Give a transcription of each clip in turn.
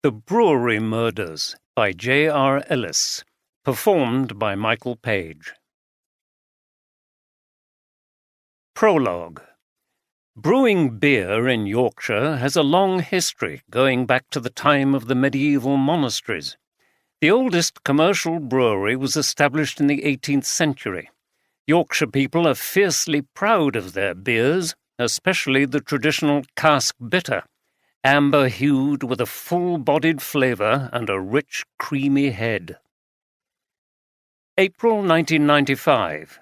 The Brewery Murders by J.R. Ellis, performed by Michael Page. Prologue. Brewing beer in Yorkshire has a long history going back to the time of the medieval monasteries. The oldest commercial brewery was established in the 18th century. Yorkshire people are fiercely proud of their beers, especially the traditional cask bitter, amber-hued with a full-bodied flavour and a rich, creamy head. April 1995.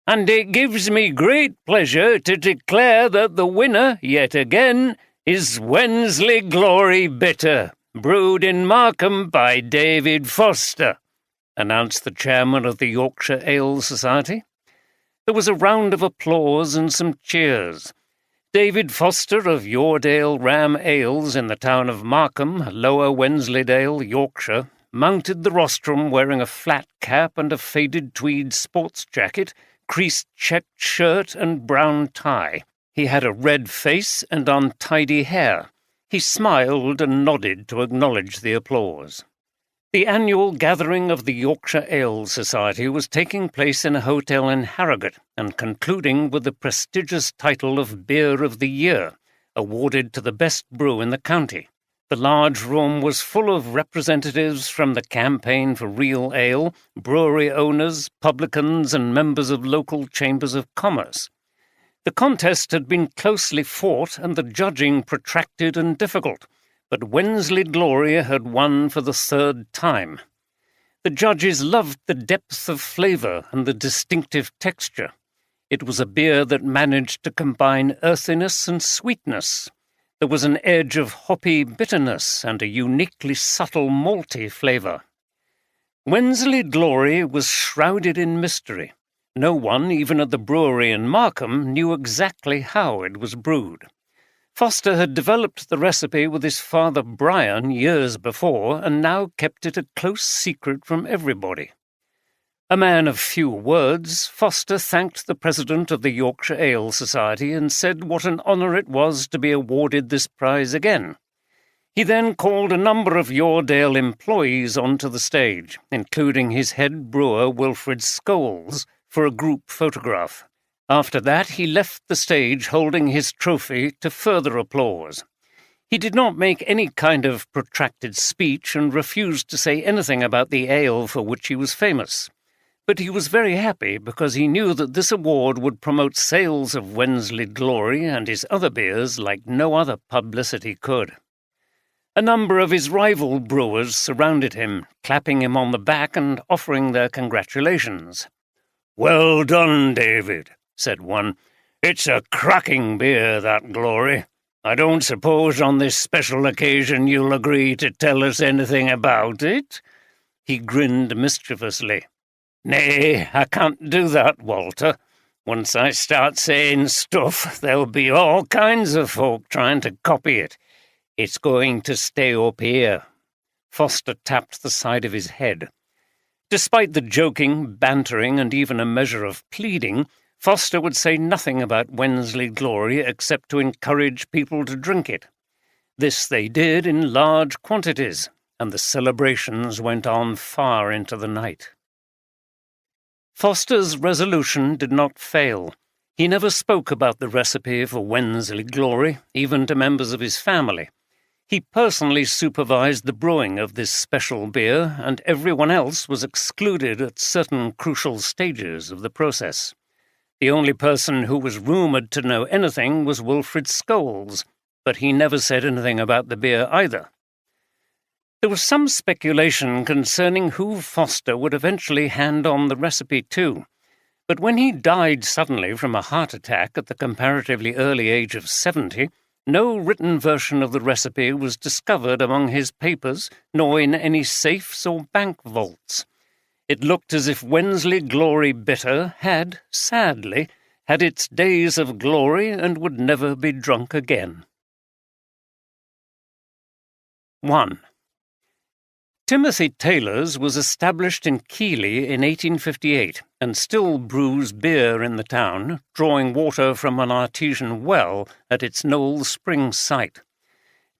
And it gives me great pleasure to declare that the winner, yet again, is Wensley Glory Bitter, brewed in Markham by David Foster, announced the chairman of the Yorkshire Ale Society. There was a round of applause and some cheers. David Foster of Yoredale Ram Ales in the town of Markham, Lower Wensleydale, Yorkshire, mounted the rostrum wearing a flat cap and a faded tweed sports jacket, creased checked shirt and brown tie. He had a red face and untidy hair. He smiled and nodded to acknowledge the applause. The annual gathering of the Yorkshire Ale Society was taking place in a hotel in Harrogate and concluding with the prestigious title of Beer of the Year, awarded to the best brew in the county. The large room was full of representatives from the Campaign for Real Ale, brewery owners, publicans, and members of local chambers of commerce. The contest had been closely fought and the judging protracted and difficult, but Wensley Glory had won for the third time. The judges loved the depth of flavour and the distinctive texture. It was a beer that managed to combine earthiness and sweetness. There was an edge of hoppy bitterness and a uniquely subtle malty flavour. Wensley Glory was shrouded in mystery. No one, even at the brewery in Markham, knew exactly how it was brewed. Foster had developed the recipe with his father Brian years before and now kept it a close secret from everybody. A man of few words, Foster thanked the president of the Yorkshire Ale Society and said what an honour it was to be awarded this prize again. He then called a number of Yoredale employees onto the stage, including his head brewer Wilfred Scholes, for a group photograph. After that, he left the stage holding his trophy to further applause. He did not make any kind of protracted speech and refused to say anything about the ale for which he was famous. But he was very happy because he knew that this award would promote sales of Wensley Glory and his other beers like no other publicity could. A number of his rival brewers surrounded him, clapping him on the back and offering their congratulations. "Well done, David," said one. "It's a cracking beer, that Glory. I don't suppose on this special occasion you'll agree to tell us anything about it?" He grinned mischievously. "Nay, I can't do that, Walter. Once I start saying stuff, there'll be all kinds of folk trying to copy it. It's going to stay up here." Foster tapped the side of his head. Despite the joking, bantering, and even a measure of pleading, Foster would say nothing about Wensley Glory except to encourage people to drink it. This they did in large quantities, and the celebrations went on far into the night. Foster's resolution did not fail. He never spoke about the recipe for Wensley Glory, even to members of his family. He personally supervised the brewing of this special beer, and everyone else was excluded at certain crucial stages of the process. The only person who was rumoured to know anything was Wilfred Scholes, but he never said anything about the beer either. There was some speculation concerning who Foster would eventually hand on the recipe to, but when he died suddenly from a heart attack at the comparatively early age of 70, no written version of the recipe was discovered among his papers, nor in any safes or bank vaults. It looked as if Wensley Glory Bitter had, sadly, had its days of glory and would never be drunk again. 1. Timothy Taylor's was established in Keighley in 1858 and still brews beer in the town, drawing water from an artesian well at its Knoll Spring site.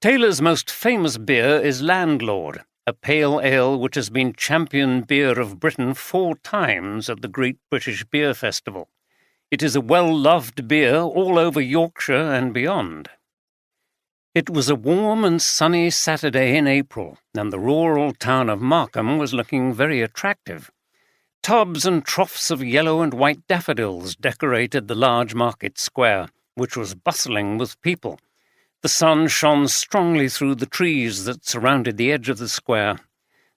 Taylor's most famous beer is Landlord, a pale ale which has been champion beer of Britain 4 times at the Great British Beer Festival. It is a well-loved beer all over Yorkshire and beyond. It was a warm and sunny Saturday in April, and the rural town of Markham was looking very attractive. Tubs and troughs of yellow and white daffodils decorated the large market square, which was bustling with people. The sun shone strongly through the trees that surrounded the edge of the square.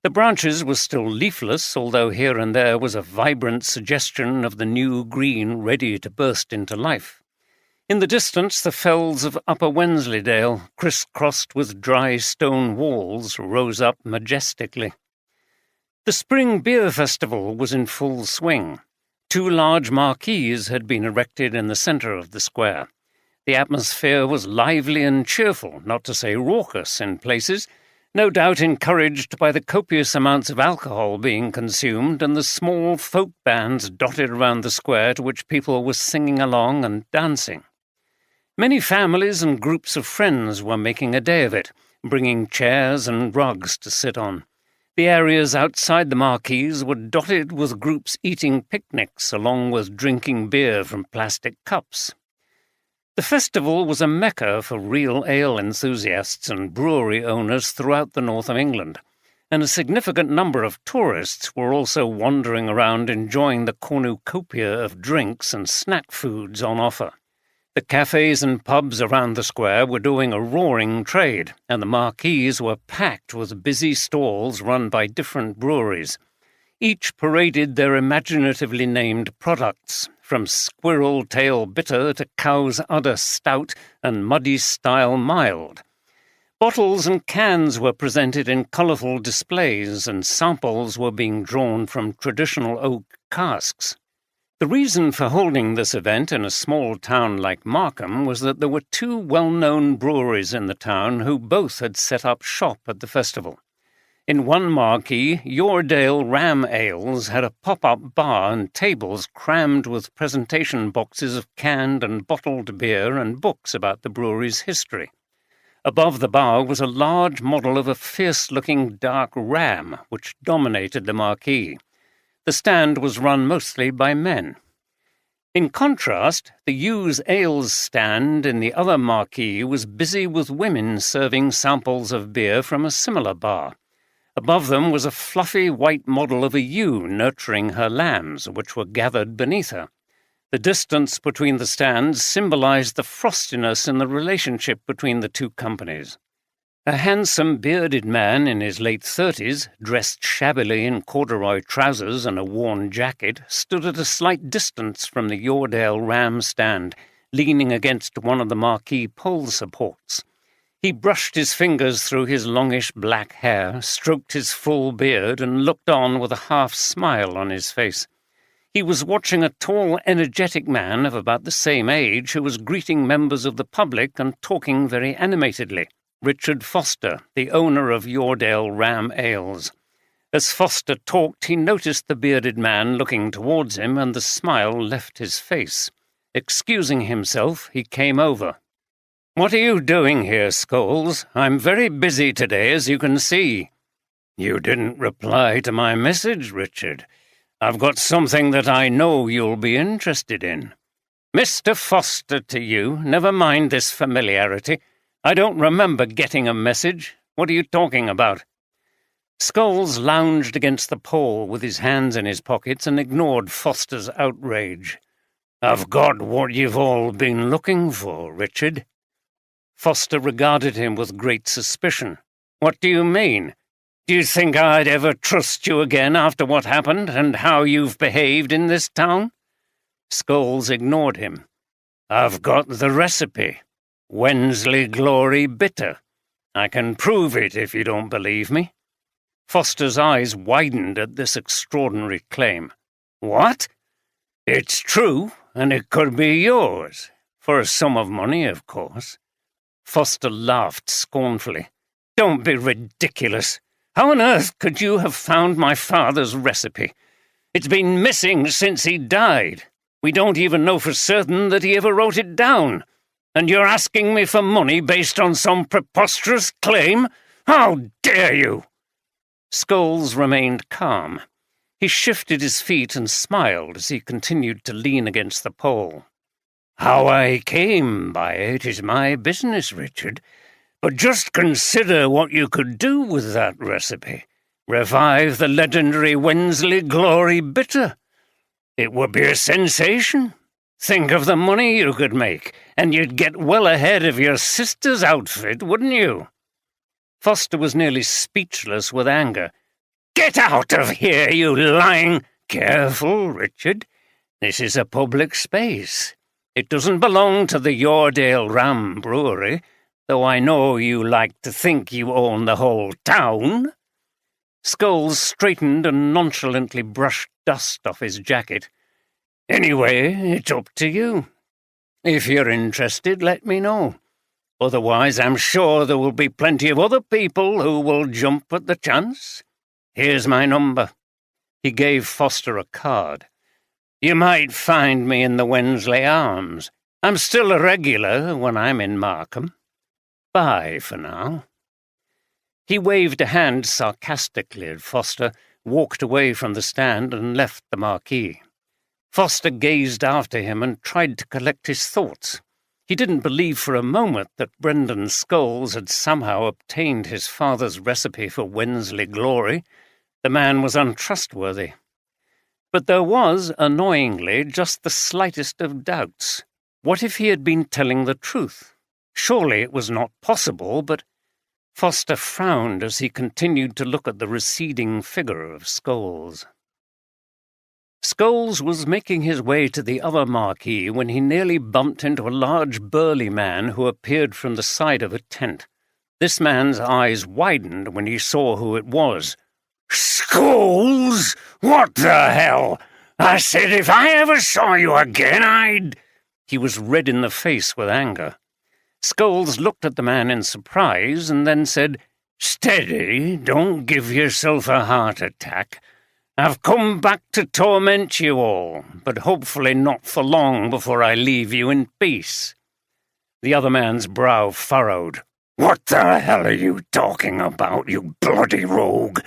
The branches were still leafless, although here and there was a vibrant suggestion of the new green ready to burst into life. In the distance, the fells of Upper Wensleydale, criss-crossed with dry stone walls, rose up majestically. The Spring Beer Festival was in full swing. 2 large marquees had been erected in the centre of the square. The atmosphere was lively and cheerful, not to say raucous in places, no doubt encouraged by the copious amounts of alcohol being consumed and the small folk bands dotted around the square to which people were singing along and dancing. Many families and groups of friends were making a day of it, bringing chairs and rugs to sit on. The areas outside the marquees were dotted with groups eating picnics along with drinking beer from plastic cups. The festival was a mecca for real ale enthusiasts and brewery owners throughout the north of England, and a significant number of tourists were also wandering around enjoying the cornucopia of drinks and snack foods on offer. The cafes and pubs around the square were doing a roaring trade, and the marquees were packed with busy stalls run by different breweries. Each paraded their imaginatively named products, from Squirrel Tail Bitter to Cow's Udder Stout and Muddy Style Mild. Bottles and cans were presented in colourful displays, and samples were being drawn from traditional oak casks. The reason for holding this event in a small town like Markham was that there were 2 well-known breweries in the town who both had set up shop at the festival. In one marquee, Yoredale Ram Ales had a pop-up bar and tables crammed with presentation boxes of canned and bottled beer and books about the brewery's history. Above the bar was a large model of a fierce-looking dark ram, which dominated the marquee. The stand was run mostly by men. In contrast, the Hughes Ales stand in the other marquee was busy with women serving samples of beer from a similar bar. Above them was a fluffy white model of a ewe nurturing her lambs, which were gathered beneath her. The distance between the stands symbolized the frostiness in the relationship between the 2 companies. A handsome bearded man in his late 30s, dressed shabbily in corduroy trousers and a worn jacket, stood at a slight distance from the Yoredale Ram stand, leaning against one of the marquee pole supports. He brushed his fingers through his longish black hair, stroked his full beard, and looked on with a half-smile on his face. He was watching a tall, energetic man of about the same age who was greeting members of the public and talking very animatedly. Richard Foster, the owner of Yoredale Ram Ales. As Foster talked, he noticed the bearded man looking towards him, and the smile left his face. Excusing himself, he came over. "What are you doing here, Scholes? I'm very busy today, as you can see." "You didn't reply to my message, Richard. I've got something that I know you'll be interested in." "Mr. Foster to you, never mind this familiarity. I don't remember getting a message. What are you talking about?" Scholes lounged against the pole with his hands in his pockets and ignored Foster's outrage. "I've got what you've all been looking for, Richard." Foster regarded him with great suspicion. "What do you mean? Do you think I'd ever trust you again after what happened and how you've behaved in this town?" Scholes ignored him. "I've got the recipe. Wensley Glory Bitter. I can prove it if you don't believe me." Foster's eyes widened at this extraordinary claim. "What?" "It's true, and it could be yours. For a sum of money, of course." Foster laughed scornfully. "Don't be ridiculous. How on earth could you have found my father's recipe? It's been missing since he died. We don't even know for certain that he ever wrote it down. And you're asking me for money based on some preposterous claim? How dare you?" Scholes remained calm. He shifted his feet and smiled as he continued to lean against the pole. "How I came by it is my business, Richard. But just consider what you could do with that recipe. Revive the legendary Wensley Glory bitter. It would be a sensation. Think of the money you could make, and you'd get well ahead of your sister's outfit, wouldn't you?" Foster was nearly speechless with anger. "Get out of here, you lying—" "Careful, Richard. This is a public space. It doesn't belong to the Yoredale Ram Brewery, though I know you like to think you own the whole town." Scholes straightened and nonchalantly brushed dust off his jacket. "Anyway, it's up to you. If you're interested, let me know. Otherwise, I'm sure there will be plenty of other people who will jump at the chance. Here's my number." He gave Foster a card. "You might find me in the Wensley Arms. I'm still a regular when I'm in Markham. Bye for now." He waved a hand sarcastically at Foster, walked away from the stand and left the marquee. Foster gazed after him and tried to collect his thoughts. He didn't believe for a moment that Brendan Scholes had somehow obtained his father's recipe for Wensley Glory. The man was untrustworthy. But there was, annoyingly, just the slightest of doubts. What if he had been telling the truth? Surely it was not possible, but Foster frowned as he continued to look at the receding figure of Scholes. Scholes was making his way to the other marquee when he nearly bumped into a large burly man who appeared from the side of a tent. This man's eyes widened when he saw who it was. "Scholes? What the hell? I said if I ever saw you again, I'd—" He was red in the face with anger. Scholes looked at the man in surprise and then said, "Steady, don't give yourself a heart attack. I've come back to torment you all, but hopefully not for long before I leave you in peace." The other man's brow furrowed. "What the hell are you talking about, you bloody rogue?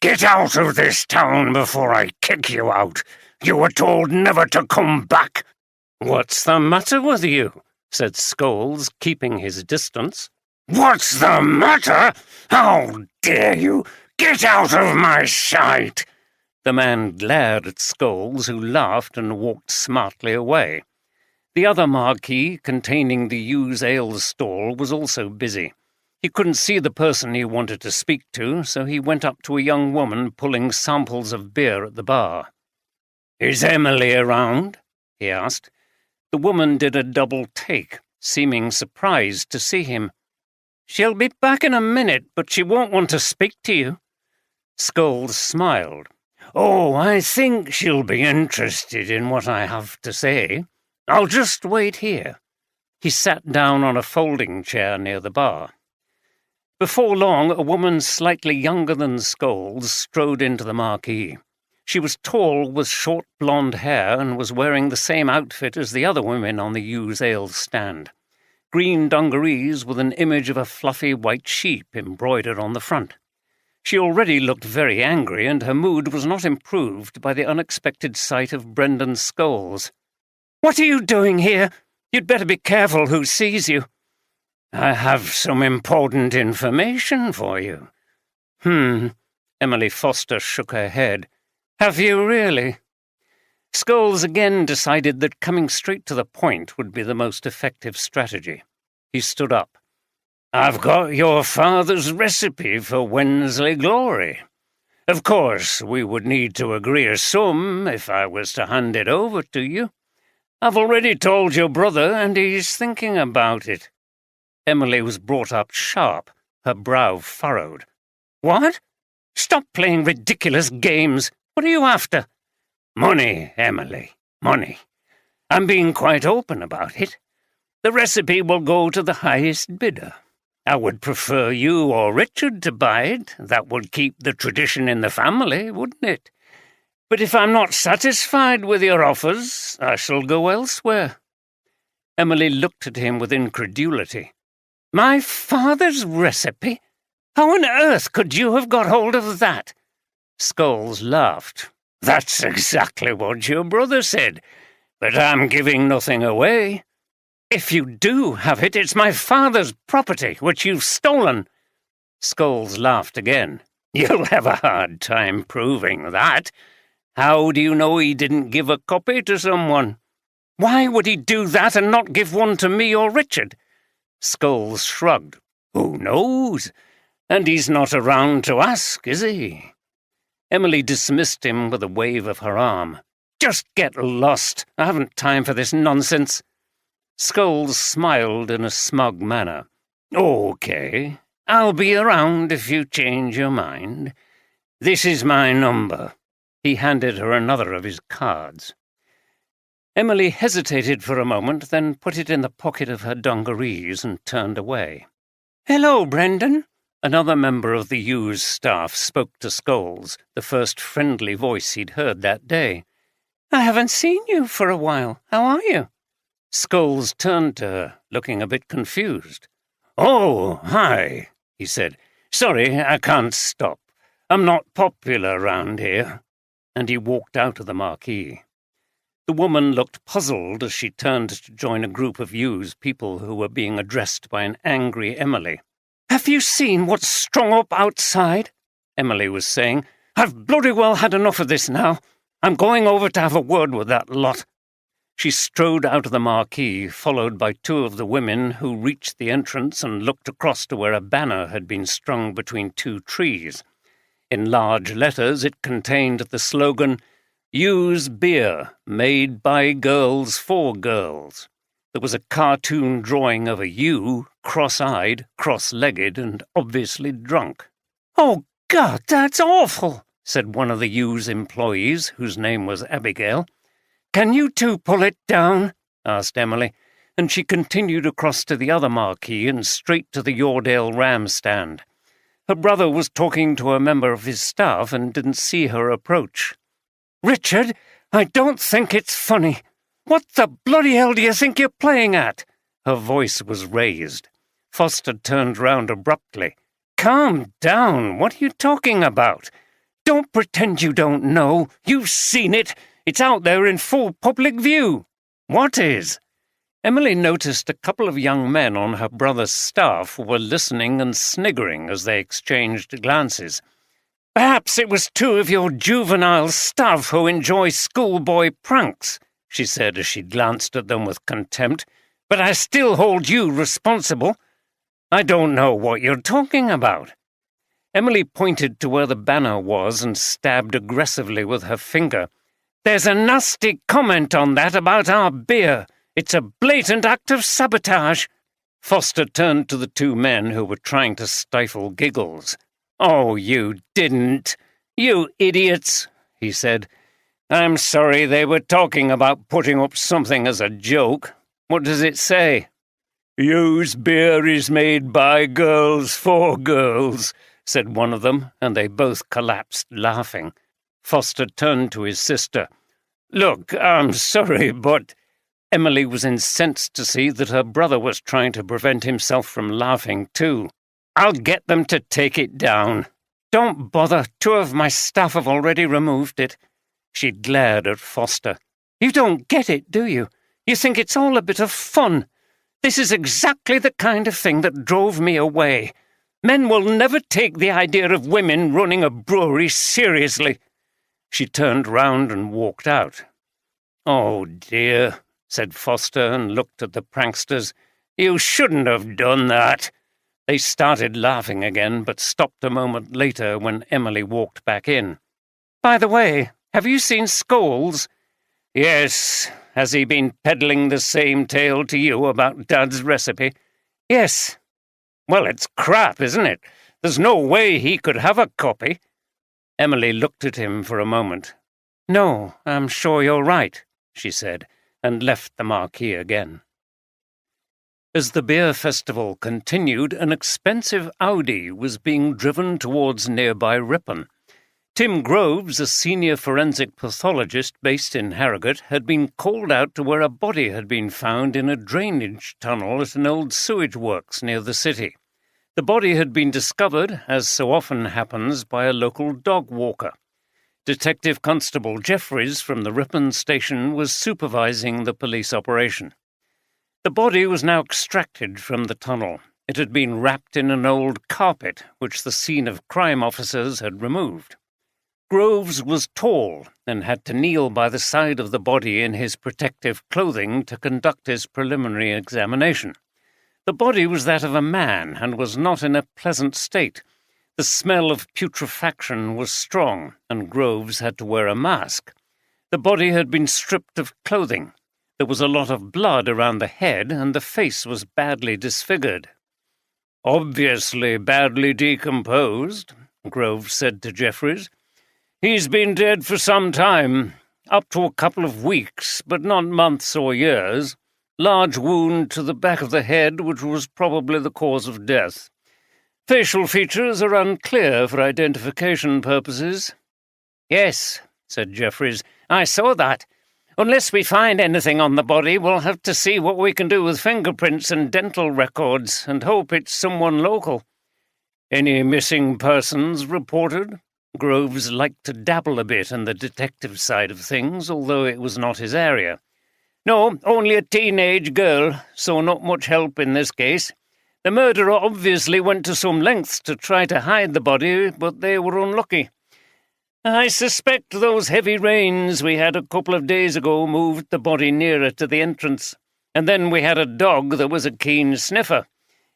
Get out of this town before I kick you out. You were told never to come back." "What's the matter with you?" said Scholes, keeping his distance. "What's the matter? How dare you? Get out of my sight!" The man glared at Scholes, who laughed and walked smartly away. The other marquee, containing the Yews Ale stall, was also busy. He couldn't see the person he wanted to speak to, so he went up to a young woman pulling samples of beer at the bar. "Is Emily around?" he asked. The woman did a double take, seeming surprised to see him. "She'll be back in a minute, but she won't want to speak to you." Scholes smiled. "Oh, I think she'll be interested in what I have to say. I'll just wait here." He sat down on a folding chair near the bar. Before long, a woman slightly younger than Scholes strode into the marquee. She was tall, with short blonde hair, and was wearing the same outfit as the other women on the Yews Ale stand. Green dungarees with an image of a fluffy white sheep embroidered on the front. She already looked very angry, and her mood was not improved by the unexpected sight of Brendan Scholes. "What are you doing here? You'd better be careful who sees you." "I have some important information for you." Emily Foster shook her head. "Have you really?" Scholes again decided that coming straight to the point would be the most effective strategy. He stood up. "I've got your father's recipe for Wensley Glory. Of course, we would need to agree a sum if I was to hand it over to you. I've already told your brother, and he's thinking about it." Emily was brought up sharp, her brow furrowed. "What? Stop playing ridiculous games. What are you after?" "Money, Emily, money. I'm being quite open about it. The recipe will go to the highest bidder. I would prefer you or Richard to buy it. That would keep the tradition in the family, wouldn't it? But if I'm not satisfied with your offers, I shall go elsewhere." Emily looked at him with incredulity. "My father's recipe? How on earth could you have got hold of that?" Scholes laughed. "That's exactly what your brother said, but I'm giving nothing away. If you do have it, it's my father's property, which you've stolen." Scholes laughed again. "You'll have a hard time proving that. How do you know he didn't give a copy to someone?" "Why would he do that and not give one to me or Richard?" Scholes shrugged. "Who knows? And he's not around to ask, is he?" Emily dismissed him with a wave of her arm. "Just get lost. I haven't time for this nonsense." Scholes smiled in a smug manner. "Okay, I'll be around if you change your mind. This is my number." He handed her another of his cards. Emily hesitated for a moment, then put it in the pocket of her dungarees and turned away. "Hello, Brendan." Another member of the Hughes staff spoke to Scholes, the first friendly voice he'd heard that day. "I haven't seen you for a while. How are you?" Scholes turned to her, looking a bit confused. "Oh, hi," he said. "Sorry, I can't stop. I'm not popular round here." And he walked out of the marquee. The woman looked puzzled as she turned to join a group of Hughes people who were being addressed by an angry Emily. "Have you seen what's strung up outside?" Emily was saying. "I've bloody well had enough of this now. I'm going over to have a word with that lot." She strode out of the marquee, followed by two of the women who reached the entrance and looked across to where a banner had been strung between two trees. In large letters it contained the slogan, "Use beer, made by girls for girls." There was a cartoon drawing of a ewe, cross-eyed, cross-legged, and obviously drunk. "Oh, God, that's awful," said one of the Hughes employees, whose name was Abigail. "Can you two pull it down?" asked Emily, and she continued across to the other marquee and straight to the Yoredale Ram stand. Her brother was talking to a member of his staff and didn't see her approach. "Richard, I don't think it's funny. What the bloody hell do you think you're playing at?" Her voice was raised. Foster turned round abruptly. "Calm down. What are you talking about? Don't pretend you don't know. You've seen it. It's out there in full public view." "What is?" Emily noticed a couple of young men on her brother's staff were listening and sniggering as they exchanged glances. "Perhaps it was two of your juvenile staff who enjoy schoolboy pranks," she said as she glanced at them with contempt. "But I still hold you responsible." "I don't know what you're talking about." Emily pointed to where the banner was and stabbed aggressively with her finger. "There's a nasty comment on that about our beer. It's a blatant act of sabotage." Foster turned to the two men who were trying to stifle giggles. "Oh, you didn't. You idiots," he said. "I'm sorry, they were talking about putting up something as a joke. What does it say?" "Hughes beer is made by girls for girls," said one of them, and they both collapsed laughing. Foster turned to his sister. "Look, I'm sorry, but—" Emily was incensed to see that her brother was trying to prevent himself from laughing too. "I'll get them to take it down." "Don't bother. Two of my staff have already removed it." She glared at Foster. "You don't get it, do you? You think it's all a bit of fun. This is exactly the kind of thing that drove me away. Men will never take the idea of women running a brewery seriously." She turned round and walked out. "Oh, dear," said Foster and looked at the pranksters. "You shouldn't have done that." They started laughing again, but stopped a moment later when Emily walked back in. "By the way, have you seen Scholes?" "Yes. Has he been peddling the same tale to you about Dad's recipe?" "Yes." "Well, it's crap, isn't it? There's no way he could have a copy." Emily looked at him for a moment. "No, I'm sure you're right," she said, and left the marquee again. As the beer festival continued, an expensive Audi was being driven towards nearby Ripon. Tim Groves, a senior forensic pathologist based in Harrogate, had been called out to where a body had been found in a drainage tunnel at an old sewage works near the city. The body had been discovered, as so often happens, by a local dog walker. Detective Constable Jeffries from the Ripon station was supervising the police operation. The body was now extracted from the tunnel. It had been wrapped in an old carpet, which the scene of crime officers had removed. Groves was tall and had to kneel by the side of the body in his protective clothing to conduct his preliminary examination. The body was that of a man and was not in a pleasant state. The smell of putrefaction was strong, and Groves had to wear a mask. The body had been stripped of clothing. There was a lot of blood around the head, and the face was badly disfigured. "Obviously badly decomposed," Groves said to Jeffries. "He's been dead for some time, up to a couple of weeks, but not months or years. Large wound to the back of the head, which was probably the cause of death. Facial features are unclear for identification purposes." "Yes," said Jeffries, "I saw that. Unless we find anything on the body, we'll have to see what we can do with fingerprints and dental records, and hope it's someone local." "Any missing persons reported?" Groves liked to dabble a bit in the detective side of things, although it was not his area. "No, only a teenage girl, so not much help in this case. The murderer obviously went to some lengths to try to hide the body, but they were unlucky. I suspect those heavy rains we had a couple of days ago moved the body nearer to the entrance. And then we had a dog that was a keen sniffer.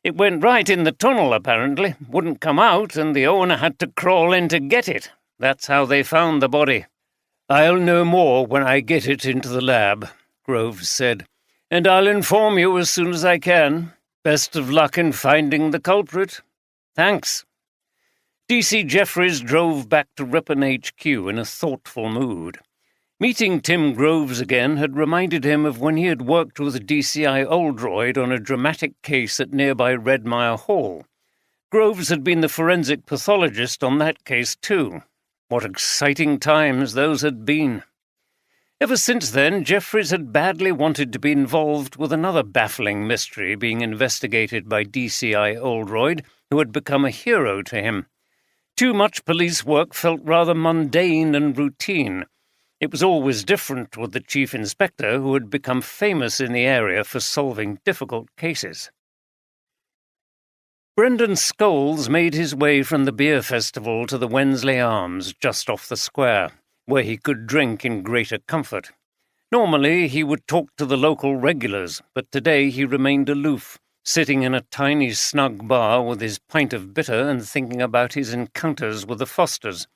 It went right in the tunnel, apparently, wouldn't come out, and the owner had to crawl in to get it. That's how they found the body." "I'll know more when I get it into the lab," Groves said, "and I'll inform you as soon as I can. Best of luck in finding the culprit." "Thanks." DC Jeffries drove back to Ripon HQ in a thoughtful mood. Meeting Tim Groves again had reminded him of when he had worked with DCI Oldroyd on a dramatic case at nearby Redmire Hall. Groves had been the forensic pathologist on that case too. What exciting times those had been. Ever since then, Jeffries had badly wanted to be involved with another baffling mystery being investigated by DCI Oldroyd, who had become a hero to him. Too much police work felt rather mundane and routine. It was always different with the chief inspector, who had become famous in the area for solving difficult cases. Brendan Scholes made his way from the beer festival to the Wensley Arms just off the square, where he could drink in greater comfort. Normally he would talk to the local regulars, but today he remained aloof, sitting in a tiny snug bar with his pint of bitter and thinking about his encounters with the Fosters.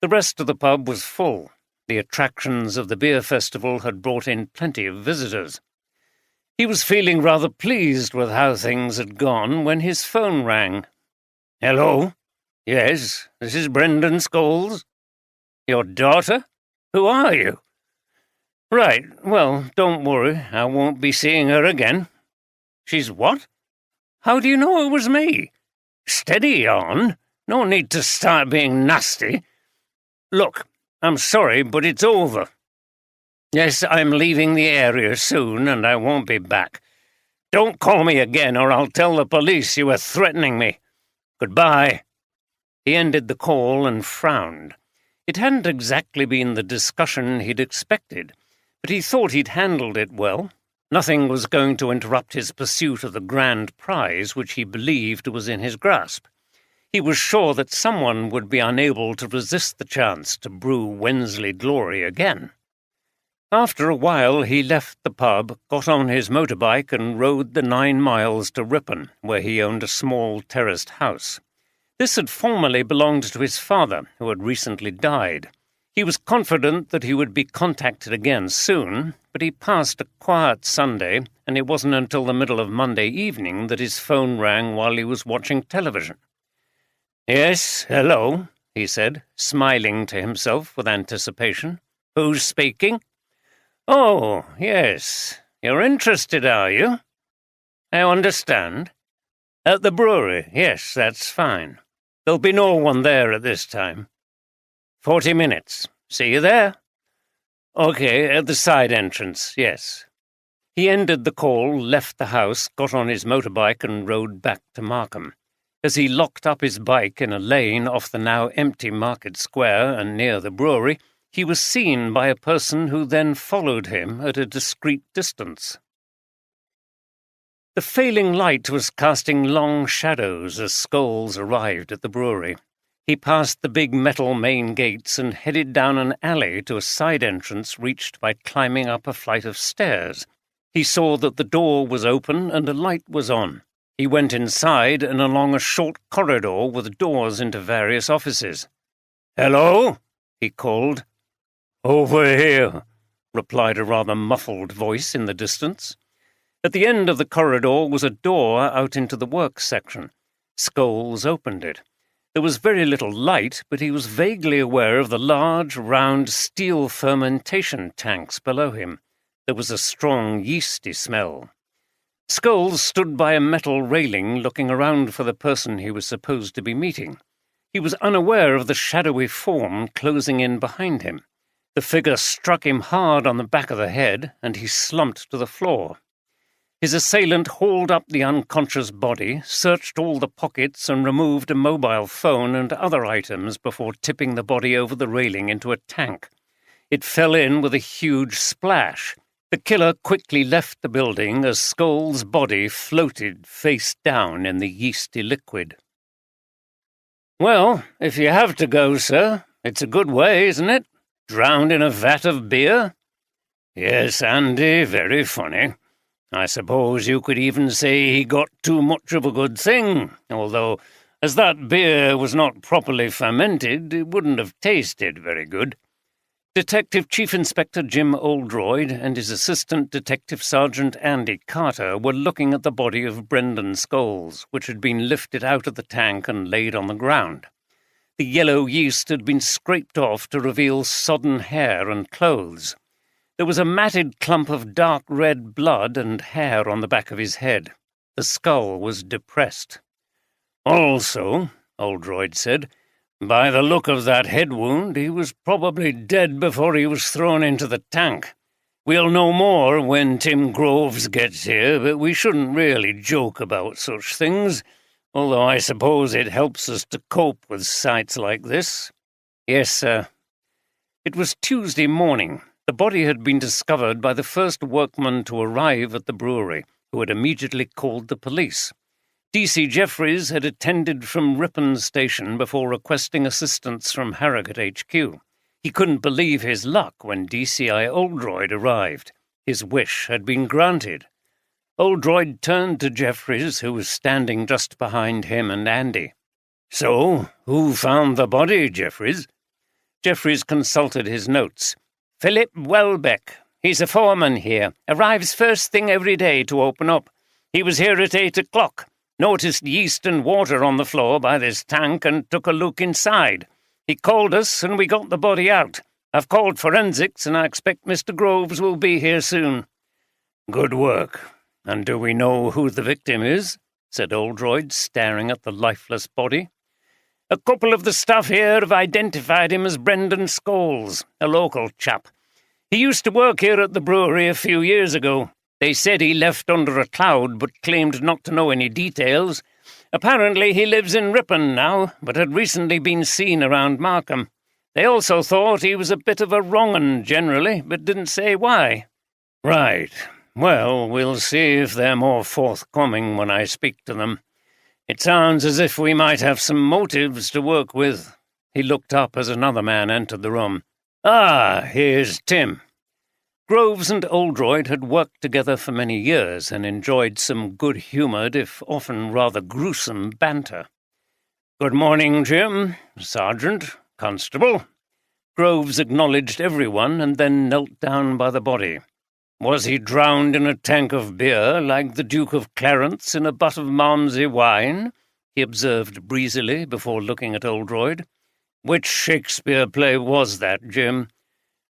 The rest of the pub was full. The attractions of the beer festival had brought in plenty of visitors. He was feeling rather pleased with how things had gone when his phone rang. "Hello? Yes, this is Brendan Scholes. Your daughter? Who are you? Right, well, don't worry, I won't be seeing her again." "She's what? How do you know it was me?" "Steady on. No need to start being nasty. Look, I'm sorry, but it's over. Yes, I'm leaving the area soon, and I won't be back. Don't call me again, or I'll tell the police you were threatening me. Goodbye." He ended the call and frowned. It hadn't exactly been the discussion he'd expected, but he thought he'd handled it well. Nothing was going to interrupt his pursuit of the grand prize which he believed was in his grasp. He was sure that someone would be unable to resist the chance to brew Wensley glory again. After a while he left the pub, got on his motorbike and rode the 9 miles to Ripon, where he owned a small terraced house. This had formerly belonged to his father, who had recently died. He was confident that he would be contacted again soon, but he passed a quiet Sunday, and it wasn't until the middle of Monday evening that his phone rang while he was watching television. "Yes, hello," he said, smiling to himself with anticipation. "Who's speaking?" "Oh, yes. You're interested, are you?" "I understand." "At the brewery, yes, that's fine. There'll be no one there at this time." 40 minutes. See you there. Okay, at the side entrance, yes. He ended the call, left the house, got on his motorbike and rode back to Markham. As he locked up his bike in a lane off the now empty market square and near the brewery, he was seen by a person who then followed him at a discreet distance. The failing light was casting long shadows as Scholes arrived at the brewery. He passed the big metal main gates and headed down an alley to a side entrance reached by climbing up a flight of stairs. He saw that the door was open and a light was on. He went inside and along a short corridor with doors into various offices. "Hello?" he called. "Over here," replied a rather muffled voice in the distance. At the end of the corridor was a door out into the works section. Scholes opened it. There was very little light, but he was vaguely aware of the large, round steel fermentation tanks below him. There was a strong, yeasty smell. Scholes stood by a metal railing looking around for the person he was supposed to be meeting. He was unaware of the shadowy form closing in behind him. The figure struck him hard on the back of the head, and he slumped to the floor. His assailant hauled up the unconscious body, searched all the pockets and removed a mobile phone and other items before tipping the body over the railing into a tank. It fell in with a huge splash. The killer quickly left the building as Scholes' body floated face down in the yeasty liquid. "Well, if you have to go, sir, it's a good way, isn't it? Drowned in a vat of beer?" "Yes, Andy, very funny. I suppose you could even say he got too much of a good thing, although, as that beer was not properly fermented, it wouldn't have tasted very good." Detective Chief Inspector Jim Oldroyd and his Assistant Detective Sergeant Andy Carter were looking at the body of Brendan Scholes, which had been lifted out of the tank and laid on the ground. The yellow yeast had been scraped off to reveal sodden hair and clothes. There was a matted clump of dark red blood and hair on the back of his head. The skull was depressed. "Also," Oldroyd said, "by the look of that head wound, he was probably dead before he was thrown into the tank. We'll know more when Tim Groves gets here, but we shouldn't really joke about such things, although I suppose it helps us to cope with sights like this." "Yes, sir." It was Tuesday morning. The body had been discovered by the first workman to arrive at the brewery, who had immediately called the police. D.C. Jeffries had attended from Ripon Station before requesting assistance from Harrogate HQ. He couldn't believe his luck when DCI Oldroyd arrived. His wish had been granted. Oldroyd turned to Jeffries, who was standing just behind him and Andy. "So, who found the body, Jeffries?" Jeffries consulted his notes. "Philip Welbeck. He's a foreman here. Arrives first thing every day to open up. He was here at 8 o'clock. Noticed yeast and water on the floor by this tank and took a look inside. He called us and we got the body out. I've called forensics and I expect Mr. Groves will be here soon." "Good work. And do we know who the victim is?" said Oldroyd, staring at the lifeless body. "A couple of the staff here have identified him as Brendan Scholes, a local chap. He used to work here at the brewery a few years ago. They said he left under a cloud, but claimed not to know any details. Apparently he lives in Ripon now, but had recently been seen around Markham. They also thought he was a bit of a wrong-un generally, but didn't say why." "Right. Well, we'll see if they're more forthcoming when I speak to them. It sounds as if we might have some motives to work with." He looked up as another man entered the room. "Ah, here's Tim." Groves and Oldroyd had worked together for many years and enjoyed some good-humoured, if often rather gruesome, banter. "Good morning, Jim, Sergeant, Constable." Groves acknowledged everyone and then knelt down by the body. "Was he drowned in a tank of beer like the Duke of Clarence in a butt of Malmsey wine?" he observed breezily before looking at Oldroyd. "Which Shakespeare play was that, Jim?"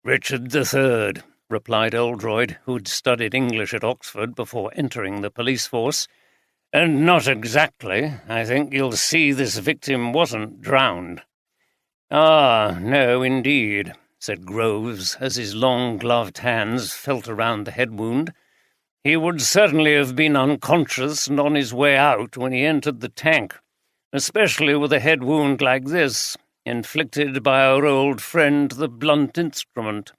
"Richard III," replied Oldroyd, who'd studied English at Oxford before entering the police force. "And not exactly. I think you'll see this victim wasn't drowned." Ah, no, indeed, said Groves, as his long gloved hands felt around the head wound. He would certainly have been unconscious and on his way out when he entered the tank, especially with a head wound like this, inflicted by our old friend the blunt instrument.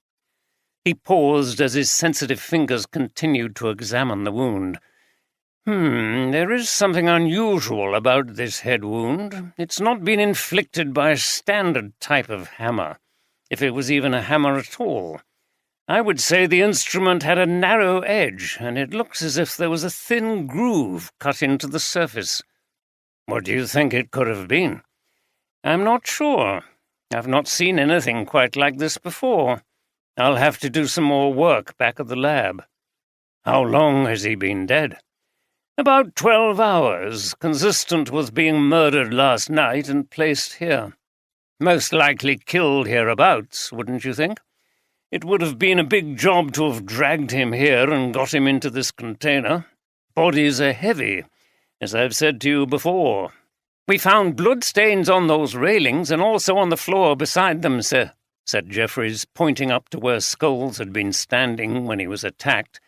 He paused as his sensitive fingers continued to examine the wound. There is something unusual about this head wound. It's not been inflicted by a standard type of hammer, if it was even a hammer at all. I would say the instrument had a narrow edge, and it looks as if there was a thin groove cut into the surface. What do you think it could have been? I'm not sure. I've not seen anything quite like this before. I'll have to do some more work back at the lab. How long has he been dead? About 12 hours, consistent with being murdered last night and placed here. Most likely killed hereabouts, wouldn't you think? It would have been a big job to have dragged him here and got him into this container. Bodies are heavy, as I've said to you before. We found bloodstains on those railings and also on the floor beside them, sir, said Jeffries, pointing up to where Scholes had been standing when he was attacked.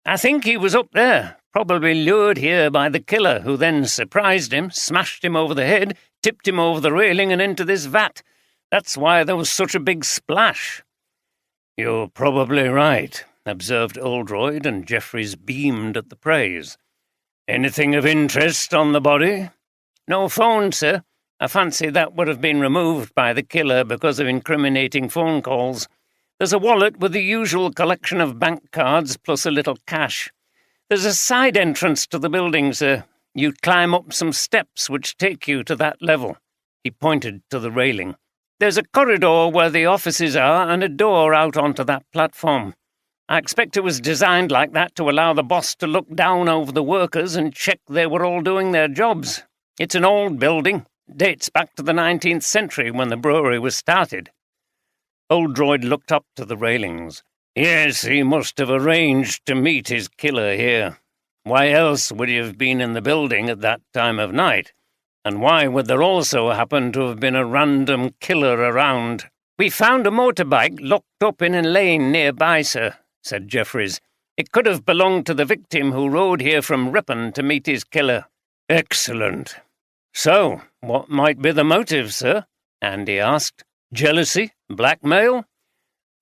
I think he was up there, probably lured here by the killer, who then surprised him, smashed him over the head, tipped him over the railing and into this vat. That's why there was such a big splash. You're probably right, observed Oldroyd, and Jeffries beamed at the praise. Anything of interest on the body? No phone, sir. I fancy that would have been removed by the killer because of incriminating phone calls. There's a wallet with the usual collection of bank cards plus a little cash. There's a side entrance to the building, sir. You climb up some steps which take you to that level. He pointed to the railing. There's a corridor where the offices are and a door out onto that platform. I expect it was designed like that to allow the boss to look down over the workers and check they were all doing their jobs. It's an old building. Dates back to the 19th century when the brewery was started. Oldroyd looked up to the railings. Yes, he must have arranged to meet his killer here. Why else would he have been in the building at that time of night? And why would there also happen to have been a random killer around? We found a motorbike locked up in a lane nearby, sir, said Jeffries. It could have belonged to the victim who rode here from Ripon to meet his killer. Excellent. So, what might be the motive, sir? Andy asked. Jealousy? Blackmail?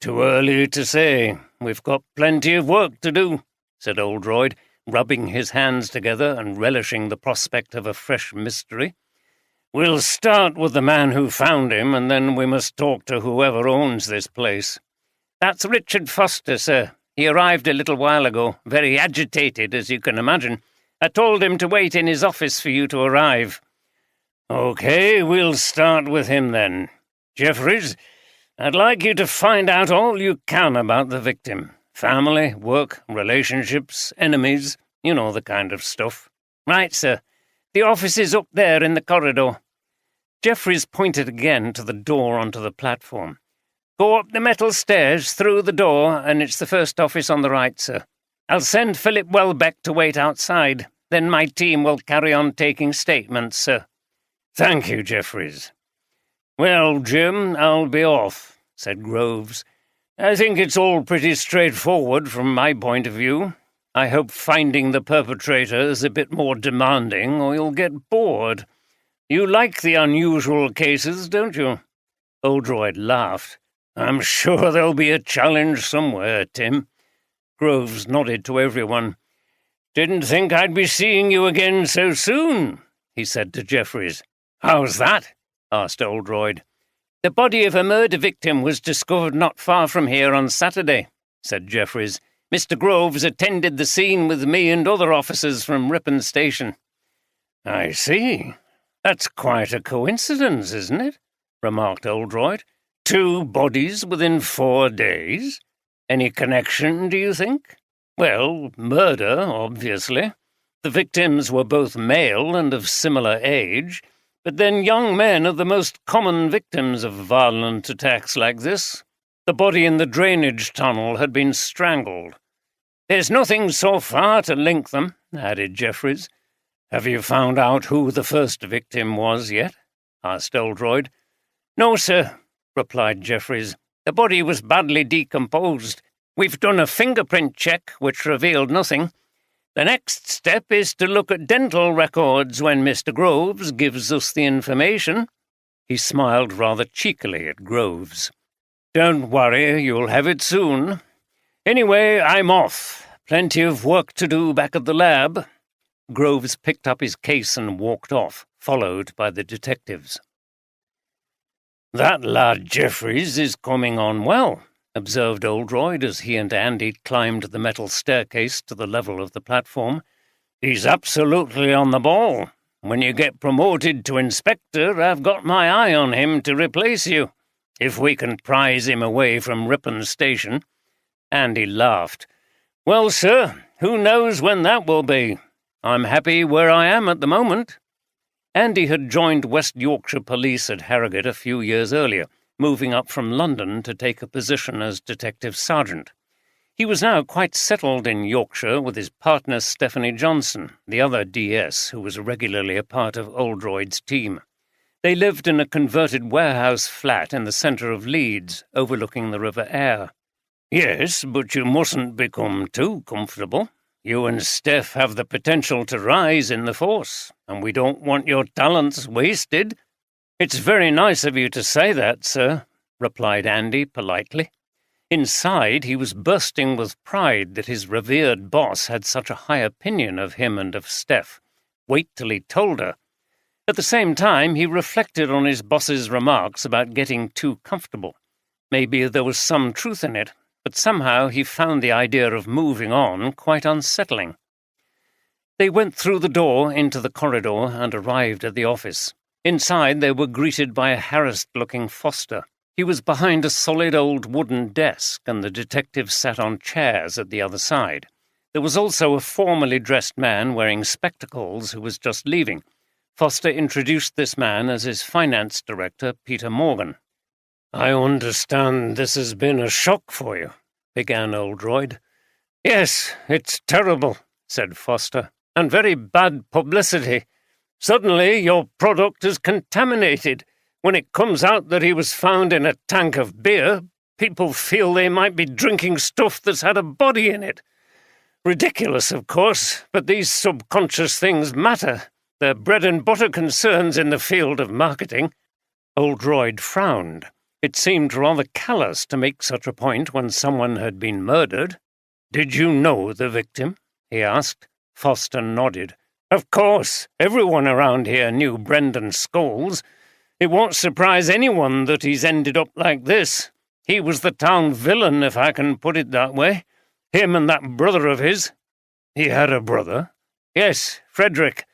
Too early to say. We've got plenty of work to do, said Oldroyd, rubbing his hands together and relishing the prospect of a fresh mystery. We'll start with the man who found him, and then we must talk to whoever owns this place. That's Richard Foster, sir. He arrived a little while ago, very agitated, as you can imagine. I told him to wait in his office for you to arrive. Okay, we'll start with him then. Jeffries, I'd like you to find out all you can about the victim. Family, work, relationships, enemies, you know the kind of stuff. Right, sir. The office is up there in the corridor. Jeffries pointed again to the door onto the platform. Go up the metal stairs, through the door, and it's the first office on the right, sir. I'll send Philip Welbeck to wait outside. Then my team will carry on taking statements, sir. Thank you, Jeffries. Well, Jim, I'll be off, said Groves. I think it's all pretty straightforward from my point of view. I hope finding the perpetrator is a bit more demanding, or you'll get bored. You like the unusual cases, don't you? Oldroyd laughed. I'm sure there'll be a challenge somewhere, Tim. Groves nodded to everyone. Didn't think I'd be seeing you again so soon, he said to Jeffries. How's that? Asked Oldroyd. The body of a murder victim was discovered not far from here on Saturday, said Jeffries. Mr. Groves attended the scene with me and other officers from Ripon Station. I see. That's quite a coincidence, isn't it? Remarked Oldroyd. 2 bodies within 4 days? Any connection, do you think? Well, murder, obviously. The victims were both male and of similar age, but then young men are the most common victims of violent attacks like this. The body in the drainage tunnel had been strangled. There's nothing so far to link them, added Jeffries. Have you found out who the first victim was yet? Asked Oldroyd. "No, sir," replied Jeffries. "The body was badly decomposed. We've done a fingerprint check, which revealed nothing. The next step is to look at dental records when Mr. Groves gives us the information." He smiled rather cheekily at Groves. "Don't worry, you'll have it soon. Anyway, I'm off. Plenty of work to do back at the lab." Groves picked up his case and walked off, followed by the detectives. "That lad Jeffries is coming on well," observed Oldroyd as he and Andy climbed the metal staircase to the level of the platform. "He's absolutely on the ball. When you get promoted to inspector, I've got my eye on him to replace you, if we can prize him away from Ripon Station." Andy laughed. "Well, sir, who knows when that will be? I'm happy where I am at the moment." Andy had joined West Yorkshire Police at Harrogate a few years earlier, moving up from London to take a position as Detective Sergeant. He was now quite settled in Yorkshire with his partner Stephanie Johnson, the other DS who was regularly a part of Oldroyd's team. They lived in a converted warehouse flat in the centre of Leeds, overlooking the River Aire. "Yes, but you mustn't become too comfortable. You and Steph have the potential to rise in the force, and we don't want your talents wasted." "It's very nice of you to say that, sir," replied Andy politely. Inside, he was bursting with pride that his revered boss had such a high opinion of him and of Steph. Wait till he told her. At the same time, he reflected on his boss's remarks about getting too comfortable. Maybe there was some truth in it, but somehow he found the idea of moving on quite unsettling. They went through the door into the corridor and arrived at the office. Inside, they were greeted by a harassed-looking Foster. He was behind a solid old wooden desk, and the detectives sat on chairs at the other side. There was also a formally dressed man wearing spectacles who was just leaving. Foster introduced this man as his finance director, Peter Morgan. "I understand this has been a shock for you," began Oldroyd. "Yes, it's terrible," said Foster, "and very bad publicity. Suddenly your product is contaminated. When it comes out that he was found in a tank of beer, people feel they might be drinking stuff that's had a body in it. Ridiculous, of course, but these subconscious things matter. They're bread and butter concerns in the field of marketing." Oldroyd frowned. It seemed rather callous to make such a point when someone had been murdered. "Did you know the victim?" he asked. Foster nodded. "Of course, everyone around here knew Brendan Scholes. It won't surprise anyone that he's ended up like this. He was the town villain, if I can put it that way. Him and that brother of his." "He had a brother?" "Yes, Frederick.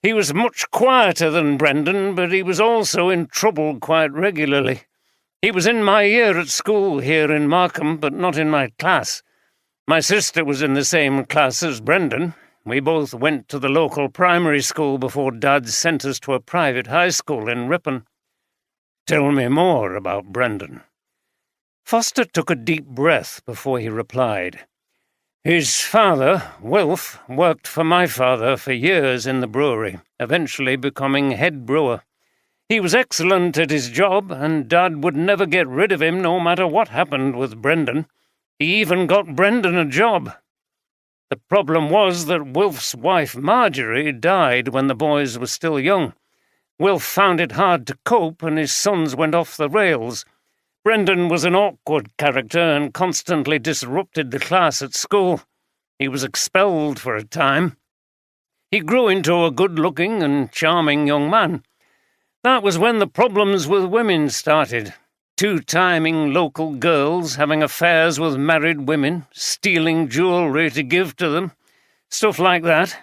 He was much quieter than Brendan, but he was also in trouble quite regularly. He was in my year at school here in Markham, but not in my class. My sister was in the same class as Brendan. We both went to the local primary school before Dad sent us to a private high school in Ripon." "Tell me more about Brendan." Foster took a deep breath before he replied. "His father, Wilf, worked for my father for years in the brewery, eventually becoming head brewer. He was excellent at his job, and Dad would never get rid of him no matter what happened with Brendan. He even got Brendan a job. The problem was that Wilf's wife, Marjorie, died when the boys were still young. Wilf found it hard to cope, and his sons went off the rails. Brendan was an awkward character and constantly disrupted the class at school. He was expelled for a time. He grew into a good-looking and charming young man. That was when the problems with women started. Two-timing local girls, having affairs with married women, stealing jewellery to give to them, stuff like that.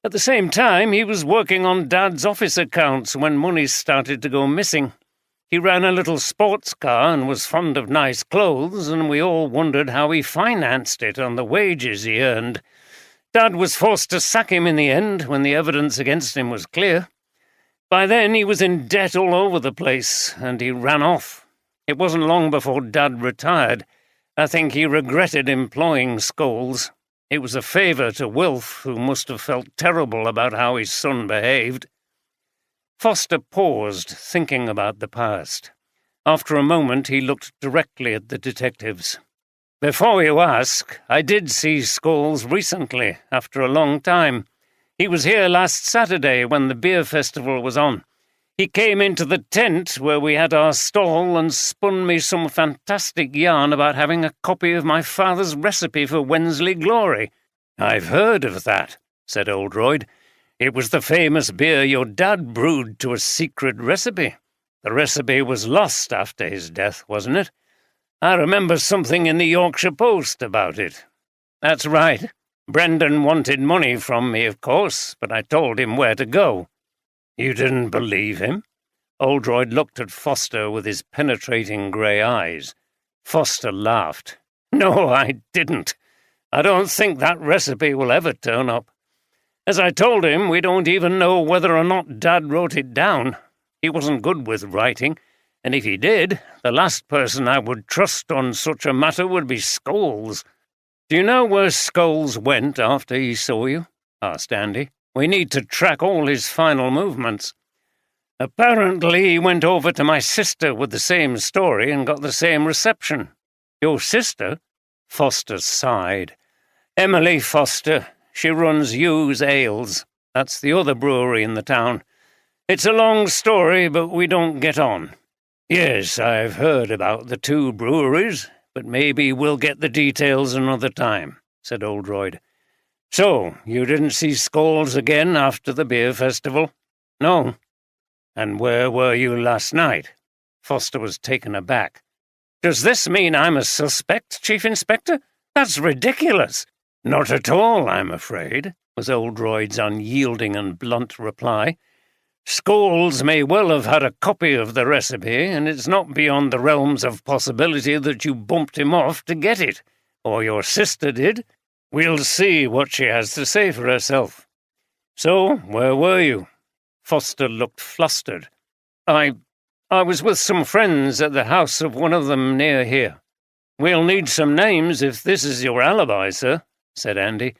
At the same time, he was working on Dad's office accounts when money started to go missing. He ran a little sports car and was fond of nice clothes, and we all wondered how he financed it on the wages he earned. Dad was forced to sack him in the end when the evidence against him was clear. By then he was in debt all over the place, and he ran off. It wasn't long before Dad retired. I think he regretted employing Scholes. It was a favour to Wilf, who must have felt terrible about how his son behaved." Foster paused, thinking about the past. After a moment, he looked directly at the detectives. "Before you ask, I did see Scholes recently, after a long time. He was here last Saturday when the beer festival was on. He came into the tent where we had our stall and spun me some fantastic yarn about having a copy of my father's recipe for Wensley Glory." "I've heard of that," said Oldroyd. "It was the famous beer your dad brewed to a secret recipe. The recipe was lost after his death, wasn't it? I remember something in the Yorkshire Post about it." "That's right. Brendan wanted money from me, of course, but I told him where to go." "You didn't believe him?" Oldroyd looked at Foster with his penetrating grey eyes. Foster laughed. "No, I didn't. I don't think that recipe will ever turn up. As I told him, we don't even know whether or not Dad wrote it down. He wasn't good with writing, and if he did, the last person I would trust on such a matter would be Scholes." "Do you know where Scholes went after he saw you?" asked Andy. "We need to track all his final movements." "Apparently he went over to my sister with the same story and got the same reception." "Your sister?" Foster sighed. "Emily Foster. She runs Hughes Ales. That's the other brewery in the town. It's a long story, but we don't get on." "Yes, I've heard about the two breweries, but maybe we'll get the details another time," said Oldroyd. "So, you didn't see Scholes again after the beer festival?" "No." "And where were you last night?" Foster was taken aback. "Does this mean I'm a suspect, Chief Inspector? That's ridiculous." "Not at all, I'm afraid," was Oldroyd's unyielding and blunt reply. "Scholes may well have had a copy of the recipe, and it's not beyond the realms of possibility that you bumped him off to get it, or your sister did. We'll see what she has to say for herself. So, where were you?" Foster looked flustered. I was with some friends at the house of one of them near here." "We'll need some names if this is your alibi, sir," said Andy.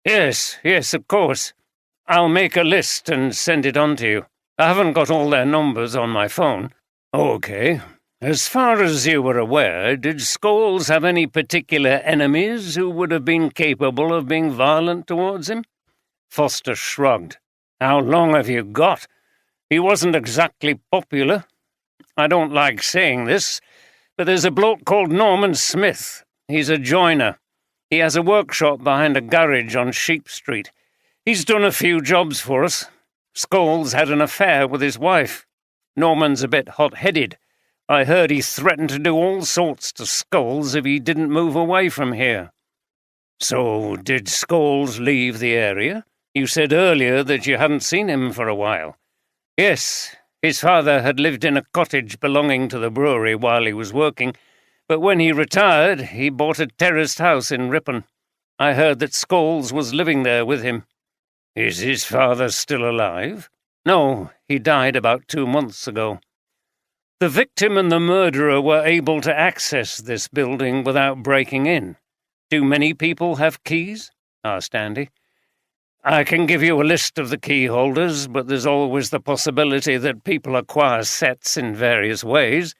Yes, of course. I'll make a list and send it on to you. I haven't got all their numbers on my phone." "Okay. As far as you were aware, did Scholes have any particular enemies who would have been capable of being violent towards him?" Foster shrugged. "How long have you got? He wasn't exactly popular. I don't like saying this, but there's a bloke called Norman Smith. He's a joiner. He has a workshop behind a garage on Sheep Street. He's done a few jobs for us. Scholes had an affair with his wife. Norman's a bit hot-headed. I heard he threatened to do all sorts to Scholes if he didn't move away from here." "So, did Scholes leave the area? You said earlier that you hadn't seen him for a while." "Yes, his father had lived in a cottage belonging to the brewery while he was working, but when he retired, he bought a terraced house in Ripon. I heard that Scholes was living there with him." "Is his father still alive?" "No, he died about 2 months ago." "The victim and the murderer were able to access this building without breaking in. Do many people have keys?" asked Andy. "I can give you a list of the key holders, but there's always the possibility that people acquire sets in various ways.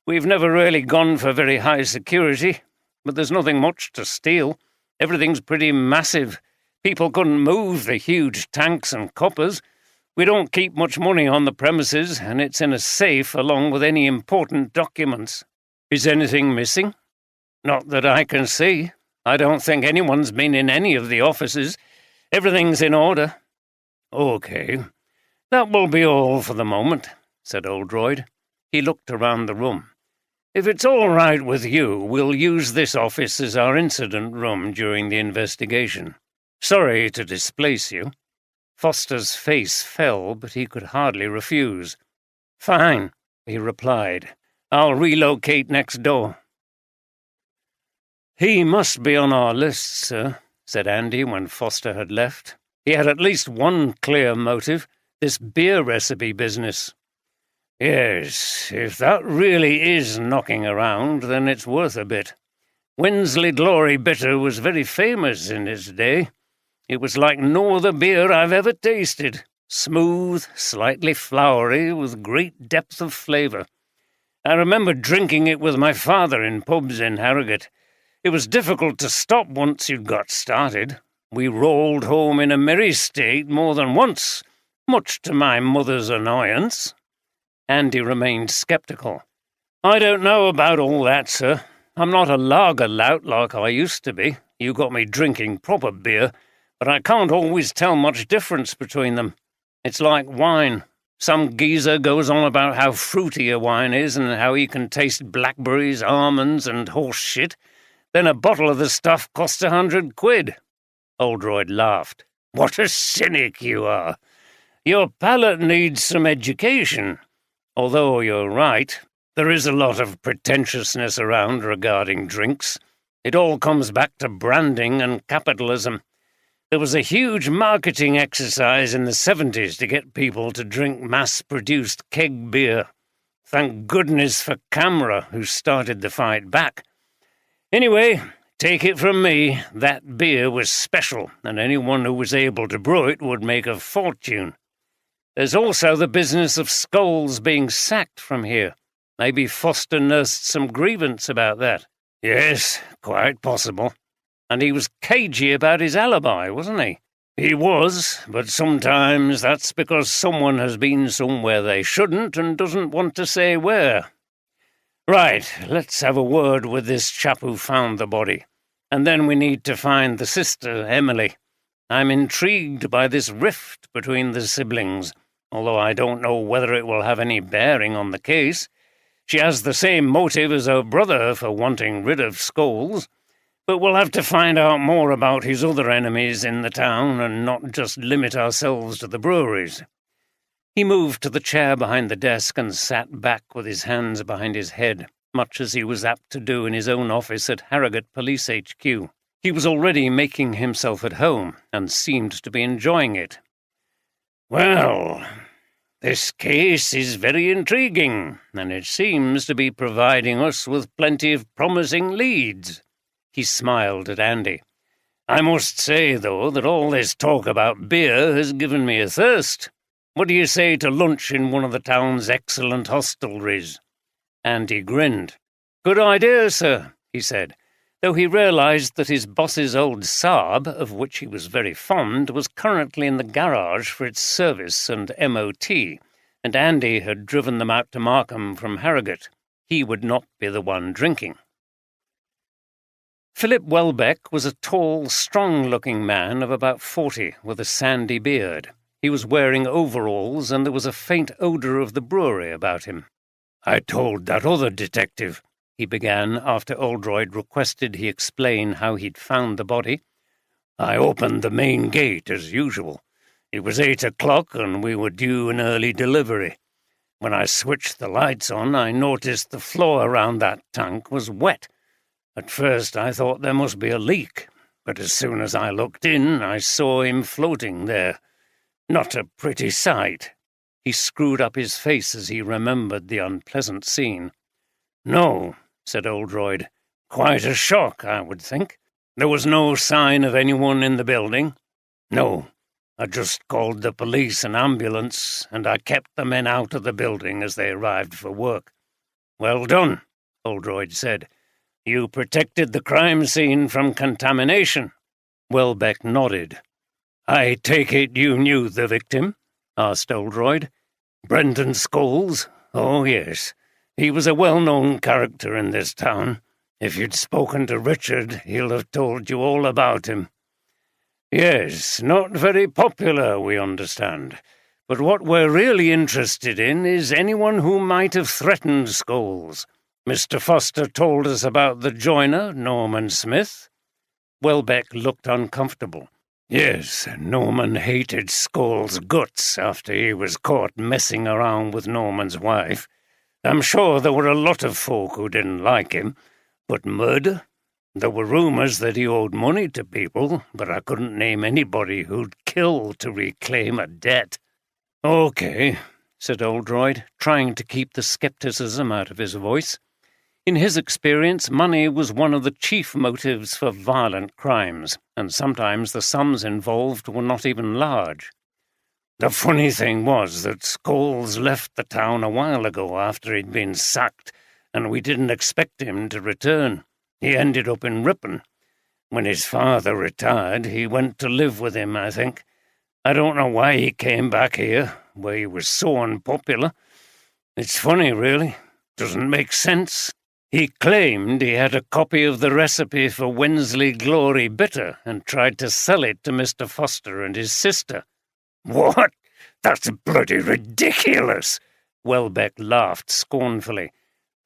We've never really gone for very high security, but there's nothing much to steal. Everything's pretty massive. People couldn't move the huge tanks and coppers. We don't keep much money on the premises, and it's in a safe along with any important documents." "Is anything missing?" "Not that I can see. I don't think anyone's been in any of the offices. Everything's in order." "Okay. That will be all for the moment," said Oldroyd. He looked around the room. "If it's all right with you, we'll use this office as our incident room during the investigation. Sorry to displace you." Foster's face fell, but he could hardly refuse. "Fine," he replied. "I'll relocate next door." "He must be on our list, sir," said Andy when Foster had left. "He had at least one clear motive, this beer recipe business." "Yes, if that really is knocking around, then it's worth a bit. Wensley Glory Bitter was very famous in its day. It was like no other beer I've ever tasted. Smooth, slightly floury, with great depth of flavour. I remember drinking it with my father in pubs in Harrogate. It was difficult to stop once you'd got started. We rolled home in a merry state more than once, much to my mother's annoyance. Andy remained sceptical. I don't know about all that, sir. I'm not a lager lout like I used to be. You got me drinking proper beer, but I can't always tell much difference between them. It's like wine. Some geezer goes on about how fruity a wine is and how he can taste blackberries, almonds, and horse shit. Then a bottle of the stuff costs £100. Oldroyd laughed. What a cynic you are. Your palate needs some education. Although you're right, there is a lot of pretentiousness around regarding drinks. It all comes back to branding and capitalism. There was a huge marketing exercise in the 70s to get people to drink mass-produced keg beer. Thank goodness for Camera, who started the fight back. Anyway, take it from me, that beer was special, and anyone who was able to brew it would make a fortune. There's also the business of Scholes being sacked from here. Maybe Foster nursed some grievance about that. Yes, quite possible. And he was cagey about his alibi, wasn't he? He was, but sometimes that's because someone has been somewhere they shouldn't and doesn't want to say where. Right, let's have a word with this chap who found the body. And then we need to find the sister, Emily. I'm intrigued by this rift between the siblings, although I don't know whether it will have any bearing on the case. She has the same motive as her brother for wanting rid of Scholes, but we'll have to find out more about his other enemies in the town and not just limit ourselves to the breweries. He moved to the chair behind the desk and sat back with his hands behind his head, much as he was apt to do in his own office at Harrogate Police HQ. He was already making himself at home and seemed to be enjoying it. Well, this case is very intriguing, and it seems to be providing us with plenty of promising leads. He smiled at Andy. I must say, though, that all this talk about beer has given me a thirst. What do you say to lunch in one of the town's excellent hostelries? Andy grinned. Good idea, sir, he said, though he realised that his boss's old Saab, of which he was very fond, was currently in the garage for its service and MOT, and Andy had driven them out to Markham from Harrogate. He would not be the one drinking. Philip Welbeck was a tall, strong-looking man of about 40, with a sandy beard. He was wearing overalls, and there was a faint odour of the brewery about him. I told that other detective, he began after Oldroyd requested he explain how he'd found the body. I opened the main gate, as usual. It was 8 o'clock, and we were due an early delivery. When I switched the lights on, I noticed the floor around that tank was wet. At first I thought there must be a leak, but as soon as I looked in, I saw him floating there. Not a pretty sight. He screwed up his face as he remembered the unpleasant scene. No, said Oldroyd. Quite a shock, I would think. There was no sign of anyone in the building? No. I just called the police and ambulance, and I kept the men out of the building as they arrived for work. Well done, Oldroyd said. You protected the crime scene from contamination. Welbeck nodded. I take it you knew the victim? Asked Oldroyd. Brendan Scholes? Oh, yes. He was a well-known character in this town. If you'd spoken to Richard, he'll have told you all about him. Yes, not very popular, we understand. But what we're really interested in is anyone who might have threatened Scholes. Mr. Foster told us about the joiner, Norman Smith. Welbeck looked uncomfortable. Yes, Norman hated Scholes' guts after he was caught messing around with Norman's wife. I'm sure there were a lot of folk who didn't like him. But murder? There were rumours that he owed money to people, but I couldn't name anybody who'd kill to reclaim a debt. Okay, said Oldroyd, trying to keep the scepticism out of his voice. In his experience, money was one of the chief motives for violent crimes, and sometimes the sums involved were not even large. The funny thing was that Scholes left the town a while ago after he'd been sacked, and we didn't expect him to return. He ended up in Ripon. When his father retired, he went to live with him, I think. I don't know why he came back here, where he was so unpopular. It's funny, really. Doesn't make sense. He claimed he had a copy of the recipe for Wensley Glory Bitter and tried to sell it to Mr. Foster and his sister. What? That's bloody ridiculous! Welbeck laughed scornfully.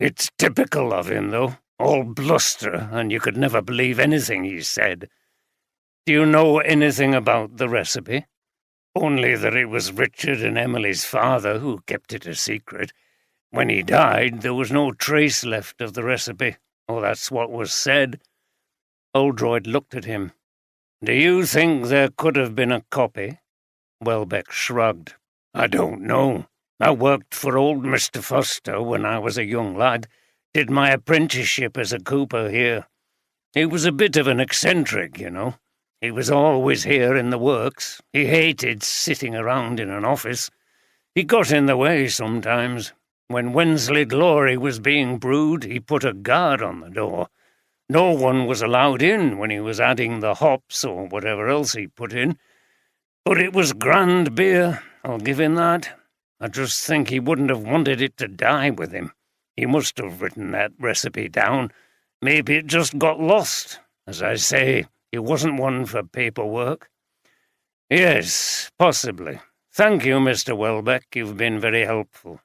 It's typical of him, though. All bluster, and you could never believe anything he said. Do you know anything about the recipe? Only that it was Richard and Emily's father who kept it a secret. When he died, there was no trace left of the recipe. Oh, that's what was said. Oldroyd looked at him. Do you think there could have been a copy? Welbeck shrugged. I don't know. I worked for old Mr. Foster when I was a young lad. Did my apprenticeship as a cooper here. He was a bit of an eccentric, you know. He was always here in the works. He hated sitting around in an office. He got in the way sometimes. When Wensley Glory was being brewed, he put a guard on the door. No one was allowed in when he was adding the hops or whatever else he put in. But it was grand beer, I'll give him that. I just think he wouldn't have wanted it to die with him. He must have written that recipe down. Maybe it just got lost. As I say, he wasn't one for paperwork. Yes, possibly. Thank you, Mr. Welbeck. You've been very helpful.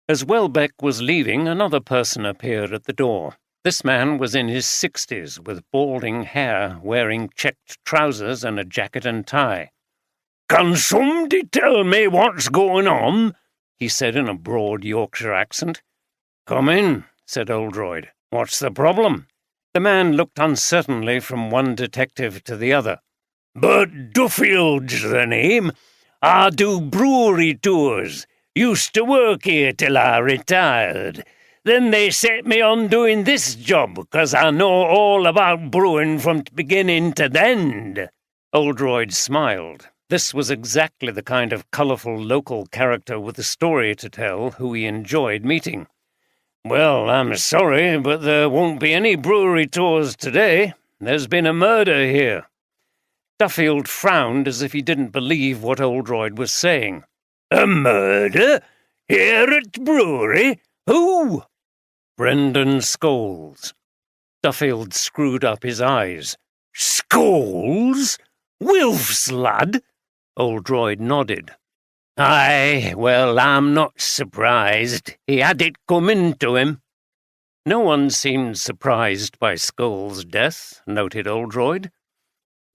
As Welbeck was leaving, another person appeared at the door. This man was in his 60s, with balding hair, wearing checked trousers and a jacket and tie. Can somebody tell me what's going on? He said in a broad Yorkshire accent. Come in, said Oldroyd. What's the problem? The man looked uncertainly from one detective to the other. But Duffield's the name. I do brewery tours. Used to work here till I retired. Then they set me on doing this job, 'cause I know all about brewing from beginning to the end. Oldroyd smiled. This was exactly the kind of colourful local character with a story to tell who he enjoyed meeting. Well, I'm sorry, but there won't be any brewery tours today. There's been a murder here. Duffield frowned as if he didn't believe what Oldroyd was saying. A murder? Here at Brewery? Who? Brendan Scholes. Duffield screwed up his eyes. Scholes? Wilf's lad? Oldroyd nodded. Aye, well, I'm not surprised. He had it coming to him. No one seemed surprised by Scholes' death, noted Oldroyd.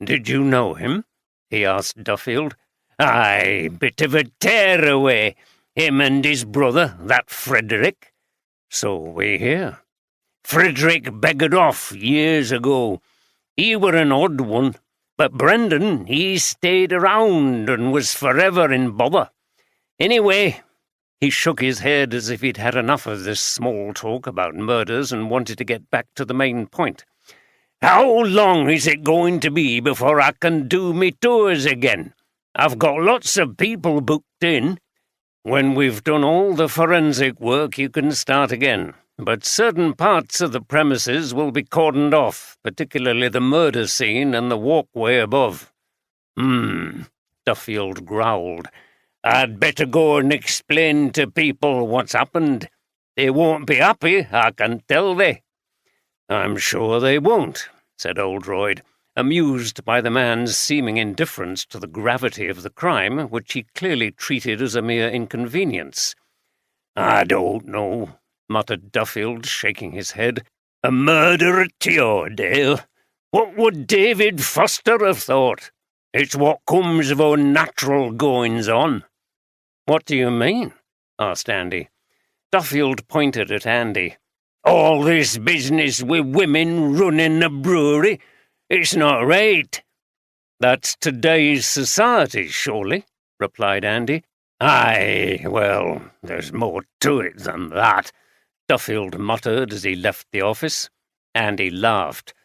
Did you know him? He asked Duffield. Aye, bit of a tearaway. Him and his brother, that Frederick. So we hear. Frederick beggared off years ago. He were an odd one. But Brendan, he stayed around and was forever in bother. Anyway, he shook his head as if he'd had enough of this small talk about murders and wanted to get back to the main point. How long is it going to be before I can do me tours again? I've got lots of people booked in. When we've done all the forensic work, you can start again. But certain parts of the premises will be cordoned off, particularly the murder scene and the walkway above. Duffield growled. I'd better go and explain to people what's happened. They won't be happy, I can tell they. I'm sure they won't, said Oldroyd, amused by the man's seeming indifference to the gravity of the crime, which he clearly treated as a mere inconvenience. I don't know, muttered Duffield, shaking his head. A murder at Teordale? What would David Foster have thought? It's what comes of unnatural goings-on. What do you mean? Asked Andy. Duffield pointed at Andy. All this business with women running a brewery, it's not right. That's today's society, surely, replied Andy. Aye, well, there's more to it than that, Duffield muttered as he left the office. Andy laughed.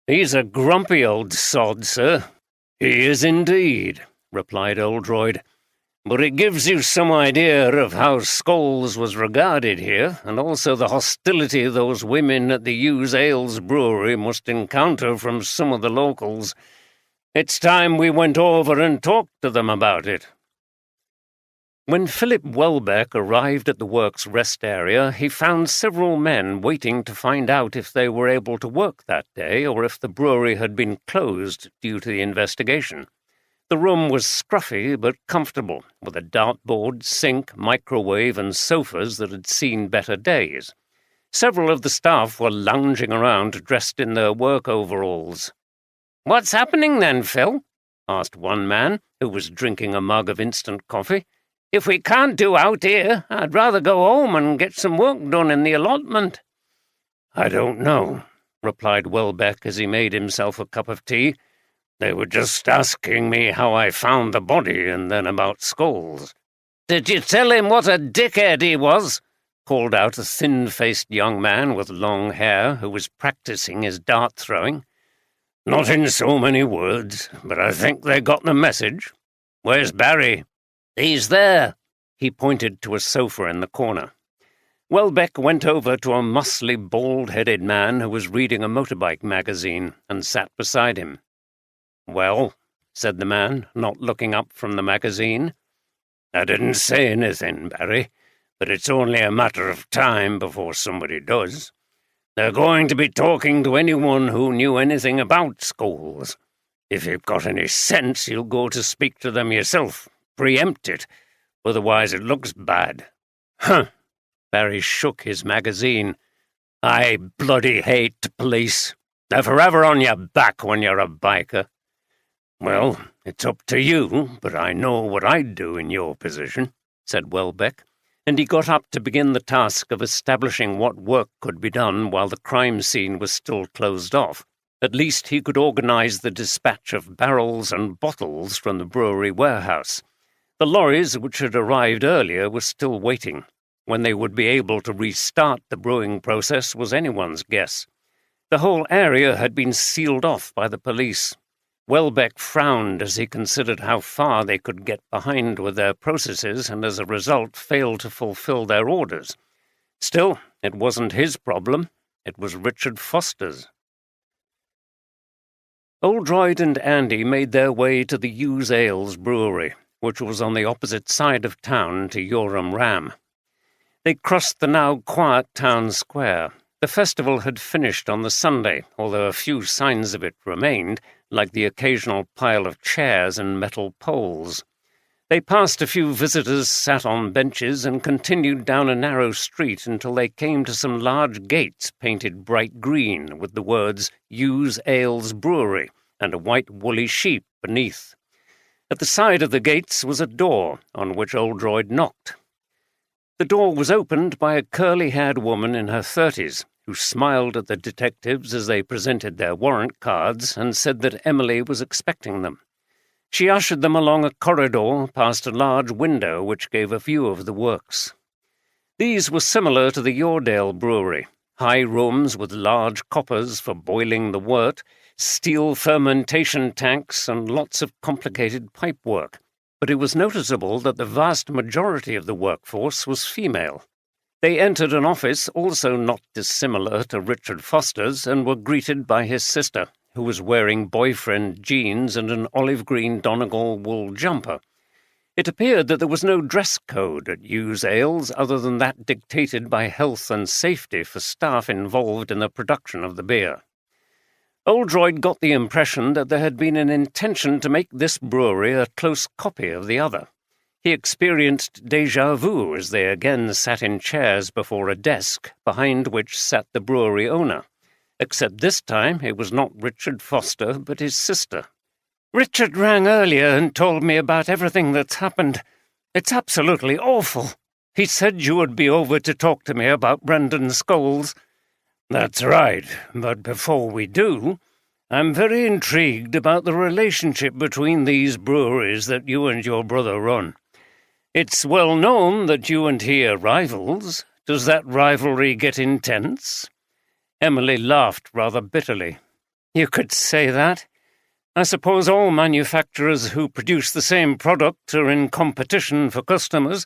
He's a grumpy old sod, sir. He is indeed, replied Oldroyd. but it gives you some idea of how Scholes was regarded here, and also the hostility those women at the Hughes Ales Brewery must encounter from some of the locals. It's time we went over and talked to them about it." When Philip Welbeck arrived at the works rest area, he found several men waiting to find out if they were able to work that day or if the brewery had been closed due to the investigation. The room was scruffy but comfortable, with a dartboard, sink, microwave, and sofas that had seen better days. Several of the staff were lounging around dressed in their work overalls. "What's happening then, Phil?" asked one man, who was drinking a mug of instant coffee. "If we can't do out here, I'd rather go home and get some work done in the allotment." "I don't know," replied Welbeck as he made himself a cup of tea. "They were just asking me how I found the body and then about Scholes." "Did you tell him what a dickhead he was?" called out a thin-faced young man with long hair who was practicing his dart-throwing. "Not in so many words, but I think they got the message. Where's Barry?" "He's there." He pointed to a sofa in the corner. Welbeck went over to a muscly, bald-headed man who was reading a motorbike magazine and sat beside him. "Well," said the man, not looking up from the magazine. "I didn't say anything, Barry, but it's only a matter of time before somebody does. They're going to be talking to anyone who knew anything about Scholes. If you've got any sense, you'll go to speak to them yourself. Preempt it. Otherwise it looks bad." "Huh." Barry shook his magazine. "I bloody hate police. They're forever on your back when you're a biker." "Well, it's up to you, but I know what I'd do in your position," said Welbeck, and he got up to begin the task of establishing what work could be done while the crime scene was still closed off. At least he could organize the dispatch of barrels and bottles from the brewery warehouse. The lorries, which had arrived earlier, were still waiting. When they would be able to restart the brewing process was anyone's guess. The whole area had been sealed off by the police. Welbeck frowned as he considered how far they could get behind with their processes and as a result failed to fulfill their orders. Still, it wasn't his problem. It was Richard Foster's. Oldroyd and Andy made their way to the Hughes Ales Brewery, which was on the opposite side of town to Yoram Ram. They crossed the now quiet town square. The festival had finished on the Sunday, although a few signs of it remained, like the occasional pile of chairs and metal poles. They passed a few visitors sat on benches and continued down a narrow street until they came to some large gates painted bright green with the words Hughes Ales Brewery and a white woolly sheep beneath. At the side of the gates was a door on which Oldroyd knocked. The door was opened by a curly-haired woman in her 30s, who smiled at the detectives as they presented their warrant cards and said that Emily was expecting them. She ushered them along a corridor past a large window which gave a view of the works. These were similar to the Yoredale Brewery, high rooms with large coppers for boiling the wort, steel fermentation tanks, and lots of complicated pipework. But it was noticeable that the vast majority of the workforce was female. They entered an office also not dissimilar to Richard Foster's and were greeted by his sister, who was wearing boyfriend jeans and an olive-green Donegal wool jumper. It appeared that there was no dress code at Hughes Ales other than that dictated by health and safety for staff involved in the production of the beer. Oldroyd got the impression that there had been an intention to make this brewery a close copy of the other. He experienced déjà vu as they again sat in chairs before a desk, behind which sat the brewery owner. Except this time it was not Richard Foster, but his sister. "Richard rang earlier and told me about everything that's happened. It's absolutely awful. He said you would be over to talk to me about Brendan Scholes." "That's right, but before we do, I'm very intrigued about the relationship between these breweries that you and your brother run. It's well known that you and he are rivals. Does that rivalry get intense?" Emily laughed rather bitterly. "You could say that. I suppose all manufacturers who produce the same product are in competition for customers,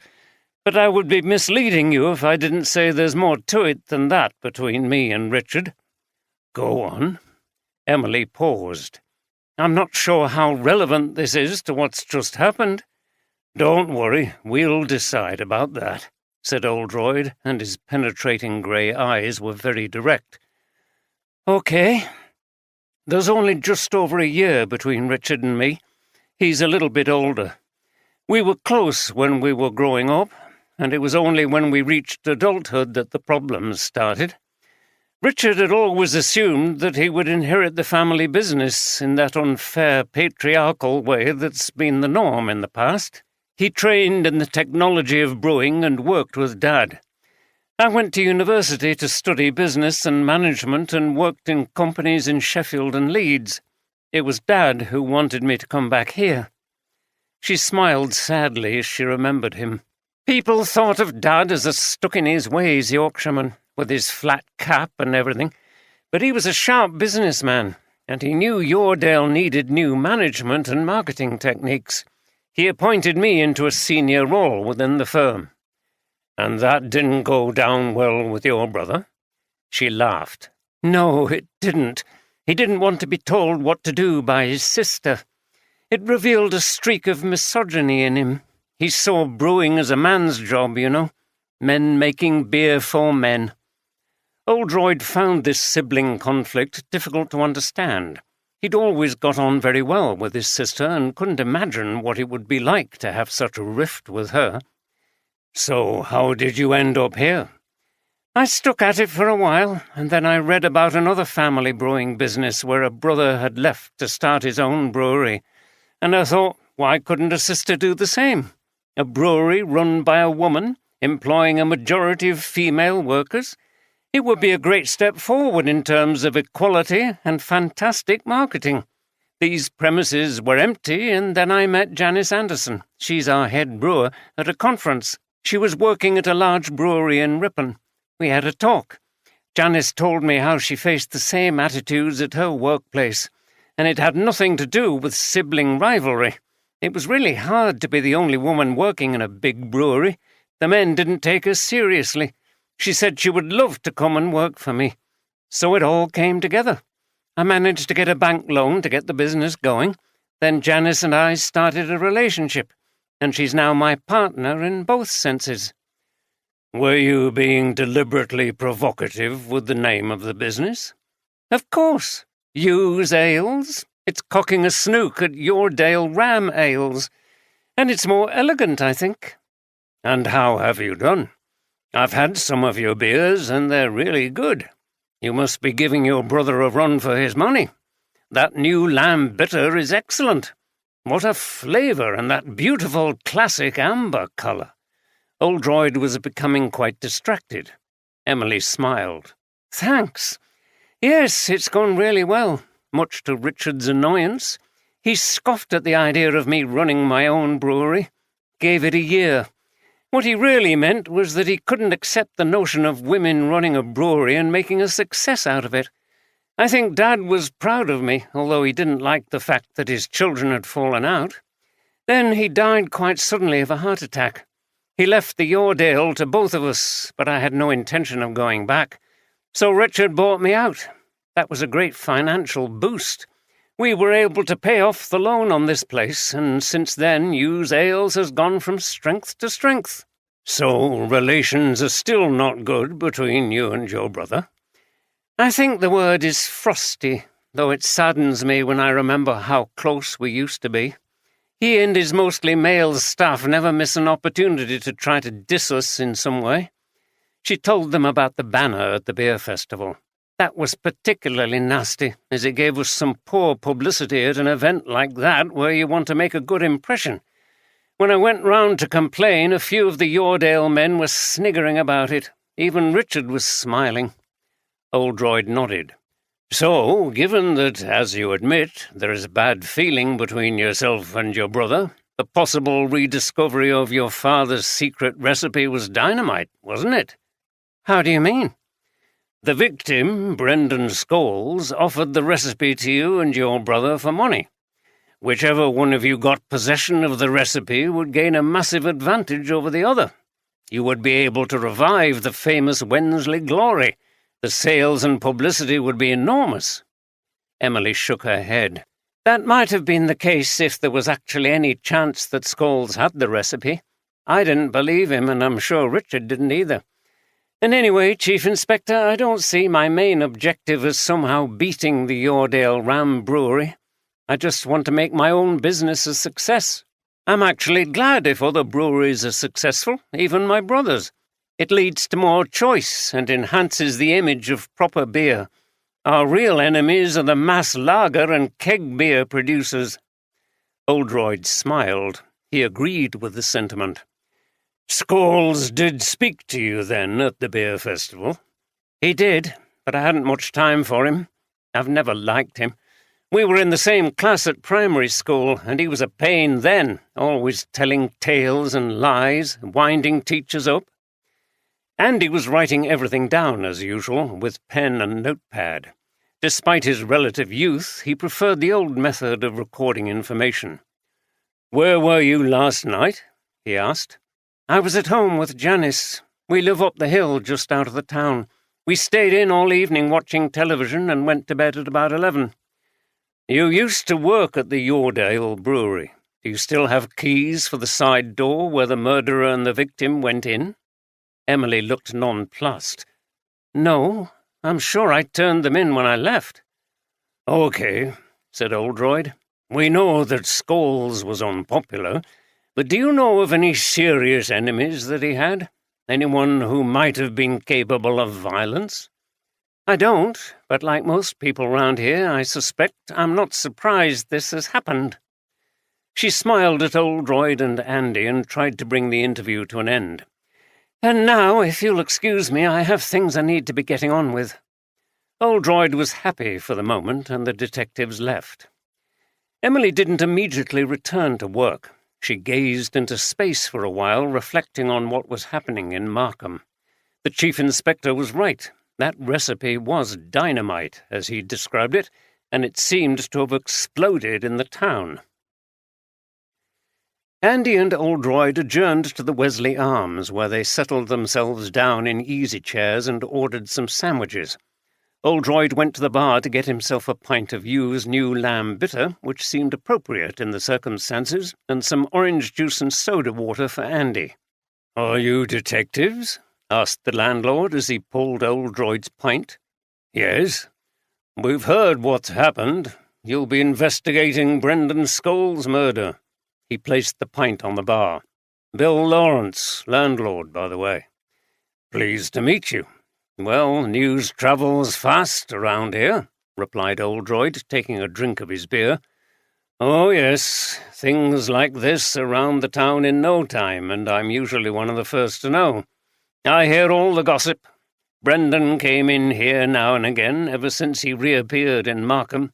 but I would be misleading you if I didn't say there's more to it than that between me and Richard." "Go on." Emily paused. "I'm not sure how relevant this is to what's just happened." "Don't worry, we'll decide about that," said Oldroyd, and his penetrating grey eyes were very direct. "Okay. There's only just over a year between Richard and me. He's a little bit older. We were close when we were growing up, and it was only when we reached adulthood that the problems started. Richard had always assumed that he would inherit the family business in that unfair patriarchal way that's been the norm in the past. He trained in the technology of brewing and worked with Dad. I went to university to study business and management and worked in companies in Sheffield and Leeds. It was Dad who wanted me to come back here." She smiled sadly as she remembered him. "People thought of Dad as a stuck-in-his-ways Yorkshireman, with his flat cap and everything, but he was a sharp businessman, and he knew Yoredale needed new management and marketing techniques. He appointed me into a senior role within the firm." "And that didn't go down well with your brother?" She laughed. "No, it didn't. He didn't want to be told what to do by his sister. It revealed a streak of misogyny in him. He saw brewing as a man's job, you know. Men making beer for men." Oldroyd found this sibling conflict difficult to understand. He'd always got on very well with his sister and couldn't imagine what it would be like to have such a rift with her. "So how did you end up here?" "I stuck at it for a while, and then I read about another family brewing business where a brother had left to start his own brewery, and I thought, why couldn't a sister do the same? A brewery run by a woman, employing a majority of female workers? It would be a great step forward in terms of equality and fantastic marketing. These premises were empty, and then I met Janice Anderson, she's our head brewer, at a conference. She was working at a large brewery in Ripon. We had a talk. Janice told me how she faced the same attitudes at her workplace, and it had nothing to do with sibling rivalry. It was really hard to be the only woman working in a big brewery. The men didn't take her seriously. She said she would love to come and work for me. So it all came together. I managed to get a bank loan to get the business going. Then Janice and I started a relationship, and she's now my partner in both senses." "Were you being deliberately provocative with the name of the business?" "Of course. Use Ales. It's cocking a snook at Yoredale Ram Ales. And it's more elegant, I think." "And how have you done? I've had some of your beers, and they're really good. You must be giving your brother a run for his money. That new lamb bitter is excellent. What a flavour, and that beautiful classic amber colour." Oldroyd was becoming quite distracted. Emily smiled. "Thanks. Yes, it's gone really well, much to Richard's annoyance. He scoffed at the idea of me running my own brewery. Gave it a year. What he really meant was that he couldn't accept the notion of women running a brewery and making a success out of it. I think Dad was proud of me, although he didn't like the fact that his children had fallen out. Then he died quite suddenly of a heart attack. He left the Yoredale to both of us, but I had no intention of going back. So Richard bought me out. That was a great financial boost. We were able to pay off the loan on this place, and since then Hughes Ales has gone from strength to strength." "So relations are still not good between you and your brother?" "I think the word is frosty, though it saddens me when I remember how close we used to be. He and his mostly male staff never miss an opportunity to try to diss us in some way." She told them about the banner at the beer festival. "That was particularly nasty, as it gave us some poor publicity at an event like that where you want to make a good impression. When I went round to complain, a few of the Yoredale men were sniggering about it. Even Richard was smiling." Oldroyd nodded. "So, given that, as you admit, there is bad feeling between yourself and your brother, the possible rediscovery of your father's secret recipe was dynamite, wasn't it?" "How do you mean?" "The victim, Brendan Scholes, offered the recipe to you and your brother for money. Whichever one of you got possession of the recipe would gain a massive advantage over the other. You would be able to revive the famous Wensley glory. The sales and publicity would be enormous. Emily shook her head. That might have been the case if there was actually any chance that Scholes had the recipe. I didn't believe him, and I'm sure Richard didn't either. And anyway, Chief Inspector, I don't see my main objective as somehow beating the Yoredale Ram Brewery. I just want to make my own business a success. I'm actually glad if other breweries are successful, even my brother's. It leads to more choice and enhances the image of proper beer. Our real enemies are the mass lager and keg beer producers. Oldroyd smiled. He agreed with the sentiment. Scholes did speak to you then at the beer festival? He did, but I hadn't much time for him. I've never liked him. We were in the same class at primary school, and he was a pain then, always telling tales and lies, winding teachers up. Andy was writing everything down, as usual, with pen and notepad. Despite his relative youth, he preferred the old method of recording information. "Where were you last night?" he asked. "I was at home with Janice. We live up the hill just out of the town. We stayed in all evening watching television and went to bed at about 11. You used to work at the Yoredale Brewery. Do you still have keys for the side door where the murderer and the victim went in?" Emily looked nonplussed. "No, I'm sure I turned them in when I left." "Okay," said Oldroyd. "We know that Scholes was unpopular, but do you know of any serious enemies that he had? Anyone who might have been capable of violence?" "I don't, but like most people round here, I suspect I'm not surprised this has happened." She smiled at Oldroyd and Andy and tried to bring the interview to an end. "And now, if you'll excuse me, I have things I need to be getting on with." Oldroyd was happy for the moment, and the detectives left. Emily didn't immediately return to work. She gazed into space for a while, reflecting on what was happening in Markham. The Chief Inspector was right. That recipe was dynamite, as he described it, and it seemed to have exploded in the town. Andy and Oldroyd adjourned to the Wesley Arms, where they settled themselves down in easy chairs and ordered some sandwiches. Oldroyd went to the bar to get himself a pint of Yu's new lamb bitter, which seemed appropriate in the circumstances, and some orange juice and soda water for Andy. "Are you detectives?" asked the landlord as he pulled Oldroyd's pint. "Yes. We've heard what's happened. You'll be investigating Brendan Scholes' murder." He placed the pint on the bar. "Bill Lawrence, landlord, by the way." "Pleased to meet you. Well, news travels fast around here," replied Oldroyd, taking a drink of his beer. "Oh, yes, things like this around the town in no time, and I'm usually one of the first to know. I hear all the gossip. Brendan came in here now and again, ever since he reappeared in Markham.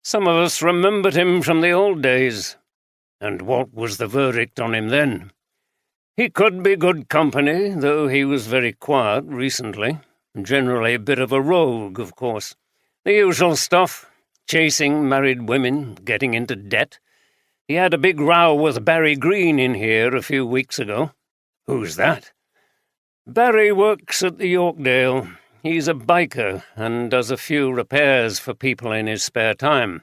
Some of us remembered him from the old days." "And what was the verdict on him then?" "He could be good company, though he was very quiet recently. Generally a bit of a rogue, of course. The usual stuff. Chasing married women, getting into debt. He had a big row with Barry Green in here a few weeks ago." "Who's that?" "Barry works at the Yorkdale. He's a biker and does a few repairs for people in his spare time.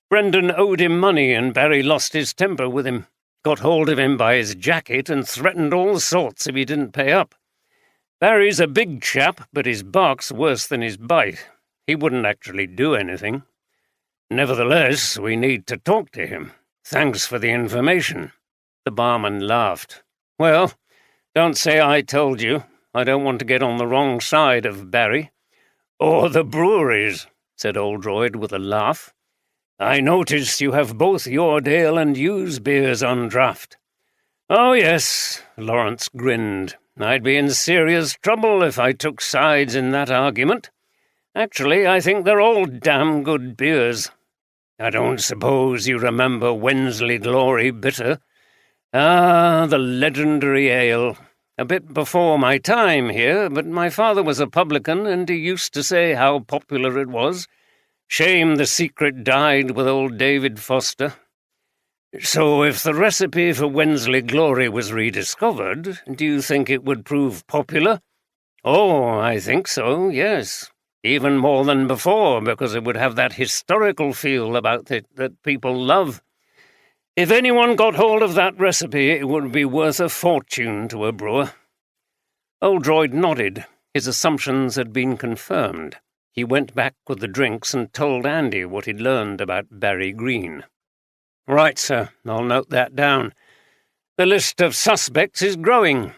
Brendan owed him money and Barry lost his temper with him. Got hold of him by his jacket and threatened all sorts if he didn't pay up. Barry's a big chap, but his bark's worse than his bite. He wouldn't actually do anything. Nevertheless, we need to talk to him. Thanks for the information." The barman laughed. "Well, don't say I told you. I don't want to get on the wrong side of Barry." "Or the breweries," said Oldroyd with a laugh. "I notice you have both Yoredale and Yu's beers on draft." "Oh, yes," Lawrence grinned. "I'd be in serious trouble if I took sides in that argument. Actually, I think they're all damn good beers. I don't suppose you remember Wensley Glory Bitter? Ah, the legendary ale. A bit before my time here, but my father was a publican, and he used to say how popular it was. Shame the secret died with old David Foster. So if the recipe for Wensley Glory was rediscovered, do you think it would prove popular? Oh, I think so, yes. Even more than before, because it would have that historical feel about it that people love. If anyone got hold of that recipe, it would be worth a fortune to a brewer. Oldroyd nodded. His assumptions had been confirmed. He went back with the drinks and told Andy what he'd learned about Barry Green. Right, sir, I'll note that down. The list of suspects is growing.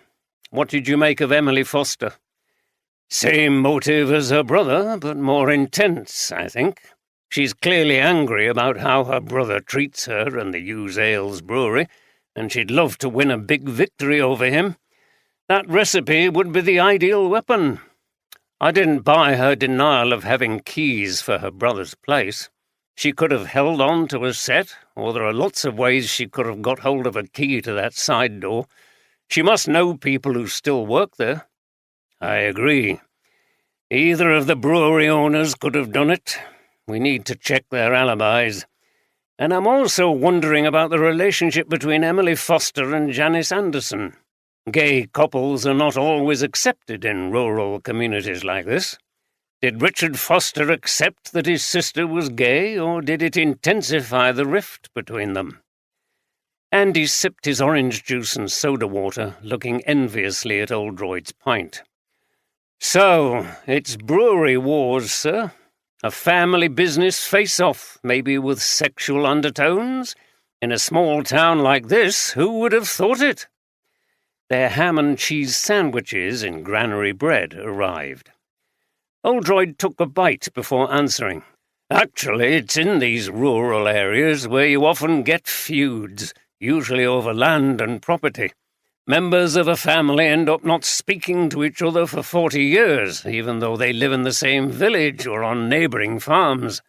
What did you make of Emily Foster? Same motive as her brother, but more intense, I think. She's clearly angry about how her brother treats her and the Hughes Ales Brewery, and she'd love to win a big victory over him. That recipe would be the ideal weapon. I didn't buy her denial of having keys for her brother's place. She could have held on to a set, or there are lots of ways she could have got hold of a key to that side door. She must know people who still work there. I agree. Either of the brewery owners could have done it. We need to check their alibis. And I'm also wondering about the relationship between Emily Foster and Janice Anderson. Gay couples are not always accepted in rural communities like this. Did Richard Foster accept that his sister was gay, or did it intensify the rift between them? Andy sipped his orange juice and soda water, looking enviously at Oldroyd's pint. So, it's brewery wars, sir. A family business face-off, maybe with sexual undertones? In a small town like this, who would have thought it? Their ham and cheese sandwiches in granary bread arrived. Oldroyd took a bite before answering. Actually, it's in these rural areas where you often get feuds, usually over land and property. Members of a family end up not speaking to each other for 40 years, even though they live in the same village or on neighbouring farms.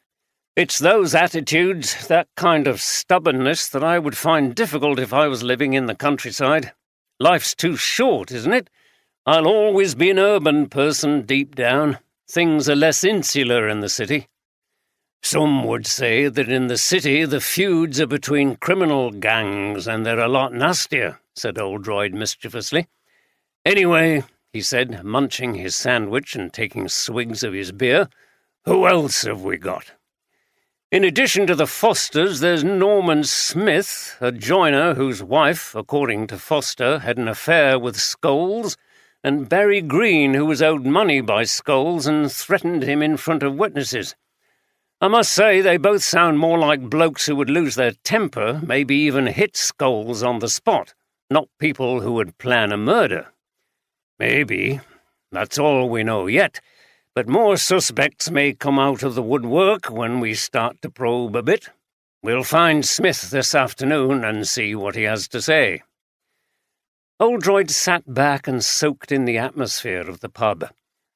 It's those attitudes, that kind of stubbornness, that I would find difficult if I was living in the countryside. Life's too short, isn't it? I'll always be an urban person deep down. Things are less insular in the city. Some would say that in the city the feuds are between criminal gangs and they're a lot nastier, said Oldroyd mischievously. Anyway, he said, munching his sandwich and taking swigs of his beer, who else have we got? In addition to the Fosters, there's Norman Smith, a joiner whose wife, according to Foster, had an affair with Scholes, and Barry Green, who was owed money by Scholes and threatened him in front of witnesses. I must say they both sound more like blokes who would lose their temper, maybe even hit Scholes on the spot, not people who would plan a murder. Maybe. That's all we know yet. But more suspects may come out of the woodwork when we start to probe a bit. We'll find Smith this afternoon and see what he has to say. Oldroyd sat back and soaked in the atmosphere of the pub.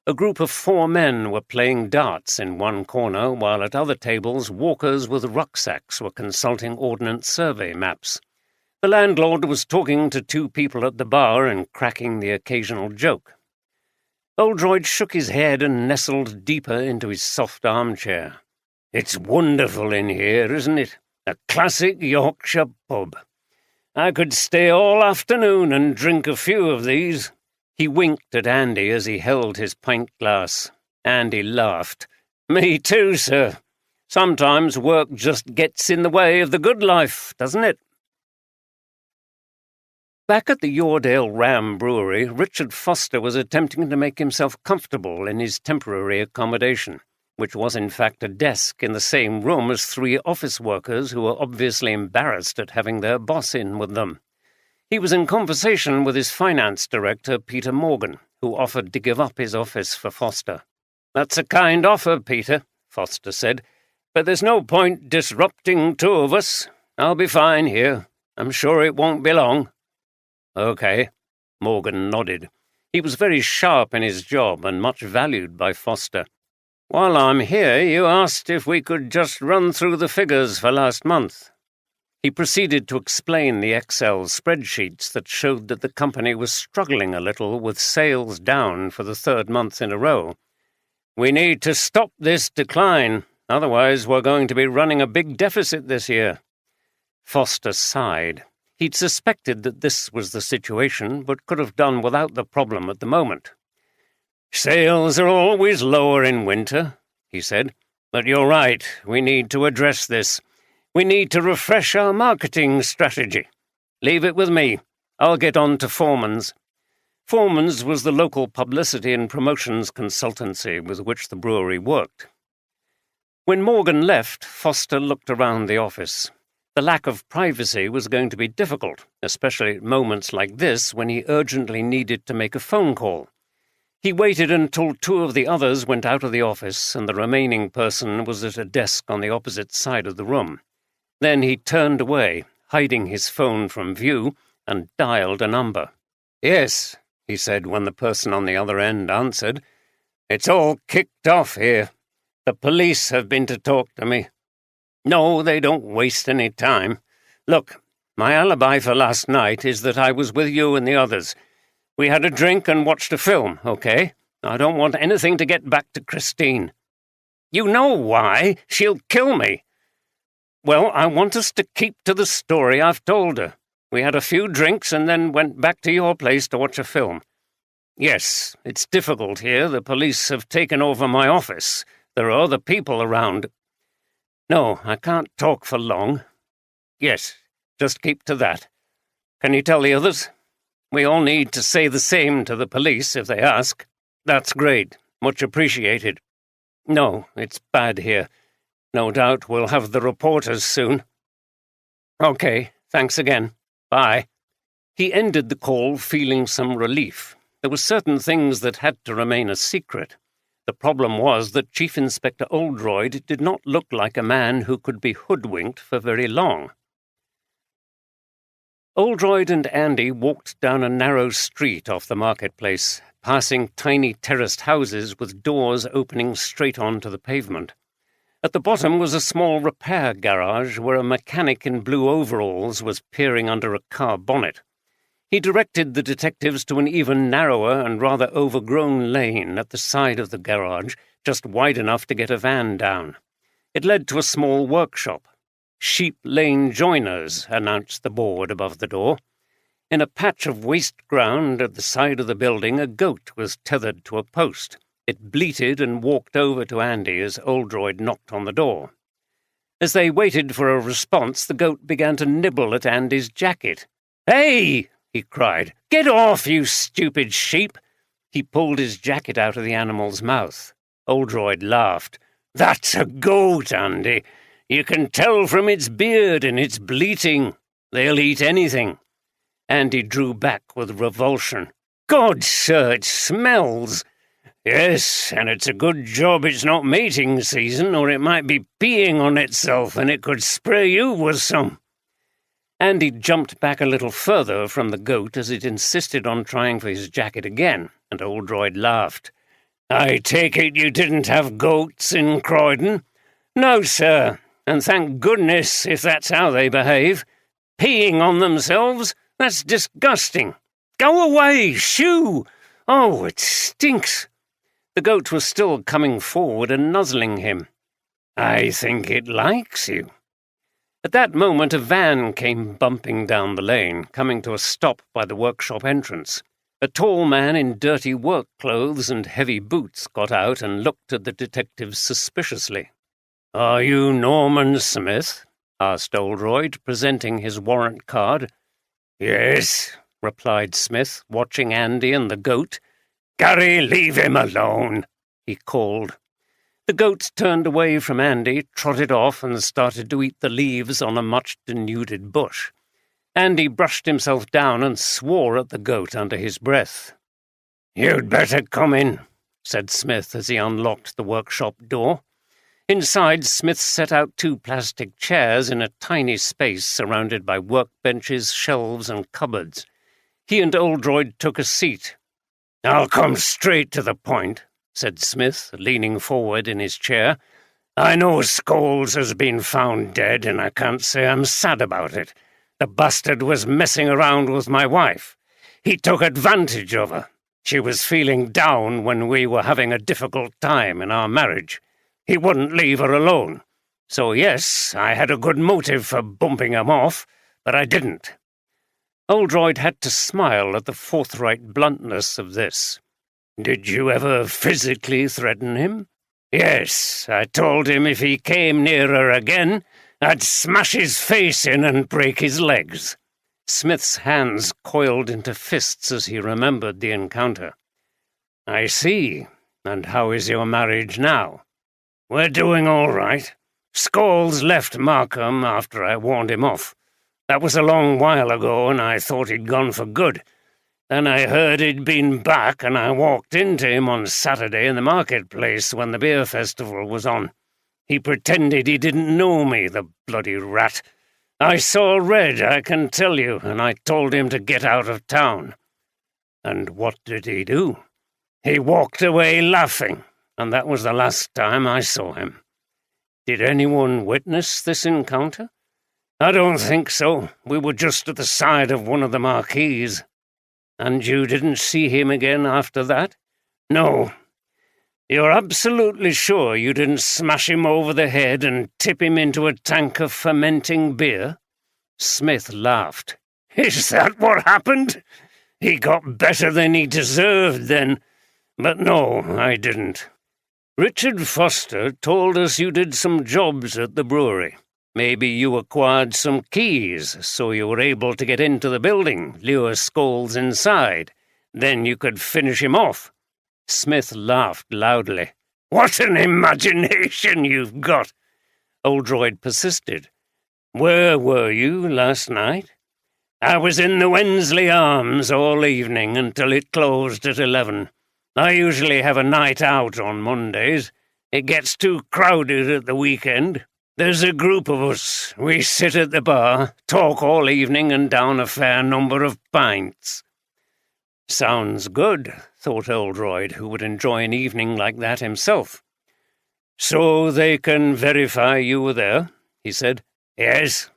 A group of 4 men were playing darts in one corner, while at other tables walkers with rucksacks were consulting Ordnance Survey maps. The landlord was talking to 2 people at the bar and cracking the occasional joke. Oldroyd shook his head and nestled deeper into his soft armchair. It's wonderful in here, isn't it? A classic Yorkshire pub. I could stay all afternoon and drink a few of these. He winked at Andy as he held his pint glass. Andy laughed. Me too, sir. Sometimes work just gets in the way of the good life, doesn't it? Back at the Yoredale Ram Brewery, Richard Foster was attempting to make himself comfortable in his temporary accommodation, which was in fact a desk in the same room as 3 office workers who were obviously embarrassed at having their boss in with them. He was in conversation with his finance director, Peter Morgan, who offered to give up his office for Foster. That's a kind offer, Peter, Foster said, but there's no point disrupting 2 of us. I'll be fine here. I'm sure it won't be long. Okay, Morgan nodded. He was very sharp in his job and much valued by Foster. While I'm here, you asked if we could just run through the figures for last month. He proceeded to explain the Excel spreadsheets that showed that the company was struggling a little with sales down for the 3rd month in a row. We need to stop this decline, otherwise we're going to be running a big deficit this year. Foster sighed. He'd suspected that this was the situation, but could have done without the problem at the moment. "Sales are always lower in winter," he said. "But you're right, we need to address this. We need to refresh our marketing strategy. Leave it with me. I'll get on to Foreman's." Foreman's was the local publicity and promotions consultancy with which the brewery worked. When Morgan left, Foster looked around the office. The lack of privacy was going to be difficult, especially at moments like this when he urgently needed to make a phone call. He waited until two of the others went out of the office and the remaining person was at a desk on the opposite side of the room. Then he turned away, hiding his phone from view, and dialed a number. "Yes," he said when the person on the other end answered. "It's all kicked off here. The police have been to talk to me. No, they don't waste any time. Look, my alibi for last night is that I was with you and the others. We had a drink and watched a film, okay? I don't want anything to get back to Christine." "You know why. She'll kill me." "Well, I want us to keep to the story I've told her. We had a few drinks and then went back to your place to watch a film. Yes, it's difficult here. The police have taken over my office. There are other people around. No, I can't talk for long. Yes, just keep to that. Can you tell the others? We all need to say the same to the police if they ask." "That's great. Much appreciated." "No, it's bad here. No doubt we'll have the reporters soon." "Okay, thanks again. Bye." He ended the call feeling some relief. There were certain things that had to remain a secret. The problem was that Chief Inspector Oldroyd did not look like a man who could be hoodwinked for very long. Oldroyd and Andy walked down a narrow street off the marketplace, passing tiny terraced houses with doors opening straight onto the pavement. At the bottom was a small repair garage where a mechanic in blue overalls was peering under a car bonnet. He directed the detectives to an even narrower and rather overgrown lane at the side of the garage, just wide enough to get a van down. It led to a small workshop. "Sheep Lane Joiners," announced the board above the door. In a patch of waste ground at the side of the building, a goat was tethered to a post. It bleated and walked over to Andy as Oldroyd knocked on the door. As they waited for a response, the goat began to nibble at Andy's jacket. "Hey!" he cried. "Get off, you stupid sheep!" He pulled his jacket out of the animal's mouth. Oldroyd laughed. "That's a goat, Andy. You can tell from its beard and its bleating. They'll eat anything." Andy drew back with revulsion. "God, sir, it smells." "Yes, and it's a good job it's not mating season, or it might be peeing on itself and it could spray you with some." Andy jumped back a little further from the goat as it insisted on trying for his jacket again, and Oldroyd laughed. "I take it you didn't have goats in Croydon?" "No, sir, and thank goodness if that's how they behave. Peeing on themselves? That's disgusting. Go away, shoo! Oh, it stinks." The goat was still coming forward and nuzzling him. "I think it likes you." At that moment a van came bumping down the lane, coming to a stop by the workshop entrance. A tall man in dirty work clothes and heavy boots got out and looked at the detectives suspiciously. "Are you Norman Smith?" asked Oldroyd, presenting his warrant card. "Yes," replied Smith, watching Andy and the goat. "Gary, leave him alone," he called. The goat turned away from Andy, trotted off, and started to eat the leaves on a much denuded bush. Andy brushed himself down and swore at the goat under his breath. "You'd better come in," said Smith as he unlocked the workshop door. Inside, Smith set out 2 plastic chairs in a tiny space surrounded by workbenches, shelves, and cupboards. He and Oldroyd took a seat. "I'll come straight to the point," said Smith, leaning forward in his chair. "I know Scholes has been found dead, and I can't say I'm sad about it. The bastard was messing around with my wife. He took advantage of her. She was feeling down when we were having a difficult time in our marriage. He wouldn't leave her alone. So yes, I had a good motive for bumping him off, but I didn't." Oldroyd had to smile at the forthright bluntness of this. "Did you ever physically threaten him?" "Yes, I told him if he came nearer again, I'd smash his face in and break his legs." Smith's hands coiled into fists as he remembered the encounter. "I see. And how is your marriage now?" "We're doing all right. Scholes left Markham after I warned him off. That was a long while ago, and I thought he'd gone for good. Then I heard he'd been back, and I walked into him on Saturday in the marketplace when the beer festival was on. He pretended he didn't know me, the bloody rat. I saw red, I can tell you, and I told him to get out of town." "And what did he do?" "He walked away laughing, and that was the last time I saw him." "Did anyone witness this encounter?" "I don't think so. We were just at the side of one of the marquees." "And you didn't see him again after that?" "No." "You're absolutely sure you didn't smash him over the head and tip him into a tank of fermenting beer?" Smith laughed. "Is that what happened? He got better than he deserved then. But no, I didn't." "Richard Foster told us you did some jobs at the brewery. Maybe you acquired some keys, so you were able to get into the building, lure Scholes inside. Then you could finish him off." Smith laughed loudly. "What an imagination you've got!" Oldroyd persisted. "Where were you last night?" "I was in the Wensley Arms all evening until it closed at 11. I usually have a night out on Mondays. It gets too crowded at the weekend. There's a group of us. We sit at the bar, talk all evening and down a fair number of pints." "Sounds good," thought Oldroyd, who would enjoy an evening like that himself. "So they can verify you were there?" he said. "Yes."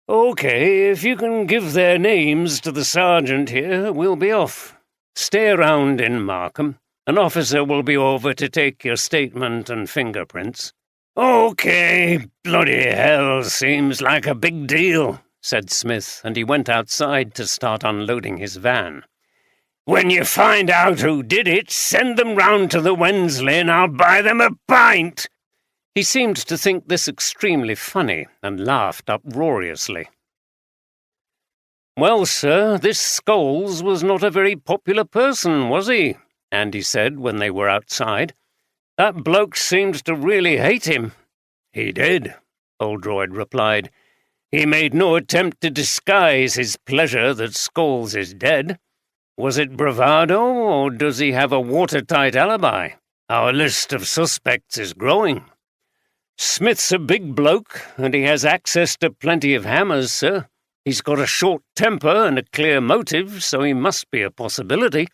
"Okay, if you can give their names to the sergeant here, we'll be off. Stay around in Markham. An officer will be over to take your statement and fingerprints." "Okay, bloody hell, seems like a big deal," said Smith, and he went outside to start unloading his van. "When you find out who did it, send them round to the Wensley and I'll buy them a pint." He seemed to think this extremely funny and laughed uproariously. "Well, sir, this Scholes was not a very popular person, was he?" Andy said when they were outside. "That bloke seemed to really hate him." "He did," Oldroyd replied. "He made no attempt to disguise his pleasure that Scholes is dead. Was it bravado, or does he have a watertight alibi? Our list of suspects is growing." "Smith's a big bloke, and he has access to plenty of hammers, sir. He's got a short temper and a clear motive, so he must be a possibility.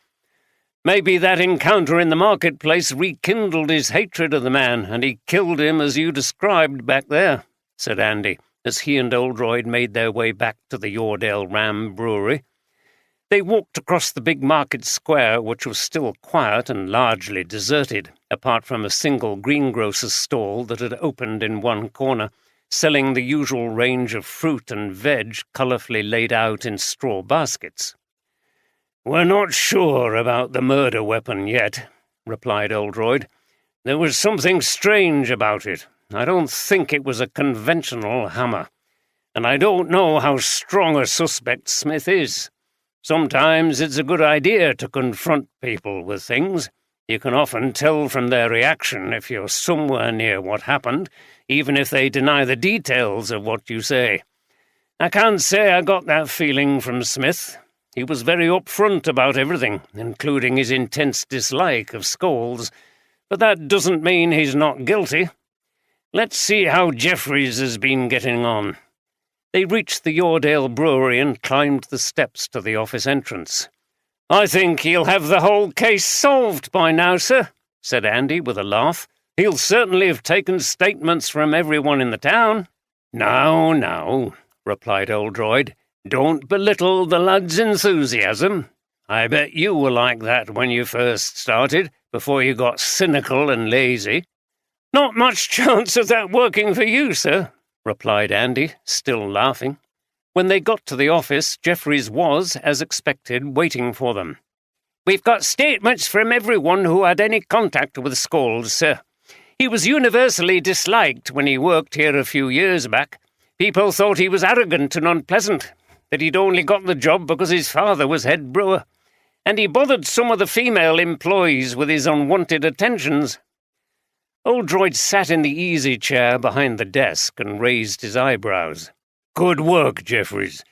Maybe that encounter in the marketplace rekindled his hatred of the man, and he killed him as you described back there," said Andy, as he and Oldroyd made their way back to the Yoredale Ram Brewery. They walked across the big market square, which was still quiet and largely deserted, apart from a single greengrocer's stall that had opened in one corner, selling the usual range of fruit and veg colourfully laid out in straw baskets. "We're not sure about the murder weapon yet," replied Oldroyd. "There was something strange about it. I don't think it was a conventional hammer. And I don't know how strong a suspect Smith is. Sometimes it's a good idea to confront people with things. You can often tell from their reaction if you're somewhere near what happened, even if they deny the details of what you say. I can't say I got that feeling from Smith. He was very upfront about everything, including his intense dislike of Scholes, but that doesn't mean he's not guilty. Let's see how Jeffries has been getting on." They reached the Yoredale Brewery and climbed the steps to the office entrance. "I think he'll have the whole case solved by now, sir," said Andy with a laugh. "He'll certainly have taken statements from everyone in the town." Now, replied Oldroyd. "Don't belittle the lad's enthusiasm. I bet you were like that when you first started, before you got cynical and lazy." Not much chance of that working for you, sir, replied Andy, still laughing. When they got to the office, Jeffries was, as expected, waiting for them. We've got statements from everyone who had any contact with Scholes, sir. He was universally disliked when he worked here a few years back. People thought he was arrogant and unpleasant, that he'd only got the job because his father was head brewer, and he bothered some of the female employees with his unwanted attentions. Oldroyd sat in the easy chair behind the desk and raised his eyebrows. Good work, Jeffries.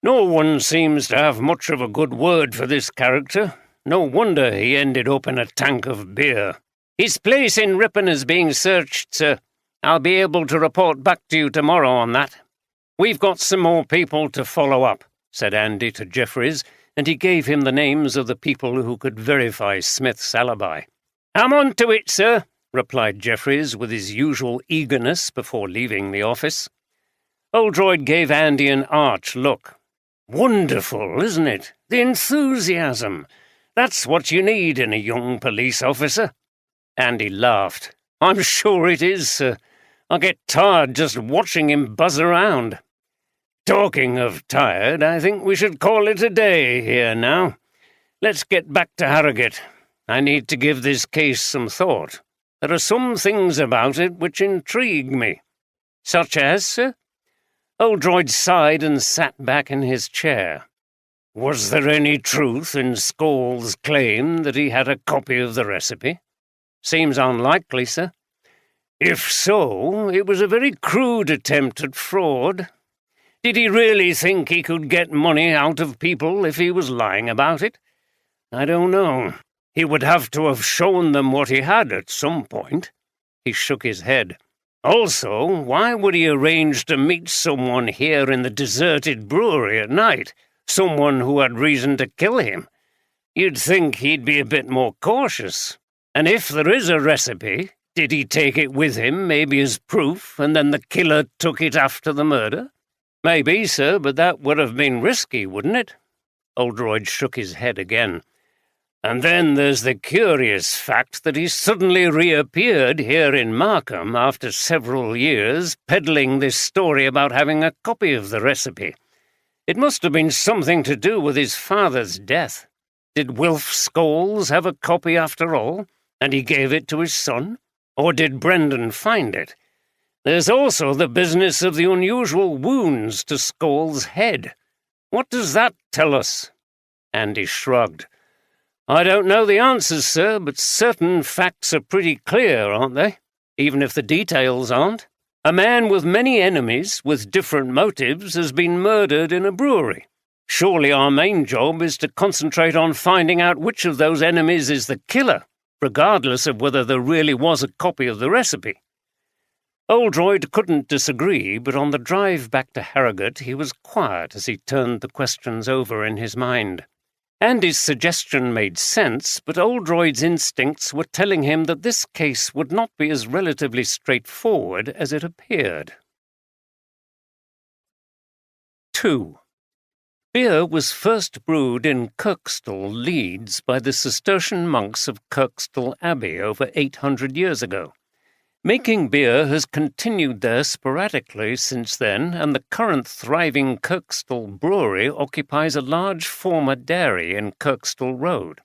No one seems to have much of a good word for this character. No wonder he ended up in a tank of beer. His place in Ripon is being searched, sir. I'll be able to report back to you tomorrow on that. We've got some more people to follow up, said Andy to Jeffries, and he gave him the names of the people who could verify Smith's alibi. I'm on to it, sir, replied Jeffries with his usual eagerness before leaving the office. Oldroyd gave Andy an arch look. Wonderful, isn't it? The enthusiasm. That's what you need in a young police officer. Andy laughed. I'm sure it is, sir. I get tired just watching him buzz around. Talking of tired, I think we should call it a day here now. Let's get back to Harrogate. I need to give this case some thought. There are some things about it which intrigue me. Such as, sir? Oldroyd sighed and sat back in his chair. Was there any truth in Scholes' claim that he had a copy of the recipe? Seems unlikely, sir. If so, it was a very crude attempt at fraud. Did he really think he could get money out of people if he was lying about it? I don't know. He would have to have shown them what he had at some point. He shook his head. Also, why would he arrange to meet someone here in the deserted brewery at night? Someone who had reason to kill him? You'd think he'd be a bit more cautious. And if there is a recipe, did he take it with him, maybe as proof, and then the killer took it after the murder? Maybe, sir, but that would have been risky, wouldn't it? Oldroyd shook his head again. And then there's the curious fact that he suddenly reappeared here in Markham after several years, peddling this story about having a copy of the recipe. It must have been something to do with his father's death. Did Wilf Scholes have a copy after all, and he gave it to his son? Or did Brendan find it? There's also the business of the unusual wounds to Scholes' head. What does that tell us? Andy shrugged. I don't know the answers, sir, but certain facts are pretty clear, aren't they? Even if the details aren't. A man with many enemies, with different motives, has been murdered in a brewery. Surely our main job is to concentrate on finding out which of those enemies is the killer, regardless of whether there really was a copy of the recipe. Oldroyd couldn't disagree, but on the drive back to Harrogate he was quiet as he turned the questions over in his mind. Andy's suggestion made sense, but Oldroyd's instincts were telling him that this case would not be as relatively straightforward as it appeared. 2. Beer was first brewed in Kirkstall, Leeds, by the Cistercian monks of Kirkstall Abbey over 800 years ago. Making beer has continued there sporadically since then, and the current thriving Kirkstall Brewery occupies a large former dairy in Kirkstall Road.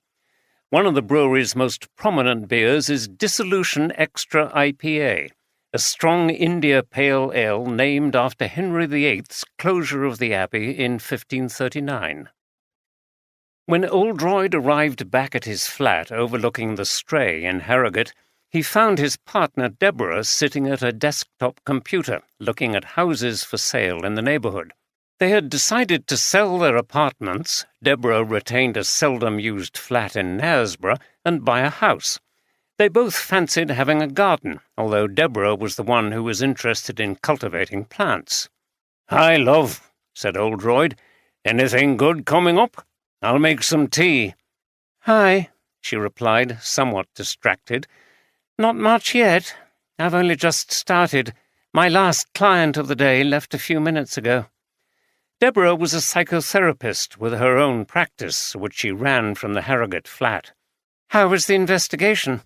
One of the brewery's most prominent beers is Dissolution Extra IPA, a strong India Pale Ale named after Henry VIII's closure of the abbey in 1539. When Oldroyd arrived back at his flat overlooking the Stray in Harrogate, he found his partner Deborah sitting at a desktop computer, looking at houses for sale in the neighbourhood. They had decided to sell their apartments, Deborah retained a seldom-used flat in Knaresborough, and buy a house. They both fancied having a garden, although Deborah was the one who was interested in cultivating plants. "Hi, love," said Oldroyd. "Anything good coming up? I'll make some tea." "Hi," she replied, somewhat distracted. "Not much yet. I've only just started. My last client of the day left a few minutes ago." Deborah was a psychotherapist with her own practice, which she ran from the Harrogate flat. "How was the investigation?"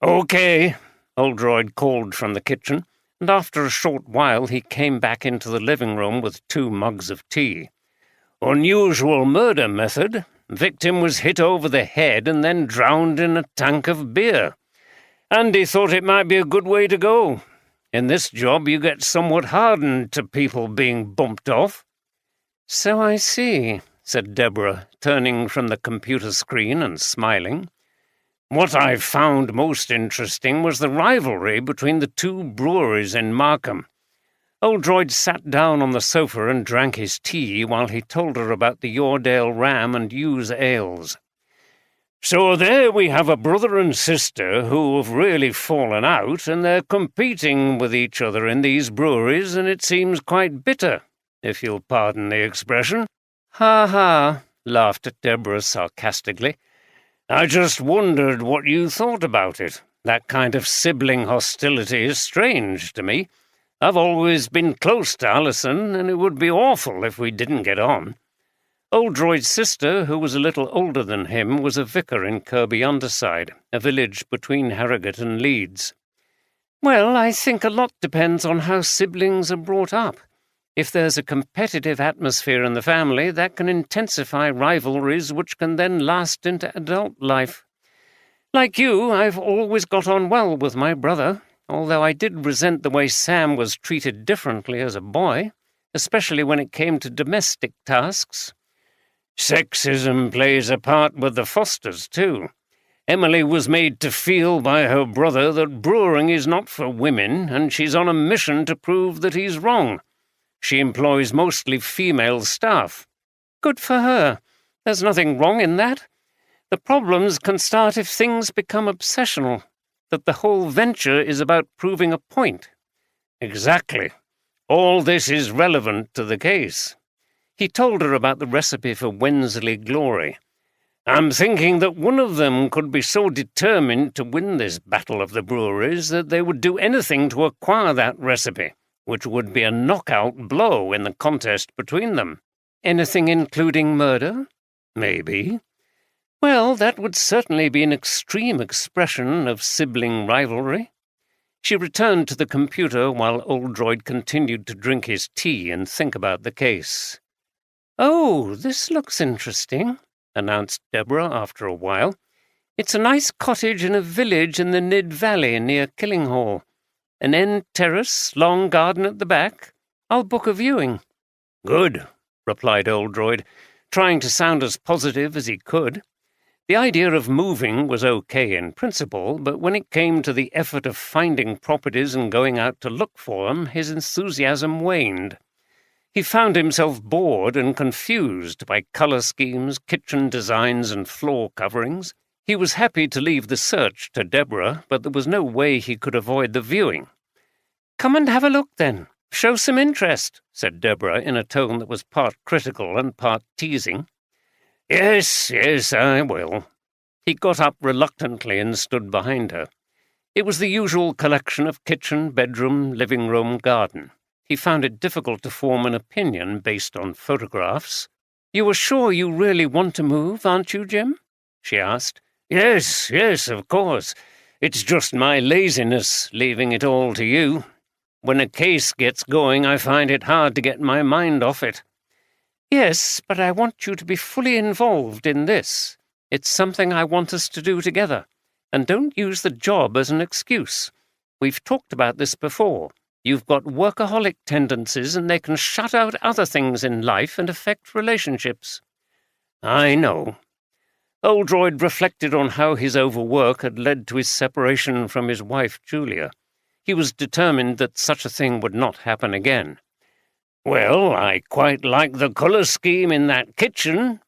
"Okay. Oldroyd called from the kitchen, and after a short while he came back into the living room with 2 mugs of tea. Unusual murder method. Victim was hit over the head and then drowned in a tank of beer. Andy thought it might be a good way to go. In this job you get somewhat hardened to people being bumped off. So I see, said Deborah, turning from the computer screen and smiling. What I found most interesting was the rivalry between the 2 breweries in Markham. Oldroyd sat down on the sofa and drank his tea while he told her about the Yoredale Ram and Ewes ales. So there we have a brother and sister who have really fallen out, and they're competing with each other in these breweries, and it seems quite bitter, if you'll pardon the expression. Ha ha, laughed Deborah sarcastically. I just wondered what you thought about it. That kind of sibling hostility is strange to me. I've always been close to Alison, and it would be awful if we didn't get on. Oldroyd's sister, who was a little older than him, was a vicar in Kirby-under-Side, a village between Harrogate and Leeds. Well, I think a lot depends on how siblings are brought up. If there's a competitive atmosphere in the family, that can intensify rivalries which can then last into adult life. Like you, I've always got on well with my brother, although I did resent the way Sam was treated differently as a boy, especially when it came to domestic tasks. Sexism plays a part with the Fosters, too. Emily was made to feel by her brother that brewing is not for women, and she's on a mission to prove that he's wrong. She employs mostly female staff. Good for her. There's nothing wrong in that. The problems can start if things become obsessional, that the whole venture is about proving a point. Exactly. All this is relevant to the case. He told her about the recipe for Wensley Glory. I'm thinking that one of them could be so determined to win this battle of the breweries that they would do anything to acquire that recipe, which would be a knockout blow in the contest between them. Anything including murder? Maybe. Well, that would certainly be an extreme expression of sibling rivalry. She returned to the computer while Oldroyd continued to drink his tea and think about the case. Oh, this looks interesting, announced Deborah after a while. It's a nice cottage in a village in the Nid Valley near Killinghall. An end terrace, long garden at the back. I'll book a viewing. Good, replied Oldroyd, trying to sound as positive as he could. The idea of moving was okay in principle, but when it came to the effort of finding properties and going out to look for them, his enthusiasm waned. He found himself bored and confused by colour schemes, kitchen designs, and floor coverings. He was happy to leave the search to Deborah, but there was no way he could avoid the viewing. Come and have a look, then. Show some interest, said Deborah in a tone that was part critical and part teasing. Yes, I will. He got up reluctantly and stood behind her. It was the usual collection of kitchen, bedroom, living room, garden. He found it difficult to form an opinion based on photographs. You are sure you really want to move, aren't you, Jim? She asked. Yes, of course. It's just my laziness, leaving it all to you. When a case gets going, I find it hard to get my mind off it. Yes, but I want you to be fully involved in this. It's something I want us to do together. And don't use the job as an excuse. We've talked about this before. You've got workaholic tendencies and they can shut out other things in life and affect relationships. I know. Oldroyd reflected on how his overwork had led to his separation from his wife, Julia. He was determined that such a thing would not happen again. Well, I quite like the colour scheme in that kitchen,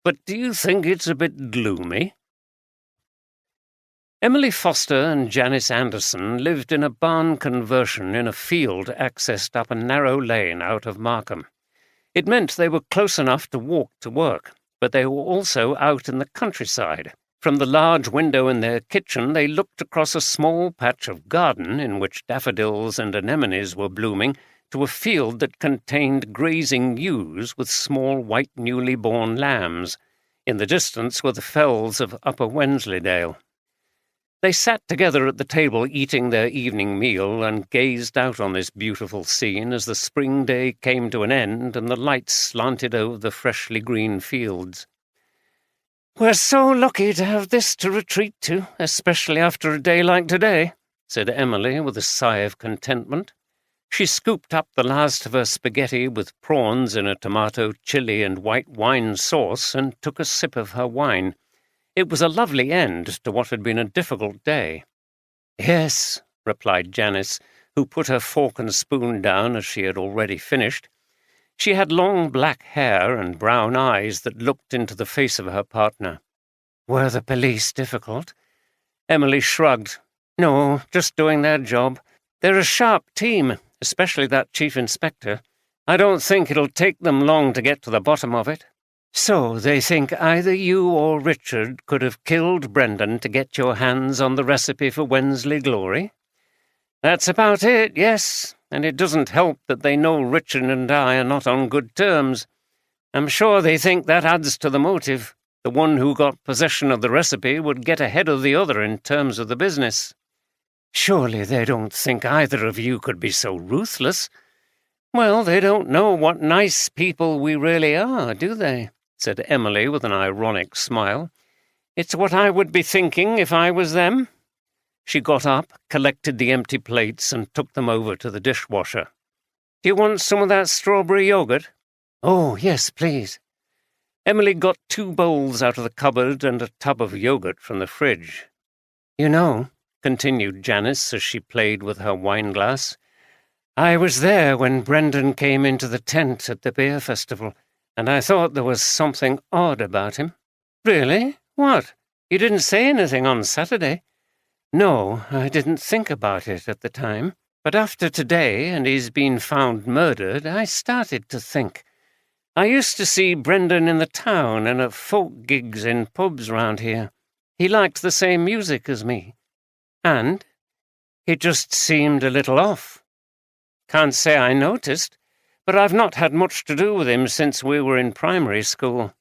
but do you think it's a bit gloomy? Emily Foster and Janice Anderson lived in a barn conversion in a field accessed up a narrow lane out of Markham. It meant they were close enough to walk to work, but they were also out in the countryside. From the large window in their kitchen they looked across a small patch of garden in which daffodils and anemones were blooming to a field that contained grazing ewes with small white newly born lambs. In the distance were the fells of Upper Wensleydale. They sat together at the table eating their evening meal and gazed out on this beautiful scene as the spring day came to an end and the lights slanted over the freshly green fields. "We're so lucky to have this to retreat to, especially after a day like today," said Emily with a sigh of contentment. She scooped up the last of her spaghetti with prawns in a tomato, chili, and white wine sauce and took a sip of her wine. It was a lovely end to what had been a difficult day. "Yes," replied Janice, who put her fork and spoon down as she had already finished. She had long black hair and brown eyes that looked into the face of her partner. "Were the police difficult?" Emily shrugged. "No, just doing their job. They're a sharp team, especially that chief inspector. I don't think it'll take them long to get to the bottom of it." "So they think either you or Richard could have killed Brendan to get your hands on the recipe for Wensley Glory?" "That's about it, yes, and it doesn't help that they know Richard and I are not on good terms. I'm sure they think that adds to the motive. The one who got possession of the recipe would get ahead of the other in terms of the business." "Surely they don't think either of you could be so ruthless." "Well, they don't know what nice people we really are, do they?" said Emily with an ironic smile. "It's what I would be thinking if I was them." She got up, collected the empty plates, and took them over to the dishwasher. "Do you want some of that strawberry yogurt?" "Oh, yes, please." Emily got 2 bowls out of the cupboard and a tub of yogurt from the fridge. "You know," continued Janice as she played with her wineglass, "I was there when Brendan came into the tent at the beer festival, and I thought there was something odd about him." "Really? What? You didn't say anything on Saturday?" "No, I didn't think about it at the time. But after today, and he's been found murdered, I started to think. I used to see Brendan in the town and at folk gigs in pubs round here. He liked the same music as me. And he just seemed a little off. Can't say I noticed, but I've not had much to do with him since we were in primary school."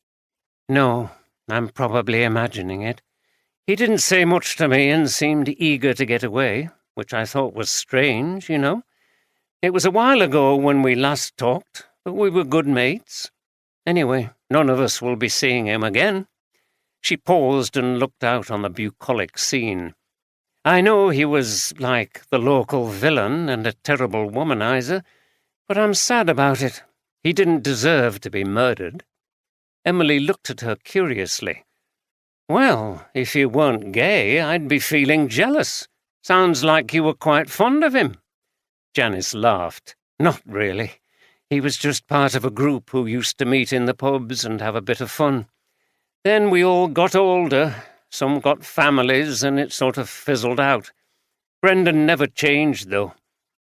"No, I'm probably imagining it. He didn't say much to me and seemed eager to get away, which I thought was strange, you know. It was a while ago when we last talked, but we were good mates. Anyway, none of us will be seeing him again." She paused and looked out on the bucolic scene. "I know he was like the local villain and a terrible womanizer, but I'm sad about it. He didn't deserve to be murdered." Emily looked at her curiously. "Well, if you weren't gay, I'd be feeling jealous. Sounds like you were quite fond of him." Janice laughed. "Not really. He was just part of a group who used to meet in the pubs and have a bit of fun. Then we all got older. Some got families, and it sort of fizzled out. Brendan never changed, though.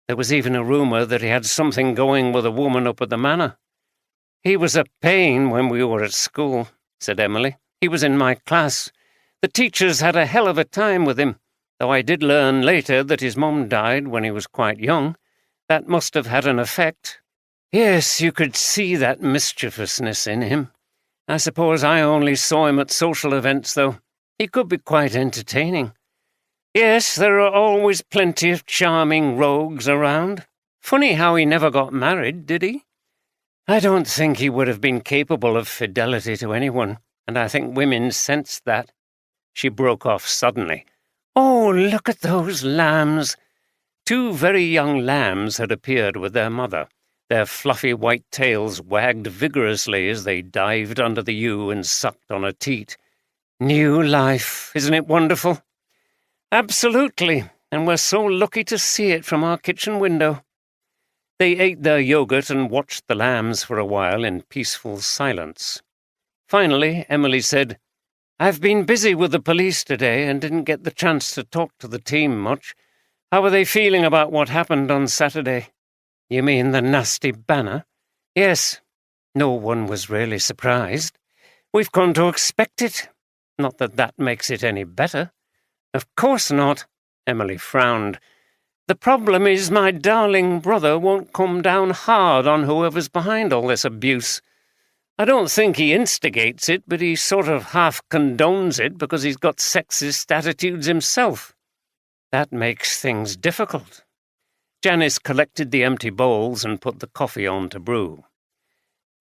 There was even a rumour that he had something going with a woman up at the manor." "He was a pain when we were at school," said Emily. "He was in my class. The teachers had a hell of a time with him, though I did learn later that his mum died when he was quite young. That must have had an effect. Yes, you could see that mischievousness in him. I suppose I only saw him at social events, though. He could be quite entertaining. Yes, there are always plenty of charming rogues around. Funny how he never got married, did he? I don't think he would have been capable of fidelity to anyone, and I think women sensed that." She broke off suddenly. "Oh, look at those lambs!" 2 very young lambs had appeared with their mother. Their fluffy white tails wagged vigorously as they dived under the ewe and sucked on a teat. "New life, isn't it wonderful?" "Absolutely, and we're so lucky to see it from our kitchen window." They ate their yogurt and watched the lambs for a while in peaceful silence. Finally, Emily said, "I've been busy with the police today and didn't get the chance to talk to the team much. How are they feeling about what happened on Saturday?" "You mean the nasty banner?" "Yes. No one was really surprised. We've come to expect it. Not that that makes it any better." "Of course not." Emily frowned. "The problem is my darling brother won't come down hard on whoever's behind all this abuse. I don't think he instigates it, but he sort of half condones it because he's got sexist attitudes himself. That makes things difficult. Janice collected the empty bowls and put the coffee on to brew.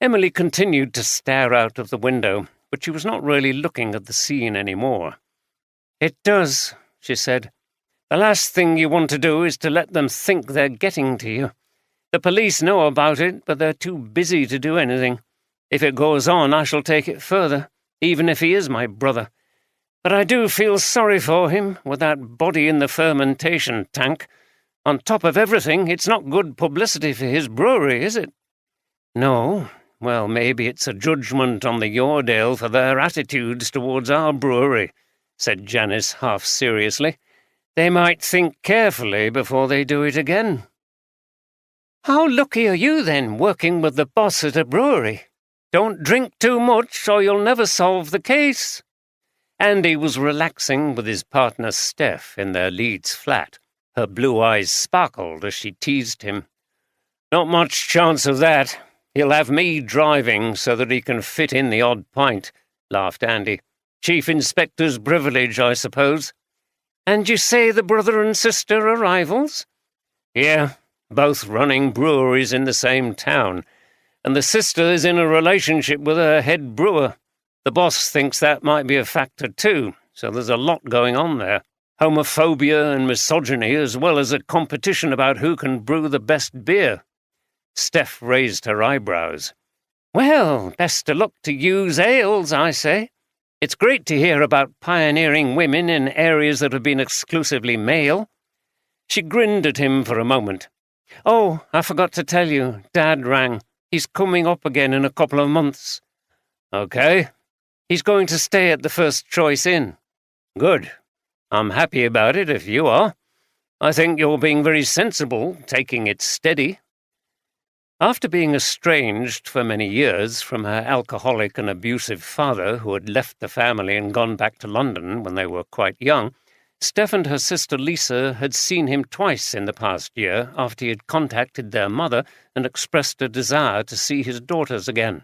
Emily continued to stare out of the window, but she was not really looking at the scene anymore. "It does," she said. "The last thing you want to do is to let them think they're getting to you. The police know about it, but they're too busy to do anything. If it goes on, I shall take it further, even if he is my brother. But I do feel sorry for him, with that body in the fermentation tank. On top of everything, it's not good publicity for his brewery, is it?" "No. Well, maybe it's a judgment on the Yoredale for their attitudes towards our brewery," said Janice half seriously. "They might think carefully before they do it again." "How lucky are you, then, working with the boss at a brewery? Don't drink too much, or you'll never solve the case." Andy was relaxing with his partner Steph in their Leeds flat. Her blue eyes sparkled as she teased him. "Not much chance of that. He'll have me driving so that he can fit in the odd pint," laughed Andy. "Chief Inspector's privilege, I suppose." "And you say the brother and sister are rivals?" "Yeah, both running breweries in the same town. And the sister is in a relationship with her head brewer. The boss thinks that might be a factor too, so there's a lot going on there. Homophobia and misogyny, as well as a competition about who can brew the best beer." Steph raised her eyebrows. "Well, best of luck to you's ales, I say. It's great to hear about pioneering women in areas that have been exclusively male." She grinned at him for a moment. "Oh, I forgot to tell you, Dad rang. He's coming up again in a couple of months." "Okay." "He's going to stay at the First Choice Inn." "Good. I'm happy about it if you are. I think you're being very sensible, taking it steady." After being estranged for many years from her alcoholic and abusive father, who had left the family and gone back to London when they were quite young, Steph and her sister Lisa had seen him twice in the past year after he had contacted their mother and expressed a desire to see his daughters again.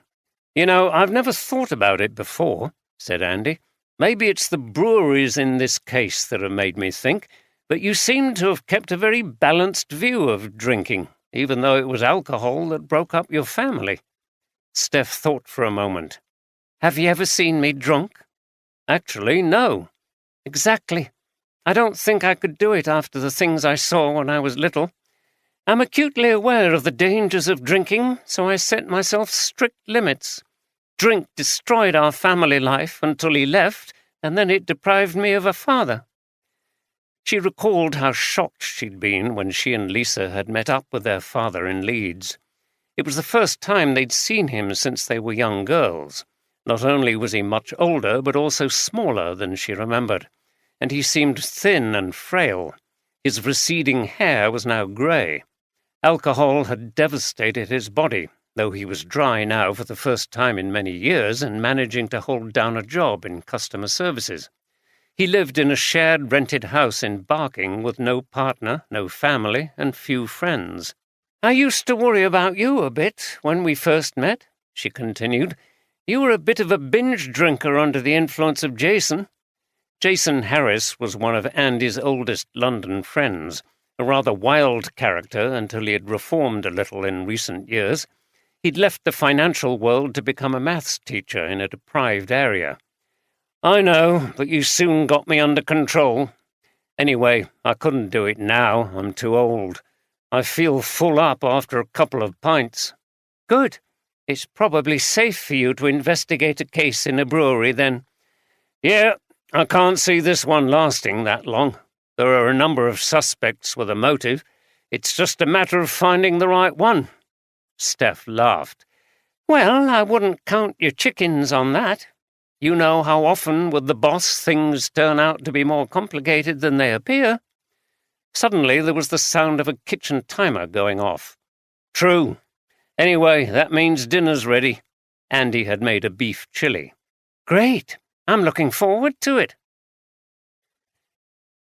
"You know, I've never thought about it before," said Andy. "Maybe it's the breweries in this case that have made me think, but you seem to have kept a very balanced view of drinking, even though it was alcohol that broke up your family." Steph thought for a moment. "Have you ever seen me drunk?" "Actually, no." "Exactly. I don't think I could do it after the things I saw when I was little. I'm acutely aware of the dangers of drinking, so I set myself strict limits. Drink destroyed our family life until he left, and then it deprived me of a father." She recalled how shocked she'd been when she and Lisa had met up with their father in Leeds. It was the first time they'd seen him since they were young girls. Not only was he much older, but also smaller than she remembered, and he seemed thin and frail. His receding hair was now grey. Alcohol had devastated his body, though he was dry now for the first time in many years and managing to hold down a job in customer services. He lived in a shared rented house in Barking with no partner, no family, and few friends. "I used to worry about you a bit when we first met," she continued. "You were a bit of a binge drinker under the influence of Jason." Jason Harris was one of Andy's oldest London friends, a rather wild character until he had reformed a little in recent years. He'd left the financial world to become a maths teacher in a deprived area. "I know, but you soon got me under control. Anyway, I couldn't do it now. I'm too old. I feel full up after a couple of pints." "Good. It's probably safe for you to investigate a case in a brewery, then." "Yeah, I can't see this one lasting that long. There are a number of suspects with a motive. It's just a matter of finding the right one." Steph laughed. "Well, I wouldn't count your chickens on that. You know how often with the boss things turn out to be more complicated than they appear." Suddenly there was the sound of a kitchen timer going off. "True. Anyway, that means dinner's ready." Andy had made a beef chili. "Great. I'm looking forward to it."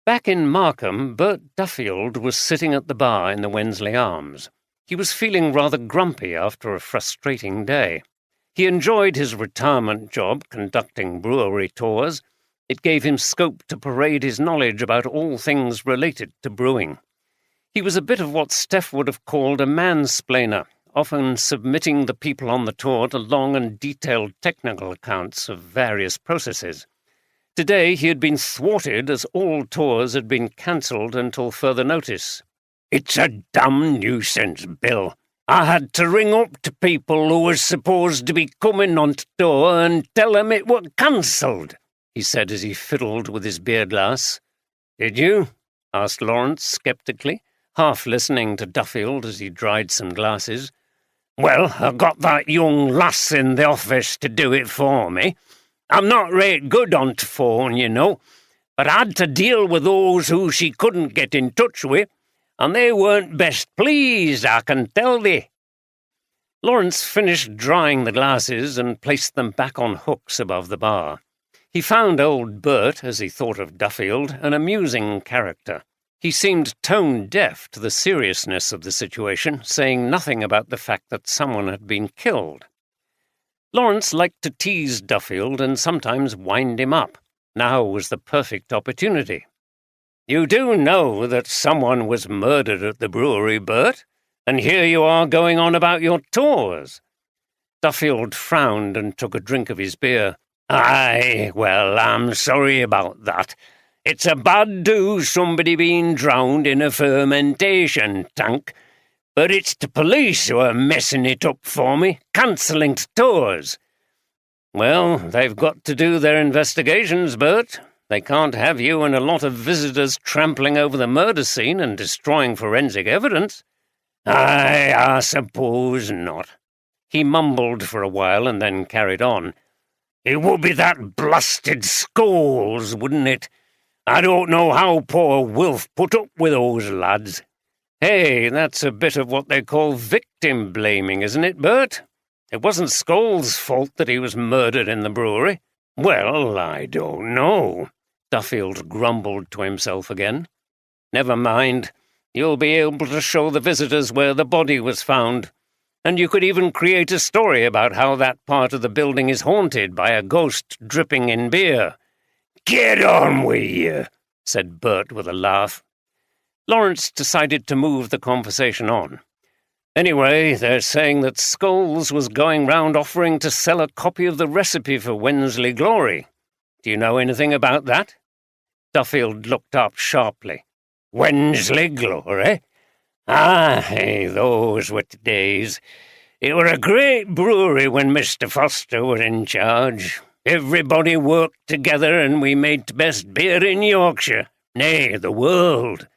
Back in Markham, Bert Duffield was sitting at the bar in the Wensley Arms. He was feeling rather grumpy after a frustrating day. He enjoyed his retirement job conducting brewery tours. It gave him scope to parade his knowledge about all things related to brewing. He was a bit of what Steph would have called a mansplainer, often submitting the people on the tour to long and detailed technical accounts of various processes. Today he had been thwarted as all tours had been cancelled until further notice. "It's a damn nuisance, Bill. I had to ring up to people who was supposed to be coming on tour and tell them it were cancelled," he said as he fiddled with his beer glass. "Did you?" asked Lawrence sceptically, half listening to Duffield as he dried some glasses. "Well, I got that young lass in the office to do it for me. I'm not rate good on t' phone, you know, but I had to deal with those who she couldn't get in touch with, and they weren't best pleased, I can tell thee." Lawrence finished drying the glasses and placed them back on hooks above the bar. He found old Bert, as he thought of Duffield, an amusing character. He seemed tone-deaf to the seriousness of the situation, saying nothing about the fact that someone had been killed. Lawrence liked to tease Duffield and sometimes wind him up. Now was the perfect opportunity. "You do know that someone was murdered at the brewery, Bert, and here you are going on about your tours." Duffield frowned and took a drink of his beer. "Aye, well, I'm sorry about that. It's a bad do somebody being drowned in a fermentation tank, but it's the police who are messing it up for me, cancelling tours." "Well, they've got to do their investigations, Bert. They can't have you and a lot of visitors trampling over the murder scene and destroying forensic evidence." "Aye, I suppose not." He mumbled for a while and then carried on. "It would be that blasted Scholes, wouldn't it? I don't know how poor Wilf put up with those lads." "Hey, that's a bit of what they call victim-blaming, isn't it, Bert? It wasn't Scholes' fault that he was murdered in the brewery." "Well, I don't know," Duffield grumbled to himself again. "Never mind. You'll be able to show the visitors where the body was found. And you could even create a story about how that part of the building is haunted by a ghost dripping in beer." "Get on with you," said Bert with a laugh. Lawrence decided to move the conversation on. "Anyway, they're saying that Scholes was going round offering to sell a copy of the recipe for Wensley Glory. Do you know anything about that?" Duffield looked up sharply. "Wensley Glory? Aye, those were the days. It were a great brewery when Mr. Foster were in charge. Everybody worked together and we made the best beer in Yorkshire, nay, the world."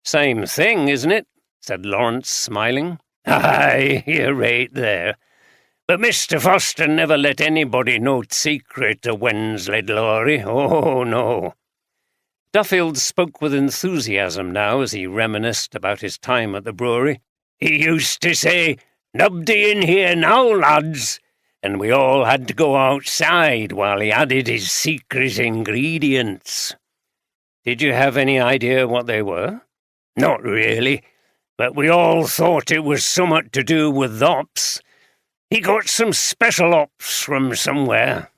"Same thing, isn't it?" said Lawrence, smiling. "Aye, you're right there. But Mr. Foster never let anybody know the secret of Wensley Glory. Oh, no." Duffield spoke with enthusiasm now as he reminisced about his time at the brewery. "He used to say, 'Nobody in here now, lads,' and we all had to go outside while he added his secret ingredients." "Did you have any idea what they were?" "Not really, but we all thought it was somewhat to do with hops. He got some special hops from somewhere."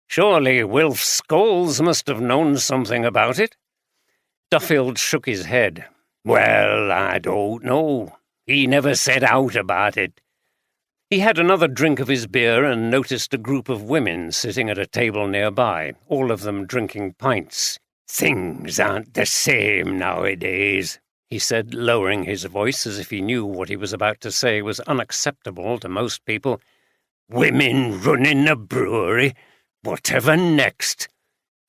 "Surely Wilf Scholes must have known something about it." Duffield shook his head. "Well, I don't know. He never said out about it." He had another drink of his beer and noticed a group of women sitting at a table nearby, all of them drinking pints. "Things aren't the same nowadays," he said, lowering his voice as if he knew what he was about to say was unacceptable to most people. "Women running a brewery. Whatever next?"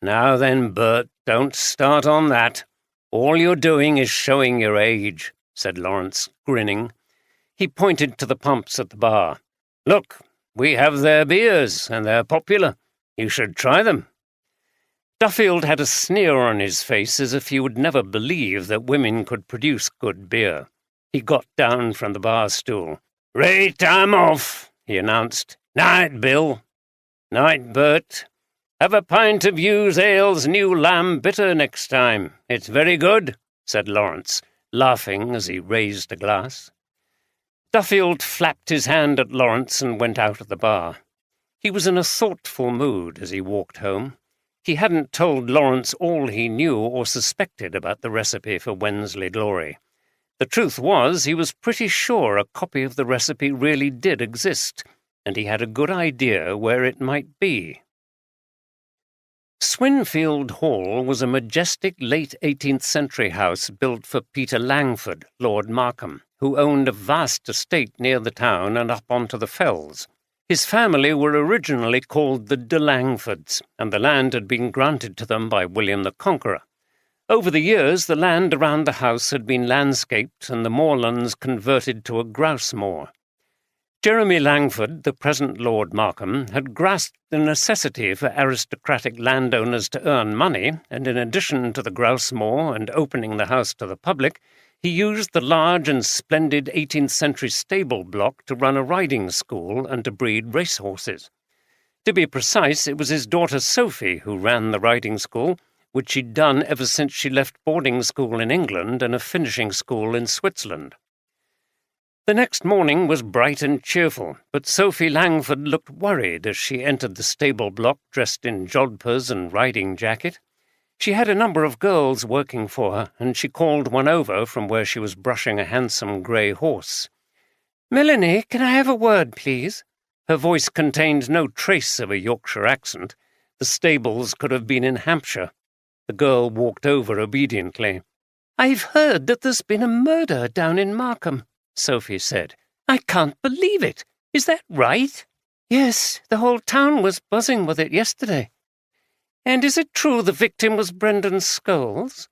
"Now then, Bert, don't start on that. All you're doing is showing your age," said Lawrence, grinning. He pointed to the pumps at the bar. "Look, we have their beers, and they're popular. You should try them." Duffield had a sneer on his face as if he would never believe that women could produce good beer. He got down from the bar stool. "Right, I'm off," he announced. "Night, Bill." "Night, Bert. Have a pint of Hughes Ale's new lamb bitter next time. It's very good," said Lawrence, laughing as he raised a glass. Duffield flapped his hand at Lawrence and went out of the bar. He was in a thoughtful mood as he walked home. He hadn't told Lawrence all he knew or suspected about the recipe for Wensley Glory. The truth was, he was pretty sure a copy of the recipe really did exist, and he had a good idea where it might be. Swinfield Hall was a majestic late 18th century house built for Peter Langford, Lord Markham, who owned a vast estate near the town and up onto the fells. His family were originally called the de Langfords, and the land had been granted to them by William the Conqueror. Over the years, the land around the house had been landscaped and the moorlands converted to a grouse moor. Jeremy Langford, the present Lord Markham, had grasped the necessity for aristocratic landowners to earn money, and in addition to the grouse moor and opening the house to the public, he used the large and splendid 18th century stable block to run a riding school and to breed racehorses. To be precise, it was his daughter Sophie who ran the riding school, which she'd done ever since she left boarding school in England and a finishing school in Switzerland. The next morning was bright and cheerful, but Sophie Langford looked worried as she entered the stable block dressed in jodhpurs and riding jacket. She had a number of girls working for her, and she called one over from where she was brushing a handsome grey horse. "Melanie, can I have a word, please?" Her voice contained no trace of a Yorkshire accent. The stables could have been in Hampshire. The girl walked over obediently. "I've heard that there's been a murder down in Markham," Sophie said. "I can't believe it. Is that right?" "Yes, the whole town was buzzing with it yesterday." "And is it true the victim was Brendan Scholes?"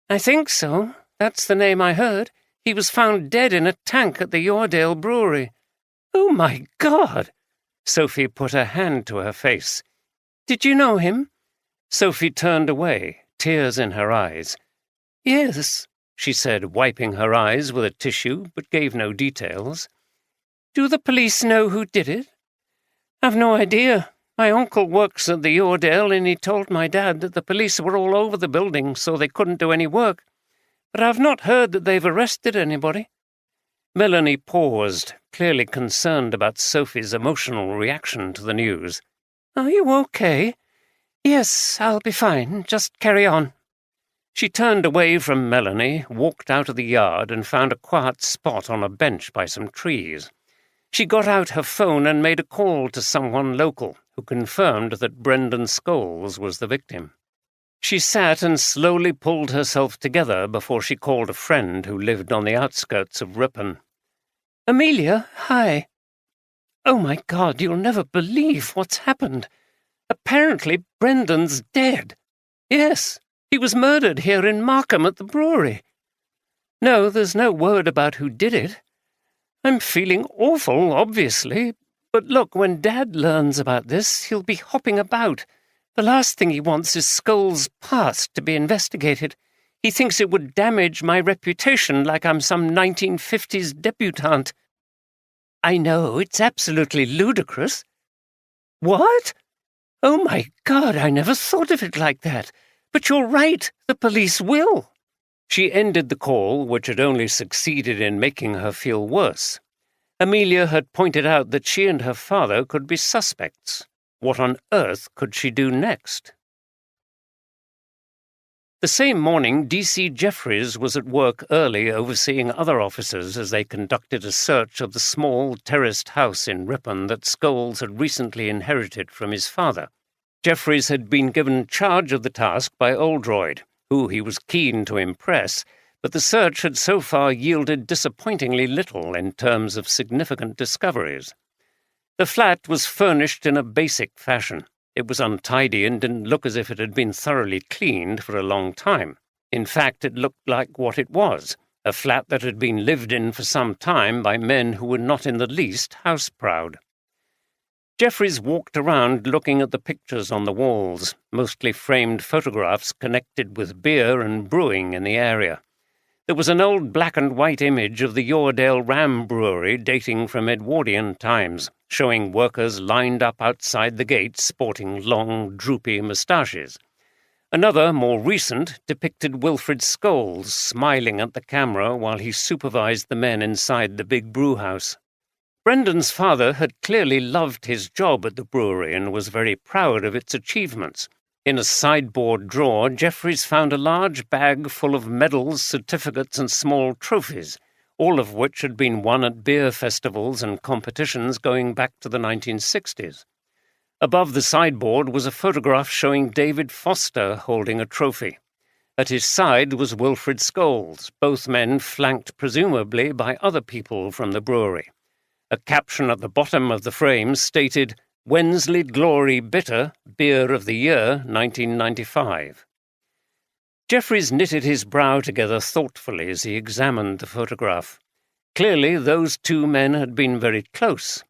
"I think so. That's the name I heard. He was found dead in a tank at the Yoredale Brewery." "Oh, my God!" Sophie put her hand to her face. "Did you know him?" Sophie turned away, tears in her eyes. "Yes," she said, wiping her eyes with a tissue, but gave no details. "Do the police know who did it?" "I've no idea. My uncle works at the Yoredale, and he told my dad that the police were all over the building, so they couldn't do any work. But I've not heard that they've arrested anybody." Melanie paused, clearly concerned about Sophie's emotional reaction to the news. "Are you okay?" "Yes, I'll be fine. Just carry on." She turned away from Melanie, walked out of the yard, and found a quiet spot on a bench by some trees. She got out her phone and made a call to someone local, who confirmed that Brendan Scholes was the victim. She sat and slowly pulled herself together before she called a friend who lived on the outskirts of Ripon. "Amelia, hi. Oh my God, you'll never believe what's happened. Apparently Brendan's dead. Yes, he was murdered here in Markham at the brewery. No, there's no word about who did it. I'm feeling awful, obviously, but look, when Dad learns about this, he'll be hopping about. The last thing he wants is Scholes' past to be investigated. He thinks it would damage my reputation like I'm some 1950s debutante. I know, it's absolutely ludicrous." "What? Oh my God, I never thought of it like that. But you're right, the police will." She ended the call, which had only succeeded in making her feel worse. Amelia had pointed out that she and her father could be suspects. What on earth could she do next? The same morning, D.C. Jeffreys was at work early overseeing other officers as they conducted a search of the small terraced house in Ripon that Scholes had recently inherited from his father. Jeffreys had been given charge of the task by Oldroyd, who he was keen to impress, but the search had so far yielded disappointingly little in terms of significant discoveries. The flat was furnished in a basic fashion. It was untidy and didn't look as if it had been thoroughly cleaned for a long time. In fact, it looked like what it was, a flat that had been lived in for some time by men who were not in the least house-proud. Jeffreys walked around looking at the pictures on the walls, mostly framed photographs connected with beer and brewing in the area. There was an old black-and-white image of the Yoredale Ram Brewery dating from Edwardian times, showing workers lined up outside the gates sporting long, droopy moustaches. Another, more recent, depicted Wilfred Scholes smiling at the camera while he supervised the men inside the big brewhouse. Brendan's father had clearly loved his job at the brewery and was very proud of its achievements. In a sideboard drawer, Jeffries found a large bag full of medals, certificates and small trophies, all of which had been won at beer festivals and competitions going back to the 1960s. Above the sideboard was a photograph showing David Foster holding a trophy. At his side was Wilfred Scholes, both men flanked presumably by other people from the brewery. A caption at the bottom of the frame stated, "Wensley Glory Bitter, Beer of the Year, 1995. Jeffries knitted his brow together thoughtfully as he examined the photograph. Clearly those two men had been very close.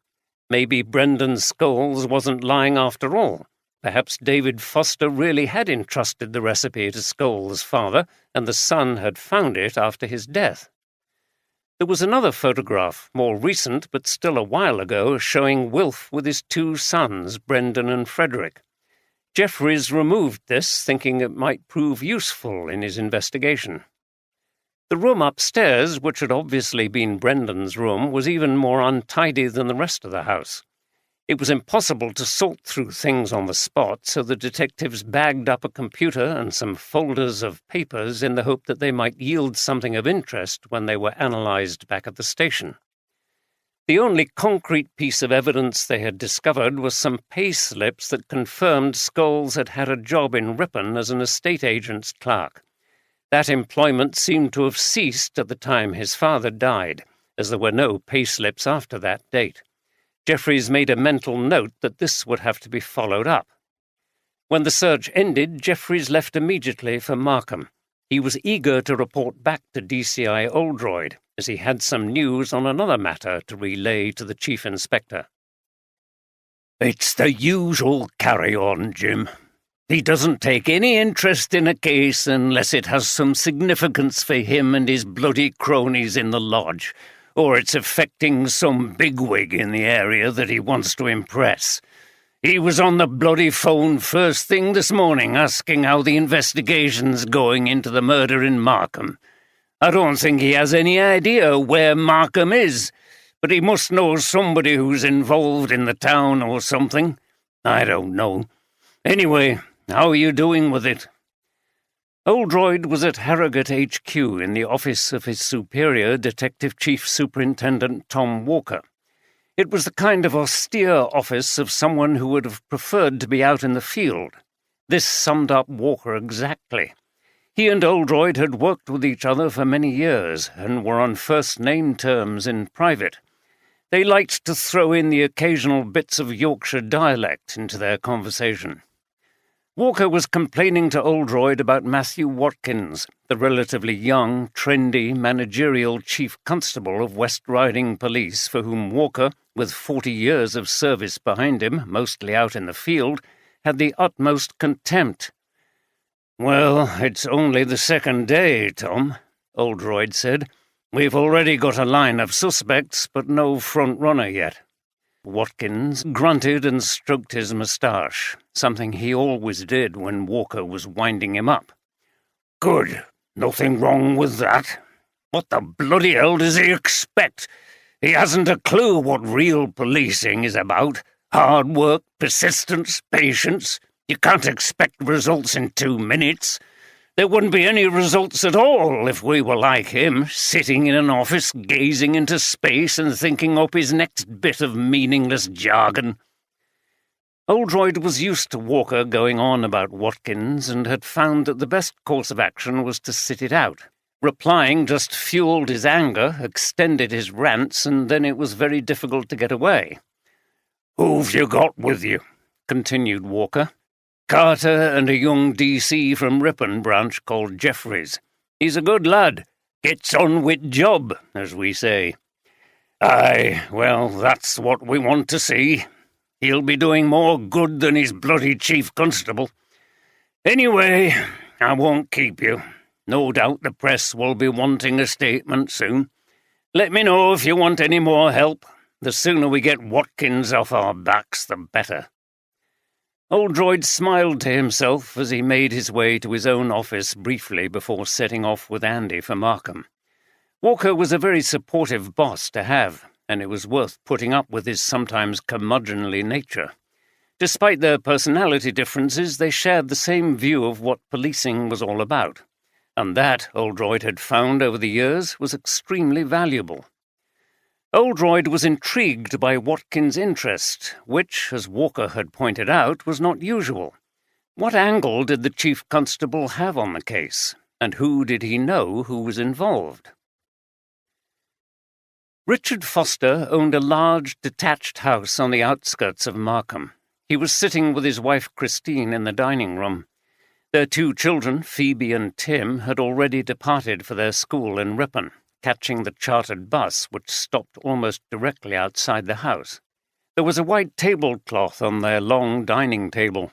Maybe Brendan Scholes wasn't lying after all. Perhaps David Foster really had entrusted the recipe to Scholes' father, and the son had found it after his death. There was another photograph, more recent but still a while ago, showing Wilf with his two sons, Brendan and Frederick. Jeffries removed this, thinking it might prove useful in his investigation. The room upstairs, which had obviously been Brendan's room, was even more untidy than the rest of the house. It was impossible to sort through things on the spot, so the detectives bagged up a computer and some folders of papers in the hope that they might yield something of interest when they were analysed back at the station. The only concrete piece of evidence they had discovered was some pay slips that confirmed Scholes had had a job in Ripon as an estate agent's clerk. That employment seemed to have ceased at the time his father died, as there were no pay slips after that date. Jeffries made a mental note that this would have to be followed up. When the search ended, Jeffries left immediately for Markham. He was eager to report back to DCI Oldroyd, as he had some news on another matter to relay to the Chief Inspector. "It's the usual carry-on, Jim. He doesn't take any interest in a case unless it has some significance for him and his bloody cronies in the lodge, or it's affecting some bigwig in the area that he wants to impress. He was on the bloody phone first thing this morning asking how the investigation's going into the murder in Markham. I don't think he has any idea where Markham is, but he must know somebody who's involved in the town or something. I don't know. Anyway, how are you doing with it?" Oldroyd was at Harrogate HQ in the office of his superior, Detective Chief Superintendent Tom Walker. It was the kind of austere office of someone who would have preferred to be out in the field. This summed up Walker exactly. He and Oldroyd had worked with each other for many years and were on first-name terms in private. They liked to throw in the occasional bits of Yorkshire dialect into their conversation. Walker was complaining to Oldroyd about Matthew Watkins, the relatively young, trendy, managerial chief constable of West Riding Police, for whom Walker, with 40 years of service behind him, mostly out in the field, had the utmost contempt. "Well, it's only the second day, Tom," Oldroyd said. "We've already got a line of suspects, but no front-runner yet." Watkins grunted and stroked his moustache, something he always did when Walker was winding him up. "Good. Nothing wrong with that. What the bloody hell does he expect? He hasn't a clue what real policing is about. Hard work, persistence, patience. You can't expect results in 2 minutes. There wouldn't be any results at all if we were like him, sitting in an office gazing into space and thinking up his next bit of meaningless jargon." Oldroyd was used to Walker going on about Watkins and had found that the best course of action was to sit it out. Replying just fueled his anger, extended his rants, and then it was very difficult to get away. "Who've you got with you?" continued Walker. "Carter and a young DC from Ripon branch called Jeffries. He's a good lad. Gets on with job, as we say." "Aye, well, that's what we want to see. He'll be doing more good than his bloody chief constable. Anyway, I won't keep you. No doubt the press will be wanting a statement soon. Let me know if you want any more help. The sooner we get Watkins off our backs, the better." Oldroyd smiled to himself as he made his way to his own office briefly before setting off with Andy for Markham. Walker was a very supportive boss to have, and it was worth putting up with his sometimes curmudgeonly nature. Despite their personality differences, they shared the same view of what policing was all about, and that, Oldroyd had found over the years, was extremely valuable. Oldroyd was intrigued by Watkins' interest, which, as Walker had pointed out, was not usual. What angle did the chief constable have on the case, and who did he know who was involved? Richard Foster owned a large, detached house on the outskirts of Markham. He was sitting with his wife Christine in the dining room. Their 2 children, Phoebe and Tim, had already departed for their school in Ripon, catching the chartered bus which stopped almost directly outside the house. There was a white tablecloth on their long dining table.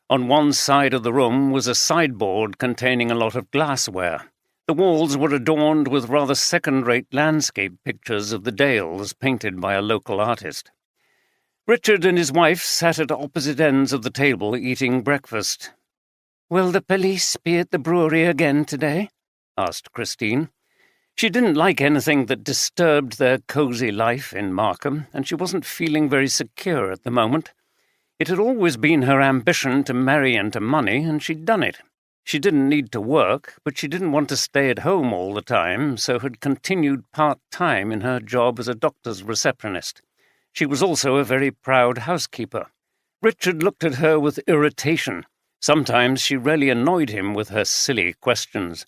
On one side of the room was a sideboard containing a lot of glassware. The walls were adorned with rather second-rate landscape pictures of the Dales painted by a local artist. Richard and his wife sat at opposite ends of the table eating breakfast. "Will the police be at the brewery again today?" asked Christine. She didn't like anything that disturbed their cosy life in Markham, and she wasn't feeling very secure at the moment. It had always been her ambition to marry into money, and she'd done it. She didn't need to work, but she didn't want to stay at home all the time, so had continued part-time in her job as a doctor's receptionist. She was also a very proud housekeeper. Richard looked at her with irritation. Sometimes she really annoyed him with her silly questions.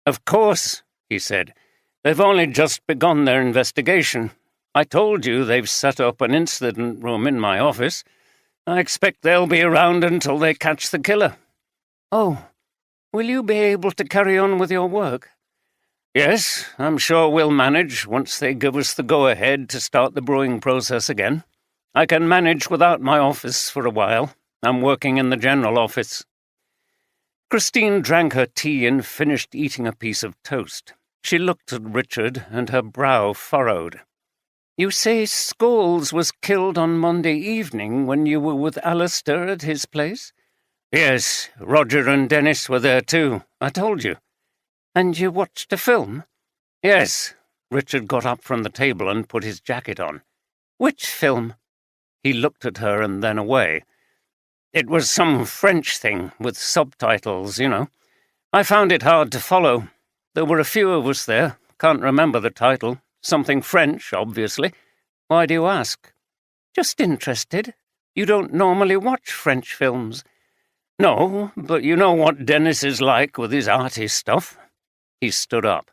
"Of course," he said. "They've only just begun their investigation. I told you they've set up an incident room in my office. I expect they'll be around until they catch the killer." "Oh, will you be able to carry on with your work?" "Yes, I'm sure we'll manage once they give us the go-ahead to start the brewing process again. I can manage without my office for a while. I'm working in the general office." Christine drank her tea and finished eating a piece of toast. She looked at Richard, and her brow furrowed. "You say Scholes was killed on Monday evening when you were with Alistair at his place?" "Yes, Roger and Dennis were there too. I told you." "And you watched a film?" "Yes." Richard got up from the table and put his jacket on. "Which film?" He looked at her and then away. "It was some French thing, with subtitles, you know. I found it hard to follow. There were a few of us there. Can't remember the title. Something French, obviously. Why do you ask?" "Just interested. You don't normally watch French films." "No, but you know what Dennis is like with his arty stuff." He stood up.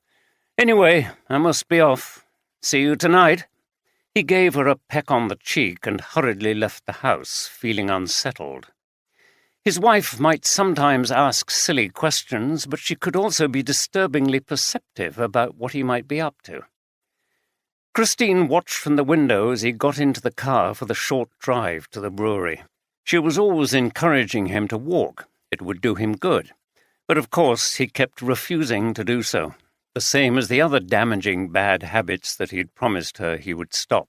"Anyway, I must be off. See you tonight." He gave her a peck on the cheek and hurriedly left the house, feeling unsettled. His wife might sometimes ask silly questions, but she could also be disturbingly perceptive about what he might be up to. Christine watched from the window as he got into the car for the short drive to the brewery. She was always encouraging him to walk. It would do him good. But of course he kept refusing to do so, the same as the other damaging bad habits that he'd promised her he would stop.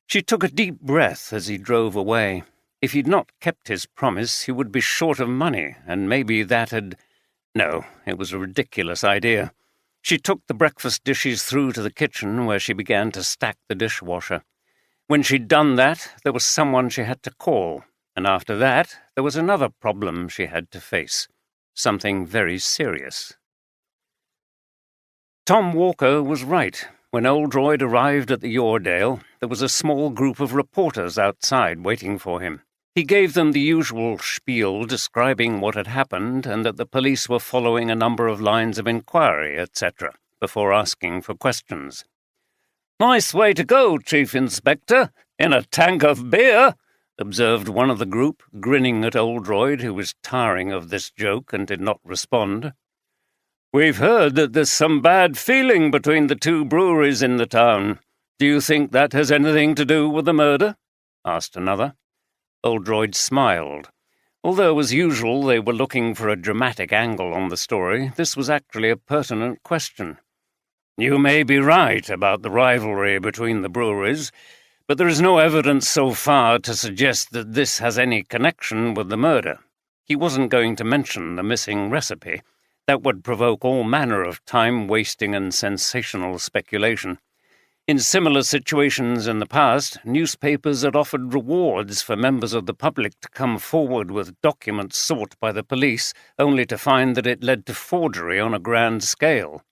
She took a deep breath as he drove away. If he'd not kept his promise, he would be short of money, and maybe that had... No, it was a ridiculous idea. She took the breakfast dishes through to the kitchen, where she began to stack the dishwasher. When she'd done that, there was someone she had to call, and after that, there was another problem she had to face. Something very serious. Tom Walker was right. When Oldroyd arrived at the Yoredale, there was a small group of reporters outside waiting for him. He gave them the usual spiel describing what had happened and that the police were following a number of lines of inquiry, etc., before asking for questions. "Nice way to go, Chief Inspector, in a tank of beer," observed one of the group, grinning at Oldroyd, who was tiring of this joke and did not respond. "We've heard that there's some bad feeling between the 2 breweries in the town. Do you think that has anything to do with the murder?" asked another. Oldroyd smiled. Although, as usual, they were looking for a dramatic angle on the story, this was actually a pertinent question. "You may be right about the rivalry between the breweries, but there is no evidence so far to suggest that this has any connection with the murder. He wasn't going to mention the missing recipe. That would provoke all manner of time-wasting and sensational speculation. In similar situations in the past, newspapers had offered rewards for members of the public to come forward with documents sought by the police, only to find that it led to forgery on a grand scale.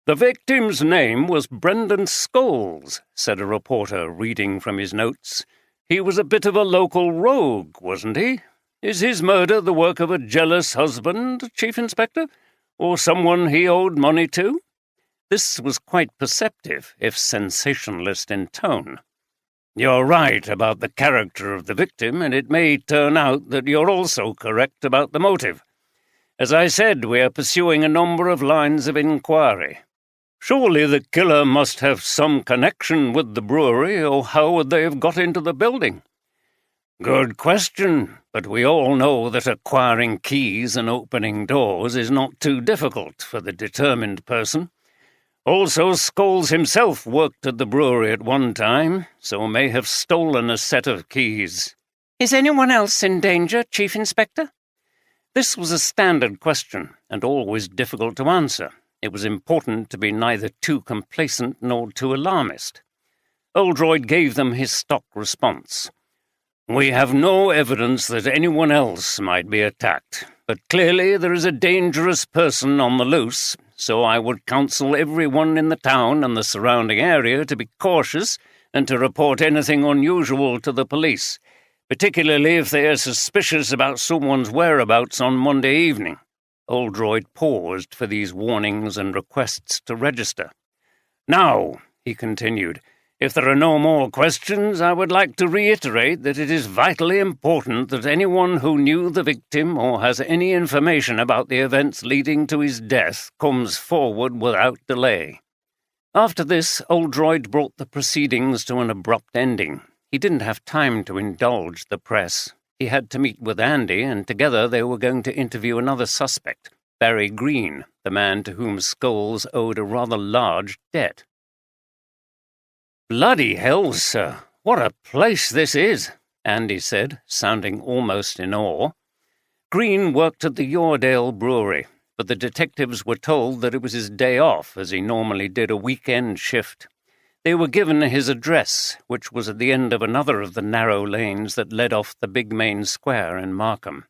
"The victim's name was Brendan Scholes," said a reporter, reading from his notes. "He was a bit of a local rogue, wasn't he? Is his murder the work of a jealous husband, Chief Inspector? Or someone he owed money to?" This was quite perceptive, if sensationalist in tone. "You're right about the character of the victim, and it may turn out that you're also correct about the motive. As I said, we are pursuing a number of lines of inquiry. Surely the killer must have some connection with the brewery, or how would they have got into the building?" "Good question, but we all know that acquiring keys and opening doors is not too difficult for the determined person. Also, Scholes himself worked at the brewery at one time, so may have stolen a set of keys." "Is anyone else in danger, Chief Inspector?" This was a standard question, and always difficult to answer. It was important to be neither too complacent nor too alarmist. Oldroyd gave them his stock response. "We have no evidence that anyone else might be attacked, but clearly there is a dangerous person on the loose, so I would counsel everyone in the town and the surrounding area to be cautious and to report anything unusual to the police, particularly if they are suspicious about someone's whereabouts on Monday evening." Oldroyd paused for these warnings and requests to register. "Now," he continued, "if there are no more questions, I would like to reiterate that it is vitally important that anyone who knew the victim or has any information about the events leading to his death comes forward without delay." After this, Oldroyd brought the proceedings to an abrupt ending. He didn't have time to indulge the press. He had to meet with Andy, and together they were going to interview another suspect, Barry Green, the man to whom Scholes owed a rather large debt. "Bloody hell, sir, what a place this is," Andy said, sounding almost in awe. Green worked at the Yoredale Brewery, but the detectives were told that it was his day off, as he normally did a weekend shift. They were given his address, which was at the end of another of the narrow lanes that led off the big main square in Markham.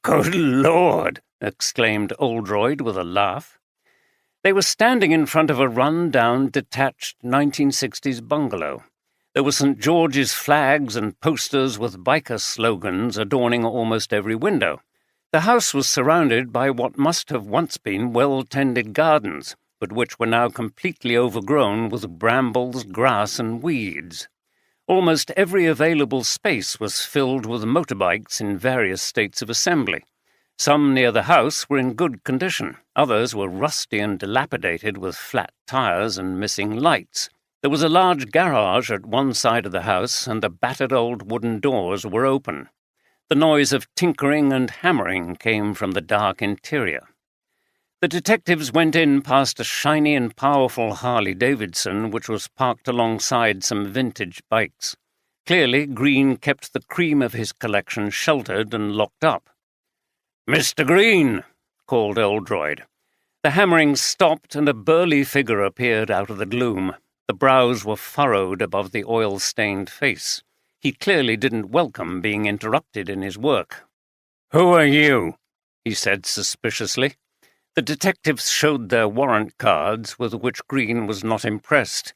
"Good Lord!" exclaimed Oldroyd with a laugh. They were standing in front of a run-down, detached 1960s bungalow. There were St. George's flags and posters with biker slogans adorning almost every window. The house was surrounded by what must have once been well-tended gardens, but which were now completely overgrown with brambles, grass, and weeds. Almost every available space was filled with motorbikes in various states of assembly. Some near the house were in good condition, others were rusty and dilapidated with flat tires and missing lights. There was a large garage at one side of the house, and the battered old wooden doors were open. The noise of tinkering and hammering came from the dark interior. The detectives went in past a shiny and powerful Harley-Davidson which was parked alongside some vintage bikes. Clearly, Green kept the cream of his collection sheltered and locked up. "Mr. Green," called Oldroyd. The hammering stopped and a burly figure appeared out of the gloom. The brows were furrowed above the oil-stained face. He clearly didn't welcome being interrupted in his work. "Who are you?" he said suspiciously. The detectives showed their warrant cards, with which Green was not impressed.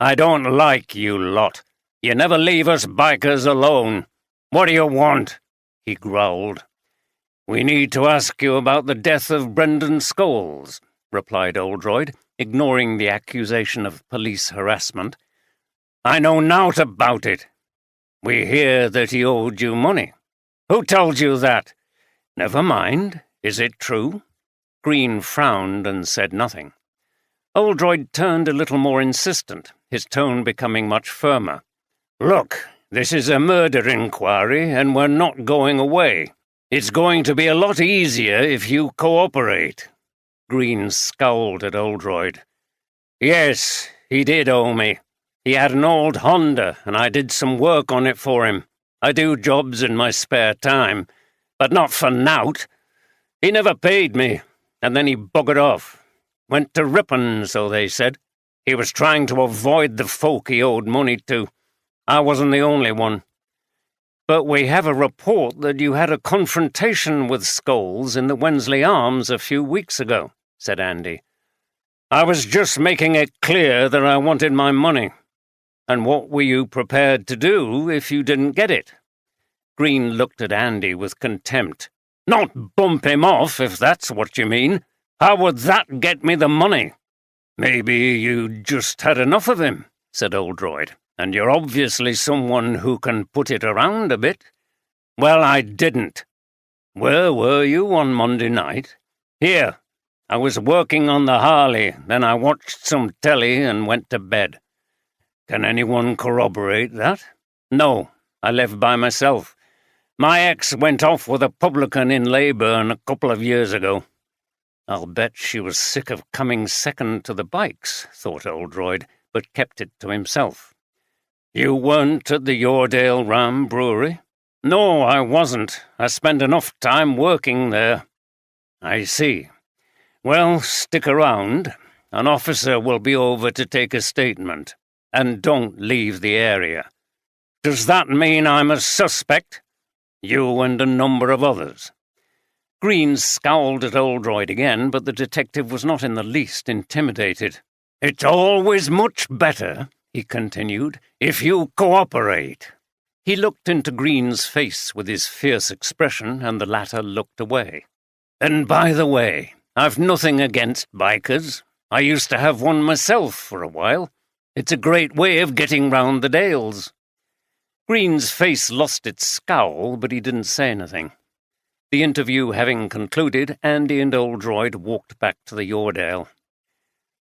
"I don't like you lot. You never leave us bikers alone. What do you want?" he growled. "We need to ask you about the death of Brendan Scholes," replied Oldroyd, ignoring the accusation of police harassment. "I know naught about it. We hear that he owed you money. Who told you that?" "Never mind. Is it true?" Green frowned and said nothing. Oldroyd turned a little more insistent, his tone becoming much firmer. "Look, this is a murder inquiry, and we're not going away. It's going to be a lot easier if you cooperate." Green scowled at Oldroyd. "Yes, he did owe me. He had an old Honda, and I did some work on it for him. I do jobs in my spare time, but not for nowt. He never paid me, and then he buggered off. Went to Ripon, so they said. He was trying to avoid the folk he owed money to. I wasn't the only one. But we have a report that you had a confrontation with Scholes in the Wensley Arms a few weeks ago, said Andy. I was just making it clear that I wanted my money. And what were you prepared to do if you didn't get it? Green looked at Andy with contempt. Not bump him off, if that's what you mean. How would that get me the money? Maybe you just had enough of him, said Oldroyd, and you're obviously someone who can put it around a bit. Well, I didn't. Where were you on Monday night? Here. I was working on the Harley, then I watched some telly and went to bed. Can anyone corroborate that? No, I left by myself. My ex went off with a publican in Leyburn a couple of years ago. I'll bet she was sick of coming second to the bikes, thought Oldroyd, but kept it to himself. You weren't at the Yoredale Ram Brewery? No, I wasn't. I spent enough time working there. I see. Well, stick around. An officer will be over to take a statement. And don't leave the area. Does that mean I'm a suspect? You and a number of others. Green scowled at Oldroyd again, but the detective was not in the least intimidated. It's always much better, he continued, if you cooperate. He looked into Green's face with his fierce expression, and the latter looked away. And by the way, I've nothing against bikers. I used to have one myself for a while. It's a great way of getting round the dales. Green's face lost its scowl, but he didn't say anything. The interview having concluded, Andy and Oldroyd walked back to the Yoredale.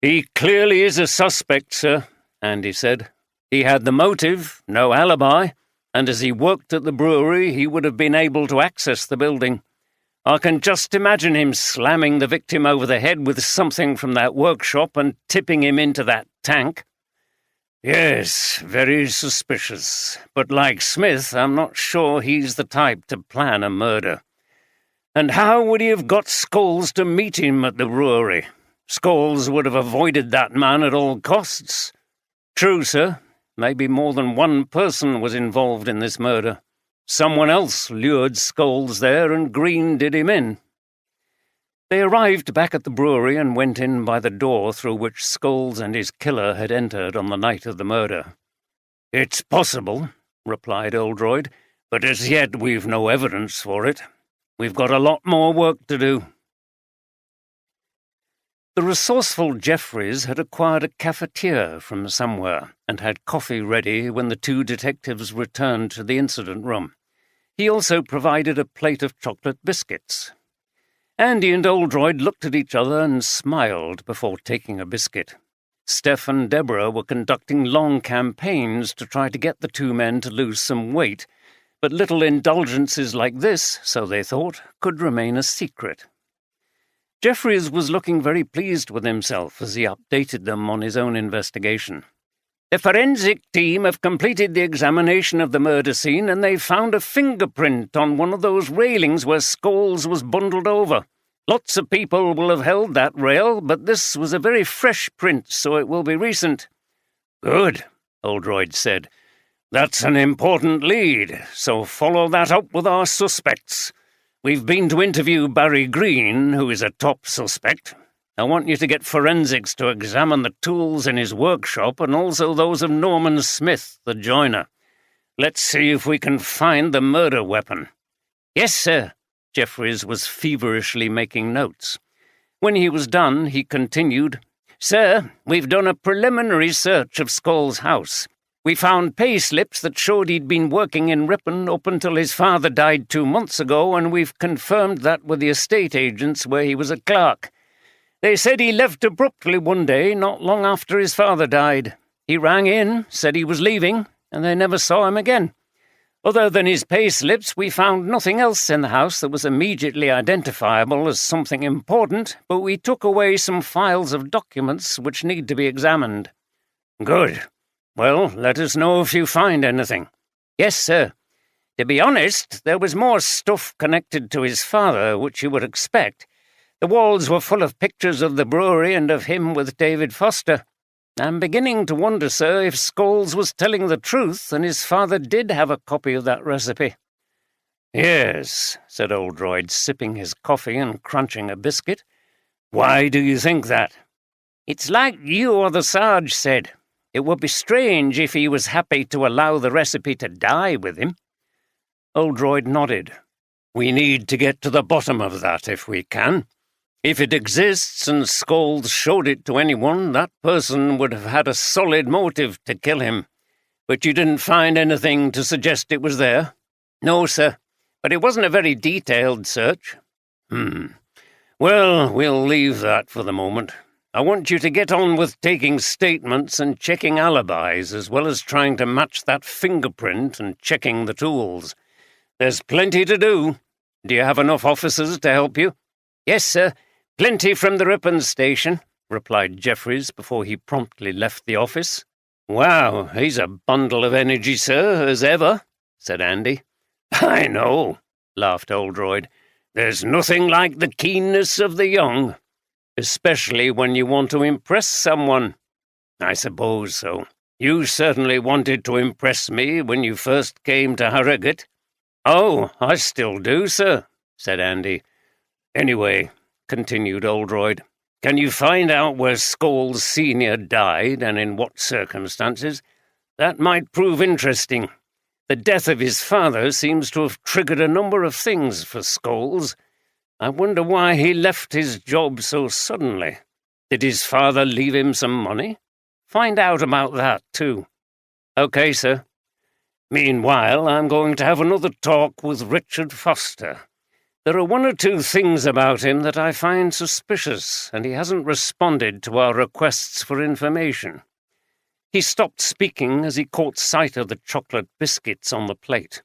He clearly is a suspect, sir, Andy said. He had the motive, no alibi, and as he worked at the brewery, he would have been able to access the building. I can just imagine him slamming the victim over the head with something from that workshop and tipping him into that tank. Yes, very suspicious. But like Smith, I'm not sure he's the type to plan a murder. And how would he have got Scholes to meet him at the brewery? Scholes would have avoided that man at all costs. True, sir. Maybe more than one person was involved in this murder. Someone else lured Scholes there and Green did him in. They arrived back at the brewery and went in by the door through which Scholes and his killer had entered on the night of the murder. It's possible, replied Oldroyd, but as yet we've no evidence for it. We've got a lot more work to do. The resourceful Jeffreys had acquired a cafetiere from somewhere and had coffee ready when the two detectives returned to the incident room. He also provided a plate of chocolate biscuits. Andy and Oldroyd looked at each other and smiled before taking a biscuit. Steph and Deborah were conducting long campaigns to try to get the two men to lose some weight, but little indulgences like this, so they thought, could remain a secret. Jeffreys was looking very pleased with himself as he updated them on his own investigation. The forensic team have completed the examination of the murder scene and they've found a fingerprint on one of those railings where Scholes was bundled over. Lots of people will have held that rail, but this was a very fresh print, so it will be recent. Good, Oldroyd said. That's an important lead, so follow that up with our suspects. We've been to interview Barry Green, who is a top suspect. I want you to get forensics to examine the tools in his workshop and also those of Norman Smith, the joiner. Let's see if we can find the murder weapon. Yes, sir. Jeffreys was feverishly making notes. When he was done, he continued, Sir, we've done a preliminary search of Scholes' house. We found pay slips that showed he'd been working in Ripon up until his father died 2 months ago, and we've confirmed that with the estate agents where he was a clerk. They said he left abruptly one day, not long after his father died. He rang in, said he was leaving, and they never saw him again. Other than his pay slips, we found nothing else in the house that was immediately identifiable as something important, but we took away some files of documents which need to be examined. Good. Well, let us know if you find anything. Yes, sir. To be honest, there was more stuff connected to his father, which you would expect. The walls were full of pictures of the brewery and of him with David Foster. I'm beginning to wonder, sir, if Scholes was telling the truth and his father did have a copy of that recipe. Yes, said Oldroyd, sipping his coffee and crunching a biscuit. Why do you think that? It's like you or the Sarge said. It would be strange if he was happy to allow the recipe to die with him. Oldroyd nodded. We need to get to the bottom of that if we can. If it exists and Scholes showed it to anyone, that person would have had a solid motive to kill him. But you didn't find anything to suggest it was there? No, sir, but it wasn't a very detailed search. Well, we'll leave that for the moment. I want you to get on with taking statements and checking alibis, as well as trying to match that fingerprint and checking the tools. There's plenty to do. Do you have enough officers to help you? Yes, sir. Plenty from the Ripon station, replied Jeffries before he promptly left the office. Wow, he's a bundle of energy, sir, as ever, said Andy. I know, laughed Oldroyd. There's nothing like the keenness of the young, especially when you want to impress someone. I suppose so. You certainly wanted to impress me when you first came to Harrogate. Oh, I still do, sir, said Andy. Anyway, continued Oldroyd, can you find out where Scholes Sr. died and in what circumstances? That might prove interesting. The death of his father seems to have triggered a number of things for Scholes. I wonder why he left his job so suddenly. Did his father leave him some money? Find out about that, too. Okay, sir. Meanwhile, I'm going to have another talk with Richard Foster. There are one or two things about him that I find suspicious, and he hasn't responded to our requests for information. He stopped speaking as he caught sight of the chocolate biscuits on the plate.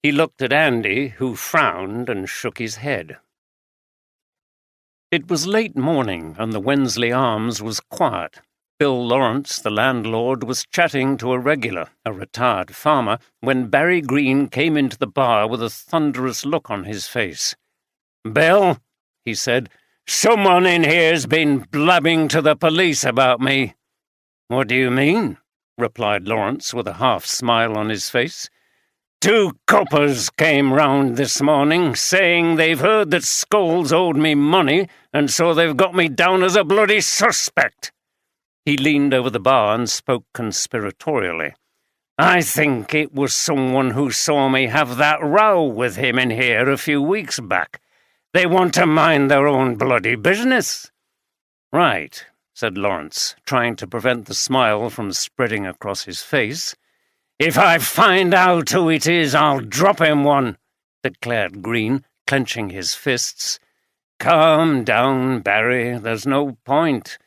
He looked at Andy, who frowned and shook his head. It was late morning, and the Wensley Arms was quiet. Bill Lawrence, the landlord, was chatting to a regular, a retired farmer, when Barry Green came into the bar with a thunderous look on his face. "Bill," he said, "someone in here's been blabbing to the police about me." "What do you mean?" replied Lawrence with a half-smile on his face. "Two coppers came round this morning, saying they've heard that Scholes owed me money, and so they've got me down as a bloody suspect." He leaned over the bar and spoke conspiratorially. "I think it was someone who saw me have that row with him in here a few weeks back. They want to mind their own bloody business." "Right," said Lawrence, trying to prevent the smile from spreading across his face. "If I find out who it is, I'll drop him one," declared Green, clenching his fists. "Calm down, Barry. There's no point.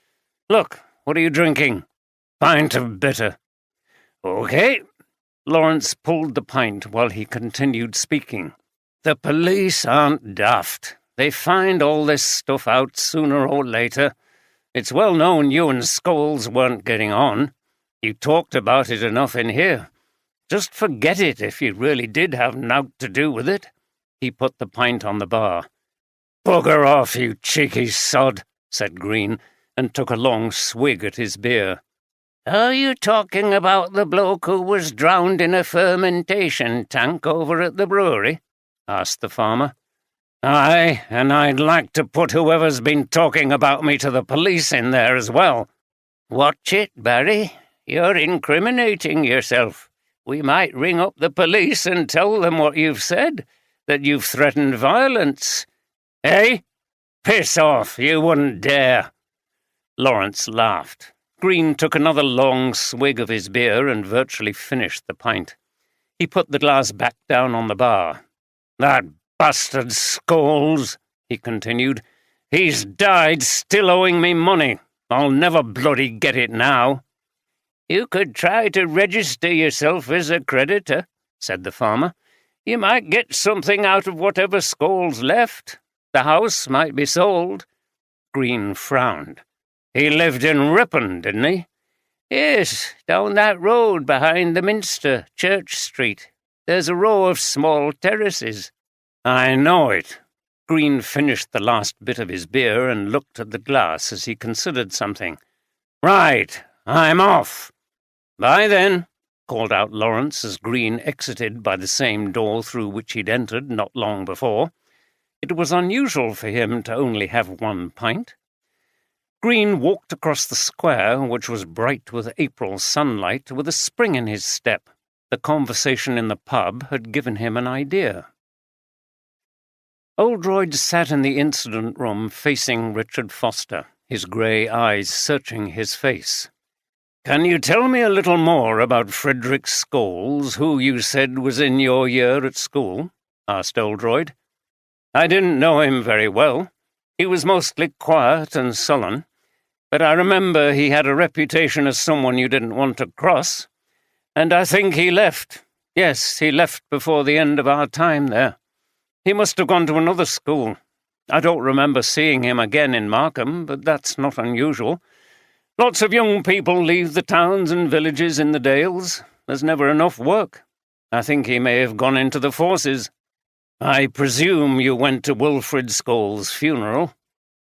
Look, what are you drinking?" "Pint of bitter." "Okay." Lawrence pulled the pint while he continued speaking. "The police aren't daft. They find all this stuff out sooner or later. It's well known you and Scholes weren't getting on. You talked about it enough in here. Just forget it if you really did have nought to do with it." He put the pint on the bar. "Bugger off, you cheeky sod," said Green, and took a long swig at his beer. "Are you talking about the bloke who was drowned in a fermentation tank over at the brewery?" asked the farmer. "Aye, and I'd like to put whoever's been talking about me to the police in there as well." "Watch it, Barry. You're incriminating yourself. We might ring up the police and tell them what you've said, that you've threatened violence." "Eh? Piss off, you wouldn't dare." Lawrence laughed. Green took another long swig of his beer and virtually finished the pint. He put the glass back down on the bar. "That bastard Scholes," he continued. "He's died still owing me money. I'll never bloody get it now." "You could try to register yourself as a creditor," said the farmer. "You might get something out of whatever Scholes left. The house might be sold." Green frowned. "He lived in Ripon, didn't he?" Yes, down that road behind the Minster, Church Street. There's a row of small terraces. I know it. Green finished the last bit of his beer and looked at the glass as he considered something. Right, I'm off. Bye then, called out Lawrence as Green exited by the same door through which he'd entered not long before. It was unusual for him to only have 1 pint. Green walked across the square, which was bright with April sunlight, with a spring in his step. The conversation in the pub had given him an idea. Oldroyd sat in the incident room facing Richard Foster, his grey eyes searching his face. "Can you tell me a little more about Frederick Scholes, who you said was in your year at school?" asked Oldroyd. "I didn't know him very well. He was mostly quiet and sullen, but I remember he had a reputation as someone you didn't want to cross. And I think he left. Yes, he left before the end of our time there. He must have gone to another school. I don't remember seeing him again in Markham, but that's not unusual. Lots of young people leave the towns and villages in the Dales. There's never enough work. I think he may have gone into the forces. I presume you went to Wilfrid Scholes' funeral?"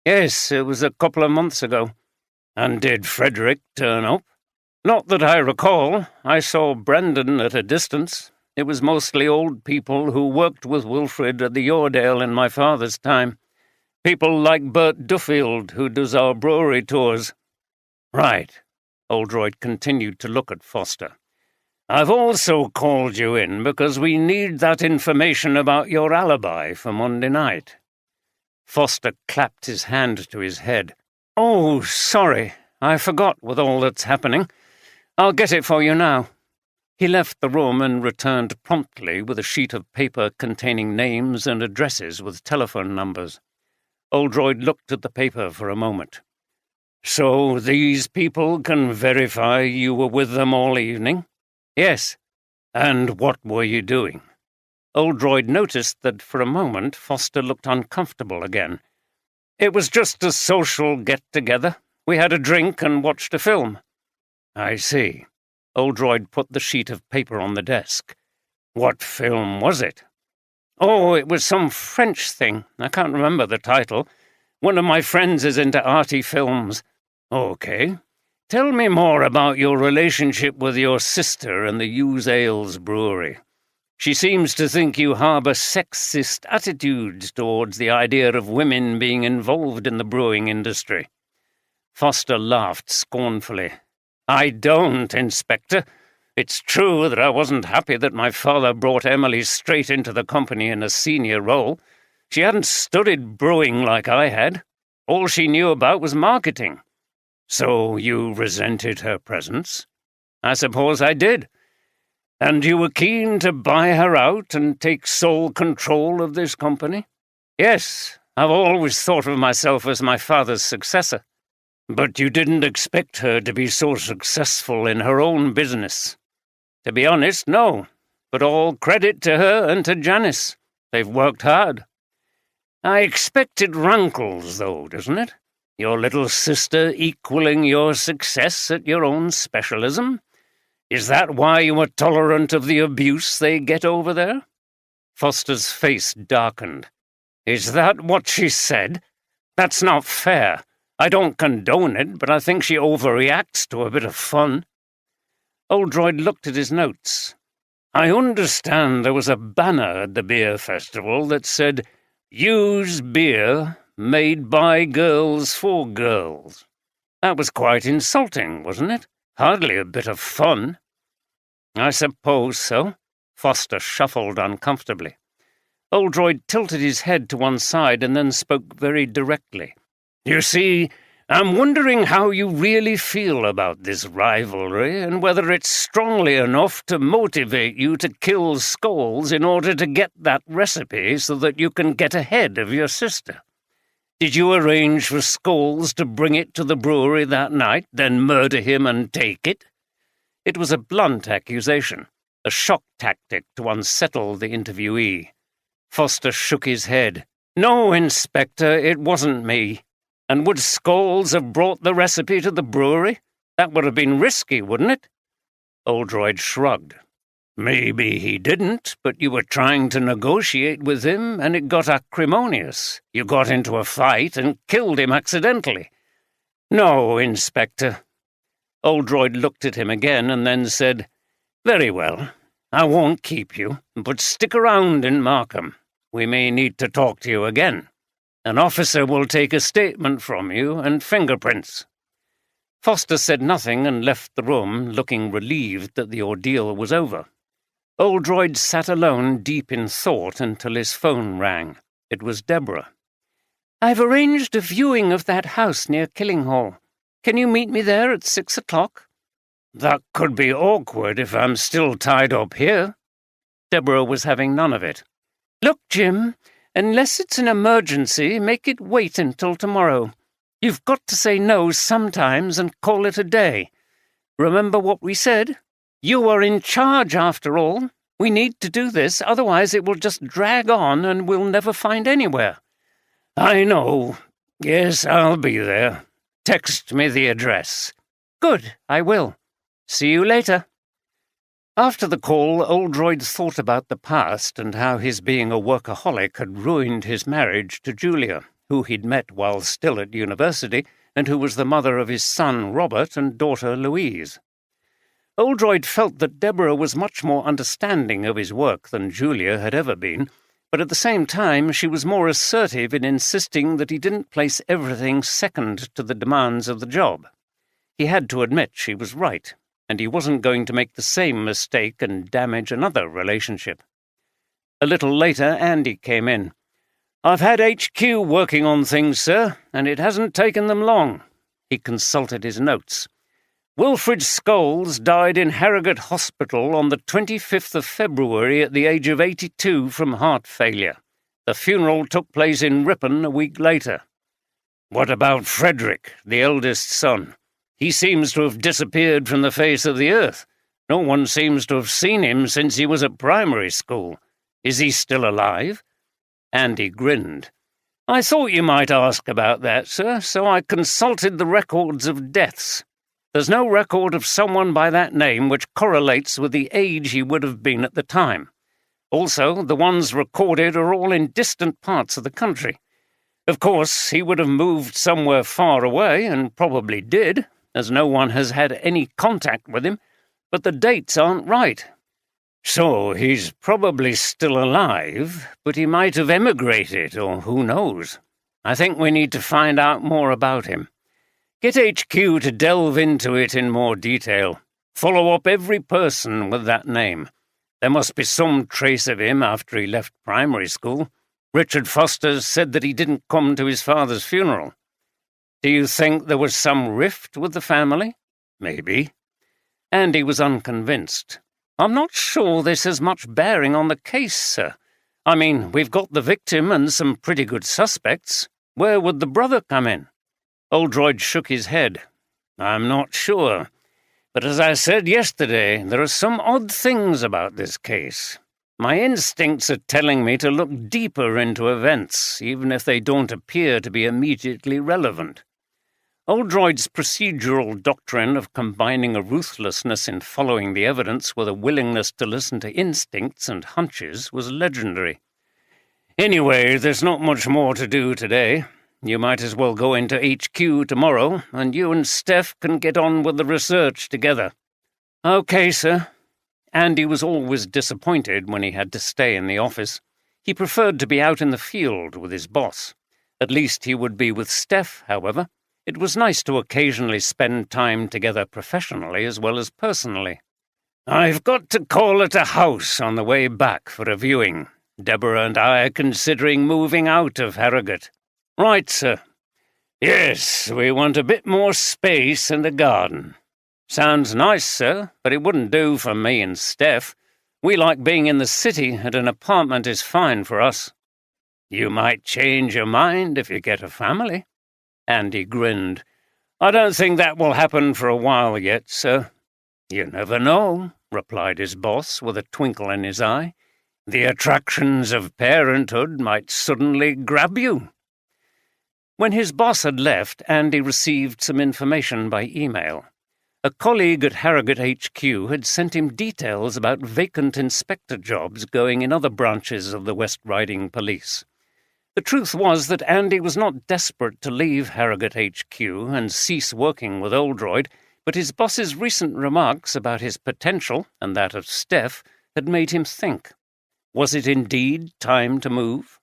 "Yes, it was a couple of months ago." "And did Frederick turn up?" "Not that I recall. I saw Brandon at a distance. It was mostly old people who worked with Wilfrid at the Yoredale in my father's time. People like Bert Duffield, who does our brewery tours." "Right." Oldroyd continued to look at Foster. "I've also called you in because we need that information about your alibi for Monday night." Foster clapped his hand to his head. "Oh, sorry. I forgot with all that's happening. I'll get it for you now." He left the room and returned promptly with a sheet of paper containing names and addresses with telephone numbers. Oldroyd looked at the paper for a moment. "So these people can verify you were with them all evening?" "Yes." "And what were you doing?" Oldroyd noticed that for a moment Foster looked uncomfortable again. "It was just a social get-together. We had a drink and watched a film." "I see." Oldroyd put the sheet of paper on the desk. "What film was it?" "Oh, it was some French thing. I can't remember the title. One of my friends is into arty films." "Okay. Tell me more about your relationship with your sister and the Hughes Ales Brewery. She seems to think you harbour sexist attitudes towards the idea of women being involved in the brewing industry." Foster laughed scornfully. "I don't, Inspector. It's true that I wasn't happy that my father brought Emily straight into the company in a senior role. She hadn't studied brewing like I had. All she knew about was marketing." "So you resented her presence?" "I suppose I did." "And you were keen to buy her out and take sole control of this company?" "Yes, I've always thought of myself as my father's successor." "But you didn't expect her to be so successful in her own business?" "To be honest, no. But all credit to her and to Janice. They've worked hard." "I expect it rankles, though, doesn't it? Your little sister equalling your success at your own specialism? Is that why you are tolerant of the abuse they get over there?" Foster's face darkened. "Is that what she said? That's not fair. I don't condone it, but I think she overreacts to a bit of fun." Oldroyd looked at his notes. "I understand there was a banner at the beer festival that said, 'Use beer made by girls for girls.' That was quite insulting, wasn't it? Hardly a bit of fun." "I suppose so." Foster shuffled uncomfortably. Oldroyd tilted his head to one side and then spoke very directly. "You see, I'm wondering how you really feel about this rivalry and whether it's strongly enough to motivate you to kill Scholes in order to get that recipe so that you can get ahead of your sister. Did you arrange for Scholes to bring it to the brewery that night, then murder him and take it?" It was a blunt accusation, a shock tactic to unsettle the interviewee. Foster shook his head. "No, Inspector, it wasn't me. And would Scholes have brought the recipe to the brewery? That would have been risky, wouldn't it?" Oldroyd shrugged. "Maybe he didn't, but you were trying to negotiate with him, and it got acrimonious. You got into a fight and killed him accidentally." "No, Inspector." Oldroyd looked at him again and then said, "Very well. I won't keep you, but stick around in Markham. We may need to talk to you again. An officer will take a statement from you and fingerprints." Foster said nothing and left the room, looking relieved that the ordeal was over. Oldroyd sat alone, deep in thought, until his phone rang. It was Deborah. "I've arranged a viewing of that house near Killinghall. Can you meet me there at 6 o'clock? "That could be awkward if I'm still tied up here." Deborah was having none of it. "Look, Jim, unless it's an emergency, make it wait until tomorrow. You've got to say no sometimes and call it a day. Remember what we said? You are in charge, after all. We need to do this, otherwise it will just drag on and we'll never find anywhere." "I know. Yes, I'll be there. Text me the address." "Good, I will. See you later." After the call, Oldroyd thought about the past and how his being a workaholic had ruined his marriage to Julia, who he'd met while still at university, and who was the mother of his son Robert and daughter Louise. Oldroyd felt that Deborah was much more understanding of his work than Julia had ever been, but at the same time she was more assertive in insisting that he didn't place everything second to the demands of the job. He had to admit she was right, and he wasn't going to make the same mistake and damage another relationship. A little later, Andy came in. "I've had HQ working on things, sir, and it hasn't taken them long." He consulted his notes. "Wilfred Scholes died in Harrogate Hospital on the 25th of February at the age of 82 from heart failure. The funeral took place in Ripon a week later." "What about Frederick, the eldest son? He seems to have disappeared from the face of the earth. No one seems to have seen him since he was at primary school. Is he still alive?" Andy grinned. "I thought you might ask about that, sir, so I consulted the records of deaths. There's no record of someone by that name which correlates with the age he would have been at the time. Also, the ones recorded are all in distant parts of the country. Of course, he would have moved somewhere far away, and probably did, as no one has had any contact with him, but the dates aren't right." "So he's probably still alive, but he might have emigrated, or who knows. I think we need to find out more about him. Get HQ to delve into it in more detail. Follow up every person with that name. There must be some trace of him after he left primary school. Richard Foster said that he didn't come to his father's funeral. Do you think there was some rift with the family?" "Maybe." Andy was unconvinced. "I'm not sure this has much bearing on the case, sir. I mean, we've got the victim and some pretty good suspects. Where would the brother come in?" Oldroyd shook his head. "I'm not sure. But as I said yesterday, there are some odd things about this case. My instincts are telling me to look deeper into events, even if they don't appear to be immediately relevant." Oldroyd's procedural doctrine of combining a ruthlessness in following the evidence with a willingness to listen to instincts and hunches was legendary. "Anyway, there's not much more to do today. You might as well go into HQ tomorrow, and you and Steph can get on with the research together." "Okay, sir." Andy was always disappointed when he had to stay in the office. He preferred to be out in the field with his boss. At least he would be with Steph, however. It was nice to occasionally spend time together professionally as well as personally. "I've got to call at a house on the way back for a viewing. Deborah and I are considering moving out of Harrogate." "Right, sir." "Yes, we want a bit more space and a garden." "Sounds nice, sir, but it wouldn't do for me and Steph. We like being in the city, and an apartment is fine for us." "You might change your mind if you get a family." Andy grinned. "I don't think that will happen for a while yet, sir." "You never know," replied his boss with a twinkle in his eye. "The attractions of parenthood might suddenly grab you." When his boss had left, Andy received some information by email. A colleague at Harrogate HQ had sent him details about vacant inspector jobs going in other branches of the West Riding Police. The truth was that Andy was not desperate to leave Harrogate HQ and cease working with Oldroyd, but his boss's recent remarks about his potential, and that of Steph, had made him think. Was it indeed time to move?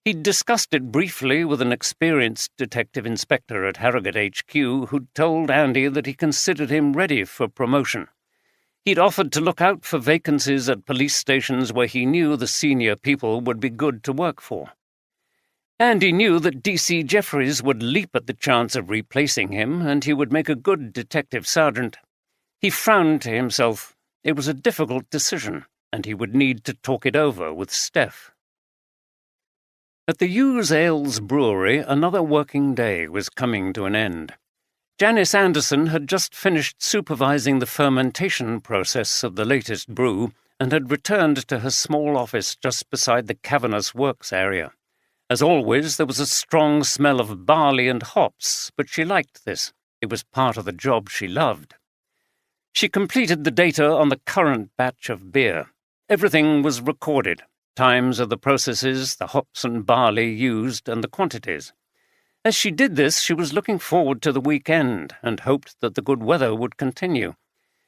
He'd discussed it briefly with an experienced detective inspector at Harrogate HQ who'd told Andy that he considered him ready for promotion. He'd offered to look out for vacancies at police stations where he knew the senior people would be good to work for. Andy knew that DC Jeffries would leap at the chance of replacing him, and he would make a good detective sergeant. He frowned to himself. It was a difficult decision, and he would need to talk it over with Steph. At the Hughes Ales Brewery, another working day was coming to an end. Janice Anderson had just finished supervising the fermentation process of the latest brew and had returned to her small office just beside the cavernous works area. As always, there was a strong smell of barley and hops, but she liked this. It was part of the job she loved. She completed the data on the current batch of beer. Everything was recorded. Times of the processes, the hops and barley used, and the quantities. As she did this, she was looking forward to the weekend and hoped that the good weather would continue.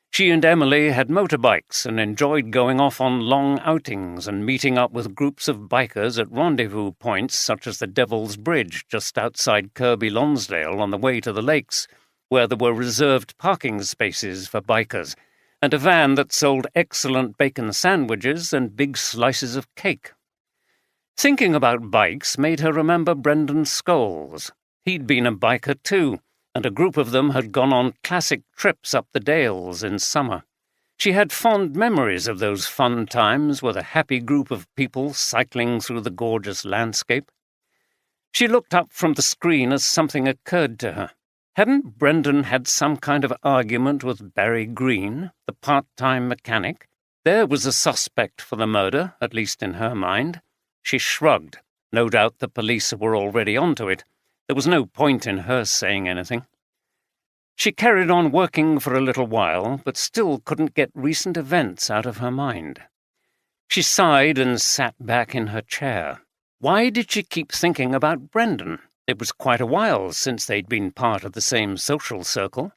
She and Emily had motorbikes and enjoyed going off on long outings and meeting up with groups of bikers at rendezvous points such as the Devil's Bridge just outside Kirby Lonsdale on the way to the lakes, where there were reserved parking spaces for bikers, and a van that sold excellent bacon sandwiches and big slices of cake. Thinking about bikes made her remember Brendan Scholes. He'd been a biker too, and a group of them had gone on classic trips up the Dales in summer. She had fond memories of those fun times with a happy group of people cycling through the gorgeous landscape. She looked up from the screen as something occurred to her. Hadn't Brendan had some kind of argument with Barry Green, the part-time mechanic? There was a suspect for the murder, at least in her mind. She shrugged. No doubt the police were already onto it. There was no point in her saying anything. She carried on working for a little while, but still couldn't get recent events out of her mind. She sighed and sat back in her chair. Why did she keep thinking about Brendan? It was quite a while since they'd been part of the same social circle.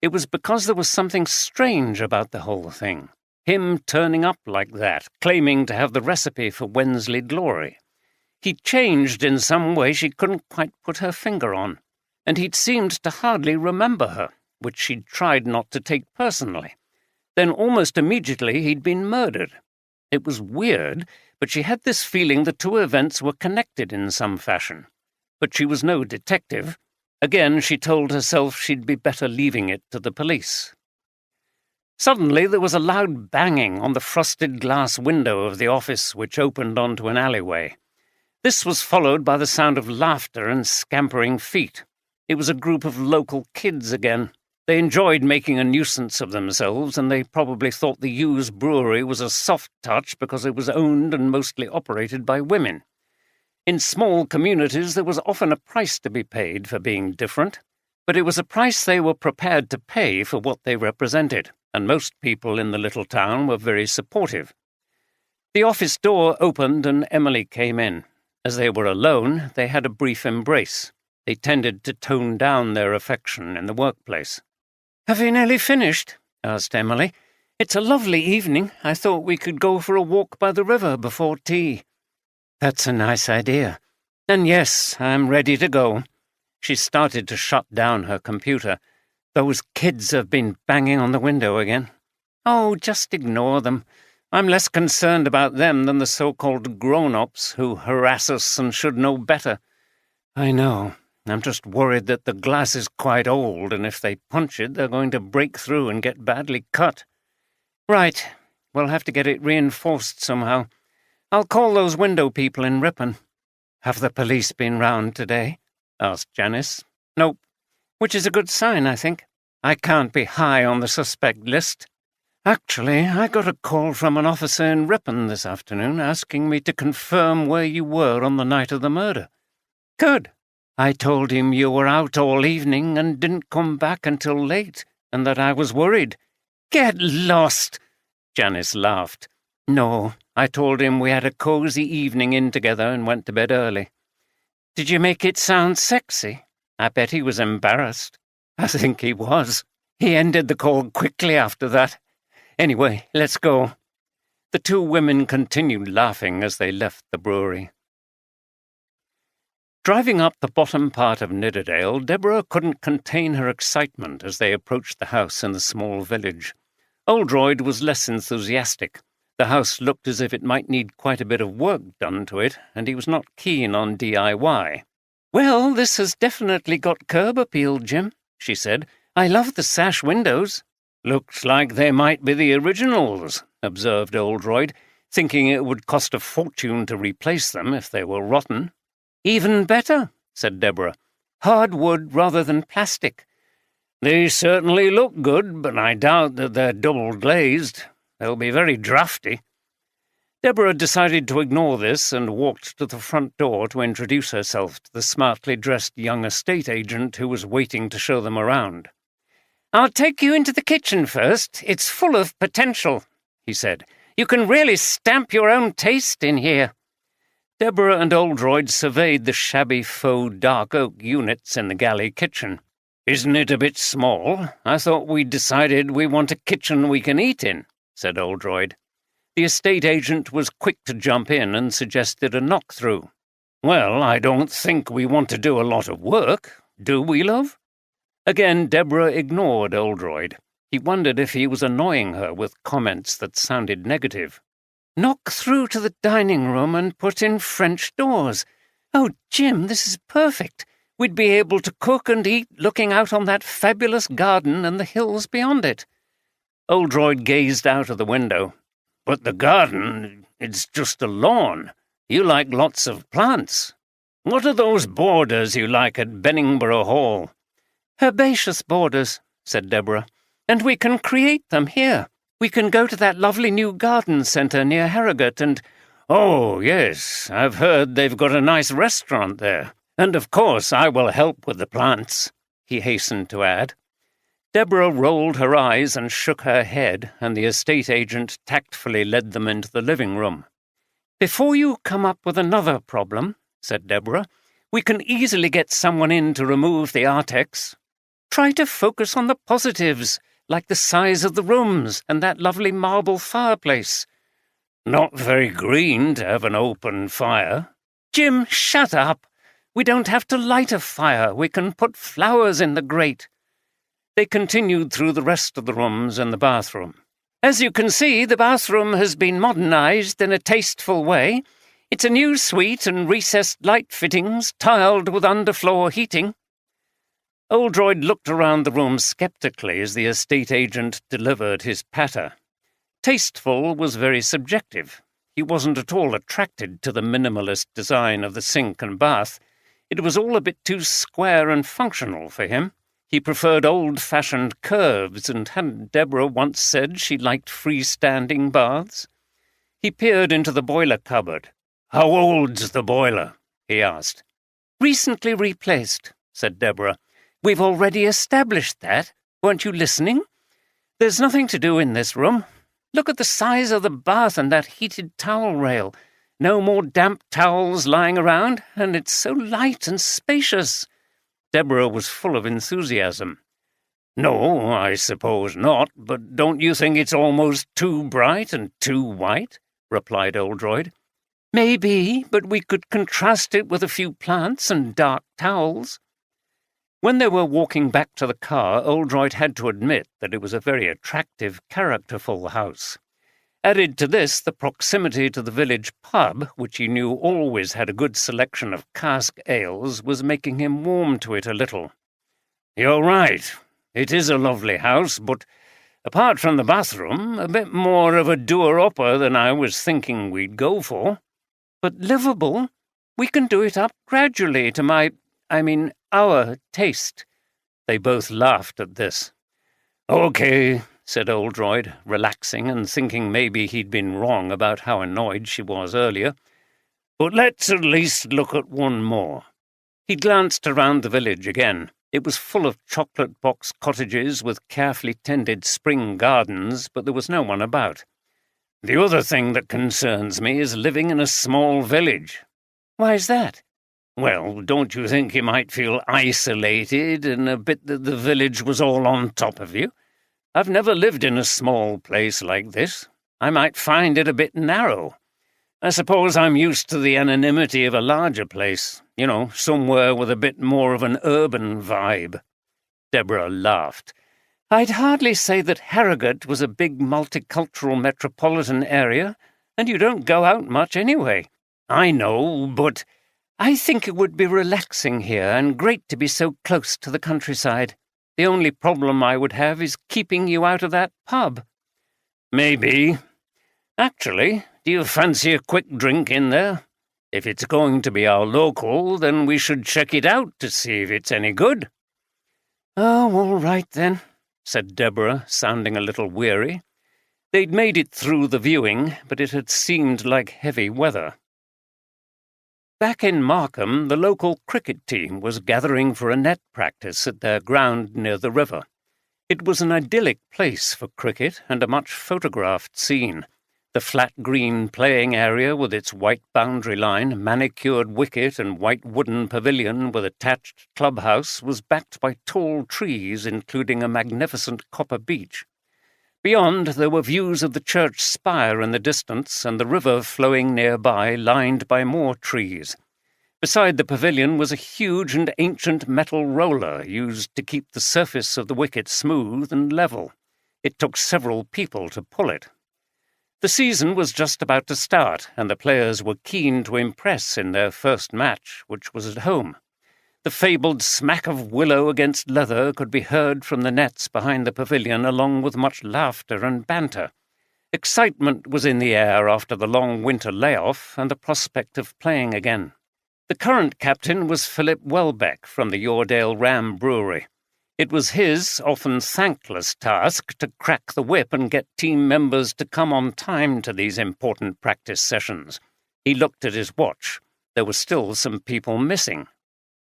It was because there was something strange about the whole thing. Him turning up like that, claiming to have the recipe for Wensley Glory. He'd changed in some way she couldn't quite put her finger on, and he'd seemed to hardly remember her, which she'd tried not to take personally. Then almost immediately he'd been murdered. It was weird, but she had this feeling the two events were connected in some fashion. But she was no detective. Again, she told herself she'd be better leaving it to the police. Suddenly there was a loud banging on the frosted glass window of the office, which opened onto an alleyway. This was followed by the sound of laughter and scampering feet. It was a group of local kids again. They enjoyed making a nuisance of themselves, and they probably thought the Hughes Brewery was a soft touch because it was owned and mostly operated by women. In small communities there was often a price to be paid for being different, but it was a price they were prepared to pay for what they represented, and most people in the little town were very supportive. The office door opened and Emily came in. As they were alone, they had a brief embrace. They tended to tone down their affection in the workplace. "Have you nearly finished?" asked Emily. "It's a lovely evening. I thought we could go for a walk by the river before tea." "That's a nice idea. And yes, I'm ready to go." She started to shut down her computer. "Those kids have been banging on the window again." "Oh, just ignore them. I'm less concerned about them than the so-called grown-ups who harass us and should know better." "I know. I'm just worried that the glass is quite old, and if they punch it, they're going to break through and get badly cut." "Right. We'll have to get it reinforced somehow. I'll call those window people in Ripon." "Have the police been round today?" asked Janice. "Nope. Which is a good sign, I think. I can't be high on the suspect list. Actually, I got a call from an officer in Ripon this afternoon asking me to confirm where you were on the night of the murder." "Good. I told him you were out all evening and didn't come back until late. and that I was worried." "Get lost!" Janice laughed. "No, I told him we had a cosy evening in together and went to bed early." "Did you make it sound sexy? I bet he was embarrassed." "I think he was. He ended the call quickly after that. Anyway, let's go." The two women continued laughing as they left the brewery. Driving up the bottom part of Nidderdale, Deborah couldn't contain her excitement as they approached the house in the small village. Oldroyd was less enthusiastic. The house looked as if it might need quite a bit of work done to it, and he was not keen on DIY. "Well, this has definitely got curb appeal, Jim," she said. "I love the sash windows." "Looks like they might be the originals," observed Oldroyd, thinking it would cost a fortune to replace them if they were rotten. "Even better," said Deborah. "Hard wood rather than plastic." "They certainly look good, but I doubt that they're double-glazed. They'll be very drafty." Deborah decided to ignore this and walked to the front door to introduce herself to the smartly dressed young estate agent who was waiting to show them around. "I'll take you into the kitchen first. It's full of potential," he said. "You can really stamp your own taste in here." Deborah and Oldroyd surveyed the shabby faux dark oak units in the galley kitchen. "Isn't it a bit small? I thought we'd decided we want a kitchen we can eat in," said Oldroyd. The estate agent was quick to jump in and suggested a knock-through. "Well, I don't think we want to do a lot of work, do we, love?" Again, Deborah ignored Oldroyd. He wondered if he was annoying her with comments that sounded negative. "Knock through to the dining room and put in French doors. Oh, Jim, this is perfect. We'd be able to cook and eat looking out on that fabulous garden and the hills beyond it." Oldroyd gazed out of the window. "But the garden, it's just a lawn. You like lots of plants. What are those borders you like at Benningborough Hall?" "Herbaceous borders," said Deborah. "And we can create them here. We can go to that lovely new garden centre near Harrogate and—" "Oh, yes, I've heard they've got a nice restaurant there. And of course I will help with the plants," he hastened to add. Deborah rolled her eyes and shook her head, and the estate agent tactfully led them into the living room. "Before you come up with another problem," said Deborah, "we can easily get someone in to remove the Artex. Try to focus on the positives, like the size of the rooms and that lovely marble fireplace." "Not very green to have an open fire." "Jim, shut up. We don't have to light a fire. We can put flowers in the grate." They continued through the rest of the rooms and the bathroom. "As you can see, the bathroom has been modernized in a tasteful way. It's a new suite and recessed light fittings, tiled with underfloor heating." Oldroyd looked around the room sceptically as the estate agent delivered his patter. Tasteful was very subjective. He wasn't at all attracted to the minimalist design of the sink and bath. It was all a bit too square and functional for him. He preferred old-fashioned curves, and hadn't Deborah once said she liked freestanding baths? He peered into the boiler cupboard. "How old's the boiler?" he asked. "Recently replaced," said Deborah. "We've already established that. Weren't you listening? There's nothing to do in this room. Look at the size of the bath and that heated towel rail. No more damp towels lying around, and it's so light and spacious." Deborah was full of enthusiasm. "No, I suppose not, but don't you think it's almost too bright and too white?" replied Oldroyd. "Maybe, but we could contrast it with a few plants and dark towels." When they were walking back to the car, Oldroyd had to admit that it was a very attractive, characterful house. Added to this, the proximity to the village pub, which he knew always had a good selection of cask ales, was making him warm to it a little. "You're right. It is a lovely house, but apart from the bathroom, a bit more of a doer-upper than I was thinking we'd go for." "But livable? We can do it up gradually to our taste." They both laughed at this. "Okay," said Oldroyd, relaxing and thinking maybe he'd been wrong about how annoyed she was earlier. "But let's at least look at one more." He glanced around the village again. It was full of chocolate box cottages with carefully tended spring gardens, but there was no one about. The other thing that concerns me is living in a small village. Why is that? Well, don't you think you might feel isolated and a bit that the village was all on top of you? I've never lived in a small place like this. I might find it a bit narrow. I suppose I'm used to the anonymity of a larger place, somewhere with a bit more of an urban vibe. Deborah laughed. I'd hardly say that Harrogate was a big multicultural metropolitan area, and you don't go out much anyway. I know, but I think it would be relaxing here and great to be so close to the countryside. The only problem I would have is keeping you out of that pub. Maybe. Actually, do you fancy a quick drink in there? If it's going to be our local, then we should check it out to see if it's any good. Oh, all right then, said Deborah, sounding a little weary. They'd made it through the viewing, but it had seemed like heavy weather. Back in Markham, the local cricket team was gathering for a net practice at their ground near the river. It was an idyllic place for cricket and a much photographed scene. The flat green playing area with its white boundary line, manicured wicket and white wooden pavilion with attached clubhouse was backed by tall trees, including a magnificent copper beech. Beyond, there were views of the church spire in the distance and the river flowing nearby, lined by more trees. Beside the pavilion was a huge and ancient metal roller used to keep the surface of the wicket smooth and level. It took several people to pull it. The season was just about to start, and the players were keen to impress in their first match, which was at home. The fabled smack of willow against leather could be heard from the nets behind the pavilion, along with much laughter and banter. Excitement was in the air after the long winter layoff and the prospect of playing again. The current captain was Philip Welbeck from the Yoredale Ram Brewery. It was his often thankless task to crack the whip and get team members to come on time to these important practice sessions. He looked at his watch. There were still some people missing.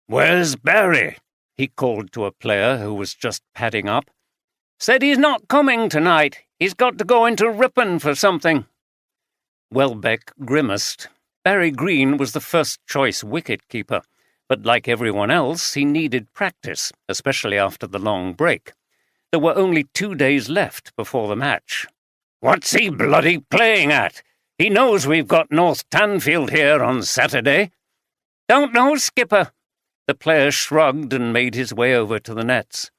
"Where's Barry?" he called to a player who was just padding up. "Said he's not coming tonight. He's got to go into Ripon for something." Welbeck grimaced. Barry Green was the first-choice wicket-keeper, but like everyone else, he needed practice, especially after the long break. There were only 2 days left before the match. "What's he bloody playing at? He knows we've got North Tanfield here on Saturday." "Don't know, skipper." The player shrugged and made his way over to the nets.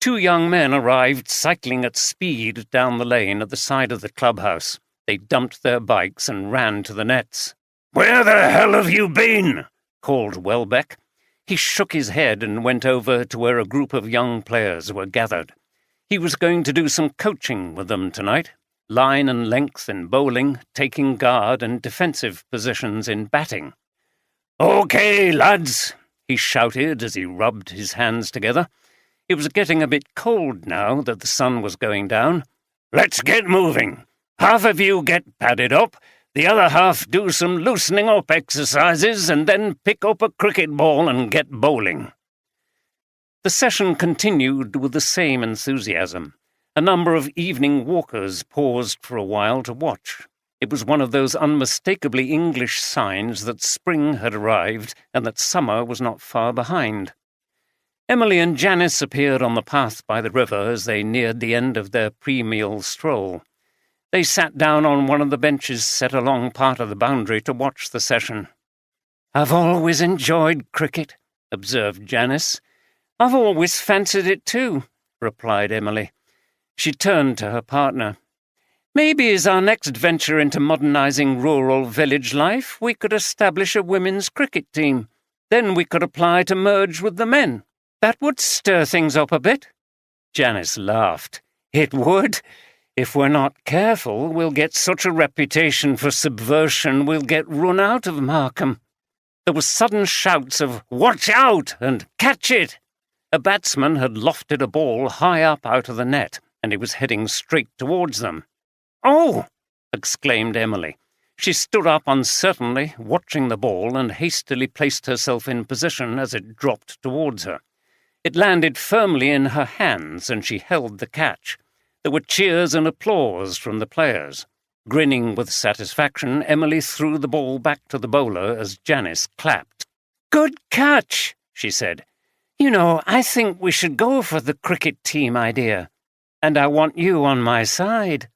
2 young men arrived cycling at speed down the lane at the side of the clubhouse. They dumped their bikes and ran to the nets. "Where the hell have you been?" called Welbeck. He shook his head and went over to where a group of young players were gathered. He was going to do some coaching with them tonight. Line and length in bowling, taking guard and defensive positions in batting. "Okay, lads," he shouted as he rubbed his hands together. It was getting a bit cold now that the sun was going down. "Let's get moving. Half of you get padded up, the other half do some loosening up exercises, and then pick up a cricket ball and get bowling." The session continued with the same enthusiasm. A number of evening walkers paused for a while to watch. It was one of those unmistakably English signs that spring had arrived and that summer was not far behind. Emily and Janice appeared on the path by the river as they neared the end of their pre-meal stroll. They sat down on one of the benches set along part of the boundary to watch the session. "I've always enjoyed cricket," observed Janice. "I've always fancied it too," replied Emily. She turned to her partner. "Maybe as our next venture into modernising rural village life, we could establish a women's cricket team. Then we could apply to merge with the men. That would stir things up a bit." Janice laughed. "It would. If we're not careful, we'll get such a reputation for subversion we'll get run out of Markham." There were sudden shouts of "Watch out!" and "Catch it!" A batsman had lofted a ball high up out of the net, and he was heading straight towards them. "Oh!" exclaimed Emily. She stood up uncertainly, watching the ball, and hastily placed herself in position as it dropped towards her. It landed firmly in her hands, and she held the catch. There were cheers and applause from the players. Grinning with satisfaction, Emily threw the ball back to the bowler as Janice clapped. "Good catch," she said. "You know, I think we should go for the cricket team idea. And I want you on my side."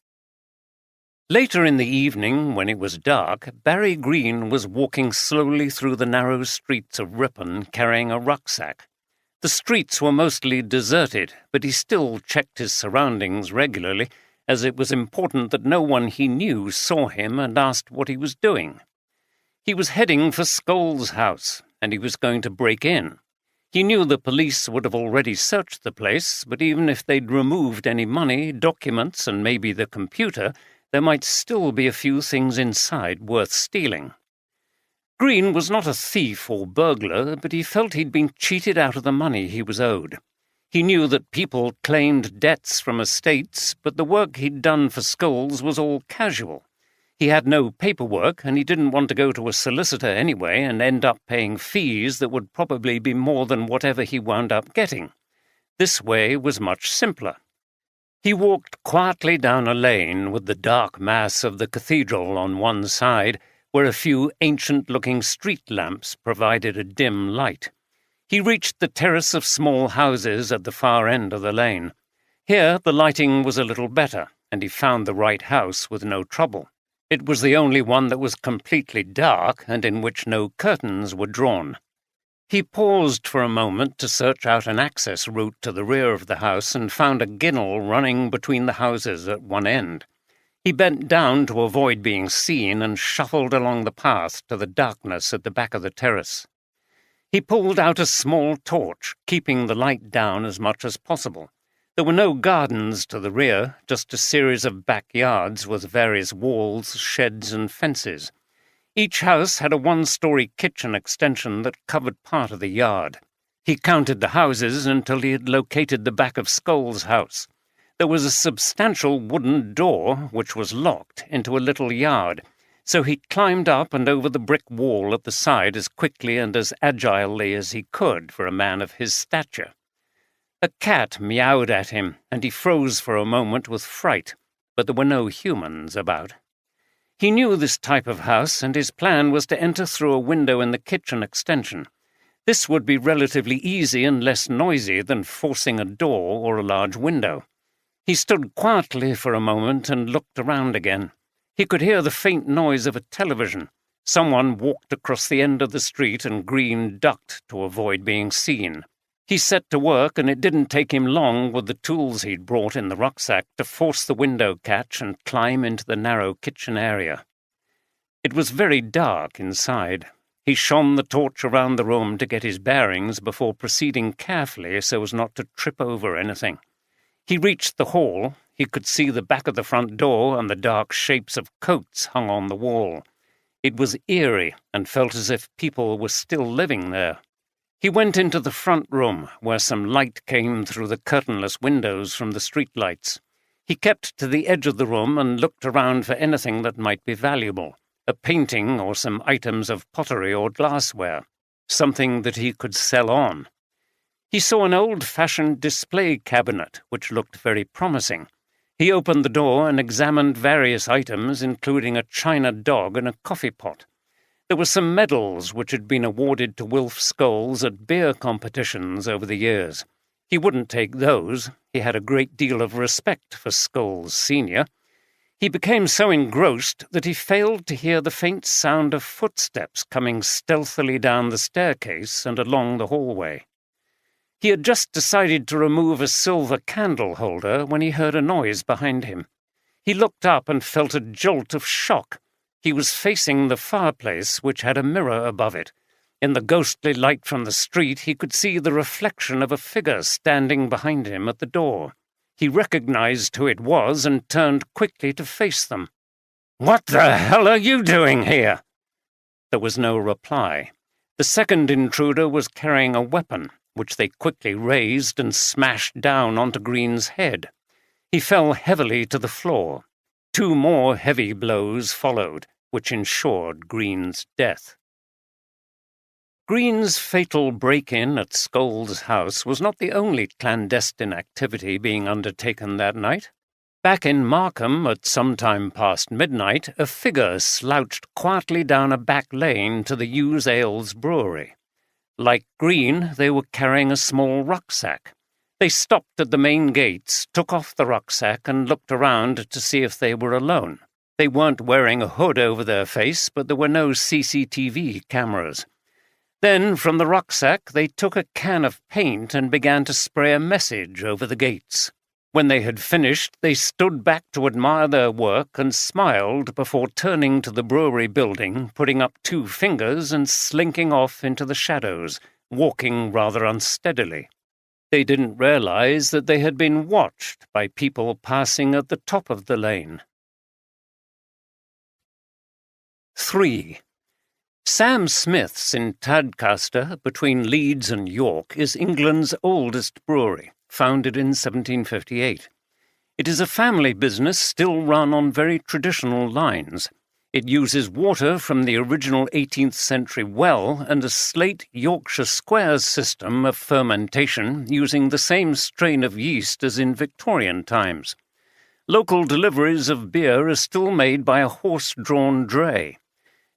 Later in the evening, when it was dark, Barry Green was walking slowly through the narrow streets of Ripon carrying a rucksack. The streets were mostly deserted, but he still checked his surroundings regularly, as it was important that no one he knew saw him and asked what he was doing. He was heading for Scholes' house, and he was going to break in. He knew the police would have already searched the place, but even if they'd removed any money, documents, and maybe the computer, there might still be a few things inside worth stealing. Green was not a thief or burglar, but he felt he'd been cheated out of the money he was owed. He knew that people claimed debts from estates, but the work he'd done for Scholes was all casual. He had no paperwork, and he didn't want to go to a solicitor anyway and end up paying fees that would probably be more than whatever he wound up getting. This way was much simpler. He walked quietly down a lane with the dark mass of the cathedral on one side, where a few ancient-looking street lamps provided a dim light. He reached the terrace of small houses at the far end of the lane. Here the lighting was a little better, and he found the right house with no trouble. It was the only one that was completely dark and in which no curtains were drawn. He paused for a moment to search out an access route to the rear of the house and found a ginnel running between the houses at one end. He bent down to avoid being seen and shuffled along the path to the darkness at the back of the terrace. He pulled out a small torch, keeping the light down as much as possible. There were no gardens to the rear, just a series of backyards with various walls, sheds, and fences. Each house had a one-story kitchen extension that covered part of the yard. He counted the houses until he had located the back of Scholes' house. There was a substantial wooden door, which was locked, into a little yard, so he climbed up and over the brick wall at the side as quickly and as agilely as he could for a man of his stature. A cat meowed at him, and he froze for a moment with fright, but there were no humans about. He knew this type of house, and his plan was to enter through a window in the kitchen extension. This would be relatively easy and less noisy than forcing a door or a large window. He stood quietly for a moment and looked around again. He could hear the faint noise of a television. Someone walked across the end of the street, and Green ducked to avoid being seen. He set to work, and it didn't take him long with the tools he'd brought in the rucksack to force the window catch and climb into the narrow kitchen area. It was very dark inside. He shone the torch around the room to get his bearings before proceeding carefully so as not to trip over anything. He reached the hall. He could see the back of the front door and the dark shapes of coats hung on the wall. It was eerie and felt as if people were still living there. He went into the front room, where some light came through the curtainless windows from the streetlights. He kept to the edge of the room and looked around for anything that might be valuable, a painting or some items of pottery or glassware, something that he could sell on. He saw an old-fashioned display cabinet, which looked very promising. He opened the door and examined various items, including a china dog and a coffee pot. There were some medals which had been awarded to Wilf Scholes at beer competitions over the years. He wouldn't take those. He had a great deal of respect for Scholes Sr. He became so engrossed that he failed to hear the faint sound of footsteps coming stealthily down the staircase and along the hallway. He had just decided to remove a silver candle holder when he heard a noise behind him. He looked up and felt a jolt of shock. He was facing the fireplace, which had a mirror above it. In the ghostly light from the street, he could see the reflection of a figure standing behind him at the door. He recognized who it was and turned quickly to face them. "What the hell are you doing here?" There was no reply. The second intruder was carrying a weapon, which they quickly raised and smashed down onto Green's head. He fell heavily to the floor. 2 more heavy blows followed, which ensured Green's death. Green's fatal break-in at Scholl's house was not the only clandestine activity being undertaken that night. Back in Markham, at some time past midnight, a figure slouched quietly down a back lane to the Hughes Ales Brewery. Like Green, they were carrying a small rucksack. They stopped at the main gates, took off the rucksack, and looked around to see if they were alone. They weren't wearing a hood over their face, but there were no CCTV cameras. Then, from the rucksack, they took a can of paint and began to spray a message over the gates. When they had finished, they stood back to admire their work and smiled before turning to the brewery building, putting up 2 fingers and slinking off into the shadows, walking rather unsteadily. They didn't realize that they had been watched by people passing at the top of the lane. 3. Sam Smith's in Tadcaster, between Leeds and York, is England's oldest brewery, founded in 1758. It is a family business still run on very traditional lines. It uses water from the original 18th century well and a slate Yorkshire square system of fermentation using the same strain of yeast as in Victorian times. Local deliveries of beer are still made by a horse-drawn dray.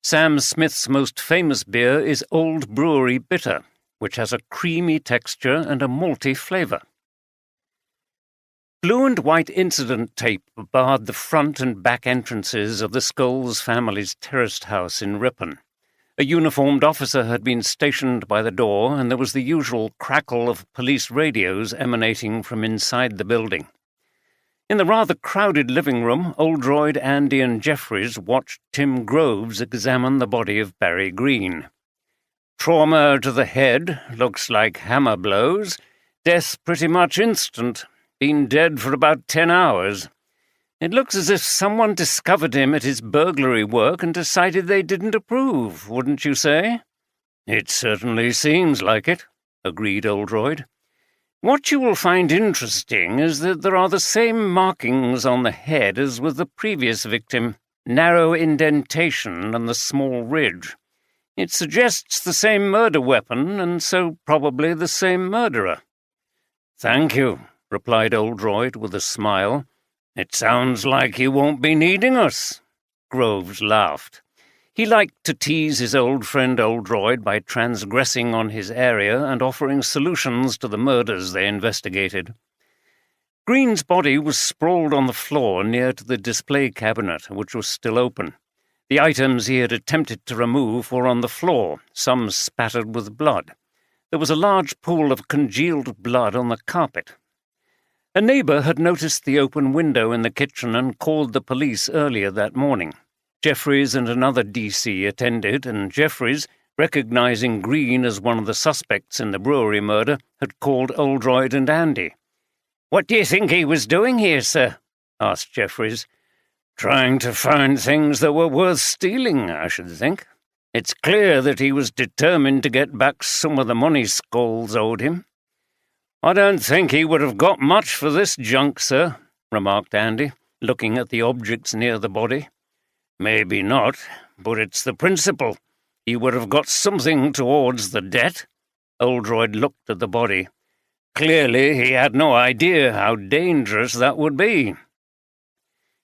Sam Smith's most famous beer is Old Brewery Bitter, which has a creamy texture and a malty flavour. Blue and white incident tape barred the front and back entrances of the Scholes family's terraced house in Ripon. A uniformed officer had been stationed by the door, and there was the usual crackle of police radios emanating from inside the building. In the rather crowded living room, Oldroyd, Andy and Jeffries watched Tim Groves examine the body of Barry Green. Trauma to the head, looks like hammer blows. Death pretty much instant. Been dead for about 10 hours. It looks as if someone discovered him at his burglary work and decided they didn't approve, wouldn't you say? It certainly seems like it, agreed Oldroyd. What you will find interesting is that there are the same markings on the head as with the previous victim, narrow indentation and the small ridge. It suggests the same murder weapon, and so probably the same murderer. Thank you, replied Oldroyd with a smile. It sounds like you won't be needing us. Groves laughed. He liked to tease his old friend Oldroyd by transgressing on his area and offering solutions to the murders they investigated. Green's body was sprawled on the floor near to the display cabinet, which was still open. The items he had attempted to remove were on the floor, some spattered with blood. There was a large pool of congealed blood on the carpet. A neighbour had noticed the open window in the kitchen and called the police earlier that morning. Jeffries and another DC attended, and Jeffries, recognizing Green as one of the suspects in the brewery murder, had called Oldroyd and Andy. "What do you think he was doing here, sir?" asked Jeffries. "Trying to find things that were worth stealing, I should think. It's clear that he was determined to get back some of the money Scholes owed him." "I don't think he would have got much for this junk, sir," remarked Andy, looking at the objects near the body. "Maybe not, but it's the principle. He would have got something towards the debt." Oldroyd looked at the body. Clearly he had no idea how dangerous that would be.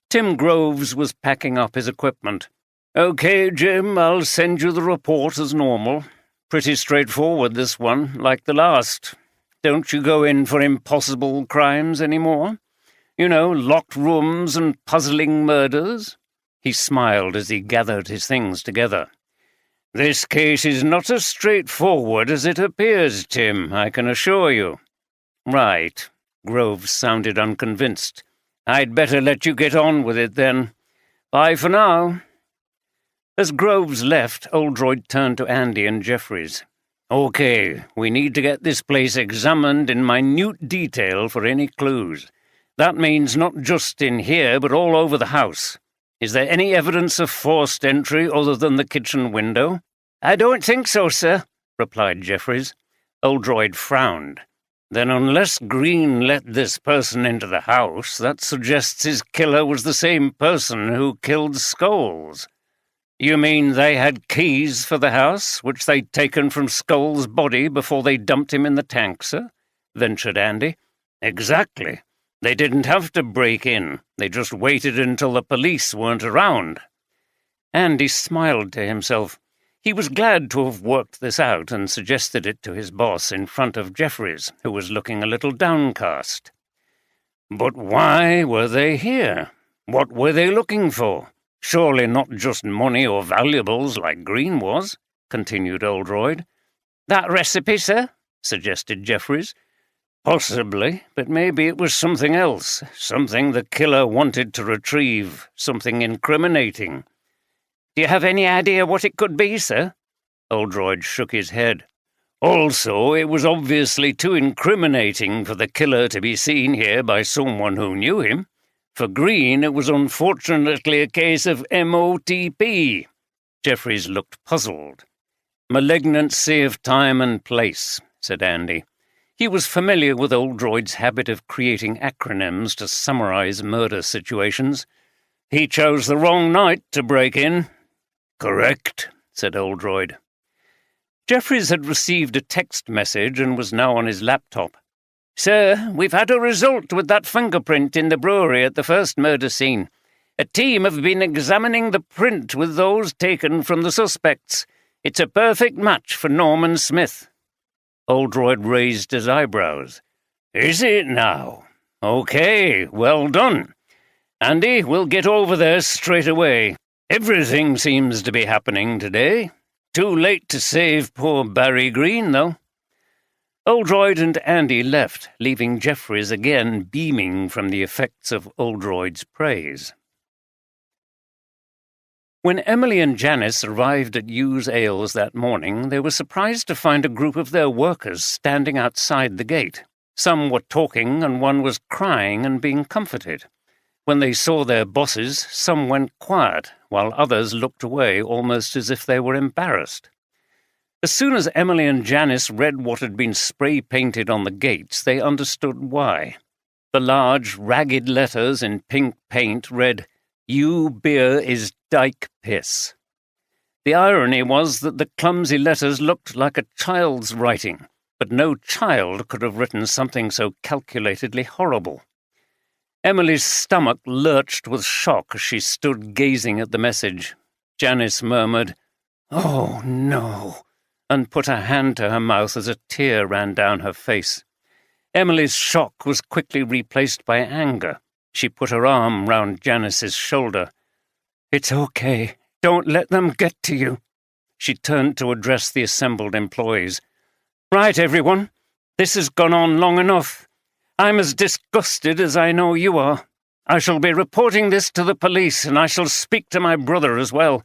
Tim Groves was packing up his equipment. "Okay, Jim, I'll send you the report as normal. Pretty straightforward, this one, like the last. Don't you go in for impossible crimes anymore? You know, locked rooms and puzzling murders?" He smiled as he gathered his things together. "This case is not as straightforward as it appears, Tim, I can assure you." "Right." Groves sounded unconvinced. "I'd better let you get on with it, then. Bye for now." As Groves left, Oldroyd turned to Andy and Jeffries. "Okay, we need to get this place examined in minute detail for any clues. That means not just in here, but all over the house. Is there any evidence of forced entry other than the kitchen window?" "I don't think so, sir," replied Jeffries. Oldroyd frowned. "Then unless Green let this person into the house, that suggests his killer was the same person who killed Scholes." You mean they had keys for the house, which they'd taken from Skoll's body before they dumped him in the tank, sir? Ventured Andy. Exactly. They didn't have to break in. They just waited until the police weren't around. Andy smiled to himself. He was glad to have worked this out and suggested it to his boss in front of Jeffries, who was looking a little downcast. But why were they here? What were they looking for? Surely not just money or valuables like Green was, continued Oldroyd. That recipe, sir? Suggested Jeffries. Possibly, but maybe it was something else, something the killer wanted to retrieve, something incriminating. Do you have any idea what it could be, sir? Oldroyd shook his head. Also, it was obviously too incriminating for the killer to be seen here by someone who knew him. For Green, it was unfortunately a case of MOTP. Jeffries looked puzzled. Malignancy of time and place, said Andy. He was familiar with Oldroyd's habit of creating acronyms to summarize murder situations. He chose the wrong night to break in. Correct, said Oldroyd. Jeffries had received a text message and was now on his laptop. Sir, we've had a result with that fingerprint in the brewery at the first murder scene. A team have been examining the print with those taken from the suspects. It's a perfect match for Norman Smith. Oldroyd raised his eyebrows. Is it now? Okay, well done. Andy, we'll get over there straight away. Everything seems to be happening today. Too late to save poor Barry Green, though. Oldroyd and Andy left, leaving Jeffries again beaming from the effects of Oldroyd's praise. When Emily and Janice arrived at Hughes Ales that morning, they were surprised to find a group of their workers standing outside the gate. Some were talking and one was crying and being comforted. When they saw their bosses, some went quiet, while others looked away almost as if they were embarrassed. As soon as Emily and Janice read what had been spray-painted on the gates, they understood why. The large, ragged letters in pink paint read, "You beer is dyke piss." The irony was that the clumsy letters looked like a child's writing, but no child could have written something so calculatedly horrible. Emily's stomach lurched with shock as she stood gazing at the message. Janice murmured, "Oh, no," and put her hand to her mouth as a tear ran down her face. Emily's shock was quickly replaced by anger. She put her arm round Janice's shoulder. "It's okay. Don't let them get to you." She turned to address the assembled employees. "Right, everyone. This has gone on long enough. I'm as disgusted as I know you are. I shall be reporting this to the police, and I shall speak to my brother as well.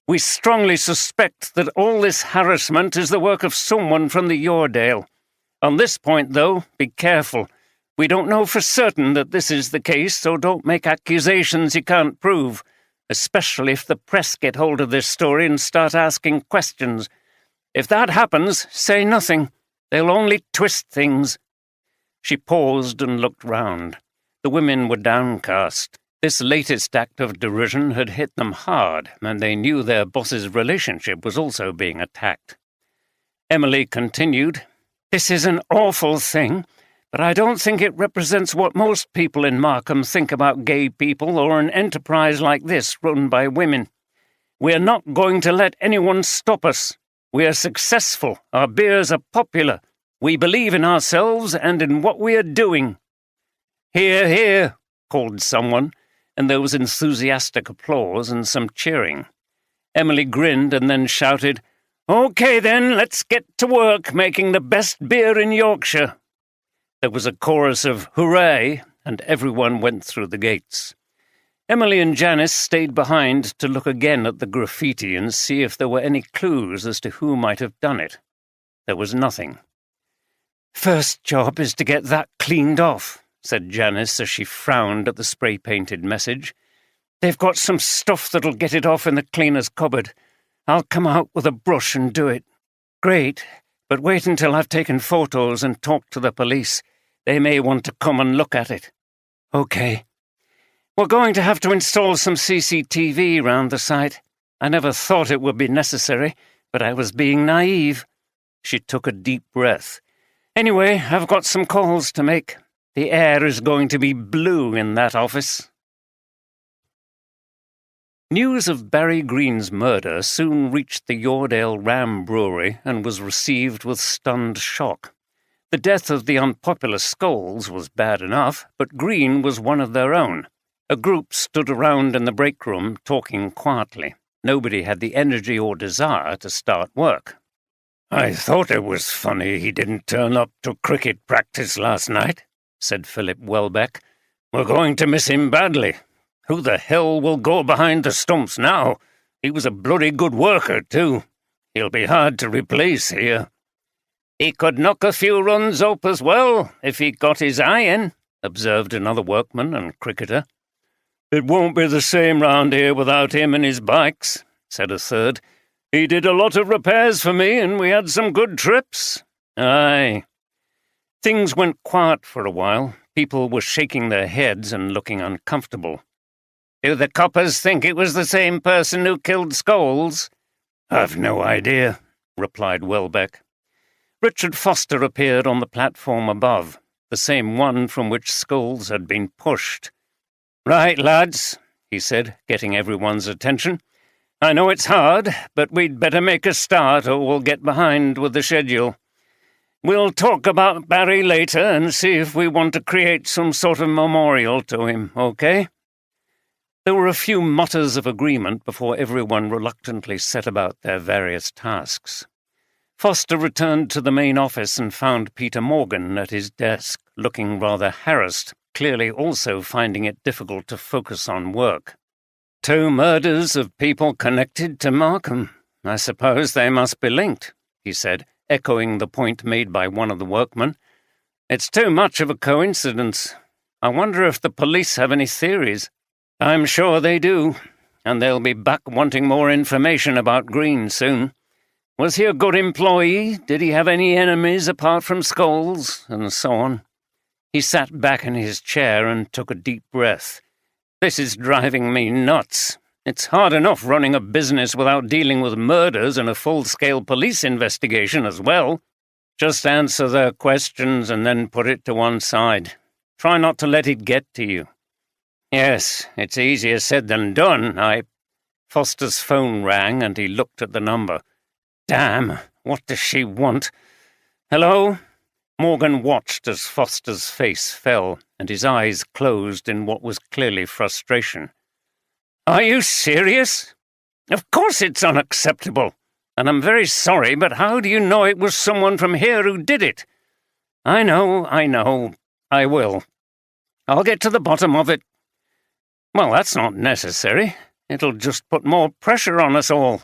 We strongly suspect that all this harassment is the work of someone from the Yoredale. On this point, though, be careful. We don't know for certain that this is the case, so don't make accusations you can't prove, especially if the press get hold of this story and start asking questions. If that happens, say nothing. They'll only twist things." She paused and looked round. The women were downcast. This latest act of derision had hit them hard, and they knew their boss's relationship was also being attacked. Emily continued, "This is an awful thing, but I don't think it represents what most people in Markham think about gay people or an enterprise like this run by women. We're not going to let anyone stop us. We are successful. Our beers are popular. We believe in ourselves and in what we are doing." "Hear, hear," called someone, and there was enthusiastic applause and some cheering. Emily grinned and then shouted, "Okay then, let's get to work making the best beer in Yorkshire." There was a chorus of hooray, and everyone went through the gates. Emily and Janice stayed behind to look again at the graffiti and see if there were any clues as to who might have done it. There was nothing. "First job is to get that cleaned off," said Janice as she frowned at the spray-painted message. "They've got some stuff that'll get it off in the cleaner's cupboard. I'll come out with a brush and do it." "Great, but wait until I've taken photos and talked to the police. They may want to come and look at it." "Okay. We're going to have to install some CCTV round the site. I never thought it would be necessary, but I was being naive." She took a deep breath. "Anyway, I've got some calls to make. The air is going to be blue in that office." News of Barry Green's murder soon reached the Yoredale Ram Brewery and was received with stunned shock. The death of the unpopular Scholes was bad enough, but Green was one of their own. A group stood around in the break room talking quietly. Nobody had the energy or desire to start work. "I thought it was funny he didn't turn up to cricket practice last night," said Philip Welbeck. "We're going to miss him badly. Who the hell will go behind the stumps now? He was a bloody good worker, too. He'll be hard to replace here." "He could knock a few runs up as well, if he got his eye in," observed another workman and cricketer. "It won't be the same round here without him and his bikes," said a third. "He did a lot of repairs for me, and we had some good trips." Aye. Things went quiet for a while. People were shaking their heads and looking uncomfortable. "Do the coppers think it was the same person who killed Scholes?" "I've no idea," replied Welbeck. Richard Foster appeared on the platform above, the same one from which Scholes had been pushed. "Right, lads," he said, getting everyone's attention. "I know it's hard, but we'd better make a start or we'll get behind with the schedule. We'll talk about Barry later and see if we want to create some sort of memorial to him, okay?" There were a few mutters of agreement before everyone reluctantly set about their various tasks. Foster returned to the main office and found Peter Morgan at his desk, looking rather harassed, clearly also finding it difficult to focus on work. "2 murders of people connected to Markham. I suppose they must be linked," he said, echoing the point made by one of the workmen. "It's too much of a coincidence. I wonder if the police have any theories." "I'm sure they do, and they'll be back wanting more information about Green soon. Was he a good employee? Did he have any enemies apart from Scholes? And so on." He sat back in his chair and took a deep breath. "This is driving me nuts. It's hard enough running a business without dealing with murders and a full-scale police investigation as well. Just answer their questions and then put it to one side. Try not to let it get to you." "Yes, it's easier said than done. Foster's phone rang and he looked at the number. "Damn, what does she want? Hello?" Morgan watched as Foster's face fell, and his eyes closed in what was clearly frustration. "Are you serious? Of course it's unacceptable, and I'm very sorry, but how do you know it was someone from here who did it?" I know. I will. I'll get to the bottom of it." "Well, that's not necessary. It'll just put more pressure on us all."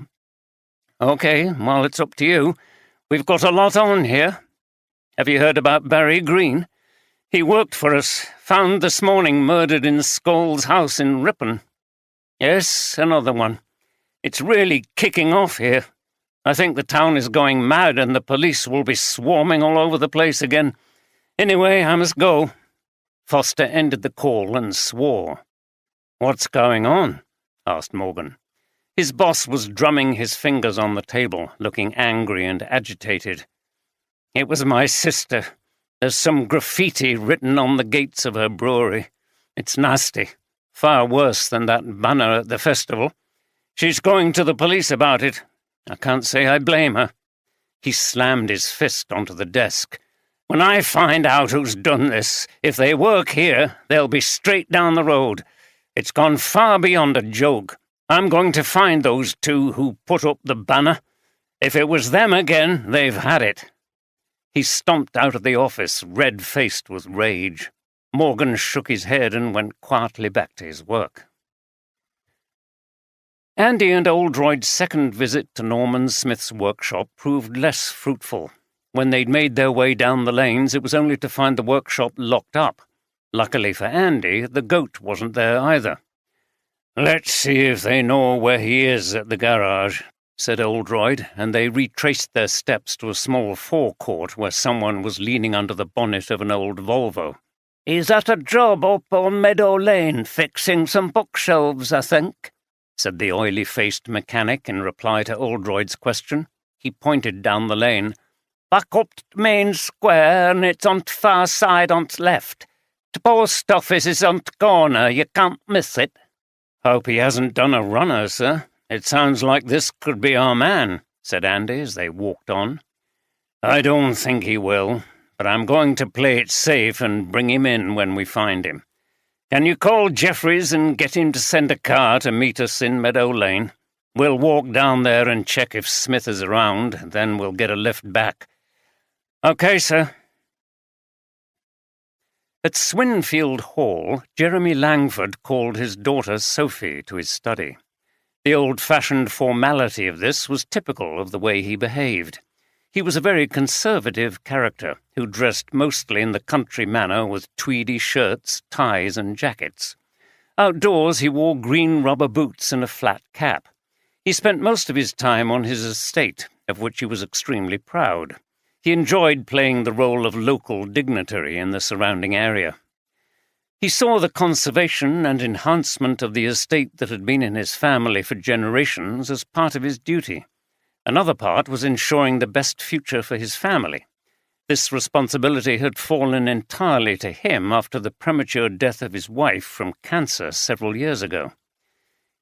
"Okay, well, it's up to you. We've got a lot on here. Have you heard about Barry Green? He worked for us, found this morning murdered in Scholes' house in Ripon." "Yes, another one. It's really kicking off here. I think the town is going mad and the police will be swarming all over the place again. Anyway, I must go." Foster ended the call and swore. "What's going on?" asked Morgan. His boss was drumming his fingers on the table, looking angry and agitated. "It was my sister. There's some graffiti written on the gates of her brewery. It's nasty. Far worse than that banner at the festival. She's going to the police about it. I can't say I blame her." He slammed his fist onto the desk. "When I find out who's done this, if they work here, they'll be straight down the road. It's gone far beyond a joke. I'm going to find those 2 who put up the banner. If it was them again, they've had it." He stomped out of the office, red-faced with rage. Morgan shook his head and went quietly back to his work. Andy and Oldroyd's second visit to Norman Smith's workshop proved less fruitful. When they'd made their way down the lanes, it was only to find the workshop locked up. Luckily for Andy, the goat wasn't there either. "Let's see if they know where he is at the garage," said Oldroyd, and they retraced their steps to a small forecourt where someone was leaning under the bonnet of an old Volvo. "He's at a job up on Meadow Lane, fixing some bookshelves, I think," said the oily-faced mechanic in reply to Oldroyd's question. He pointed down the lane. "Back up t' main square, and it's on t' far side on t' left. T' post office is on t' corner, you can't miss it." "Hope he hasn't done a runner, sir. It sounds like this could be our man," said Andy as they walked on. "I don't think he will, but I'm going to play it safe and bring him in when we find him. Can you call Jeffries and get him to send a car to meet us in Meadow Lane? We'll walk down there and check if Smith is around, then we'll get a lift back." "Okay, sir." At Swinfield Hall, Jeremy Langford called his daughter Sophie to his study. The old-fashioned formality of this was typical of the way he behaved. He was a very conservative character who dressed mostly in the country manner with tweedy shirts, ties, and jackets. Outdoors he wore green rubber boots and a flat cap. He spent most of his time on his estate, of which he was extremely proud. He enjoyed playing the role of local dignitary in the surrounding area. He saw the conservation and enhancement of the estate that had been in his family for generations as part of his duty. Another part was ensuring the best future for his family. This responsibility had fallen entirely to him after the premature death of his wife from cancer several years ago.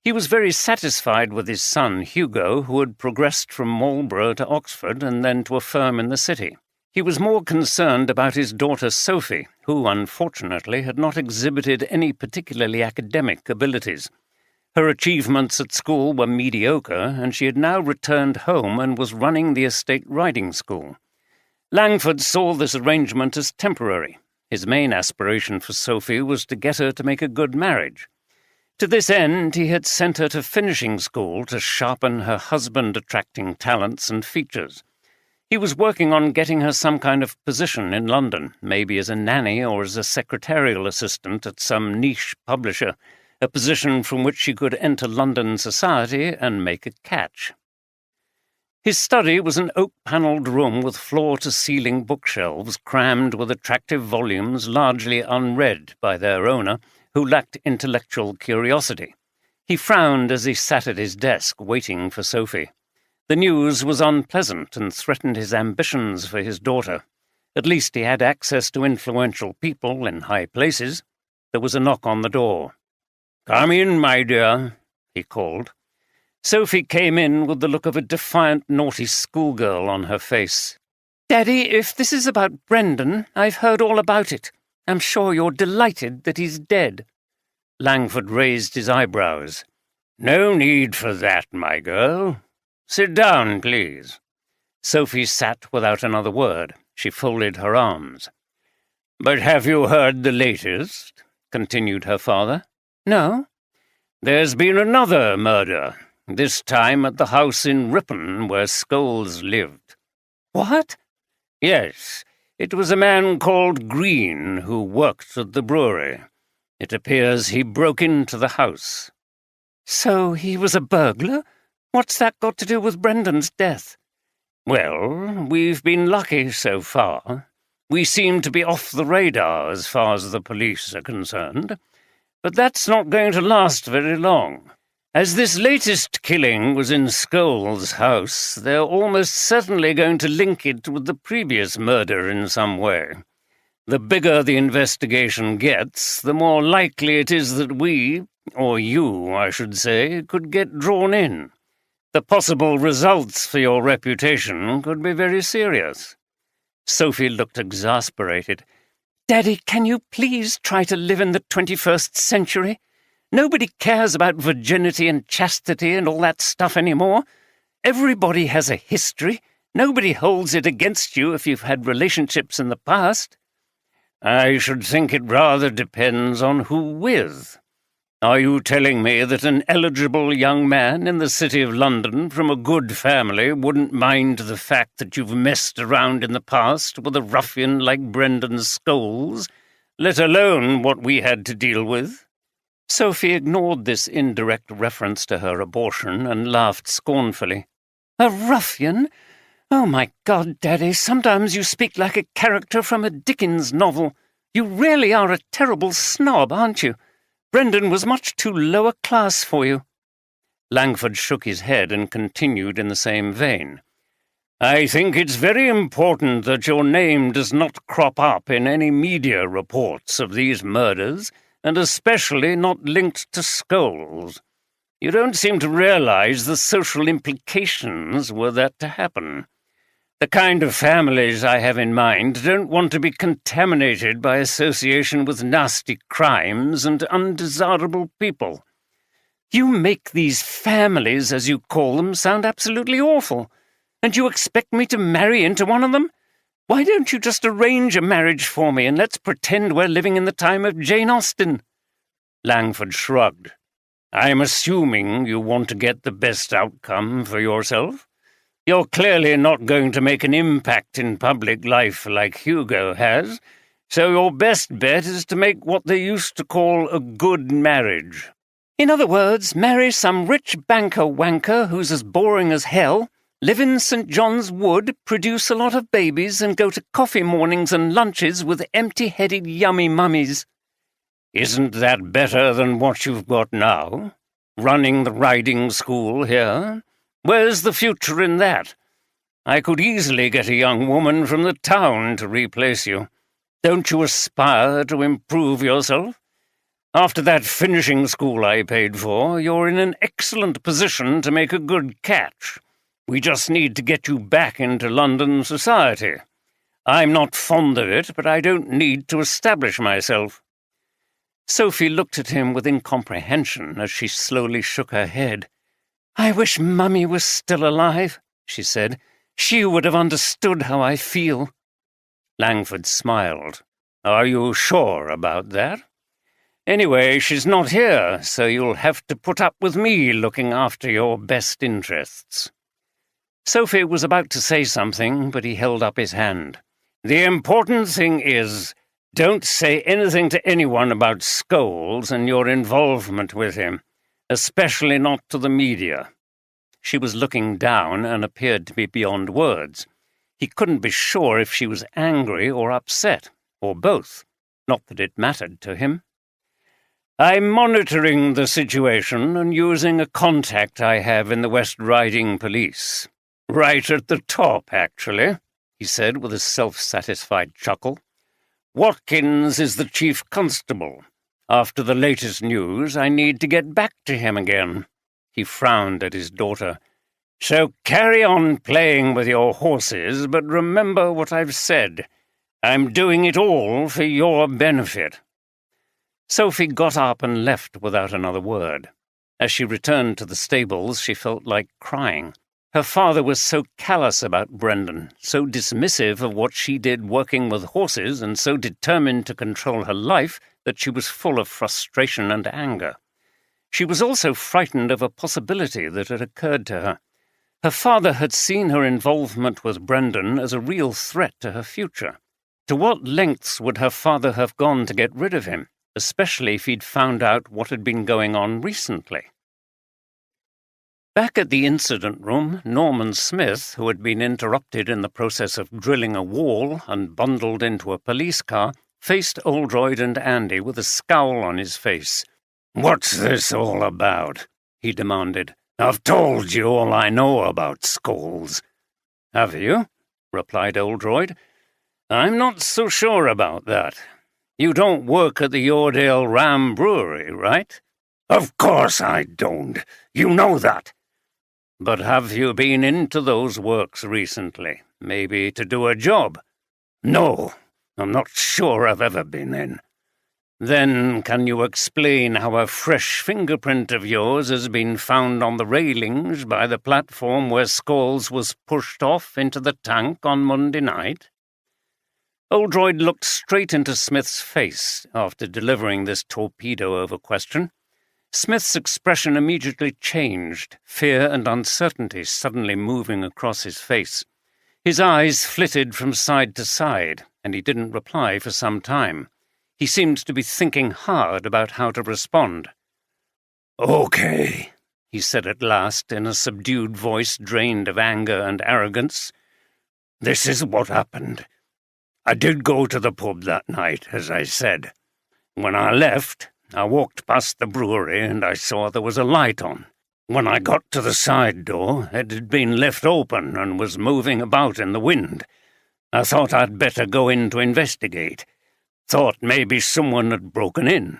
He was very satisfied with his son, Hugo, who had progressed from Marlborough to Oxford and then to a firm in the city. He was more concerned about his daughter Sophie, who, unfortunately, had not exhibited any particularly academic abilities. Her achievements at school were mediocre, and she had now returned home and was running the estate riding school. Langford saw this arrangement as temporary. His main aspiration for Sophie was to get her to make a good marriage. To this end, he had sent her to finishing school to sharpen her husband-attracting talents and features. He was working on getting her some kind of position in London, maybe as a nanny or as a secretarial assistant at some niche publisher, a position from which she could enter London society and make a catch. His study was an oak-panelled room with floor-to-ceiling bookshelves crammed with attractive volumes largely unread by their owner, who lacked intellectual curiosity. He frowned as he sat at his desk waiting for Sophie. The news was unpleasant and threatened his ambitions for his daughter. At least he had access to influential people in high places. There was a knock on the door. "Come in, my dear," he called. Sophie came in with the look of a defiant, naughty schoolgirl on her face. "Daddy, if this is about Brendan, I've heard all about it. I'm sure you're delighted that he's dead." Langford raised his eyebrows. "No need for that, my girl. Sit down, please." Sophie sat without another word. She folded her arms. "But have you heard the latest?" continued her father. "No." "There's been another murder, this time at the house in Ripon where Scholes lived." "What?" "Yes. It was a man called Green who worked at the brewery. It appears he broke into the house." "So he was a burglar? What's that got to do with Brendan's death?" "Well, we've been lucky so far. We seem to be off the radar as far as the police are concerned. But that's not going to last very long. As this latest killing was in Scholes' house, they're almost certainly going to link it with the previous murder in some way. The bigger the investigation gets, the more likely it is that we, or you, I should say, could get drawn in. The possible results for your reputation could be very serious." Sophie looked exasperated. "Daddy, can you please try to live in the 21st century? Nobody cares about virginity and chastity and all that stuff anymore. Everybody has a history. Nobody holds it against you if you've had relationships in the past." "I should think it rather depends on who with. Are you telling me that an eligible young man in the City of London from a good family wouldn't mind the fact that you've messed around in the past with a ruffian like Brendan Scholes, let alone what we had to deal with?" Sophie ignored this indirect reference to her abortion and laughed scornfully. "A ruffian? Oh, my God, Daddy, sometimes you speak like a character from a Dickens novel. You really are a terrible snob, aren't you? Brendan was much too lower class for you." Langford shook his head and continued in the same vein. I think it's very important that your name does not crop up in any media reports of these murders, and especially not linked to Scholes. You don't seem to realize the social implications were that to happen. The kind of families I have in mind don't want to be contaminated by association with nasty crimes and undesirable people. You make these families, as you call them, sound absolutely awful. And you expect me to marry into one of them? Why don't you just arrange a marriage for me and let's pretend we're living in the time of Jane Austen? Langford shrugged. I'm assuming you want to get the best outcome for yourself. You're clearly not going to make an impact in public life like Hugo has, so your best bet is to make what they used to call a good marriage. In other words, marry some rich banker wanker who's as boring as hell, live in St. John's Wood, produce a lot of babies, and go to coffee mornings and lunches with empty-headed yummy mummies. Isn't that better than what you've got now? Running the riding school here? Where's the future in that? I could easily get a young woman from the town to replace you. Don't you aspire to improve yourself? After that finishing school I paid for, you're in an excellent position to make a good catch. We just need to get you back into London society. I'm not fond of it, but I don't need to establish myself. Sophie looked at him with incomprehension as she slowly shook her head. I wish Mummy was still alive, she said. She would have understood how I feel. Langford smiled. Are you sure about that? Anyway, she's not here, so you'll have to put up with me looking after your best interests. Sophie was about to say something, but he held up his hand. The important thing is, don't say anything to anyone about Scholes and your involvement with him, especially not to the media. She was looking down and appeared to be beyond words. He couldn't be sure if she was angry or upset, or both. Not that it mattered to him. I'm monitoring the situation and using a contact I have in the West Riding Police. Right at the top, actually, he said with a self-satisfied chuckle. Watkins is the chief constable. After the latest news, I need to get back to him again. He frowned at his daughter. So carry on playing with your horses, but remember what I've said. I'm doing it all for your benefit. Sophie got up and left without another word. As she returned to the stables, she felt like crying. Her father was so callous about Brendan, so dismissive of what she did working with horses, and so determined to control her life that she was full of frustration and anger. She was also frightened of a possibility that had occurred to her. Her father had seen her involvement with Brendan as a real threat to her future. To what lengths would her father have gone to get rid of him, especially if he'd found out what had been going on recently? Back at the incident room, Norman Smith, who had been interrupted in the process of drilling a wall and bundled into a police car, faced Oldroyd and Andy with a scowl on his face. "What's this all about?" he demanded. "I've told you all I know about Scholes." "Have you?" replied Oldroyd. "I'm not so sure about that. You don't work at the Yoredale Ram Brewery, right?" "Of course I don't. You know that." "But have you been into those works recently? Maybe to do a job?" "No, I'm not sure I've ever been in." "Then can you explain how a fresh fingerprint of yours has been found on the railings by the platform where Scholes was pushed off into the tank on Monday night?" Oldroyd looked straight into Smith's face after delivering this torpedo-over question. Smith's expression immediately changed, fear and uncertainty suddenly moving across his face. His eyes flitted from side to side, and he didn't reply for some time. He seemed to be thinking hard about how to respond. "Okay," he said at last in a subdued voice drained of anger and arrogance. "This is what happened. I did go to the pub that night, as I said. When I left, I walked past the brewery and I saw there was a light on. When I got to the side door, it had been left open and was moving about in the wind. I thought I'd better go in to investigate. Thought maybe someone had broken in.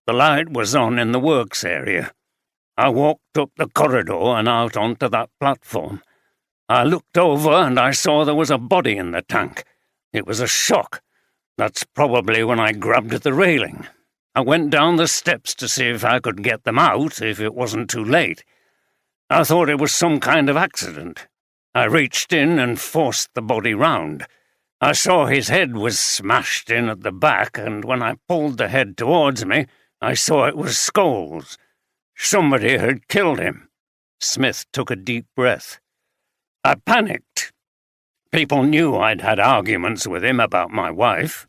The light was on in the works area. I walked up the corridor and out onto that platform. I looked over and I saw there was a body in the tank. It was a shock. That's probably when I grabbed the railing. I went down the steps to see if I could get them out if it wasn't too late. I thought it was some kind of accident. I reached in and forced the body round. I saw his head was smashed in at the back, and when I pulled the head towards me, I saw it was Scholes. Somebody had killed him. Smith took a deep breath. I panicked. People knew I'd had arguments with him about my wife.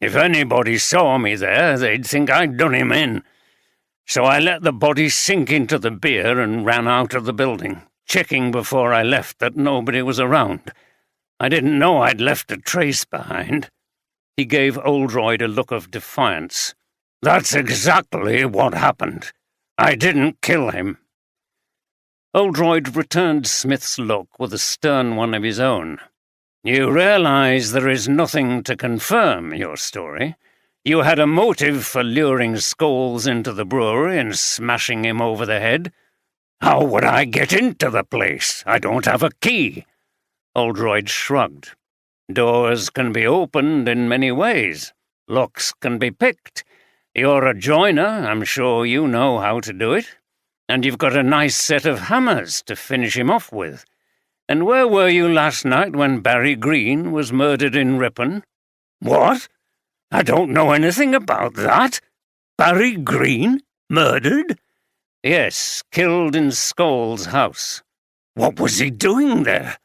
If anybody saw me there, they'd think I'd done him in. So I let the body sink into the beer and ran out of the building, checking before I left that nobody was around. I didn't know I'd left a trace behind. He gave Oldroyd a look of defiance. That's exactly what happened. I didn't kill him. Oldroyd returned Smith's look with a stern one of his own. You realize there is nothing to confirm your story. You had a motive for luring Scholes into the brewery and smashing him over the head. How would I get into the place? I don't have a key. Oldroyd shrugged. Doors can be opened in many ways. Locks can be picked. You're a joiner, I'm sure you know how to do it. And you've got a nice set of hammers to finish him off with. And where were you last night when Barry Green was murdered in Ripon? What? I don't know anything about that. Barry Green? Murdered? Yes, killed in Scholes' house. What was he doing there?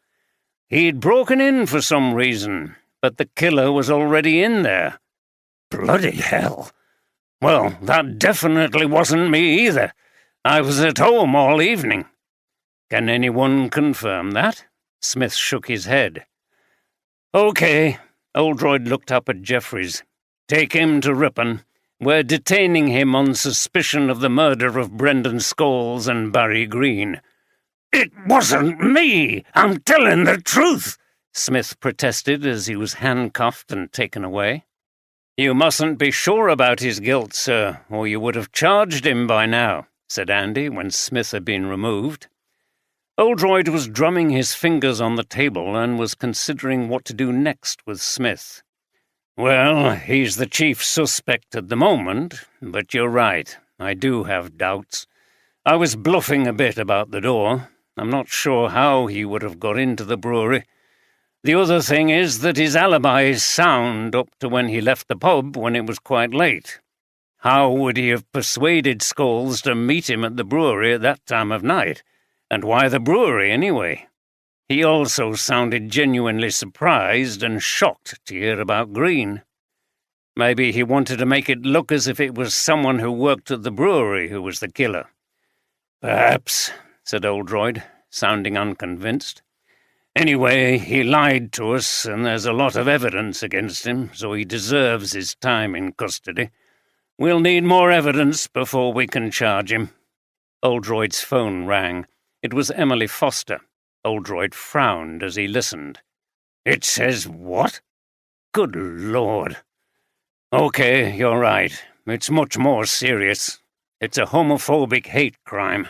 He'd broken in for some reason, but the killer was already in there. Bloody hell. Well, that definitely wasn't me either. I was at home all evening. Can anyone confirm that? Smith shook his head. Okay. Oldroyd looked up at Jeffries. Take him to Ripon. We're detaining him on suspicion of the murder of Brendan Scholes and Barry Green. It wasn't me! I'm telling the truth! Smith protested as he was handcuffed and taken away. You mustn't be sure about his guilt, sir, or you would have charged him by now, said Andy when Smith had been removed. Oldroyd was drumming his fingers on the table and was considering what to do next with Smith. Well, he's the chief suspect at the moment, but you're right, I do have doubts. I was bluffing a bit about the door. I'm not sure how he would have got into the brewery. The other thing is that his alibi is sound up to when he left the pub when it was quite late. How would he have persuaded Scholes to meet him at the brewery at that time of night? And why the brewery, anyway? He also sounded genuinely surprised and shocked to hear about Green. Maybe he wanted to make it look as if it was someone who worked at the brewery who was the killer. Perhaps, said Oldroyd, sounding unconvinced. Anyway, he lied to us, and there's a lot of evidence against him, so he deserves his time in custody. We'll need more evidence before we can charge him. Oldroyd's phone rang. It was Emily Foster. Oldroyd frowned as he listened. It says what? Good Lord. Okay, you're right. It's much more serious. It's a homophobic hate crime.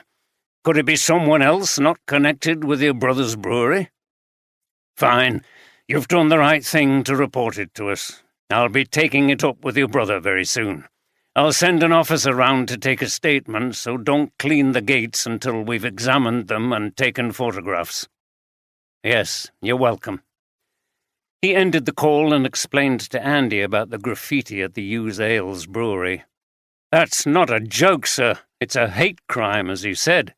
Could it be someone else not connected with your brother's brewery? Fine. You've done the right thing to report it to us. I'll be taking it up with your brother very soon. I'll send an officer round to take a statement, so don't clean the gates until we've examined them and taken photographs. Yes, you're welcome. He ended the call and explained to Andy about the graffiti at the Hughes Ales brewery. That's not a joke, sir. It's a hate crime, as you said.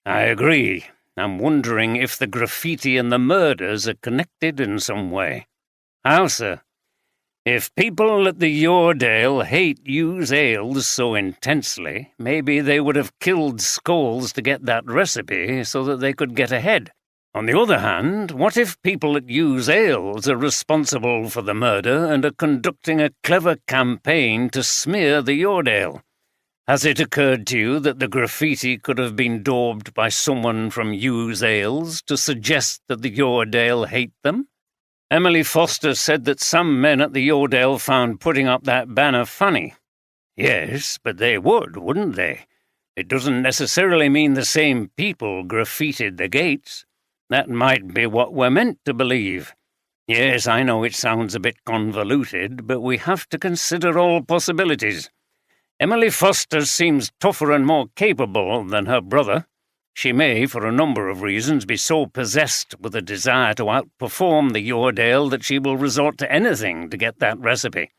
I agree. I'm wondering if the graffiti and the murders are connected in some way. How, sir? If people at the Yoredale hate Hughes Ales so intensely, maybe they would have killed Scholes to get that recipe so that they could get ahead. On the other hand, what if people at Hughes Ales are responsible for the murder and are conducting a clever campaign to smear the Yoredale? Has it occurred to you that the graffiti could have been daubed by someone from Hughes Ales to suggest that the Yoredale hate them? Emily Foster said that some men at the Yoredale found putting up that banner funny. Yes, but they would, wouldn't they? It doesn't necessarily mean the same people graffitied the gates. That might be what we're meant to believe. Yes, I know it sounds a bit convoluted, but we have to consider all possibilities. Emily Foster seems tougher and more capable than her brother. She may, for a number of reasons, be so possessed with a desire to outperform the Yoredale that she will resort to anything to get that recipe.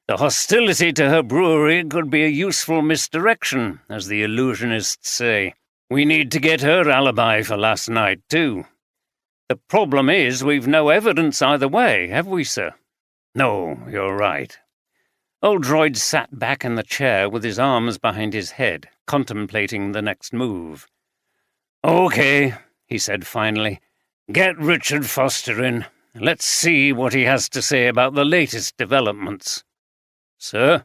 The hostility to her brewery could be a useful misdirection, as the illusionists say. We need to get her alibi for last night, too. The problem is we've no evidence either way, have we, sir? No, you're right. Oldroyd sat back in the chair with his arms behind his head, contemplating the next move. Okay, he said finally. Get Richard Foster in. Let's see what he has to say about the latest developments. Sir?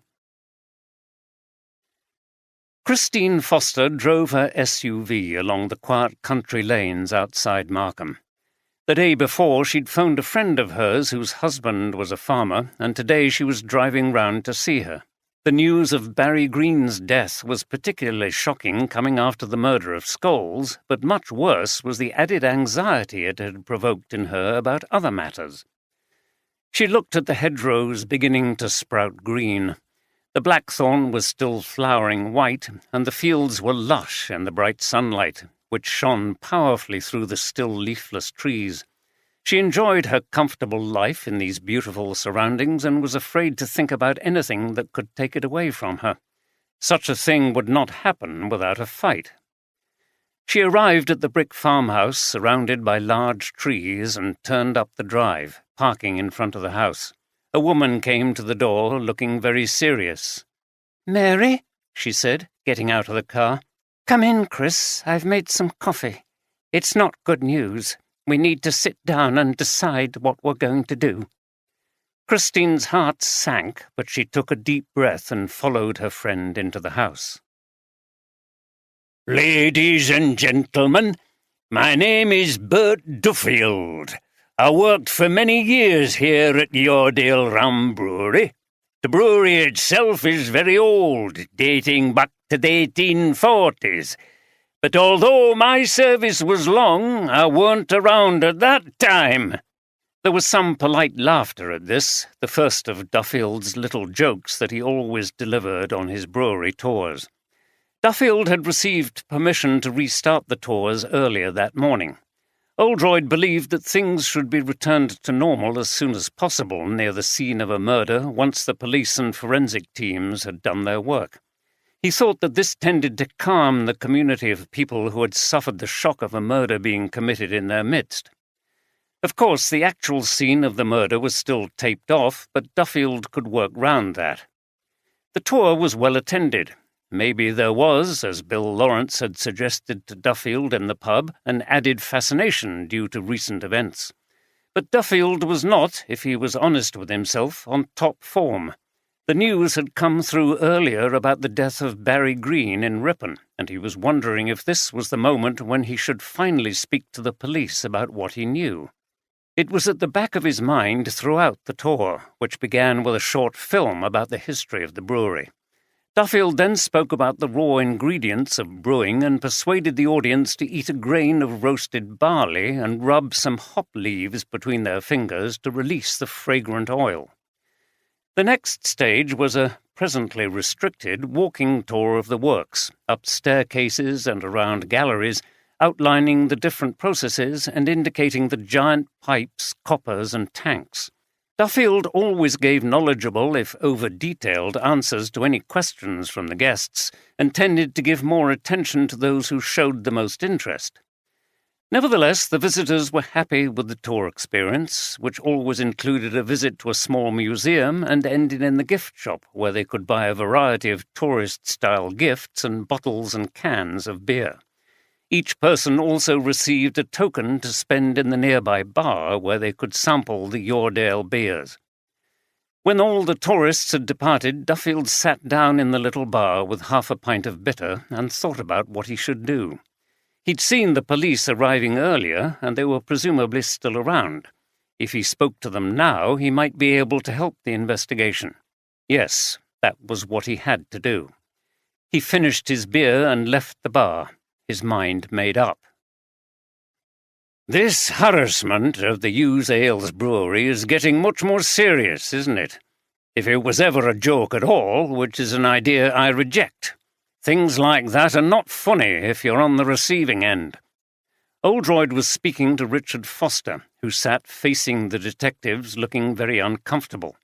Christine Foster drove her SUV along the quiet country lanes outside Markham. The day before, she'd phoned a friend of hers whose husband was a farmer, and today she was driving round to see her. The news of Barry Green's death was particularly shocking coming after the murder of Scholes, but much worse was the added anxiety it had provoked in her about other matters. She looked at the hedgerows beginning to sprout green. The blackthorn was still flowering white, and the fields were lush in the bright sunlight, which shone powerfully through the still leafless trees. She enjoyed her comfortable life in these beautiful surroundings and was afraid to think about anything that could take it away from her. Such a thing would not happen without a fight. She arrived at the brick farmhouse surrounded by large trees and turned up the drive, parking in front of the house. A woman came to the door looking very serious. "Mary," she said, getting out of the car. "Come in, Chris. I've made some coffee. It's not good news. We need to sit down and decide what we're going to do." Christine's heart sank, but she took a deep breath and followed her friend into the house. Ladies and gentlemen, my name is Bert Duffield. I worked for many years here at Yoredale Rum Brewery. The brewery itself is very old, dating back to the 1840s. But although my service was long, I weren't around at that time. There was some polite laughter at this, the first of Duffield's little jokes that he always delivered on his brewery tours. Duffield had received permission to restart the tours earlier that morning. Oldroyd believed that things should be returned to normal as soon as possible near the scene of a murder once the police and forensic teams had done their work. He thought that this tended to calm the community of people who had suffered the shock of a murder being committed in their midst. Of course, the actual scene of the murder was still taped off, but Duffield could work round that. The tour was well attended. Maybe there was, as Bill Lawrence had suggested to Duffield in the pub, an added fascination due to recent events. But Duffield was not, if he was honest with himself, on top form. The news had come through earlier about the death of Barry Green in Ripon, and he was wondering if this was the moment when he should finally speak to the police about what he knew. It was at the back of his mind throughout the tour, which began with a short film about the history of the brewery. Duffield then spoke about the raw ingredients of brewing and persuaded the audience to eat a grain of roasted barley and rub some hop leaves between their fingers to release the fragrant oil. The next stage was a presently restricted walking tour of the works, up staircases and around galleries, outlining the different processes and indicating the giant pipes, coppers, and tanks. Duffield always gave knowledgeable, if over-detailed, answers to any questions from the guests, and tended to give more attention to those who showed the most interest. Nevertheless, the visitors were happy with the tour experience, which always included a visit to a small museum and ended in the gift shop, where they could buy a variety of tourist-style gifts and bottles and cans of beer. Each person also received a token to spend in the nearby bar where they could sample the Yoredale beers. When all the tourists had departed, Duffield sat down in the little bar with half a pint of bitter and thought about what he should do. He'd seen the police arriving earlier, and they were presumably still around. If he spoke to them now, he might be able to help the investigation. Yes, that was what he had to do. He finished his beer and left the bar, his mind made up. This harassment of the Hughes Ales Brewery is getting much more serious, isn't it? If it was ever a joke at all, which is an idea I reject. Things like that are not funny if you're on the receiving end. Oldroyd was speaking to Richard Foster, who sat facing the detectives looking very uncomfortable.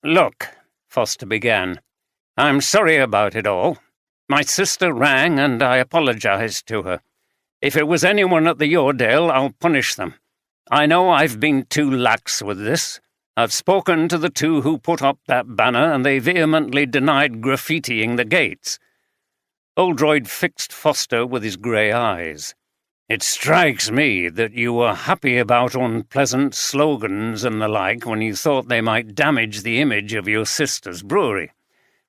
"Look," Foster began, "I'm sorry about it all. My sister rang and I apologized to her. If it was anyone at the Yoredale, I'll punish them. I know I've been too lax with this. I've spoken to the two who put up that banner and they vehemently denied graffitiing the gates." Oldroyd fixed Foster with his grey eyes. "It strikes me that you were happy about unpleasant slogans and the like when you thought they might damage the image of your sister's brewery.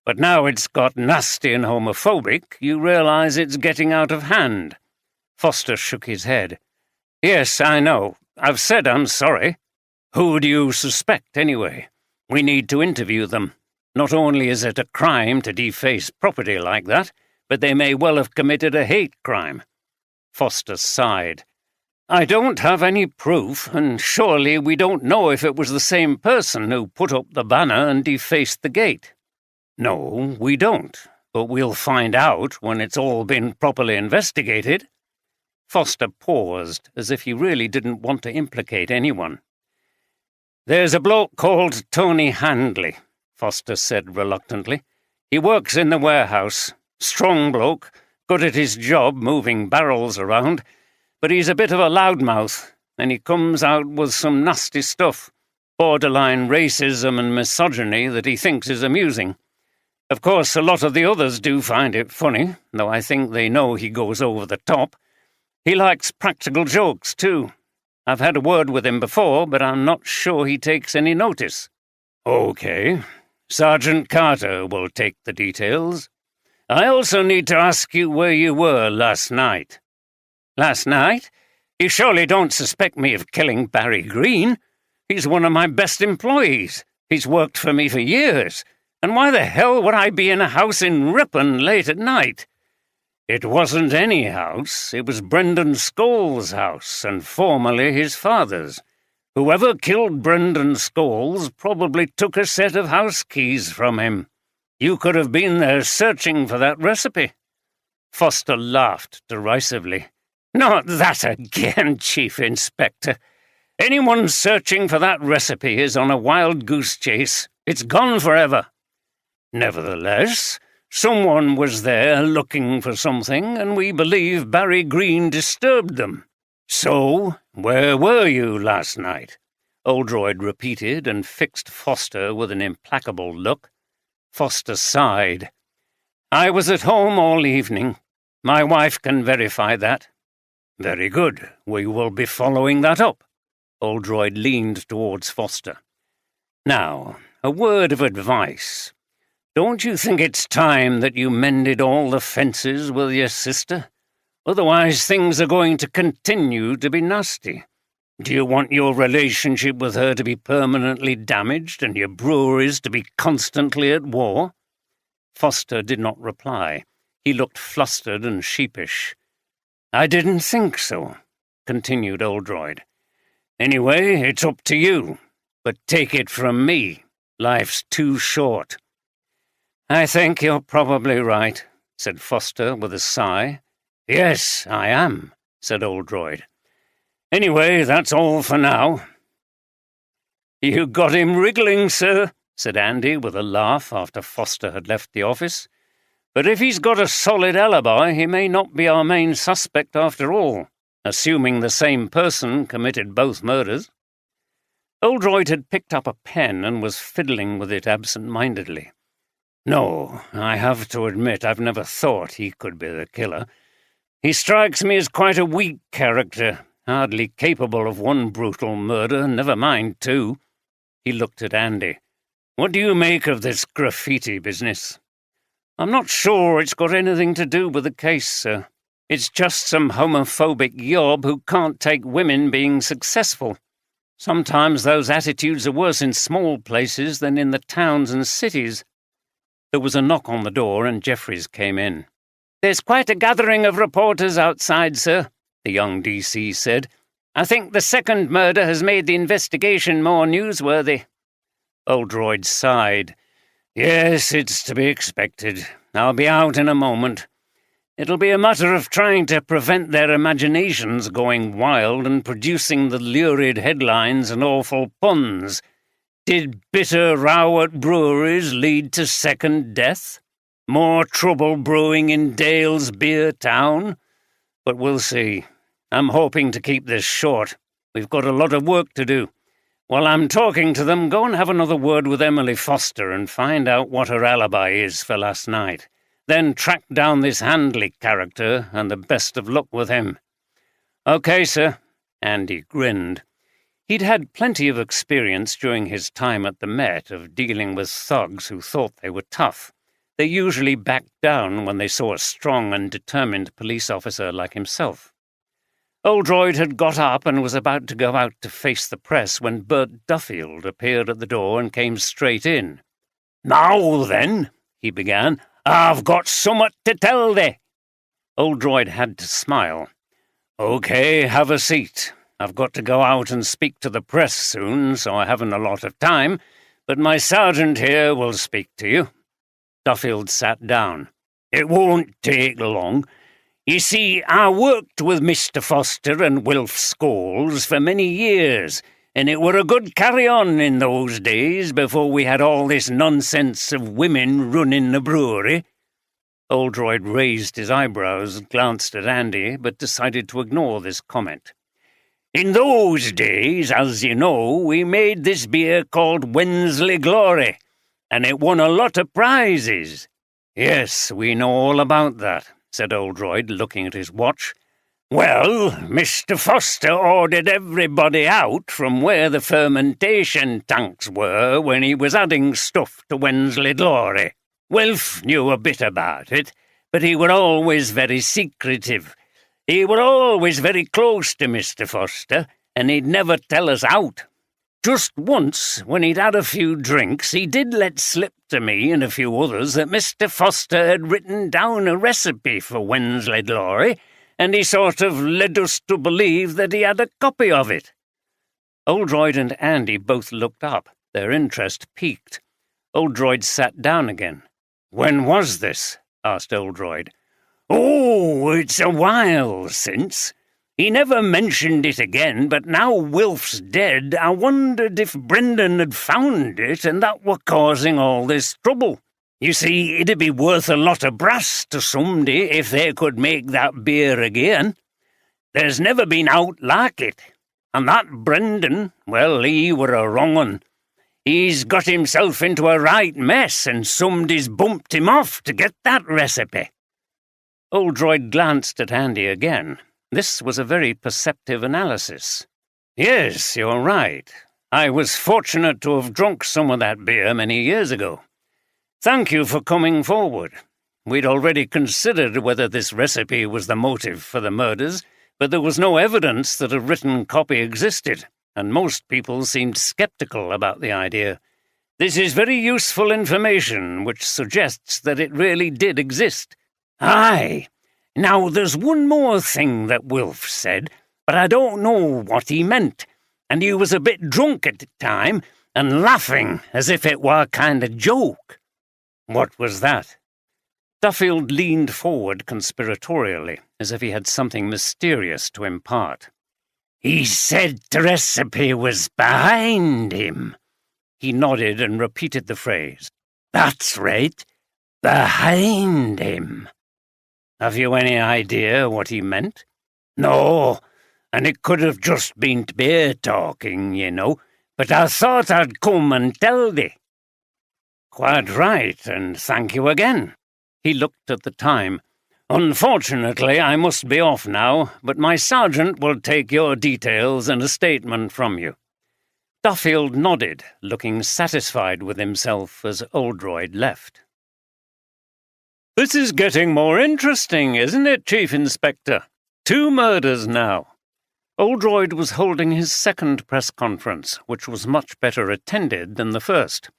But now it's got nasty and homophobic, you realise it's getting out of hand." Foster shook his head. "Yes, I know. I've said I'm sorry. Who do you suspect, anyway? We need to interview them. Not only is it a crime to deface property like that, but they may well have committed a hate crime." Foster sighed. "I don't have any proof, and surely we don't know if it was the same person who put up the banner and defaced the gate." "No, we don't, but we'll find out when it's all been properly investigated." Foster paused, as if he really didn't want to implicate anyone. "There's a bloke called Tony Handley," Foster said reluctantly. "He works in the warehouse. Strong bloke, good at his job moving barrels around, but he's a bit of a loudmouth, and he comes out with some nasty stuff, borderline racism and misogyny that he thinks is amusing. Of course, a lot of the others do find it funny, though I think they know he goes over the top. He likes practical jokes, too. I've had a word with him before, but I'm not sure he takes any notice." "OK. Sergeant Carter will take the details. I also need to ask you where you were last night." "Last night? You surely don't suspect me of killing Barry Green? He's one of my best employees. He's worked for me for years. And why the hell would I be in a house in Ripon late at night?" "It wasn't any house. It was Brendan Scholes' house, and formerly his father's. Whoever killed Brendan Scholes probably took a set of house keys from him. You could have been there searching for that recipe." Foster laughed derisively. "Not that again, Chief Inspector. Anyone searching for that recipe is on a wild goose chase. It's gone forever." "Nevertheless, someone was there looking for something, and we believe Barry Green disturbed them. So, where were you last night?" Oldroyd repeated and fixed Foster with an implacable look. Foster sighed. "I was at home all evening. My wife can verify that." "Very good. We will be following that up." Oldroyd leaned towards Foster. "Now, a word of advice. Don't you think it's time that you mended all the fences with your sister? Otherwise things are going to continue to be nasty. Do you want your relationship with her to be permanently damaged and your breweries to be constantly at war?" Foster did not reply. He looked flustered and sheepish. "I didn't think so," continued Oldroyd. "Anyway, it's up to you. But take it from me, life's too short." "I think you're probably right," said Foster with a sigh. "Yes, I am," said Oldroyd. "Anyway, that's all for now." "You got him wriggling, sir," said Andy with a laugh after Foster had left the office. "But if he's got a solid alibi, he may not be our main suspect after all, assuming the same person committed both murders." Oldroyd had picked up a pen and was fiddling with it absent-mindedly. "No, I have to admit I've never thought he could be the killer. He strikes me as quite a weak character, hardly capable of one brutal murder, never mind two." He looked at Andy. What do you make of this graffiti business?" "I'm not sure it's got anything to do with the case, sir. It's just some homophobic yob who can't take women being successful. Sometimes those attitudes are worse in small places than in the towns and cities." There was a knock on the door and Jeffries came in. "There's quite a gathering of reporters outside, sir," the young DC said. "I think the second murder has made the investigation more newsworthy." Oldroyd sighed. "Yes, it's to be expected. I'll be out in a moment. It'll be a matter of trying to prevent their imaginations going wild and producing the lurid headlines and awful puns. Did bitter row at breweries lead to second death? More trouble brewing in Dale's beer town? But we'll see. I'm hoping to keep this short. We've got a lot of work to do. While I'm talking to them, go and have another word with Emily Foster and find out what her alibi is for last night. Then track down this Handley character, and the best of luck with him." "Okay, sir." Andy grinned. He'd had plenty of experience during his time at the Met of dealing with thugs who thought they were tough. They usually backed down when they saw a strong and determined police officer like himself. Oldroyd had got up and was about to go out to face the press when Bert Duffield appeared at the door and came straight in. "Now then," he began, "I've got summat to tell thee." Oldroyd had to smile. "Okay, have a seat. I've got to go out and speak to the press soon, so I haven't a lot of time, but my sergeant here will speak to you." Duffield sat down. "It won't take long. You see, I worked with Mr. Foster and Wilf Scholes for many years, and it were a good carry-on in those days before we had all this nonsense of women running the brewery." Oldroyd raised his eyebrows, glanced at Andy, but decided to ignore this comment. "In those days, as you know, we made this beer called Wensley Glory, and it won a lot of prizes." "Yes, we know all about that," said Oldroyd, looking at his watch. "Well, Mr. Foster ordered everybody out from where the fermentation tanks were when he was adding stuff to Wensley Glory. Wilf knew a bit about it, but he were always very secretive. He were always very close to Mr. Foster, and he'd never tell us out. Just once, when he'd had a few drinks, he did let slip to me and a few others that Mr. Foster had written down a recipe for Wensley Glory, and he sort of led us to believe that he had a copy of it." Oldroyd and Andy both looked up, their interest piqued. Oldroyd sat down again. "When was this?" asked Oldroyd. "Oh, it's a while since. He never mentioned it again, but now Wilf's dead, I wondered if Brendan had found it and that were causing all this trouble. You see, it'd be worth a lot of brass to somebody if they could make that beer again. There's never been out like it. And that Brendan, well, he were a wrong un. He's got himself into a right mess and somebody's bumped him off to get that recipe." Oldroyd glanced at Andy again. This was a very perceptive analysis. "Yes, you're right. I was fortunate to have drunk some of that beer many years ago. Thank you for coming forward. We'd already considered whether this recipe was the motive for the murders, but there was no evidence that a written copy existed, and most people seemed sceptical about the idea. This is very useful information, which suggests that it really did exist. Aye. Now, there's one more thing that Wilf said, but I don't know what he meant, and he was a bit drunk at the time and laughing as if it were a kind of joke." "What was that?" Duffield leaned forward conspiratorially, as if he had something mysterious to impart. "He said the recipe was behind him." He nodded and repeated the phrase. "That's right, behind him." "Have you any idea what he meant?" "No, and it could have just been beer talking, you know, but I thought I'd come and tell thee." "Quite right, and thank you again." He looked at the time. "Unfortunately, I must be off now, but my sergeant will take your details and a statement from you." Duffield nodded, looking satisfied with himself as Oldroyd left. "This is getting more interesting, isn't it, Chief Inspector? 2 murders now." Oldroyd was holding his second press conference, which was much better attended than the first.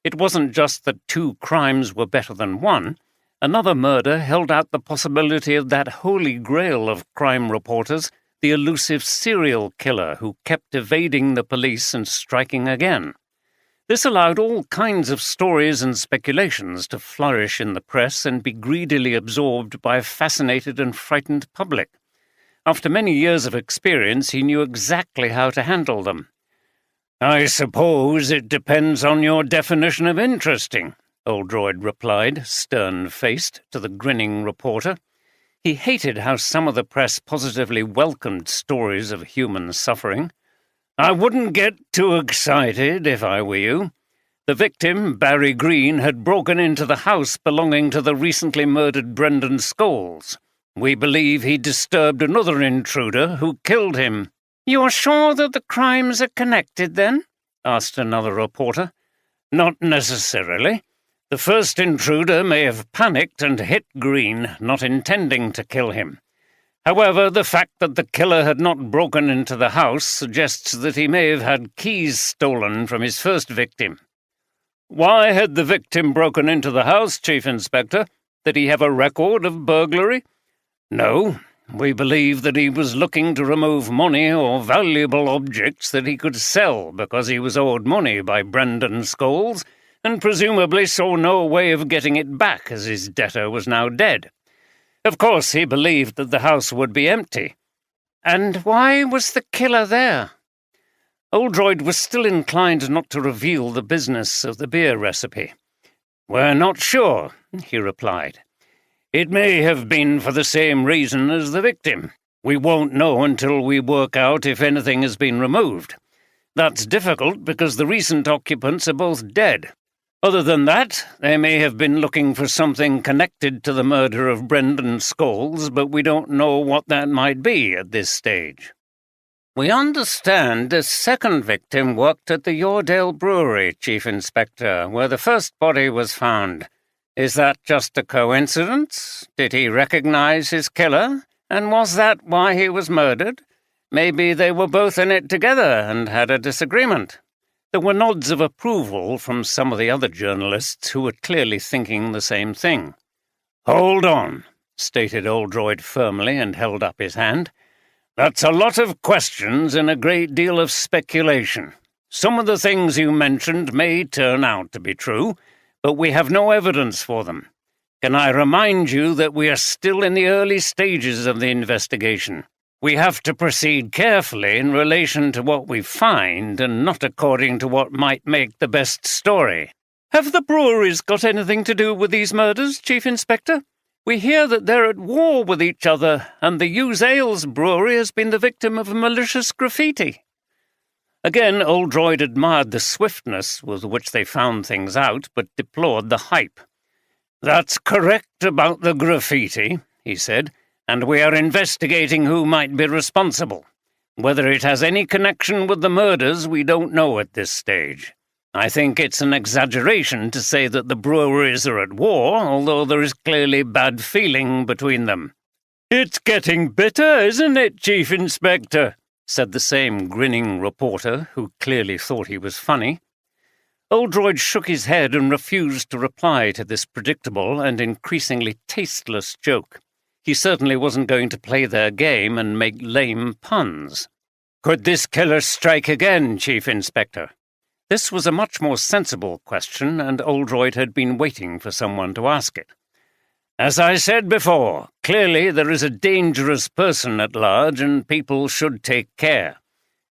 It wasn't just that 2 crimes were better than 1. Another murder held out the possibility of that holy grail of crime reporters, the elusive serial killer who kept evading the police and striking again. This allowed all kinds of stories and speculations to flourish in the press and be greedily absorbed by a fascinated and frightened public. After many years of experience, he knew exactly how to handle them. "I suppose it depends on your definition of interesting," Oldroyd replied, stern-faced, to the grinning reporter. He hated how some of the press positively welcomed stories of human suffering. "I wouldn't get too excited if I were you. The victim, Barry Green, had broken into the house belonging to the recently murdered Brendan Scholes. We believe he disturbed another intruder who killed him." "You're sure that the crimes are connected, then?" asked another reporter. "Not necessarily. The first intruder may have panicked and hit Green, not intending to kill him. However, the fact that the killer had not broken into the house suggests that he may have had keys stolen from his first victim." "Why had the victim broken into the house, Chief Inspector? Did he have a record of burglary?" "No. We believe that he was looking to remove money or valuable objects that he could sell because he was owed money by Brendan Scholes, and presumably saw no way of getting it back as his debtor was now dead. Of course, he believed that the house would be empty." "And why was the killer there?" Oldroyd was still inclined not to reveal the business of the beer recipe. "We're not sure," he replied. "It may have been for the same reason as the victim. We won't know until we work out if anything has been removed. That's difficult because the recent occupants are both dead. Other than that, they may have been looking for something connected to the murder of Brendan Scholes, but we don't know what that might be at this stage." "We understand the second victim worked at the Yorkshire Brewery, Chief Inspector, where the first body was found. Is that just a coincidence? Did he recognize his killer? And was that why he was murdered? Maybe they were both in it together and had a disagreement." There were nods of approval from some of the other journalists who were clearly thinking the same thing. "Hold on," stated Oldroyd firmly and held up his hand. "That's a lot of questions and a great deal of speculation. Some of the things you mentioned may turn out to be true, but we have no evidence for them. Can I remind you that we are still in the early stages of the investigation? We have to proceed carefully in relation to what we find and not according to what might make the best story." "Have the breweries got anything to do with these murders, Chief Inspector? We hear that they're at war with each other, and the Hughes Ales brewery has been the victim of malicious graffiti." Again, Oldroyd admired the swiftness with which they found things out, but deplored the hype. "That's correct about the graffiti," he said, "and we are investigating who might be responsible. Whether it has any connection with the murders, we don't know at this stage. I think it's an exaggeration to say that the breweries are at war, although there is clearly bad feeling between them." "It's getting bitter, isn't it, Chief Inspector?" said the same grinning reporter, who clearly thought he was funny. Oldroyd shook his head and refused to reply to this predictable and increasingly tasteless joke. He certainly wasn't going to play their game and make lame puns. "Could this killer strike again, Chief Inspector?" This was a much more sensible question, and Oldroyd had been waiting for someone to ask it. "As I said before, clearly there is a dangerous person at large and people should take care.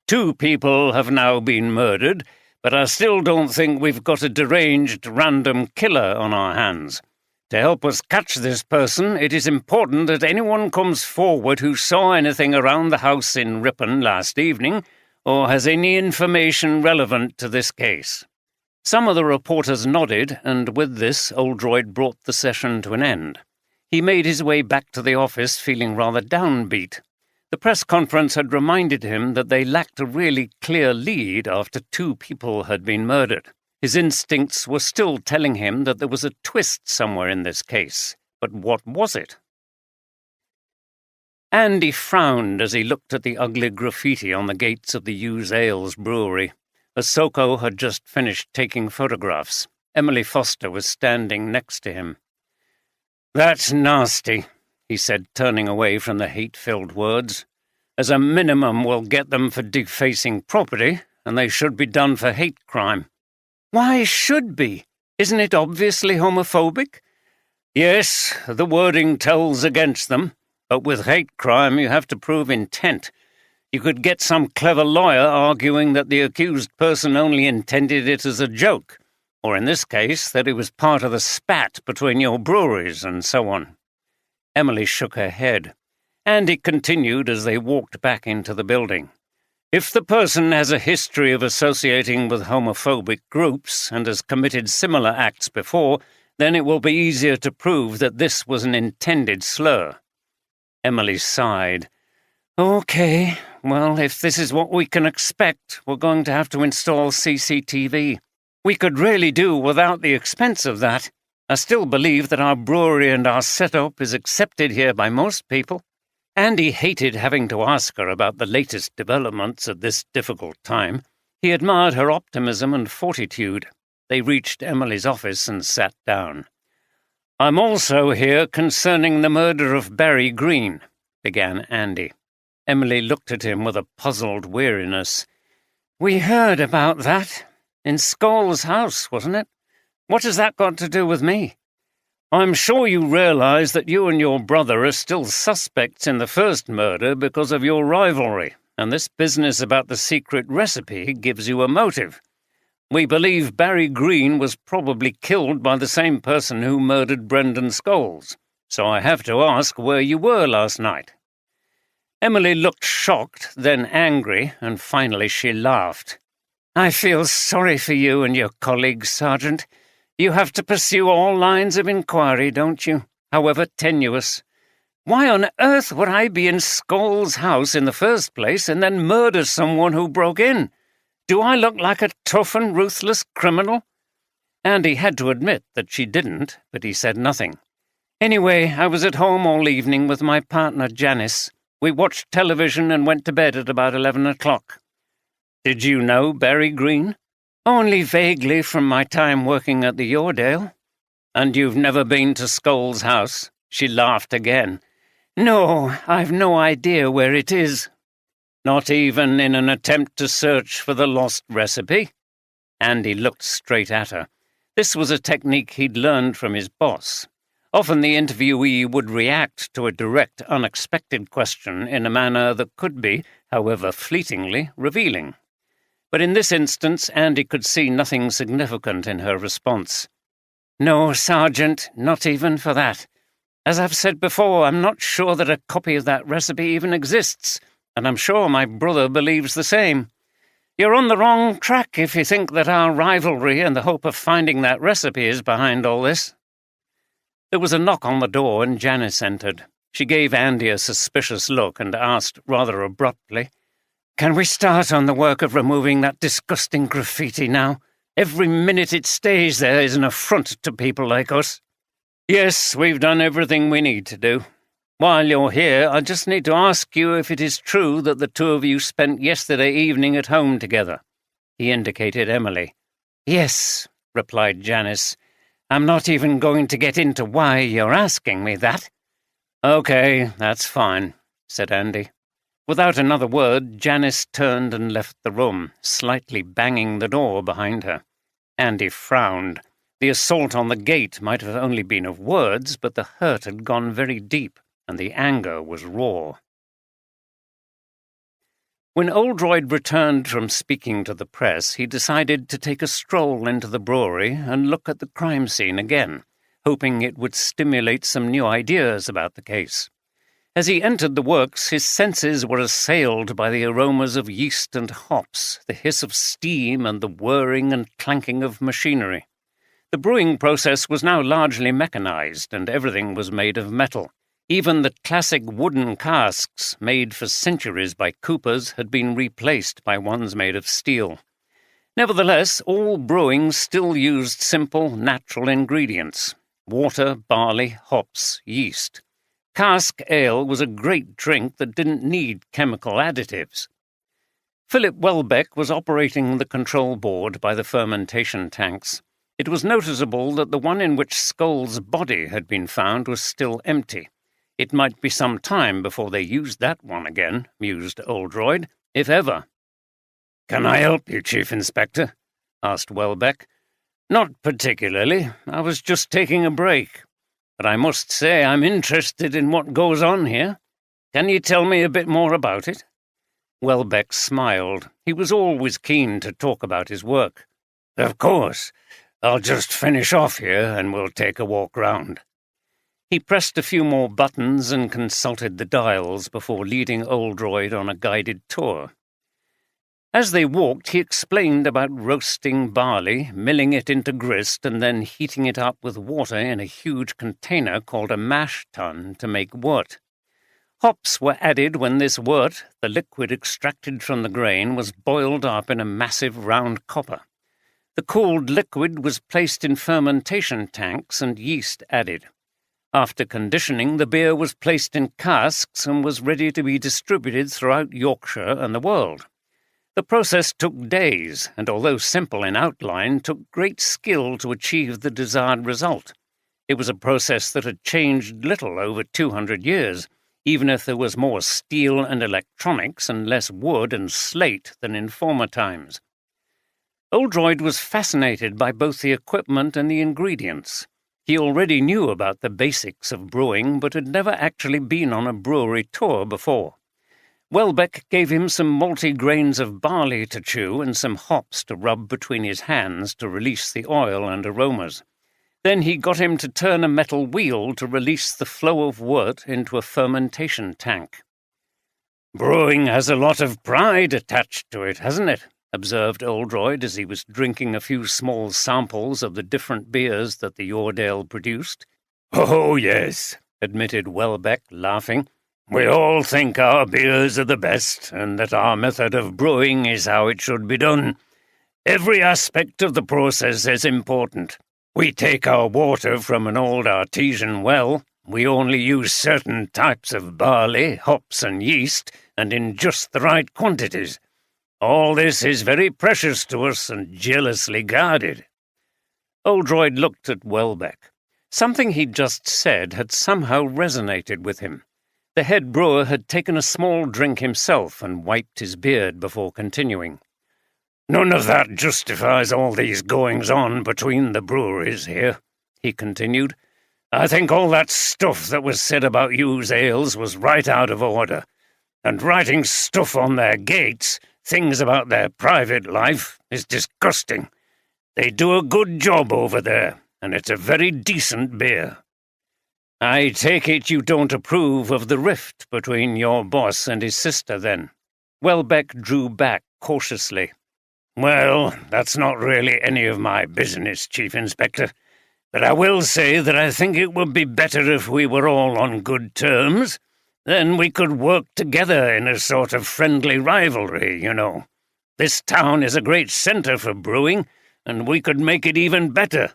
2 people have now been murdered, but I still don't think we've got a deranged random killer on our hands. To help us catch this person, it is important that anyone comes forward who saw anything around the house in Ripon last evening or has any information relevant to this case." Some of the reporters nodded, and with this, Oldroyd brought the session to an end. He made his way back to the office feeling rather downbeat. The press conference had reminded him that they lacked a really clear lead after 2 people had been murdered. His instincts were still telling him that there was a twist somewhere in this case, but what was it? Andy frowned as he looked at the ugly graffiti on the gates of the Hughes Ales Brewery. Asoko had just finished taking photographs. Emily Foster was standing next to him. "That's nasty," he said, turning away from the hate-filled words. "As a minimum, we'll get them for defacing property, and they should be done for hate crime." "Why should be? Isn't it obviously homophobic?" "Yes, the wording tells against them, but with hate crime you have to prove intent. You could get some clever lawyer arguing that the accused person only intended it as a joke, or in this case, that it was part of the spat between your breweries and so on." Emily shook her head. Andy continued as they walked back into the building. "If the person has a history of associating with homophobic groups and has committed similar acts before, then it will be easier to prove that this was an intended slur." Emily sighed. "Okay, well, if this is what we can expect, we're going to have to install CCTV. We could really do without the expense of that. I still believe that our brewery and our setup is accepted here by most people." Andy hated having to ask her about the latest developments at this difficult time. He admired her optimism and fortitude. They reached Emily's office and sat down. "I'm also here concerning the murder of Barry Green," began Andy. Emily looked at him with a puzzled weariness. "We heard about that. In Scholl's house, wasn't it? What has that got to do with me?" "I'm sure you realize that you and your brother are still suspects in the first murder because of your rivalry, and this business about the secret recipe gives you a motive. We believe Barry Green was probably killed by the same person who murdered Brendan Scholes, so I have to ask where you were last night." Emily looked shocked, then angry, and finally she laughed. "I feel sorry for you and your colleagues, Sergeant. You have to pursue all lines of inquiry, don't you, however tenuous? Why on earth would I be in Scholl's house in the first place and then murder someone who broke in? Do I look like a tough and ruthless criminal?" Andy had to admit that she didn't, but he said nothing. "Anyway, I was at home all evening with my partner Janice. We watched television and went to bed at about 11 o'clock. "Did you know Barry Green?" "Only vaguely from my time working at the Yoredale." "And you've never been to Scholl's house?" She laughed again. "No, I've no idea where it is." "Not even in an attempt to search for the lost recipe?" Andy looked straight at her. This was a technique he'd learned from his boss. Often the interviewee would react to a direct, unexpected question in a manner that could be, however fleetingly, revealing. But in this instance, Andy could see nothing significant in her response. "No, Sergeant, not even for that. As I've said before, I'm not sure that a copy of that recipe even exists, and I'm sure my brother believes the same. You're on the wrong track if you think that our rivalry and the hope of finding that recipe is behind all this." There was a knock on the door and Janice entered. She gave Andy a suspicious look and asked rather abruptly, "Can we start on the work of removing that disgusting graffiti now? Every minute it stays there is an affront to people like us." "Yes, we've done everything we need to do. While you're here, I just need to ask you if it is true that the two of you spent yesterday evening at home together." He indicated Emily. "Yes," replied Janice. "I'm not even going to get into why you're asking me that." "Okay, that's fine," said Andy. Without another word, Janice turned and left the room, slightly banging the door behind her. Andy frowned. The assault on the gate might have only been of words, but the hurt had gone very deep, and the anger was raw. When Oldroyd returned from speaking to the press, he decided to take a stroll into the brewery and look at the crime scene again, hoping it would stimulate some new ideas about the case. As he entered the works, his senses were assailed by the aromas of yeast and hops, the hiss of steam, and the whirring and clanking of machinery. The brewing process was now largely mechanized, and everything was made of metal. Even the classic wooden casks made for centuries by coopers had been replaced by ones made of steel. Nevertheless, all brewing still used simple, natural ingredients: water, barley, hops, yeast. Cask ale was a great drink that didn't need chemical additives. Philip Welbeck was operating the control board by the fermentation tanks. It was noticeable that the one in which Skoll's body had been found was still empty. It might be some time before they used that one again, mused Oldroyd, if ever. "Can I help you, Chief Inspector?" asked Welbeck. "Not particularly. I was just taking a break. But I must say I'm interested in what goes on here. Can you tell me a bit more about it?" Welbeck smiled. He was always keen to talk about his work. "Of course. I'll just finish off here and we'll take a walk round." He pressed a few more buttons and consulted the dials before leading Oldroyd on a guided tour. As they walked, he explained about roasting barley, milling it into grist, and then heating it up with water in a huge container called a mash tun to make wort. Hops were added when this wort, the liquid extracted from the grain, was boiled up in a massive round copper. The cooled liquid was placed in fermentation tanks and yeast added. After conditioning, the beer was placed in casks and was ready to be distributed throughout Yorkshire and the world. The process took days, and although simple in outline, took great skill to achieve the desired result. It was a process that had changed little over 200 years, even if there was more steel and electronics and less wood and slate than in former times. Oldroyd was fascinated by both the equipment and the ingredients. He already knew about the basics of brewing, but had never actually been on a brewery tour before. Welbeck gave him some malty grains of barley to chew and some hops to rub between his hands to release the oil and aromas. Then he got him to turn a metal wheel to release the flow of wort into a fermentation tank. "Brewing has a lot of pride attached to it, hasn't it?" observed Oldroyd as he was drinking a few small samples of the different beers that the Yoredale produced. "Oh, yes," admitted Welbeck, laughing. "We all think our beers are the best, and that our method of brewing is how it should be done. Every aspect of the process is important. We take our water from an old artesian well. We only use certain types of barley, hops, and yeast, and in just the right quantities. All this is very precious to us and jealously guarded." Oldroyd looked at Welbeck. Something he'd just said had somehow resonated with him. The head brewer had taken a small drink himself and wiped his beard before continuing. "None of that justifies all these goings-on between the breweries here," he continued. "I think all that stuff that was said about you's ales was right out of order. And writing stuff on their gates, things about their private life, is disgusting. They do a good job over there, and it's a very decent beer." "I take it you don't approve of the rift between your boss and his sister, then?" Welbeck drew back cautiously. "Well, that's not really any of my business, Chief Inspector. But I will say that I think it would be better if we were all on good terms. Then we could work together in a sort of friendly rivalry, you know. This town is a great centre for brewing, and we could make it even better."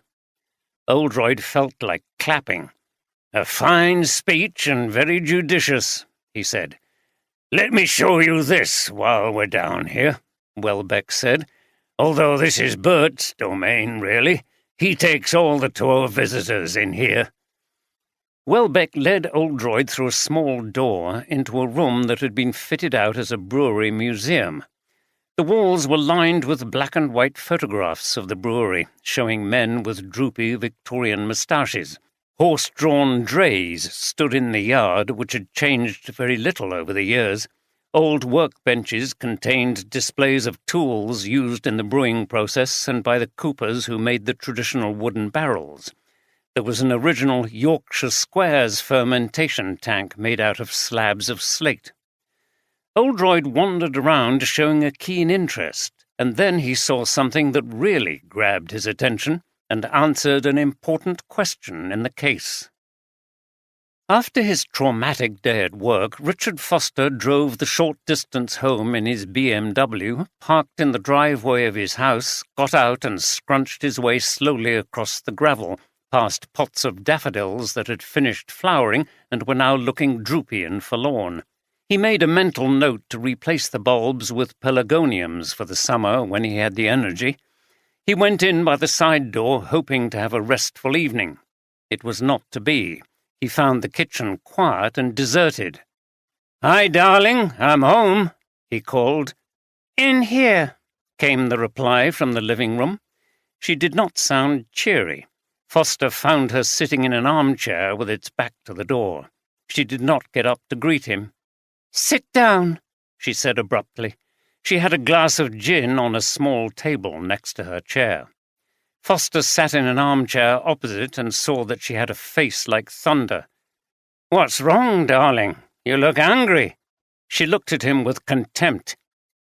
Oldroyd felt like clapping. "A fine speech and very judicious," he said. "Let me show you this while we're down here," Welbeck said. "Although this is Bert's domain, really. He takes all the tour visitors in here." Welbeck led Oldroyd through a small door into a room that had been fitted out as a brewery museum. The walls were lined with black and white photographs of the brewery, showing men with droopy Victorian moustaches. Horse-drawn drays stood in the yard, which had changed very little over the years. Old workbenches contained displays of tools used in the brewing process and by the coopers who made the traditional wooden barrels. There was an original Yorkshire squares fermentation tank made out of slabs of slate. Oldroyd wandered around showing a keen interest, and then he saw something that really grabbed his attention and answered an important question in the case. After his traumatic day at work, Richard Foster drove the short distance home in his BMW, parked in the driveway of his house, got out and scrunched his way slowly across the gravel, past pots of daffodils that had finished flowering and were now looking droopy and forlorn. He made a mental note to replace the bulbs with pelargoniums for the summer when he had the energy. He went in by the side door, hoping to have a restful evening. It was not to be. He found the kitchen quiet and deserted. "Hi, darling, I'm home," he called. "In here," came the reply from the living room. She did not sound cheery. Foster found her sitting in an armchair with its back to the door. She did not get up to greet him. "Sit down," she said abruptly. She had a glass of gin on a small table next to her chair. Foster sat in an armchair opposite and saw that she had a face like thunder. "What's wrong, darling? You look angry." She looked at him with contempt.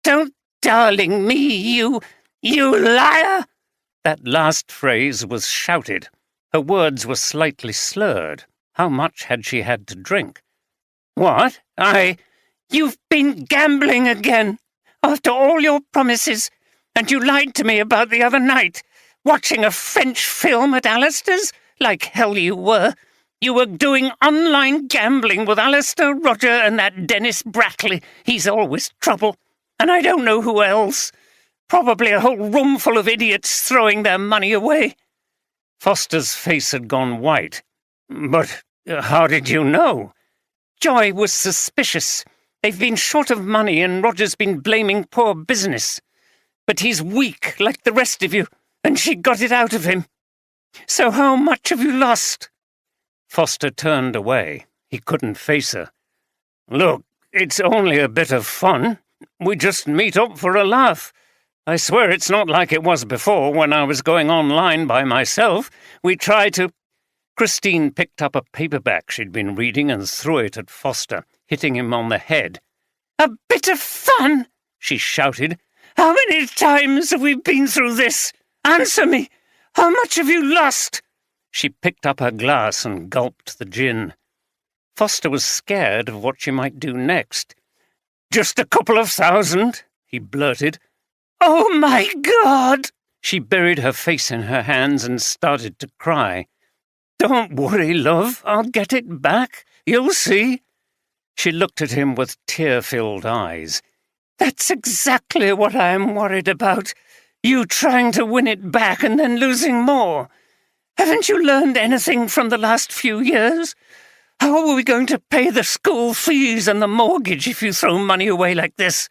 "Don't darling me, you liar!" That last phrase was shouted. Her words were slightly slurred. How much had she had to drink? "What? You've been gambling again, after all your promises, and you lied to me about the other night. Watching a French film at Alistair's? Like hell you were. You were doing online gambling with Alistair, Roger, and that Dennis Brackley. He's always trouble. And I don't know who else. Probably a whole room full of idiots throwing their money away." Foster's face had gone white. "But how did you know?" "Joy was suspicious. They've been short of money and Roger's been blaming poor business. But he's weak, like the rest of you, and she got it out of him. So how much have you lost?" Foster turned away. He couldn't face her. "Look, it's only a bit of fun. We just meet up for a laugh. I swear it's not like it was before when I was going online by myself. We try to—" Christine picked up a paperback she'd been reading and threw it at Foster, hitting him on the head. "A bit of fun?" she shouted. "How many times have we been through this? Answer me! How much have you lost?" She picked up her glass and gulped the gin. Foster was scared of what she might do next. "Just a couple of thousand," he blurted. "Oh, my God!" She buried her face in her hands and started to cry. "Don't worry, love. I'll get it back. You'll see." She looked at him with tear-filled eyes. "That's exactly what I'm worried about. You trying to win it back and then losing more. Haven't you learned anything from the last few years? How are we going to pay the school fees and the mortgage if you throw money away like this?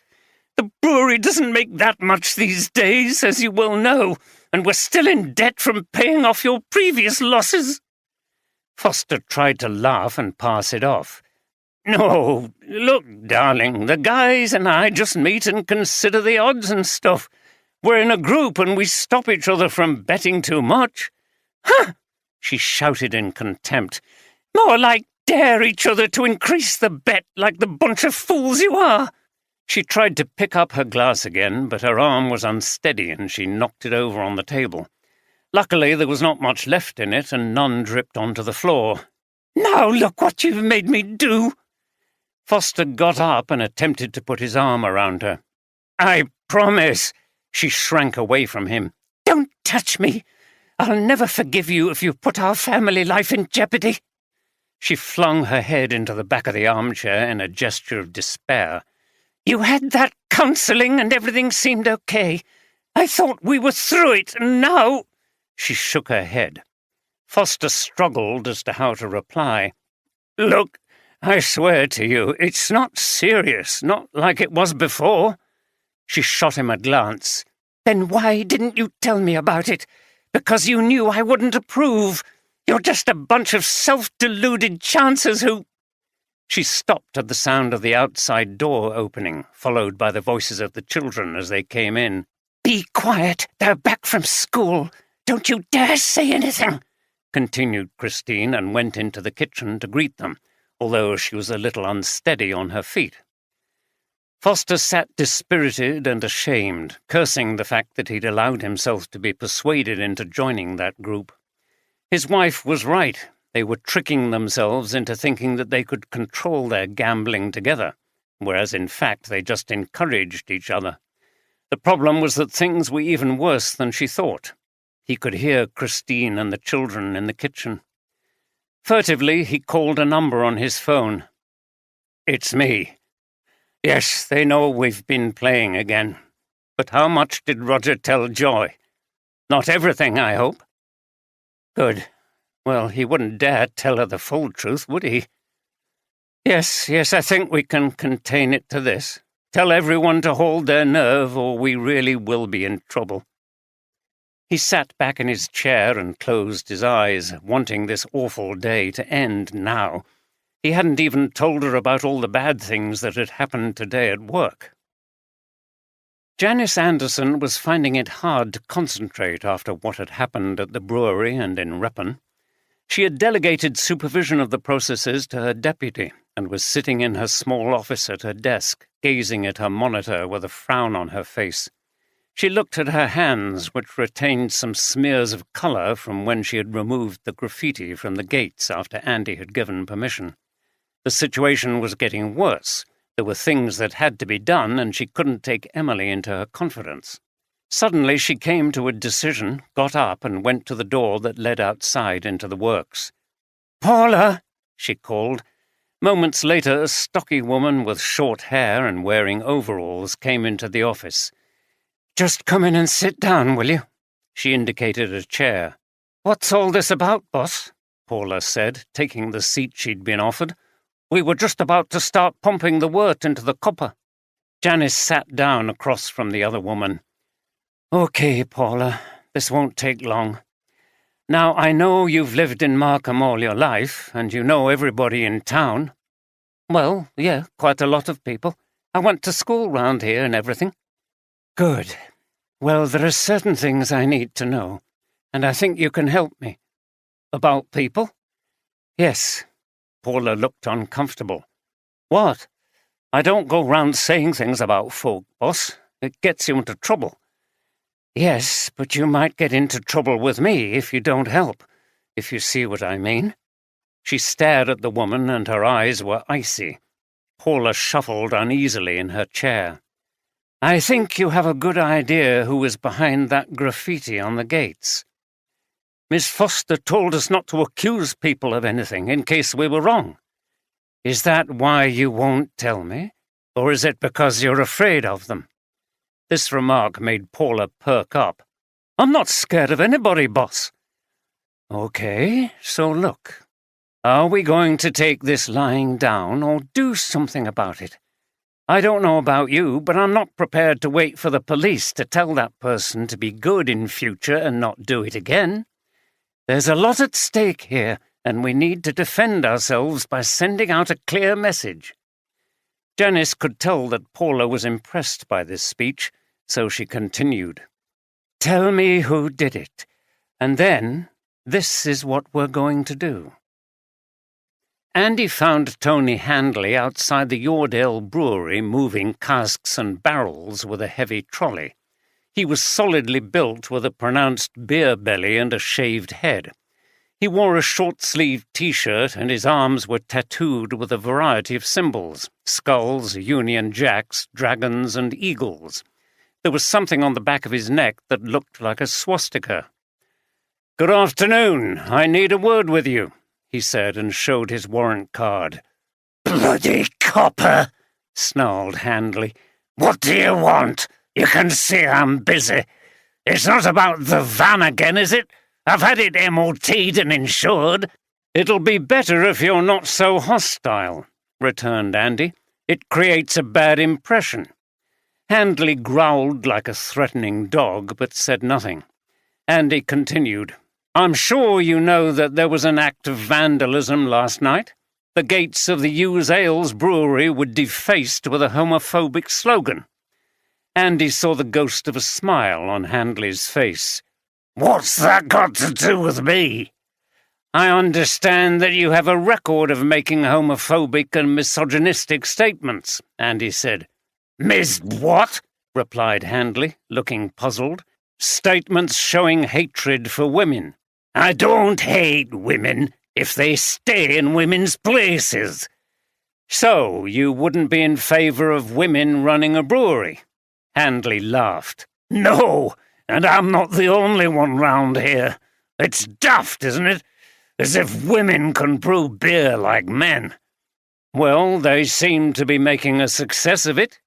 The brewery doesn't make that much these days, as you well know, and we're still in debt from paying off your previous losses." Foster tried to laugh and pass it off. "No, look, darling, the guys and I just meet and consider the odds and stuff. We're in a group and we stop each other from betting too much." "Huh!" she shouted in contempt. "More like dare each other to increase the bet like the bunch of fools you are." She tried to pick up her glass again, but her arm was unsteady and she knocked it over on the table. Luckily, there was not much left in it and none dripped onto the floor. "Now look what you've made me do." Foster got up and attempted to put his arm around her. "I promise." She shrank away from him. "Don't touch me. I'll never forgive you if you put our family life in jeopardy." She flung her head into the back of the armchair in a gesture of despair. "You had that counselling and everything seemed okay. I thought we were through it, and now—" She shook her head. Foster struggled as to how to reply. "Look, I swear to you, it's not serious, not like it was before." She shot him a glance. "Then why didn't you tell me about it? Because you knew I wouldn't approve. You're just a bunch of self-deluded chancers who—" She stopped at the sound of the outside door opening, followed by the voices of the children as they came in. "Be quiet. They're back from school. Don't you dare say anything," continued Christine, and went into the kitchen to greet them, although she was a little unsteady on her feet. Foster sat dispirited and ashamed, cursing the fact that he'd allowed himself to be persuaded into joining that group. His wife was right. They were tricking themselves into thinking that they could control their gambling together, whereas in fact they just encouraged each other. The problem was that things were even worse than she thought. He could hear Christine and the children in the kitchen. Furtively, he called a number on his phone. "It's me. Yes, they know we've been playing again. But how much did Roger tell Joy? Not everything, I hope." "Good. Well, he wouldn't dare tell her the full truth, would he?" Yes, I think we can contain it to this. Tell everyone to hold their nerve, or we really will be in trouble." He sat back in his chair and closed his eyes, wanting this awful day to end now. He hadn't even told her about all the bad things that had happened today at work. Janice Anderson was finding it hard to concentrate after what had happened at the brewery and in Ripon. She had delegated supervision of the processes to her deputy and was sitting in her small office at her desk, gazing at her monitor with a frown on her face. She looked at her hands, which retained some smears of colour from when she had removed the graffiti from the gates after Andy had given permission. The situation was getting worse. There were things that had to be done, and she couldn't take Emily into her confidence. Suddenly she came to a decision, got up, and went to the door that led outside into the works. "Paula!" she called. Moments later, a stocky woman with short hair and wearing overalls came into the office. "Just come in and sit down, will you?" She indicated a chair. "What's all this about, boss?" Paula said, taking the seat she'd been offered. "We were just about to start pumping the wort into the copper." Janice sat down across from the other woman. "Okay, Paula, this won't take long. Now, I know you've lived in Markham all your life, and you know everybody in town." "Well, yeah, quite a lot of people. I went to school round here and everything." "Good. Well, there are certain things I need to know, and I think you can help me." "About people?" "Yes." Paula looked uncomfortable. "What? I don't go round saying things about folk, boss. It gets you into trouble." "Yes, but you might get into trouble with me if you don't help, if you see what I mean." She stared at the woman, and her eyes were icy. Paula shuffled uneasily in her chair. "I think you have a good idea who is behind that graffiti on the gates. Miss Foster told us not to accuse people of anything in case we were wrong. Is that why you won't tell me, or is it because you're afraid of them?" This remark made Paula perk up. "I'm not scared of anybody, boss." "Okay, so look. Are we going to take this lying down or do something about it? I don't know about you, but I'm not prepared to wait for the police to tell that person to be good in future and not do it again. There's a lot at stake here, and we need to defend ourselves by sending out a clear message." Janice could tell that Paula was impressed by this speech, so she continued. "Tell me who did it, and then this is what we're going to do." Andy found Tony Handley outside the Yoredale Brewery moving casks and barrels with a heavy trolley. He was solidly built with a pronounced beer belly and a shaved head. He wore a short-sleeved T-shirt and his arms were tattooed with a variety of symbols: skulls, Union Jacks, dragons, and eagles. There was something on the back of his neck that looked like a swastika. "Good afternoon. I need a word with you," he said, and showed his warrant card. "Bloody copper!" snarled Handley. "What do you want? You can see I'm busy. It's not about the van again, is it? I've had it MOT'd and insured." "It'll be better if you're not so hostile," returned Andy. "It creates a bad impression." Handley growled like a threatening dog, but said nothing. Andy continued. "I'm sure you know that there was an act of vandalism last night. The gates of the Hughes Ales Brewery were defaced with a homophobic slogan." Andy saw the ghost of a smile on Handley's face. "What's that got to do with me?" "I understand that you have a record of making homophobic and misogynistic statements," Andy said. "Miss what?" replied Handley, looking puzzled. "Statements showing hatred for women." "I don't hate women. if they stay in women's places." "So, you wouldn't be in favour of women running a brewery?" Handley laughed. "No, and I'm not the only one round here. It's daft, isn't it? As if women can brew beer like men." "Well, they seem to be making a success of it."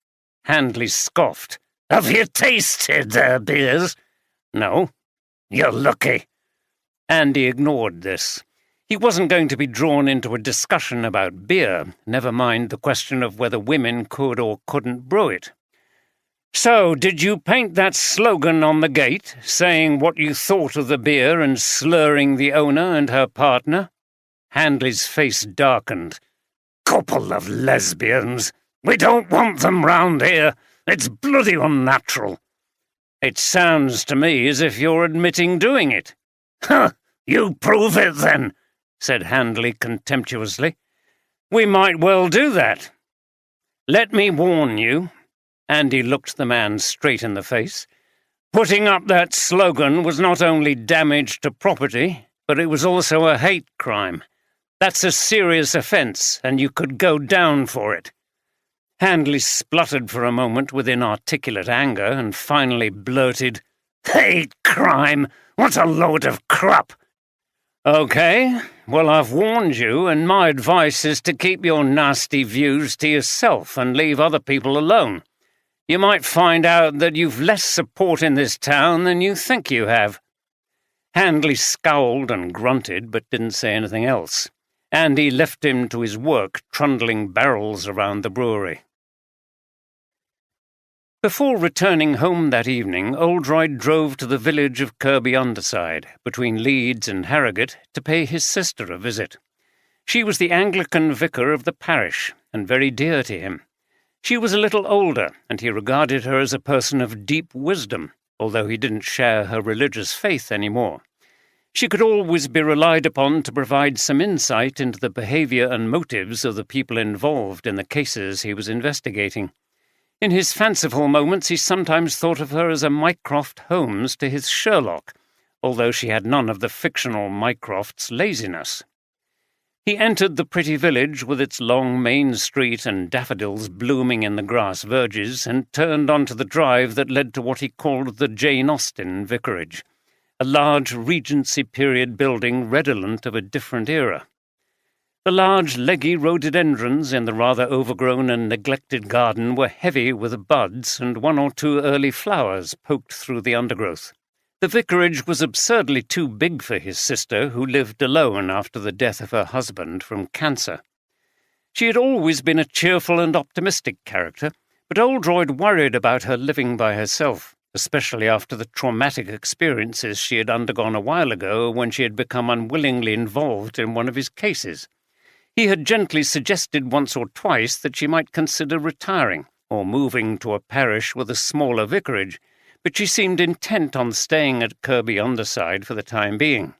Handley scoffed. "Have you tasted their beers?" "No." "You're lucky." Andy ignored this. He wasn't going to be drawn into a discussion about beer, never mind the question of whether women could or couldn't brew it. "So, did you paint that slogan on the gate, saying what you thought of the beer and slurring the owner and her partner?" Handley's face darkened. "Couple of lesbians. We don't want them round here. It's bloody unnatural." "It sounds to me as if you're admitting doing it." "Huh, you prove it then," said Handley contemptuously. "We might well do that. Let me warn you," Andy looked the man straight in the face, "putting up that slogan was not only damage to property, but it was also a hate crime. That's a serious offence, and you could go down for it." Handley spluttered for a moment with inarticulate anger and finally blurted, "Hate crime? What a load of crap!" "Okay, well, I've warned you, and my advice is to keep your nasty views to yourself and leave other people alone. You might find out that you've less support in this town than you think you have." Handley scowled and grunted, but didn't say anything else. Andy left him to his work trundling barrels around the brewery. Before returning home that evening, Oldroyd drove to the village of Kirkby-under-Side, between Leeds and Harrogate, to pay his sister a visit. She was the Anglican vicar of the parish, and very dear to him. She was a little older, and he regarded her as a person of deep wisdom, although he didn't share her religious faith anymore. She could always be relied upon to provide some insight into the behaviour and motives of the people involved in the cases he was investigating. In his fanciful moments he sometimes thought of her as a Mycroft Holmes to his Sherlock, although she had none of the fictional Mycroft's laziness. He entered the pretty village with its long main street and daffodils blooming in the grass verges, and turned onto the drive that led to what he called the Jane Austen Vicarage, a large Regency-period building redolent of a different era. The large leggy rhododendrons in the rather overgrown and neglected garden were heavy with buds, and one or two early flowers poked through the undergrowth. The vicarage was absurdly too big for his sister, who lived alone after the death of her husband from cancer. She had always been a cheerful and optimistic character, but Oldroyd worried about her living by herself, especially after the traumatic experiences she had undergone a while ago when she had become unwillingly involved in one of his cases. He had gently suggested once or twice that she might consider retiring or moving to a parish with a smaller vicarage, but she seemed intent on staying at Kirkby-under-Side for the time being.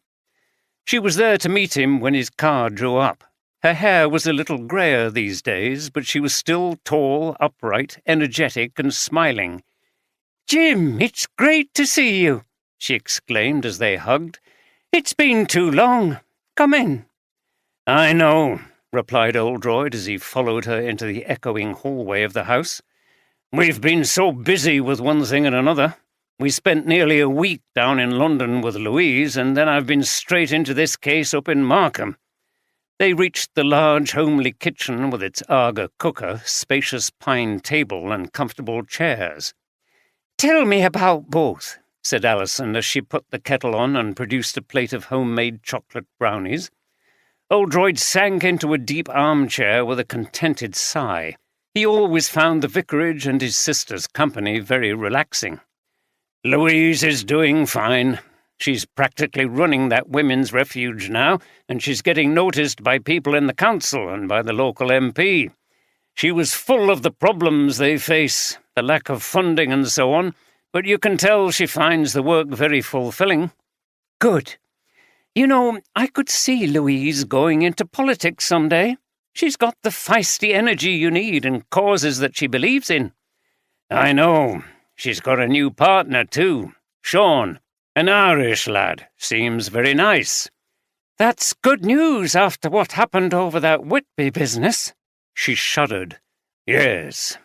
She was there to meet him when his car drew up. Her hair was a little greyer these days, but she was still tall, upright, energetic, and smiling. "Jim, it's great to see you," she exclaimed as they hugged. "It's been too long. Come in." "I know," replied Oldroyd as he followed her into the echoing hallway of the house. "We've been so busy with one thing and another. We spent nearly a week down in London with Louise, and then I've been straight into this case up in Markham." They reached the large, homely kitchen with its Aga cooker, spacious pine table, and comfortable chairs. "Tell me about both," said Alison as she put the kettle on and produced a plate of homemade chocolate brownies. Oldroyd sank into a deep armchair with a contented sigh. He always found the vicarage and his sister's company very relaxing. "Louise is doing fine. She's practically running that women's refuge now, and she's getting noticed by people in the council and by the local MP. She was full of the problems they face, the lack of funding and so on, but you can tell she finds the work very fulfilling." "Good. You know, I could see Louise going into politics someday. She's got the feisty energy you need and causes that she believes in." "I know. She's got a new partner, too. Sean, an Irish lad. Seems very nice." That's good news after what happened over that Whitby business. She shuddered. Yes.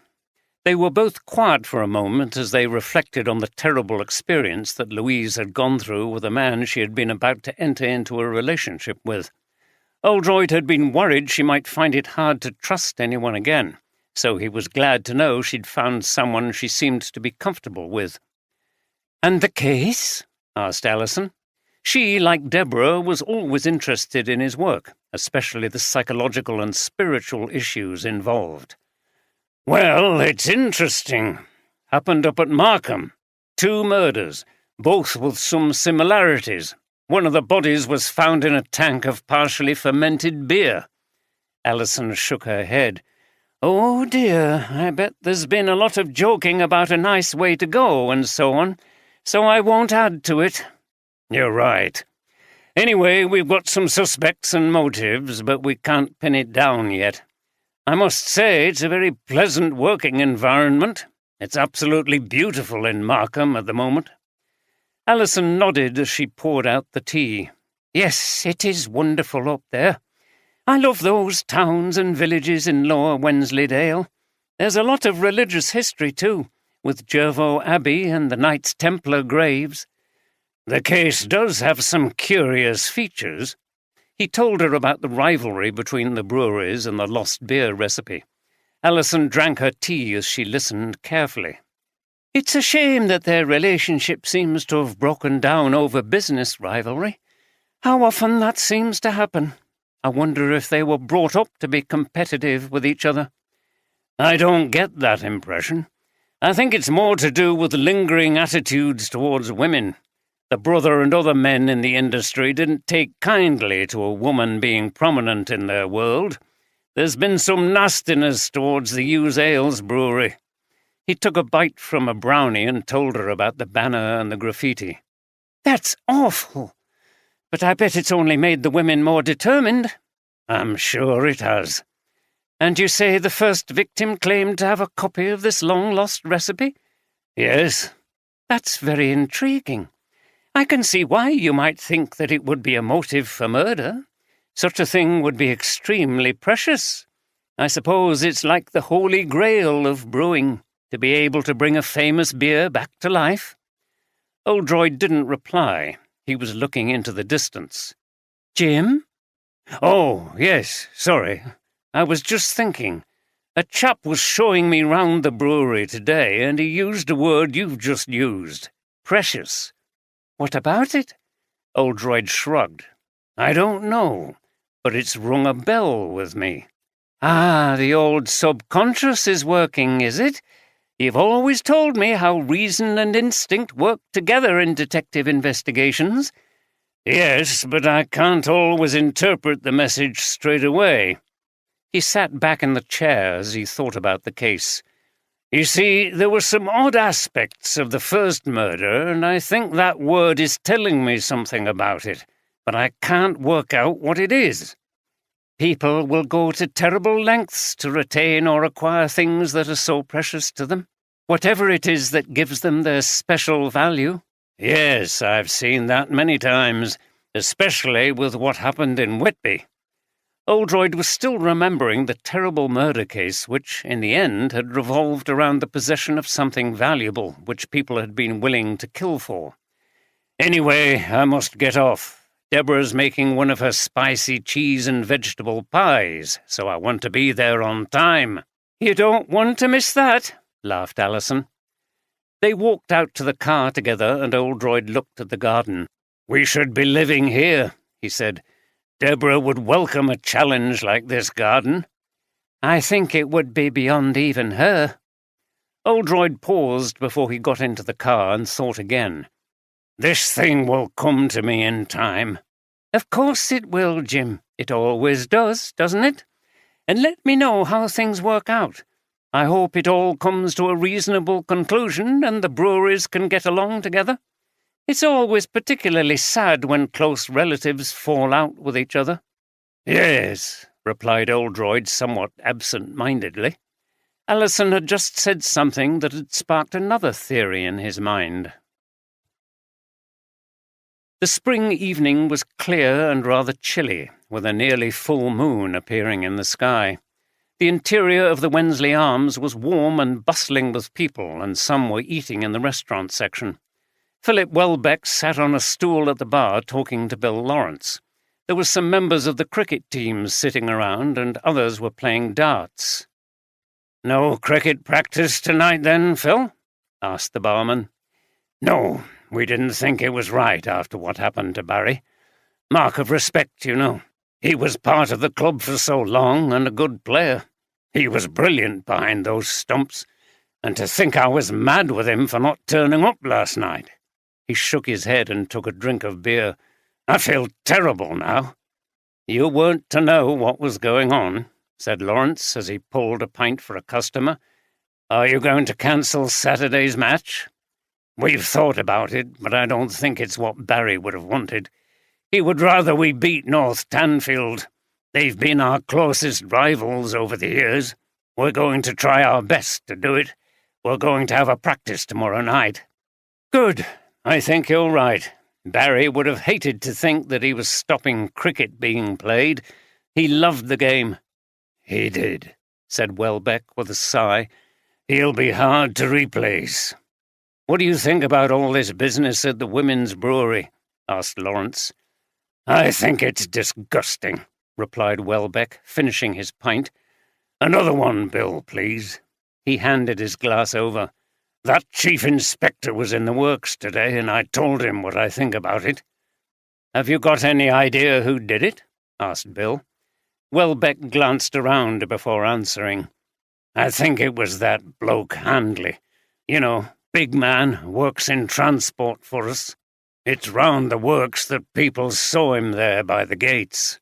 They were both quiet for a moment as they reflected on the terrible experience that Louise had gone through with a man she had been about to enter into a relationship with. Oldroyd had been worried she might find it hard to trust anyone again, so he was glad to know she'd found someone she seemed to be comfortable with. "And the case?" asked Alison. She, like Deborah, was always interested in his work, especially the psychological and spiritual issues involved. "Well, it's interesting. Happened up at Markham. 2 murders, both with some similarities. One of the bodies was found in a tank of partially fermented beer." Alison shook her head. "Oh dear, I bet there's been a lot of joking about a nice way to go and so on, so I won't add to it." "You're right. Anyway, we've got some suspects and motives, but we can't pin it down yet. I must say it's a very pleasant working environment. It's absolutely beautiful in Markham at the moment." Alison nodded as she poured out the tea. "Yes, it is wonderful up there. I love those towns and villages in Lower Wensleydale. There's a lot of religious history, too, with Jervaux Abbey and the Knights Templar graves." "The case does have some curious features." He told her about the rivalry between the breweries and the lost beer recipe. Alison drank her tea as she listened carefully. "It's a shame that their relationship seems to have broken down over business rivalry. How often that seems to happen. I wonder if they were brought up to be competitive with each other." "I don't get that impression. I think it's more to do with lingering attitudes towards women. The brother and other men in the industry didn't take kindly to a woman being prominent in their world. There's been some nastiness towards the Hughes Ales brewery." He took a bite from a brownie and told her about the banner and the graffiti. "That's awful. But I bet it's only made the women more determined." "I'm sure it has." "And you say the first victim claimed to have a copy of this long-lost recipe?" "Yes." "That's very intriguing. I can see why you might think that it would be a motive for murder. Such a thing would be extremely precious. I suppose it's like the holy grail of brewing, to be able to bring a famous beer back to life." Oldroyd didn't reply. He was looking into the distance. "Jim?" "Oh, yes, sorry. I was just thinking. A chap was showing me round the brewery today, and he used a word you've just used. Precious." "What about it?" Oldroyd shrugged. "I don't know, but it's rung a bell with me." "Ah, the old subconscious is working, is it? You've always told me how reason and instinct work together in detective investigations." "Yes, but I can't always interpret the message straight away." He sat back in the chair as he thought about the case. "You see, there were some odd aspects of the first murder, and I think that word is telling me something about it, but I can't work out what it is." "People will go to terrible lengths to retain or acquire things that are so precious to them, whatever it is that gives them their special value." "Yes, I've seen that many times, especially with what happened in Whitby." Oldroyd was still remembering the terrible murder case which, in the end, had revolved around the possession of something valuable which people had been willing to kill for. "Anyway, I must get off. Deborah's making one of her spicy cheese and vegetable pies, so I want to be there on time." "You don't want to miss that," laughed Alison. They walked out to the car together, and Oldroyd looked at the garden. "We should be living here," he said. "Deborah would welcome a challenge like this garden." "I think it would be beyond even her." Oldroyd paused before he got into the car and thought again. "This thing will come to me in time." "Of course it will, Jim. It always does, doesn't it? And let me know how things work out. I hope it all comes to a reasonable conclusion and the breweries can get along together. It's always particularly sad when close relatives fall out with each other." "Yes," replied Oldroyd somewhat absent-mindedly. Alison had just said something that had sparked another theory in his mind. The spring evening was clear and rather chilly, with a nearly full moon appearing in the sky. The interior of the Wensley Arms was warm and bustling with people, and some were eating in the restaurant section. Philip Welbeck sat on a stool at the bar talking to Bill Lawrence. There were some members of the cricket teams sitting around, and others were playing darts. "No cricket practice tonight then, Phil?" asked the barman. "No, we didn't think it was right after what happened to Barry. Mark of respect, you know. He was part of the club for so long and a good player. He was brilliant behind those stumps, and to think I was mad with him for not turning up last night." He shook his head and took a drink of beer. "I feel terrible now." "You weren't to know what was going on," said Lawrence as he pulled a pint for a customer. "Are you going to cancel Saturday's match?" "We've thought about it, but I don't think it's what Barry would have wanted. He would rather we beat North Tanfield. They've been our closest rivals over the years. We're going to try our best to do it. We're going to have a practice tomorrow night." "Good. I think you're right. Barry would have hated to think that he was stopping cricket being played. He loved the game." "He did," said Welbeck with a sigh. "He'll be hard to replace." "What do you think about all this business at the women's brewery?" asked Lawrence. "I think it's disgusting," replied Welbeck, finishing his pint. "Another one, Bill, please." He handed his glass over. "That chief inspector was in the works today, and I told him what I think about it." "Have you got any idea who did it?" asked Bill. Welbeck glanced around before answering. "I think it was that bloke Handley. You know, big man, works in transport for us. It's round the works that people saw him there by the gates."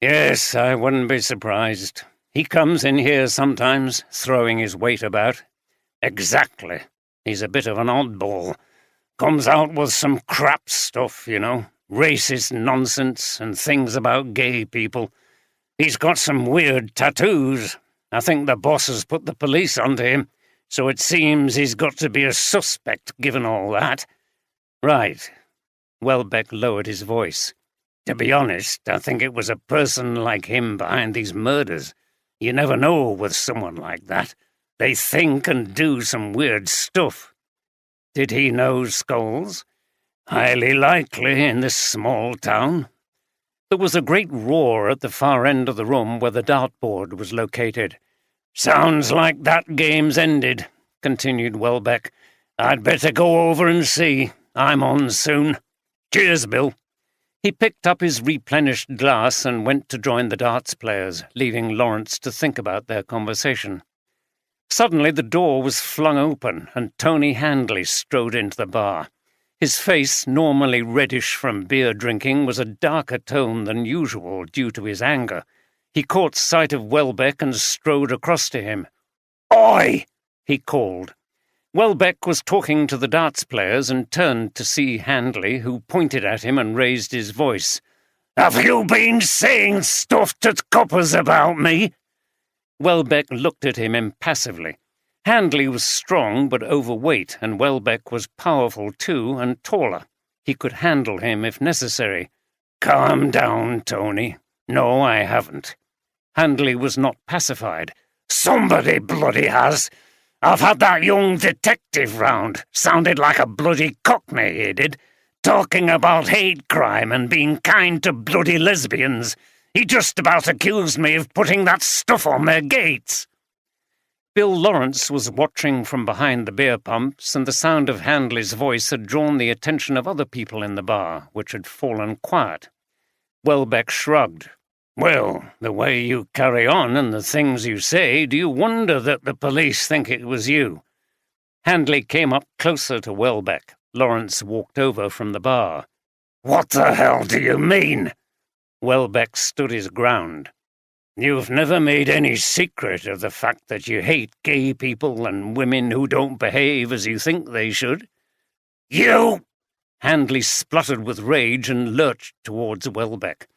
"Yes, I wouldn't be surprised. He comes in here sometimes, throwing his weight about." "Exactly. He's a bit of an oddball. Comes out with some crap stuff, you know, racist nonsense and things about gay people. He's got some weird tattoos. I think the boss has put the police onto him, so it seems he's got to be a suspect given all that." "Right." Welbeck lowered his voice. "To be honest, I think it was a person like him behind these murders. You never know with someone like that. They think and do some weird stuff." "Did he know Scholes?" "Highly likely in this small town." There was a great roar at the far end of the room where the dartboard was located. "Sounds like that game's ended," continued Welbeck. "I'd better go over and see. I'm on soon. Cheers, Bill." He picked up his replenished glass and went to join the darts players, leaving Lawrence to think about their conversation. Suddenly the door was flung open, and Tony Handley strode into the bar. His face, normally reddish from beer drinking, was a darker tone than usual due to his anger. He caught sight of Welbeck and strode across to him. "Oi!" he called. Welbeck was talking to the darts players and turned to see Handley, who pointed at him and raised his voice. "Have you been saying stuff to coppers about me?" Welbeck looked at him impassively. Handley was strong but overweight, and Welbeck was powerful too and taller. He could handle him if necessary. "Calm down, Tony. No, I haven't." Handley was not pacified. "Somebody bloody has. I've had that young detective round. Sounded like a bloody cockney, he did. Talking about hate crime and being kind to bloody lesbians. He just about accused me of putting that stuff on their gates." Bill Lawrence was watching from behind the beer pumps, and the sound of Handley's voice had drawn the attention of other people in the bar, which had fallen quiet. Welbeck shrugged. "Well, the way you carry on and the things you say, do you wonder that the police think it was you?" Handley came up closer to Welbeck. Lawrence walked over from the bar. "What the hell do you mean?" Welbeck stood his ground. "You've never made any secret of the fact that you hate gay people and women who don't behave as you think they should." "You—" Handley spluttered with rage and lurched towards Welbeck.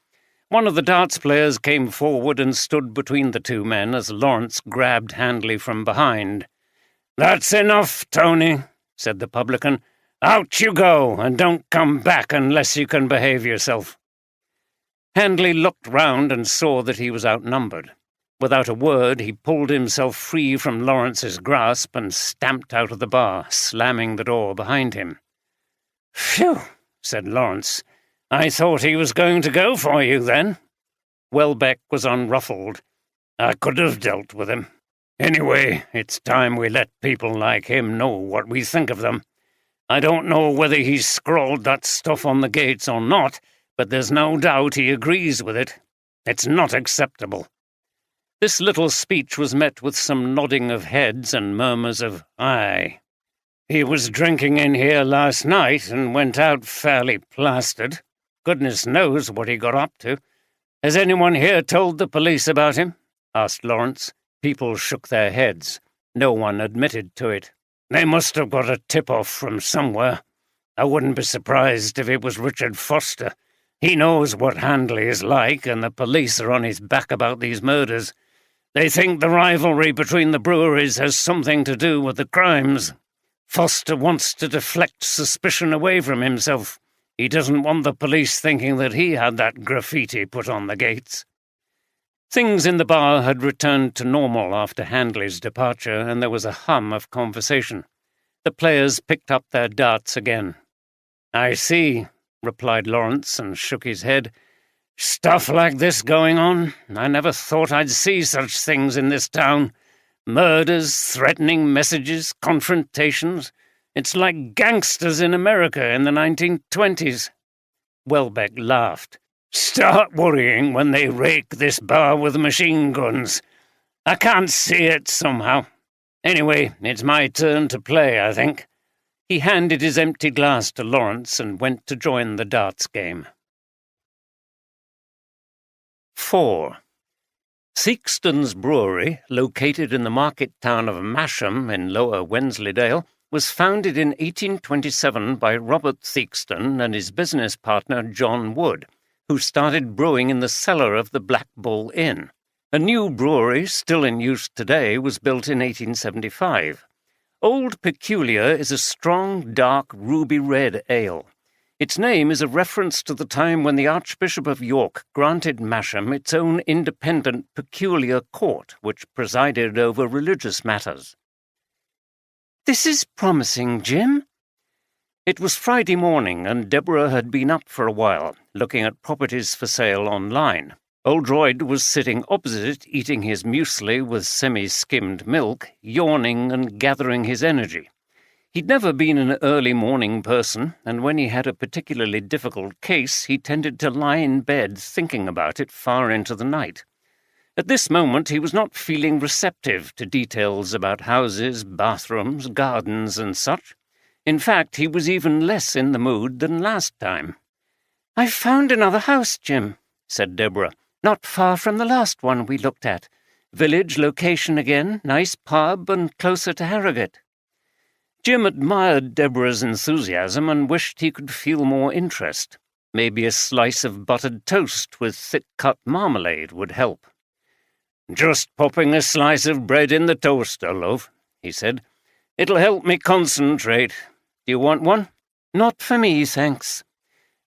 One of the darts players came forward and stood between the two men as Lawrence grabbed Handley from behind. "That's enough, Tony," said the publican. Out you go, and don't come back unless you can behave yourself." Handley looked round and saw that he was outnumbered. Without a word, he pulled himself free from Lawrence's grasp and stamped out of the bar, slamming the door behind him. "Phew," said Lawrence. "I thought he was going to go for you, then." Welbeck was unruffled. "I could have dealt with him. Anyway, it's time we let people like him know what we think of them. I don't know whether he's scrawled that stuff on the gates or not, but there's no doubt he agrees with it. It's not acceptable." This little speech was met with some nodding of heads and murmurs of "aye." "He was drinking in here last night and went out fairly plastered. Goodness knows what he got up to. Has anyone here told the police about him?" asked Lawrence. People shook their heads. No one admitted to it. "They must have got a tip-off from somewhere. I wouldn't be surprised if it was Richard Foster. He knows what Handley is like, and the police are on his back about these murders. They think the rivalry between the breweries has something to do with the crimes. Foster wants to deflect suspicion away from himself. He doesn't want the police thinking that he had that graffiti put on the gates." Things in the bar had returned to normal after Handley's departure, and there was a hum of conversation. The players picked up their darts again. "I see," replied Lawrence, and shook his head. "Stuff like this going on? I never thought I'd see such things in this town. Murders, threatening messages, confrontations. It's like gangsters in America in the 1920s. Welbeck laughed. "Start worrying when they rake this bar with machine guns. I can't see it somehow. Anyway, it's my turn to play, I think." He handed his empty glass to Lawrence and went to join the darts game. 4. Theakston's Brewery, located in the market town of Masham in Lower Wensleydale, was founded in 1827 by Robert Theakston and his business partner John Wood, who started brewing in the cellar of the Black Bull Inn. A new brewery, still in use today, was built in 1875. Old Peculiar is a strong, dark, ruby-red ale. Its name is a reference to the time when the Archbishop of York granted Masham its own independent peculiar court, which presided over religious matters. "This is promising, Jim." It was Friday morning, and Deborah had been up for a while, looking at properties for sale online. Oldroyd was sitting opposite, eating his muesli with semi-skimmed milk, yawning and gathering his energy. He'd never been an early morning person, and when he had a particularly difficult case, he tended to lie in bed thinking about it far into the night. At this moment he was not feeling receptive to details about houses, bathrooms, gardens, and such. In fact, he was even less in the mood than last time. "I've found another house, Jim," said Deborah. "Not far from the last one we looked at. Village location again, nice pub, and closer to Harrogate." Jim admired Deborah's enthusiasm and wished he could feel more interest. Maybe a slice of buttered toast with thick-cut marmalade would help. "Just popping a slice of bread in the toaster, love," he said. "It'll help me concentrate. Do you want one?" "Not for me, thanks."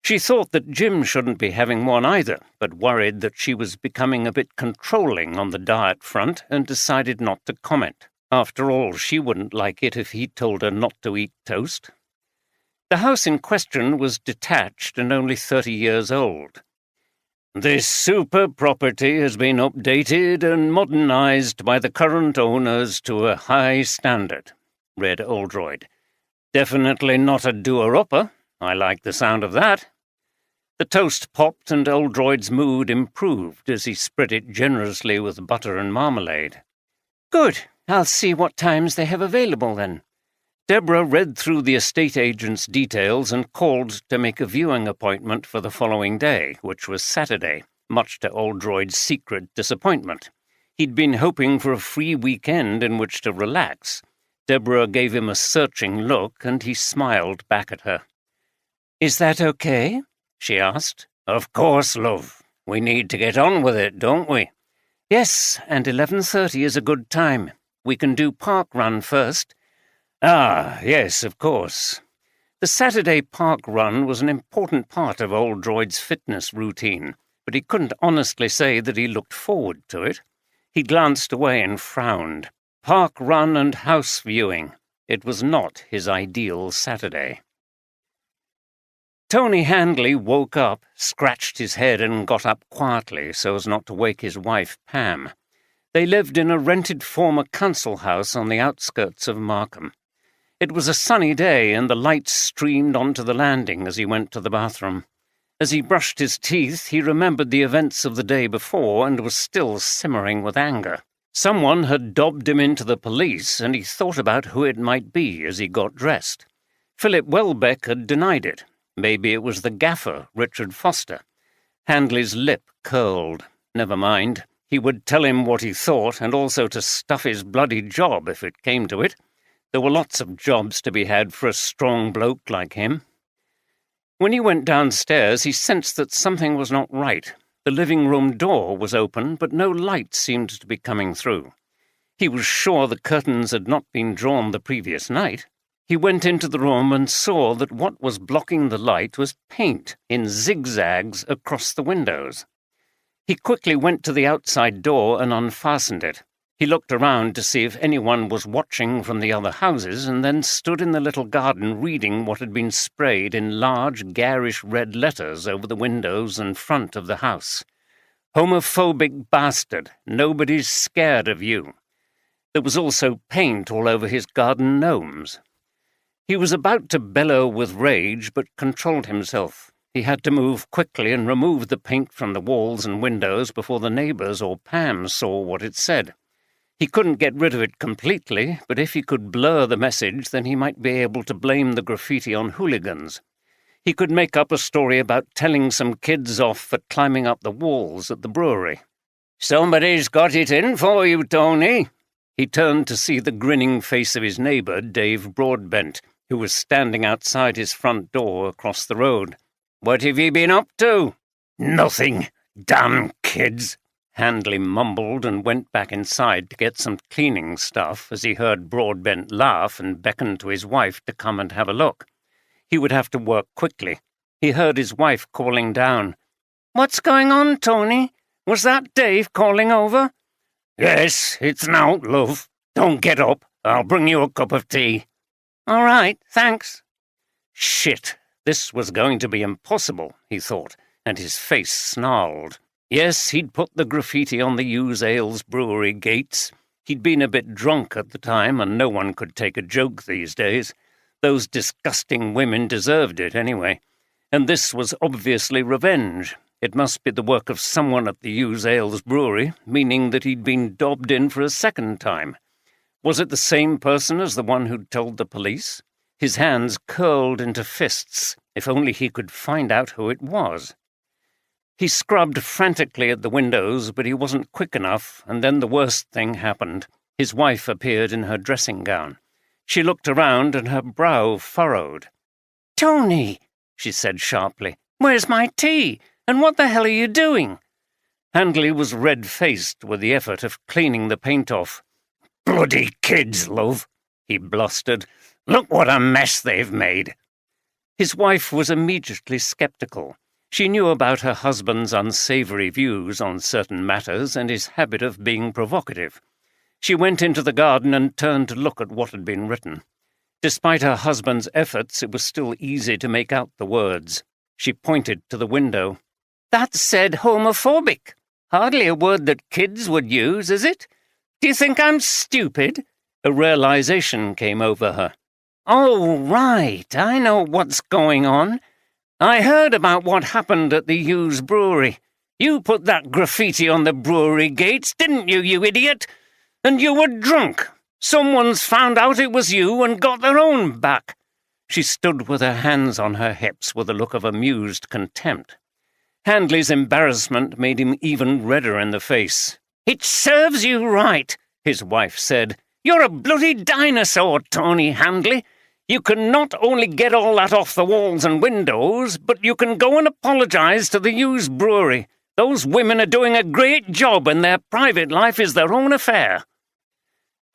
She thought that Jim shouldn't be having one either, but worried that she was becoming a bit controlling on the diet front and decided not to comment. After all, she wouldn't like it if he told her not to eat toast. The house in question was detached and only 30 years old. "This superb property has been updated and modernized by the current owners to a high standard," read Oldroyd. "Definitely not a doer-upper. I like the sound of that." The toast popped and Oldroyd's mood improved as he spread it generously with butter and marmalade. "Good. I'll see what times they have available, then." Deborah read through the estate agent's details and called to make a viewing appointment for the following day, which was Saturday, much to Oldroyd's secret disappointment. He'd been hoping for a free weekend in which to relax. Deborah gave him a searching look, and he smiled back at her. "Is that okay?" she asked. "Of course, love. We need to get on with it, don't we?" "Yes, and 11:30 is a good time. We can do Park Run first." "Ah, yes, of course. The Saturday park run was an important part of Oldroyd's fitness routine, but he couldn't honestly say that he looked forward to it. He glanced away and frowned. Park run and house viewing. It was not his ideal Saturday. Tony Handley woke up, scratched his head and got up quietly so as not to wake his wife, Pam. They lived in a rented former council house on the outskirts of Markham. It was a sunny day and the light streamed onto the landing as he went to the bathroom. As he brushed his teeth, he remembered the events of the day before and was still simmering with anger. Someone had dobbed him into the police and he thought about who it might be as he got dressed. Philip Welbeck had denied it. Maybe it was the gaffer, Richard Foster. Handley's lip curled. Never mind. He would tell him what he thought and also to stuff his bloody job if it came to it. There were lots of jobs to be had for a strong bloke like him. When he went downstairs, he sensed that something was not right. The living room door was open, but no light seemed to be coming through. He was sure the curtains had not been drawn the previous night. He went into the room and saw that what was blocking the light was paint in zigzags across the windows. He quickly went to the outside door and unfastened it. He looked around to see if anyone was watching from the other houses and then stood in the little garden reading what had been sprayed in large, garish red letters over the windows and front of the house. "Homophobic bastard. Nobody's scared of you." There was also paint all over his garden gnomes. He was about to bellow with rage, but controlled himself. He had to move quickly and remove the paint from the walls and windows before the neighbours or Pam saw what it said. He couldn't get rid of it completely, but if he could blur the message, then he might be able to blame the graffiti on hooligans. He could make up a story about telling some kids off for climbing up the walls at the brewery. "Somebody's got it in for you, Tony." He turned to see the grinning face of his neighbour, Dave Broadbent, who was standing outside his front door across the road. "What have you been up to?" "Nothing. Damn kids." Handley mumbled and went back inside to get some cleaning stuff as he heard Broadbent laugh and beckon to his wife to come and have a look. He would have to work quickly. He heard his wife calling down. "What's going on, Tony? Was that Dave calling over?" "Yes, it's now, love. Don't get up. I'll bring you a cup of tea." "All right, thanks." Shit, this was going to be impossible, he thought, and his face snarled. Yes, he'd put the graffiti on the Hughes Ales Brewery gates. He'd been a bit drunk at the time, and no one could take a joke these days. Those disgusting women deserved it anyway. And this was obviously revenge. It must be the work of someone at the Hughes Ales Brewery, meaning that he'd been dobbed in for a second time. Was it the same person as the one who'd told the police? His hands curled into fists. If only he could find out who it was. He scrubbed frantically at the windows, but he wasn't quick enough, and then the worst thing happened. His wife appeared in her dressing gown. She looked around and her brow furrowed. "Tony," she said sharply, "where's my tea? And what the hell are you doing?" Handley was red-faced with the effort of cleaning the paint off. "Bloody kids, love," he blustered. "Look what a mess they've made." His wife was immediately sceptical. She knew about her husband's unsavoury views on certain matters and his habit of being provocative. She went into the garden and turned to look at what had been written. Despite her husband's efforts, it was still easy to make out the words. She pointed to the window. "That said homophobic. Hardly a word that kids would use, is it? Do you think I'm stupid?" A realization came over her. "Oh, right, I know what's going on. I heard about what happened at the Hughes Brewery. You put that graffiti on the brewery gates, didn't you, you idiot? And you were drunk. Someone's found out it was you and got their own back." She stood with her hands on her hips with a look of amused contempt. Handley's embarrassment made him even redder in the face. "It serves you right," his wife said. "You're a bloody dinosaur, Tony Handley. You can not only get all that off the walls and windows, but you can go and apologise to the Hughes Brewery. Those women are doing a great job and their private life is their own affair."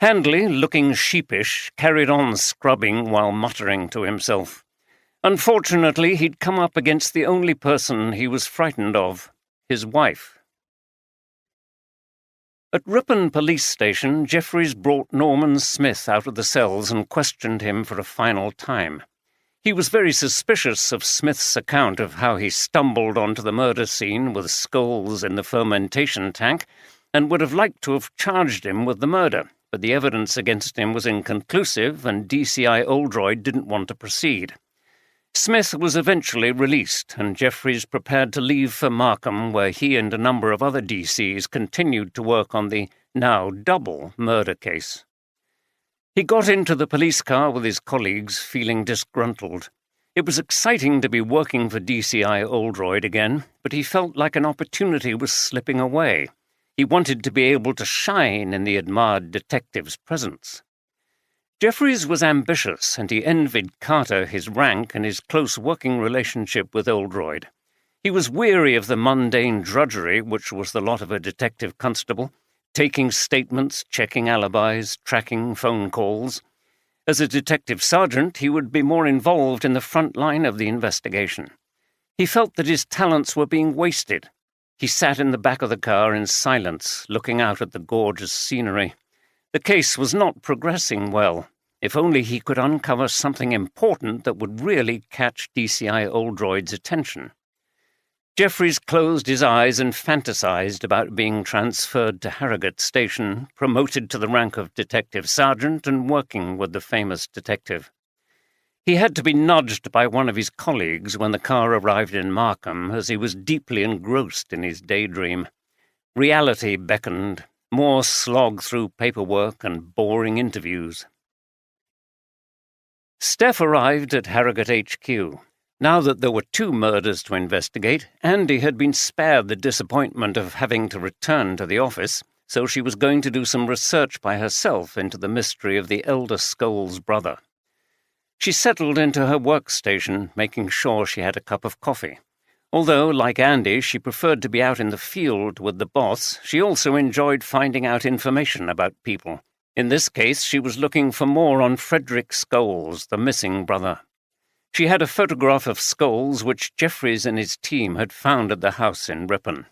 Handley, looking sheepish, carried on scrubbing while muttering to himself. Unfortunately, he'd come up against the only person he was frightened of, his wife. At Ripon Police Station, Jeffries brought Norman Smith out of the cells and questioned him for a final time. He was very suspicious of Smith's account of how he stumbled onto the murder scene with skulls in the fermentation tank, and would have liked to have charged him with the murder, but the evidence against him was inconclusive and DCI Oldroyd didn't want to proceed. Smith was eventually released, and Jeffries prepared to leave for Markham, where he and a number of other DCs continued to work on the now double murder case. He got into the police car with his colleagues, feeling disgruntled. It was exciting to be working for DCI Oldroyd again, but he felt like an opportunity was slipping away. He wanted to be able to shine in the admired detective's presence. Jeffries was ambitious, and he envied Carter his rank and his close working relationship with Oldroyd. He was weary of the mundane drudgery which was the lot of a detective constable, taking statements, checking alibis, tracking phone calls. As a detective sergeant, he would be more involved in the front line of the investigation. He felt that his talents were being wasted. He sat in the back of the car in silence, looking out at the gorgeous scenery. The case was not progressing well. If only he could uncover something important that would really catch DCI Oldroyd's attention. Jeffries closed his eyes and fantasized about being transferred to Harrogate Station, promoted to the rank of detective sergeant and working with the famous detective. He had to be nudged by one of his colleagues when the car arrived in Markham, as he was deeply engrossed in his daydream. Reality beckoned, more slog through paperwork and boring interviews. Steph arrived at Harrogate HQ. Now that there were 2 murders to investigate, Andy had been spared the disappointment of having to return to the office, so she was going to do some research by herself into the mystery of the elder Scholes brother. She settled into her workstation, making sure she had a cup of coffee. Although, like Andy, she preferred to be out in the field with the boss, she also enjoyed finding out information about people. In this case, she was looking for more on Frederick Scholes, the missing brother. She had a photograph of Scholes which Jeffries and his team had found at the house in Ripon.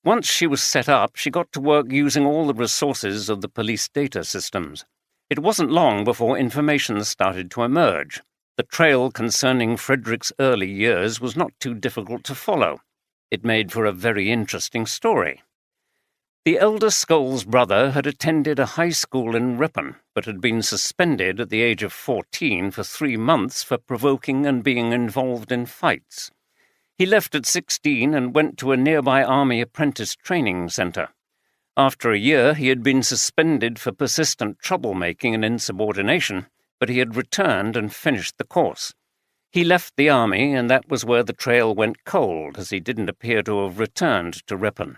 Once she was set up, she got to work using all the resources of the police data systems. It wasn't long before information started to emerge. The trail concerning Frederick's early years was not too difficult to follow. It made for a very interesting story. The elder Scholes brother had attended a high school in Ripon, but had been suspended at the age of 14 for 3 months for provoking and being involved in fights. He left at 16 and went to a nearby army apprentice training centre. After a year, he had been suspended for persistent troublemaking and insubordination, but he had returned and finished the course. He left the army, and that was where the trail went cold, as he didn't appear to have returned to Ripon.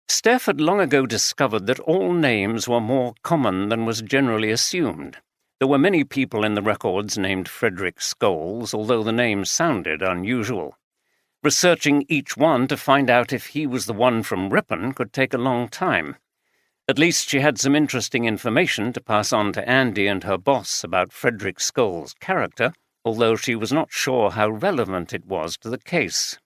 Steph had long ago discovered that all names were more common than was generally assumed. There were many people in the records named Frederick Scholes, although the name sounded unusual. Researching each one to find out if he was the one from Ripon could take a long time. At least she had some interesting information to pass on to Andy and her boss about Frederick Scholes' character, although she was not sure how relevant it was to the case.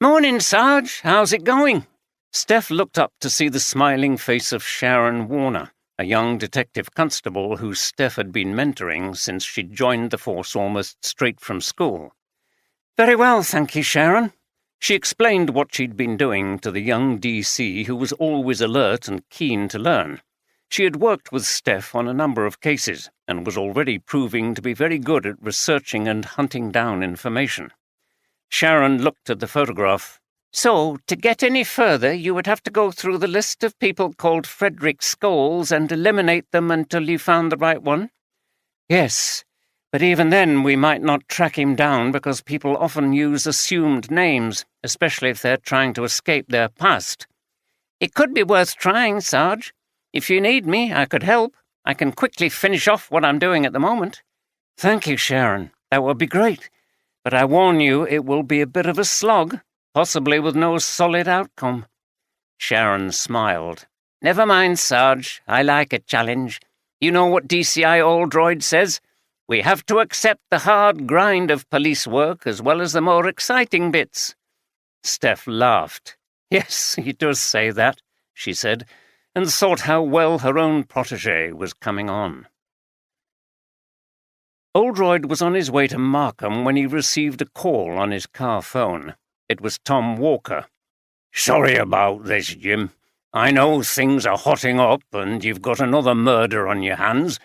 "Morning, Sarge. How's it going?" Steph looked up to see the smiling face of Sharon Warner, a young detective constable who Steph had been mentoring since she'd joined the force almost straight from school. "Very well, thank you, Sharon." She explained what she'd been doing to the young DC, who was always alert and keen to learn. She had worked with Steph on a number of cases, and was already proving to be very good at researching and hunting down information. Sharon looked at the photograph. "So, to get any further, you would have to go through the list of people called Frederick Scholes and eliminate them until you found the right one?" "Yes, but even then we might not track him down because people often use assumed names, especially if they're trying to escape their past." "It could be worth trying, Sarge. If you need me, I could help. I can quickly finish off what I'm doing at the moment." "Thank you, Sharon. That would be great. But I warn you, it will be a bit of a slog. Possibly with no solid outcome." Sharon smiled. "Never mind, Sarge. I like a challenge. You know what DCI Oldroyd says? We have to accept the hard grind of police work as well as the more exciting bits." Steph laughed. "Yes, he does say that," she said, and thought how well her own protégé was coming on. Oldroyd was on his way to Markham when he received a call on his car phone. It was Tom Walker. "Sorry about this, Jim. I know things are hotting up and you've got another murder on your hands,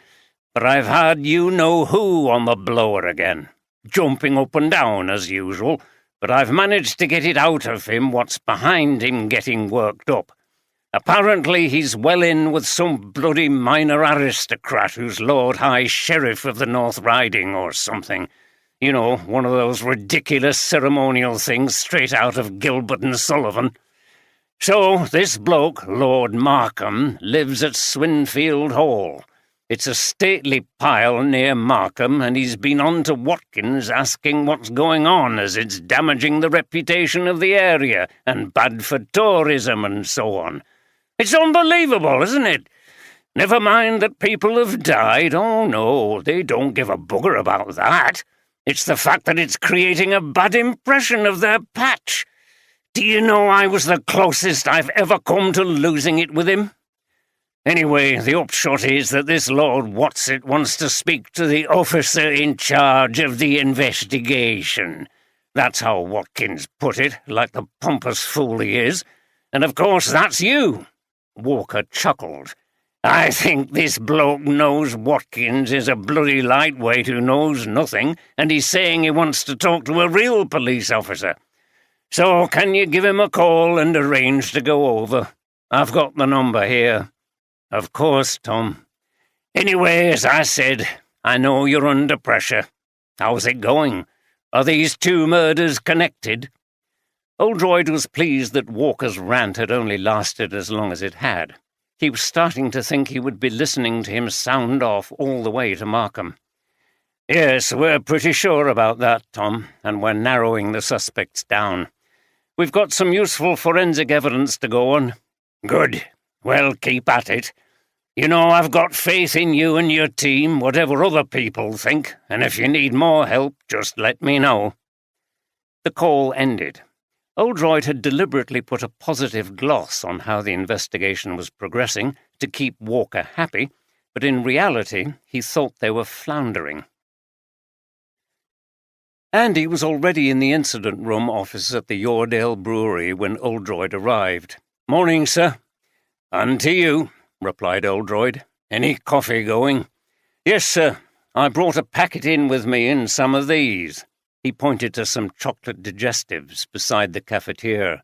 but I've had you-know-who on the blower again, jumping up and down as usual, but I've managed to get it out of him what's behind him getting worked up. Apparently he's well in with some bloody minor aristocrat who's Lord High Sheriff of the North Riding or something. You know, one of those ridiculous ceremonial things straight out of Gilbert and Sullivan. So this bloke, Lord Markham, lives at Swinfield Hall. It's a stately pile near Markham, and he's been on to Watkins asking what's going on, as it's damaging the reputation of the area and bad for tourism and so on. It's unbelievable, isn't it? Never mind that people have died. Oh, no, they don't give a bugger about that. It's the fact that it's creating a bad impression of their patch. Do you know I was the closest I've ever come to losing it with him? Anyway, the upshot is that this Lord Whatsit wants to speak to the officer in charge of the investigation. That's how Watkins put it, like the pompous fool he is. And of course that's you." Walker chuckled. "I think this bloke knows Watkins is a bloody lightweight who knows nothing, and he's saying he wants to talk to a real police officer. So can you give him a call and arrange to go over? I've got the number here." "Of course, Tom. Anyway, as I said, I know you're under pressure. How's it going? Are these two murders connected?" Oldroyd was pleased that Walker's rant had only lasted as long as it had. He was starting to think he would be listening to him sound off all the way to Markham. "Yes, we're pretty sure about that, Tom, and we're narrowing the suspects down. We've got some useful forensic evidence to go on." "Good. Well, keep at it. You know I've got faith in you and your team, whatever other people think, and if you need more help, just let me know." The call ended. Oldroyd had deliberately put a positive gloss on how the investigation was progressing to keep Walker happy, but in reality he thought they were floundering. Andy was already in the incident room office at the Yoredale Brewery when Oldroyd arrived. "Morning, sir." "And to you," replied Oldroyd. "Any coffee going?" "Yes, sir. I brought a packet in with me and some of these." He pointed to some chocolate digestives beside the cafetiere.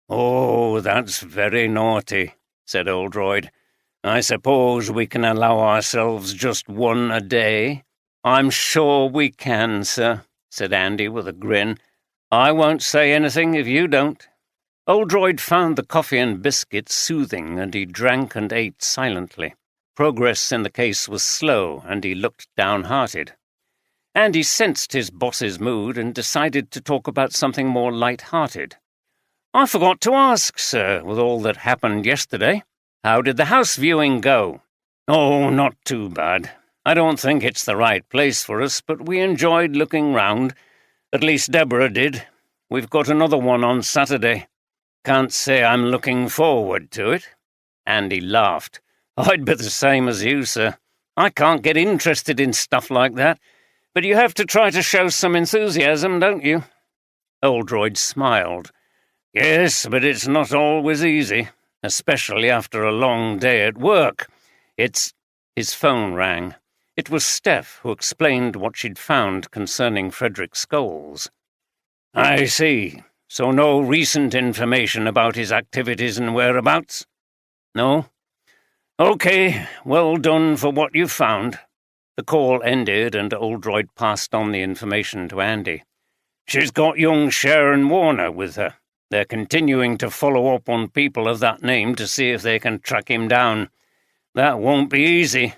"Oh, that's very naughty," said Oldroyd. "I suppose we can allow ourselves just one a day?" "I'm sure we can, sir," said Andy with a grin. "I won't say anything if you don't." Oldroyd found the coffee and biscuits soothing, and he drank and ate silently. Progress in the case was slow, and he looked downhearted. Andy sensed his boss's mood and decided to talk about something more light-hearted. "I forgot to ask, sir, with all that happened yesterday. How did the house viewing go?" "Oh, not too bad. I don't think it's the right place for us, but we enjoyed looking round. At least Deborah did. We've got another one on Saturday. Can't say I'm looking forward to it." Andy laughed. "I'd be the same as you, sir. I can't get interested in stuff like that. But you have to try to show some enthusiasm, don't you?" Oldroyd smiled. "Yes, but it's not always easy, especially after a long day at work. It's—" His phone rang. It was Steph who explained what she'd found concerning Frederick Scholes. "I see. So no recent information about his activities and whereabouts?" "No." "Okay, well done for what you found." The call ended and Oldroyd passed on the information to Andy. "She's got young Sharon Warner with her. They're continuing to follow up on people of that name to see if they can track him down. That won't be easy.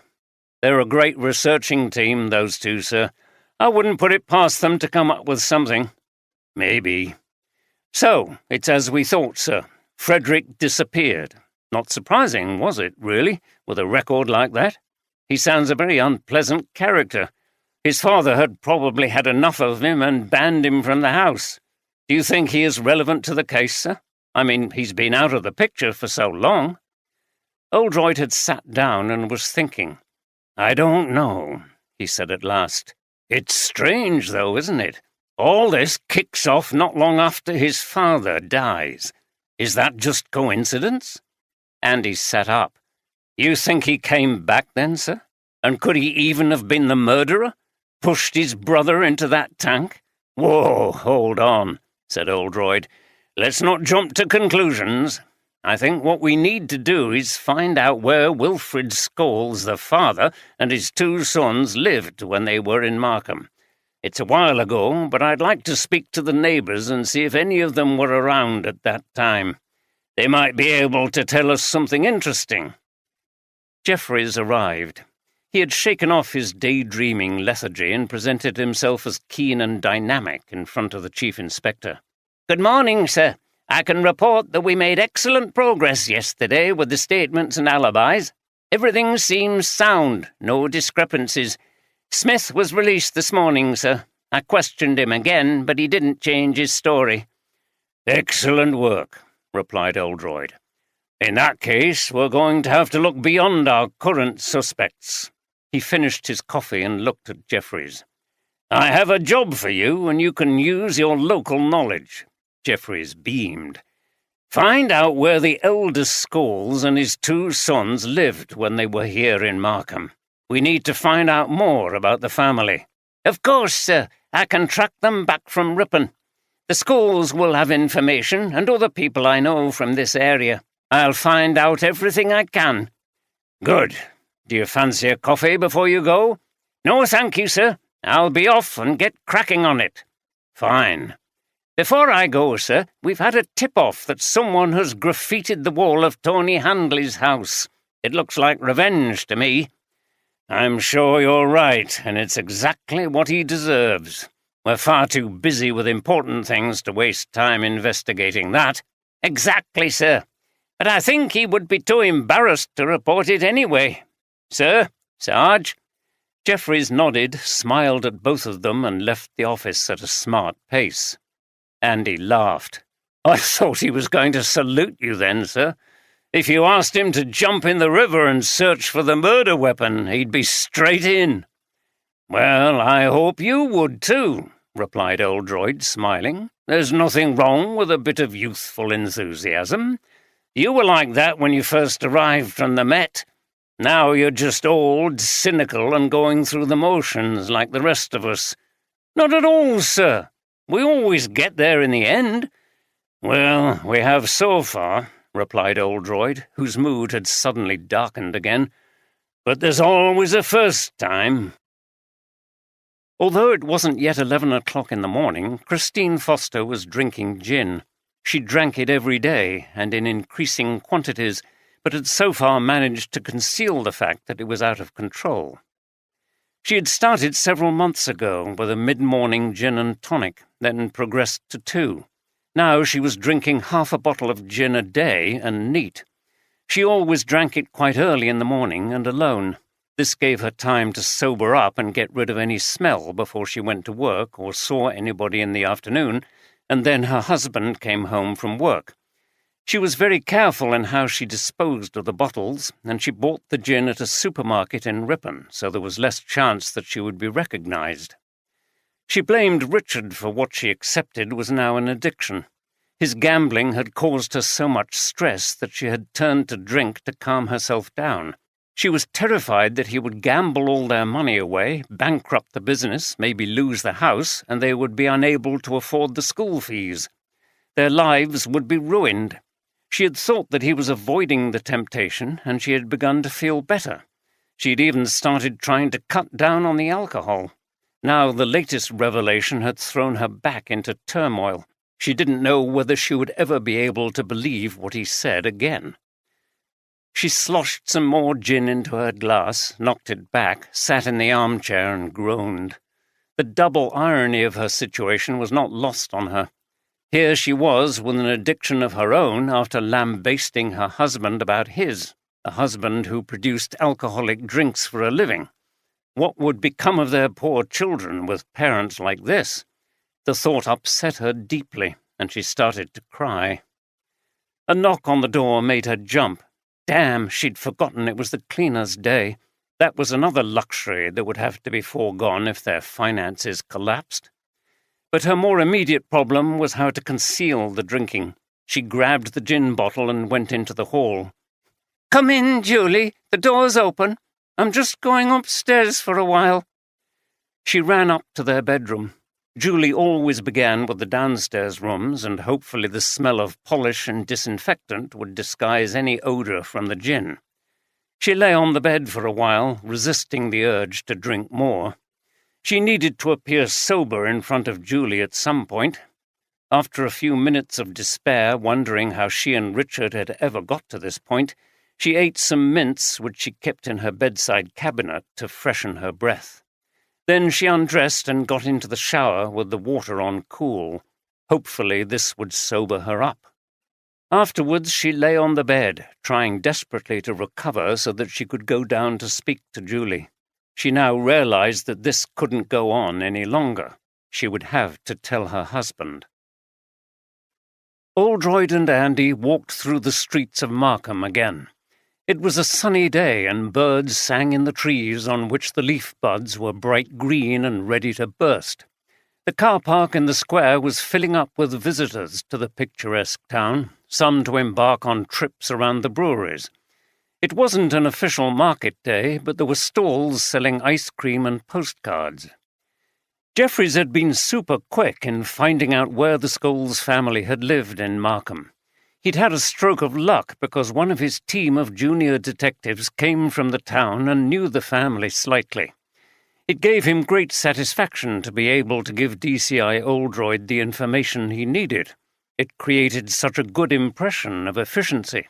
They're a great researching team, those two, sir. I wouldn't put it past them to come up with something." "Maybe." "So, it's as we thought, sir. Frederick disappeared. Not surprising, was it, really, with a record like that? He sounds a very unpleasant character. His father had probably had enough of him and banned him from the house. Do you think he is relevant to the case, sir? I mean, he's been out of the picture for so long." Oldroyd had sat down and was thinking. "I don't know," he said at last. "It's strange, though, isn't it? All this kicks off not long after his father dies. Is that just coincidence?" Andy sat up. "You think he came back then, sir? And could he even have been the murderer? Pushed his brother into that tank?" "Whoa, hold on," said Oldroyd. "Let's not jump to conclusions. I think what we need to do is find out where Wilfrid Scholes, the father, and his two sons lived when they were in Markham. It's a while ago, but I'd like to speak to the neighbours and see if any of them were around at that time. They might be able to tell us something interesting." Jeffreys arrived. He had shaken off his daydreaming lethargy and presented himself as keen and dynamic in front of the Chief Inspector. "Good morning, sir. I can report that we made excellent progress yesterday with the statements and alibis. Everything seems sound, no discrepancies. Smith was released this morning, sir. I questioned him again, but he didn't change his story." "Excellent work," replied Oldroyd. "In that case, we're going to have to look beyond our current suspects." He finished his coffee and looked at Jeffreys. "I have a job for you, and you can use your local knowledge." Jeffreys beamed. "Find out where the elder Scholes and his two sons lived when they were here in Markham. We need to find out more about the family." "Of course, sir. I can track them back from Ripon. The Scholes will have information, and other people I know from this area. I'll find out everything I can." "Good. Do you fancy a coffee before you go?" "No, thank you, sir. I'll be off and get cracking on it." "Fine." "Before I go, sir, we've had a tip-off that someone has graffitied the wall of Tony Handley's house. It looks like revenge to me." "I'm sure you're right, and it's exactly what he deserves. We're far too busy with important things to waste time investigating that." "Exactly, sir. But I think he would be too embarrassed to report it anyway. Sir? Sarge?" Jeffreys nodded, smiled at both of them, and left the office at a smart pace. Andy laughed. "I thought he was going to salute you then, sir. If you asked him to jump in the river and search for the murder weapon, he'd be straight in." "Well, I hope you would too," replied Oldroyd, smiling. "There's nothing wrong with a bit of youthful enthusiasm. You were like that when you first arrived from the Met. Now you're just old, cynical, and going through the motions like the rest of us." "Not at all, sir. We always get there in the end." "Well, we have so far," replied Oldroyd, whose mood had suddenly darkened again. "But there's always a first time." Although it wasn't yet 11 o'clock in the morning, Christine Foster was drinking gin. She drank it every day, and in increasing quantities, but had so far managed to conceal the fact that it was out of control. She had started several months ago with a mid-morning gin and tonic, then progressed to 2. Now she was drinking half a bottle of gin a day and neat. She always drank it quite early in the morning and alone. This gave her time to sober up and get rid of any smell before she went to work or saw anybody in the afternoon, and then her husband came home from work. She was very careful in how she disposed of the bottles, and she bought the gin at a supermarket in Ripon, so there was less chance that she would be recognised. She blamed Richard for what she accepted was now an addiction. His gambling had caused her so much stress that she had turned to drink to calm herself down. She was terrified that he would gamble all their money away, bankrupt the business, maybe lose the house, and they would be unable to afford the school fees. Their lives would be ruined. She had thought that he was avoiding the temptation, and she had begun to feel better. She had even started trying to cut down on the alcohol. Now the latest revelation had thrown her back into turmoil. She didn't know whether she would ever be able to believe what he said again. She sloshed some more gin into her glass, knocked it back, sat in the armchair and groaned. The double irony of her situation was not lost on her. Here she was with an addiction of her own after lambasting her husband about his, a husband who produced alcoholic drinks for a living. What would become of their poor children with parents like this? The thought upset her deeply, and she started to cry. A knock on the door made her jump. Damn, she'd forgotten it was the cleaner's day. That was another luxury that would have to be foregone if their finances collapsed. But her more immediate problem was how to conceal the drinking. She grabbed the gin bottle and went into the hall. "Come in, Julie. The door's open. I'm just going upstairs for a while." She ran up to their bedroom. Julie always began with the downstairs rooms, and hopefully the smell of polish and disinfectant would disguise any odour from the gin. She lay on the bed for a while, resisting the urge to drink more. She needed to appear sober in front of Julie at some point. After a few minutes of despair, wondering how she and Richard had ever got to this point, she ate some mince which she kept in her bedside cabinet to freshen her breath. Then she undressed and got into the shower with the water on cool. Hopefully this would sober her up. Afterwards she lay on the bed, trying desperately to recover so that she could go down to speak to Julie. She now realized that this couldn't go on any longer. She would have to tell her husband. Oldroyd and Andy walked through the streets of Markham again. It was a sunny day, and birds sang in the trees on which the leaf buds were bright green and ready to burst. The car park in the square was filling up with visitors to the picturesque town, some to embark on trips around the breweries. It wasn't an official market day, but there were stalls selling ice cream and postcards. Jeffries had been super quick in finding out where the Scholes family had lived in Markham. He'd had a stroke of luck because one of his team of junior detectives came from the town and knew the family slightly. It gave him great satisfaction to be able to give DCI Oldroyd the information he needed. It created such a good impression of efficiency.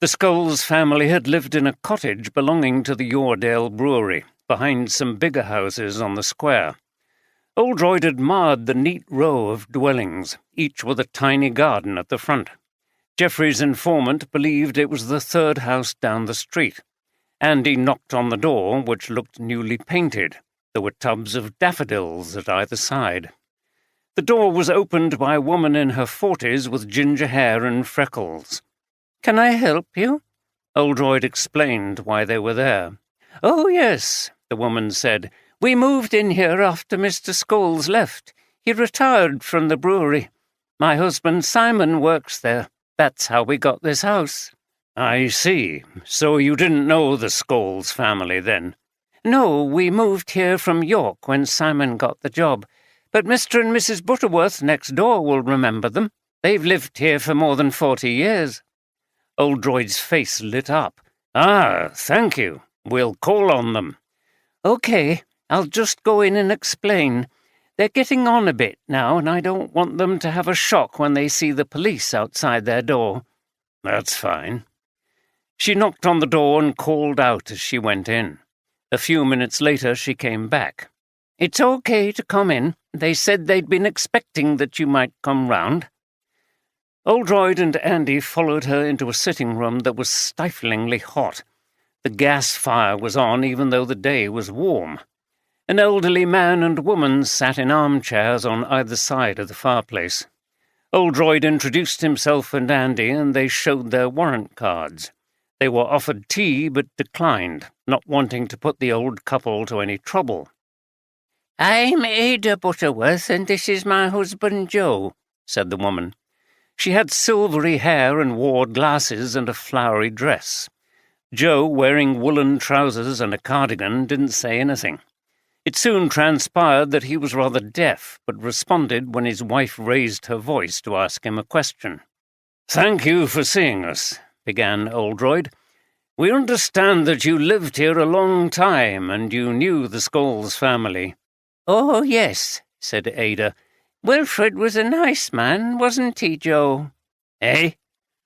The Scholes family had lived in a cottage belonging to the Yorkshire Brewery, behind some bigger houses on the square. Oldroyd admired the neat row of dwellings, each with a tiny garden at the front. Jeffrey's informant believed it was the third house down the street. Andy knocked on the door, which looked newly painted. There were tubs of daffodils at either side. The door was opened by a woman in her 40s with ginger hair and freckles. "Can I help you?" Oldroyd explained why they were there. "Oh, yes," the woman said. "We moved in here after Mr. Scholes left. He retired from the brewery. My husband Simon works there. That's how we got this house." "I see. So you didn't know the Scholes family then?" "No, we moved here from York when Simon got the job. But Mr. and Mrs. Butterworth next door will remember them. They've lived here for more than 40 years. Oldroyd's face lit up. "Ah, thank you. We'll call on them." "Okay, I'll just go in and explain. They're getting on a bit now, and I don't want them to have a shock when they see the police outside their door." "That's fine." She knocked on the door and called out as she went in. A few minutes later she came back. "It's okay to come in. They said they'd been expecting that you might come round." Oldroyd and Andy followed her into a sitting room that was stiflingly hot. The gas fire was on even though the day was warm. An elderly man and woman sat in armchairs on either side of the fireplace. Oldroyd introduced himself and Andy, and they showed their warrant cards. They were offered tea but declined, not wanting to put the old couple to any trouble. "I'm Ada Butterworth, and this is my husband Joe," said the woman. She had silvery hair and wore glasses and a flowery dress. Joe, wearing woolen trousers and a cardigan, didn't say anything. It soon transpired that he was rather deaf, but responded when his wife raised her voice to ask him a question. "Thank you for seeing us," began Oldroyd. "We understand that you lived here a long time and you knew the Scholes family." "Oh, yes," said Ada. "Wilfred was a nice man, wasn't he, Joe?" "Eh?"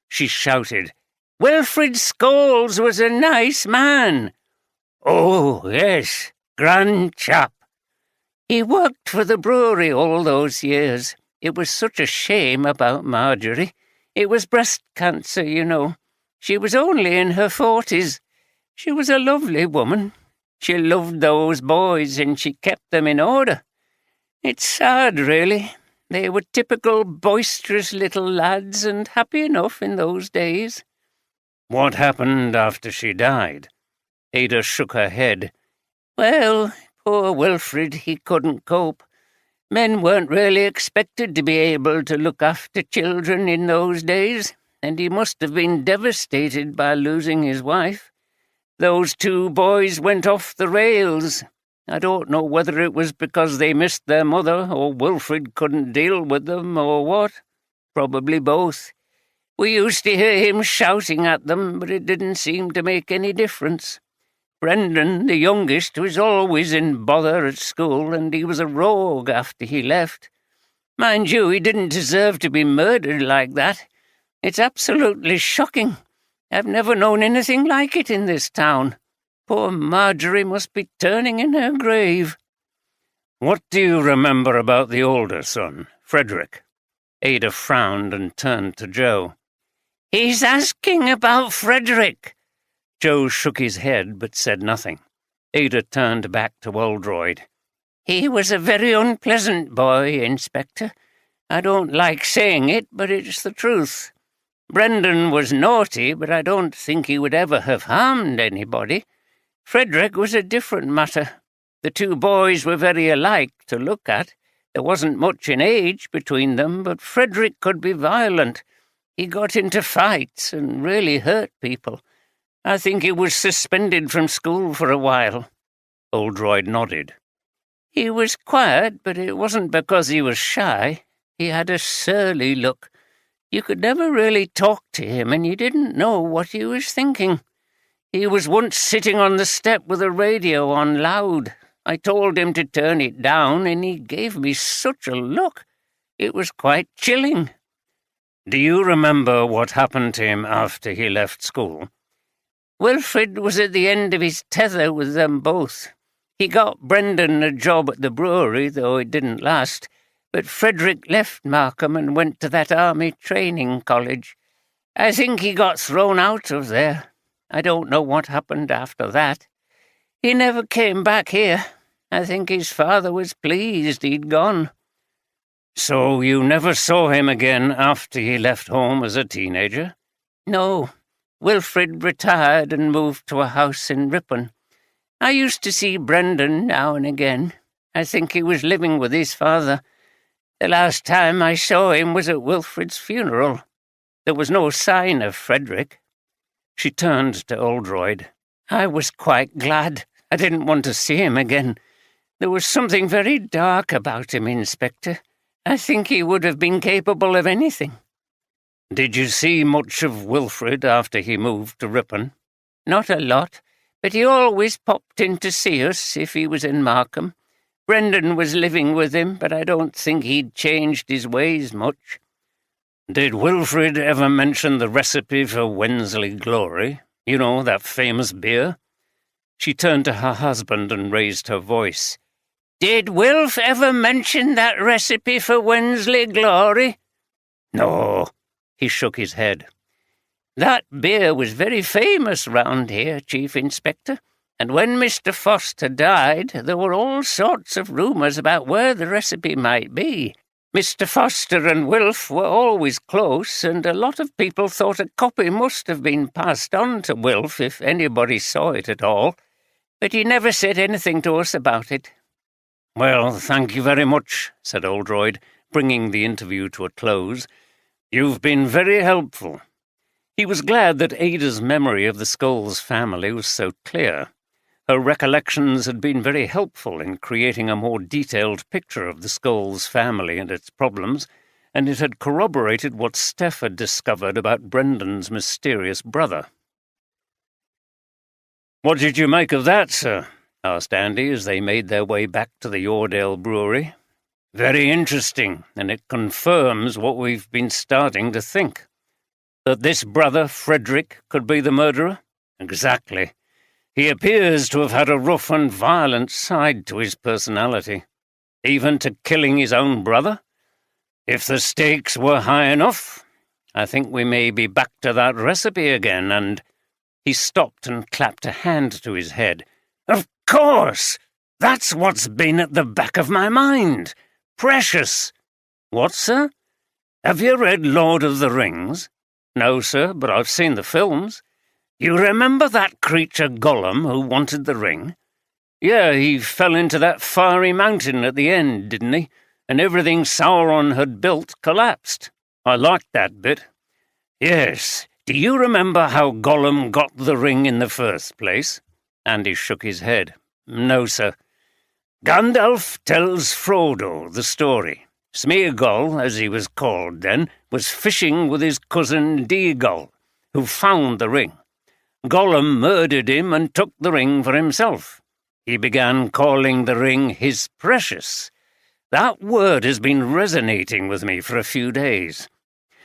she shouted. "Wilfred Scholes was a nice man." "Oh, yes, grand chap." "He worked for the brewery all those years. It was such a shame about Marjorie. It was breast cancer, you know. She was only in her 40s. She was a lovely woman. She loved those boys and she kept them in order. It's sad, really. They were typical boisterous little lads and happy enough in those days. What happened after she died? Ada shook her head. Well, poor Wilfrid, he couldn't cope. Men weren't really expected to be able to look after children in those days, and he must have been devastated by losing his wife. Those two boys went off the rails. I don't know whether it was because they missed their mother, or Wilfrid couldn't deal with them, or what. Probably both. We used to hear him shouting at them, but it didn't seem to make any difference. Brendan, the youngest, was always in bother at school, and he was a rogue after he left. Mind you, he didn't deserve to be murdered like that. It's absolutely shocking. I've never known anything like it in this town. Poor Marjorie must be turning in her grave. What do you remember about the older son, Frederick? Ada frowned and turned to Joe. He's asking about Frederick. Joe shook his head but said nothing. Ada turned back to Oldroyd. He was a very unpleasant boy, Inspector. I don't like saying it, but it's the truth. Brendan was naughty, but I don't think he would ever have harmed anybody. Frederick was a different matter. The two boys were very alike to look at. There wasn't much in age between them, but Frederick could be violent. He got into fights and really hurt people. I think he was suspended from school for a while. Oldroyd nodded. He was quiet, but it wasn't because he was shy. He had a surly look. You could never really talk to him, and you didn't know what he was thinking. He was once sitting on the step with a radio on loud. I told him to turn it down, and he gave me such a look. It was quite chilling. Do you remember what happened to him after he left school? Wilfrid was at the end of his tether with them both. He got Brendan a job at the brewery, though it didn't last, but Frederick left Markham and went to that army training college. I think he got thrown out of there. I don't know what happened after that. He never came back here. I think his father was pleased he'd gone. So you never saw him again after he left home as a teenager? No. Wilfrid retired and moved to a house in Ripon. I used to see Brendan now and again. I think he was living with his father. The last time I saw him was at Wilfrid's funeral. There was no sign of Frederick. She turned to Oldroyd. I was quite glad. I didn't want to see him again. There was something very dark about him, Inspector. I think he would have been capable of anything. Did you see much of Wilfrid after he moved to Ripon? Not a lot, but he always popped in to see us if he was in Markham. Brendan was living with him, but I don't think he'd changed his ways much. Did Wilfrid ever mention the recipe for Wensley Glory? You know, that famous beer? She turned to her husband and raised her voice. Did Wilf ever mention that recipe for Wensley Glory? No. He shook his head. That beer was very famous round here, Chief Inspector, and when Mr. Foster died, there were all sorts of rumours about where the recipe might be. Mr. Foster and Wilf were always close, and a lot of people thought a copy must have been passed on to Wilf if anybody saw it at all, but he never said anything to us about it. Well, thank you very much, said Oldroyd, bringing the interview to a close. You've been very helpful. He was glad that Ada's memory of the Scholes family was so clear. Her recollections had been very helpful in creating a more detailed picture of the Scholes family and its problems, and it had corroborated what Steph had discovered about Brendan's mysterious brother. "What did you make of that, sir?" asked Andy as they made their way back to the Yoredale Brewery. "Very interesting, and it confirms what we've been starting to think. That this brother, Frederick, could be the murderer? Exactly. He appears to have had a rough and violent side to his personality, even to killing his own brother. If the stakes were high enough, I think we may be back to that recipe again, and—" He stopped and clapped a hand to his head. Of course! That's what's been at the back of my mind. Precious. What, sir? Have you read Lord of the Rings? No, sir, but I've seen the films. You remember that creature Gollum who wanted the ring? Yeah, he fell into that fiery mountain at the end, didn't he? And everything Sauron had built collapsed. I liked that bit. Yes. Do you remember how Gollum got the ring in the first place? Andy shook his head. No, sir. Gandalf tells Frodo the story. Smeagol, as he was called then, was fishing with his cousin Deagol, who found the ring. Gollum murdered him and took the ring for himself. He began calling the ring his precious. That word has been resonating with me for a few days.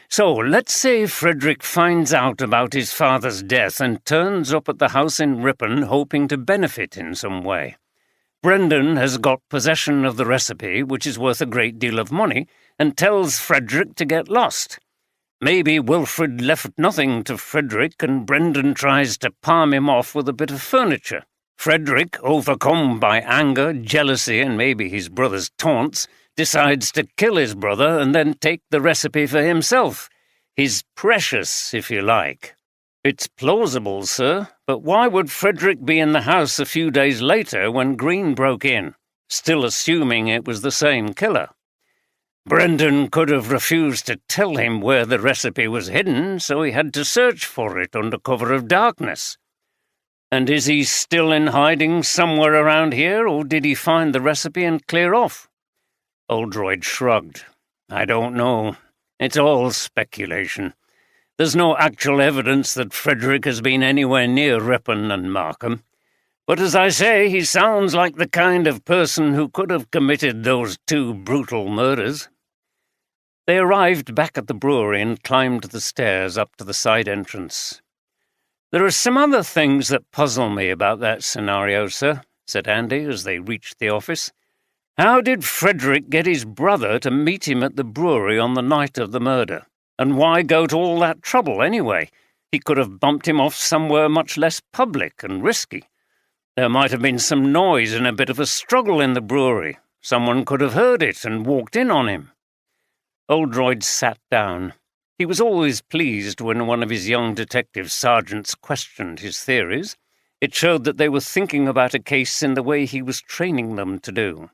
So let's say Frederick finds out about his father's death and turns up at the house in Ripon hoping to benefit in some way. Brendan has got possession of the recipe, which is worth a great deal of money, and tells Frederick to get lost. Maybe Wilfred left nothing to Frederick and Brendan tries to palm him off with a bit of furniture. Frederick, overcome by anger, jealousy, and maybe his brother's taunts, decides to kill his brother and then take the recipe for himself. His precious, if you like. It's plausible, sir, but why would Frederick be in the house a few days later when Green broke in, still assuming it was the same killer? Brendan could have refused to tell him where the recipe was hidden, so he had to search for it under cover of darkness. And is he still in hiding somewhere around here, or did he find the recipe and clear off? Oldroyd shrugged. I don't know. It's all speculation. There's no actual evidence that Frederick has been anywhere near Ripon and Markham. But as I say, he sounds like the kind of person who could have committed those 2 brutal murders. They arrived back at the brewery and climbed the stairs up to the side entrance. There are some other things that puzzle me about that scenario, sir, said Andy as they reached the office. How did Frederick get his brother to meet him at the brewery on the night of the murder? And why go to all that trouble anyway? He could have bumped him off somewhere much less public and risky. There might have been some noise and a bit of a struggle in the brewery. Someone could have heard it and walked in on him. Oldroyd sat down. He was always pleased when one of his young detective sergeants questioned his theories. It showed that they were thinking about a case in the way he was training them to do.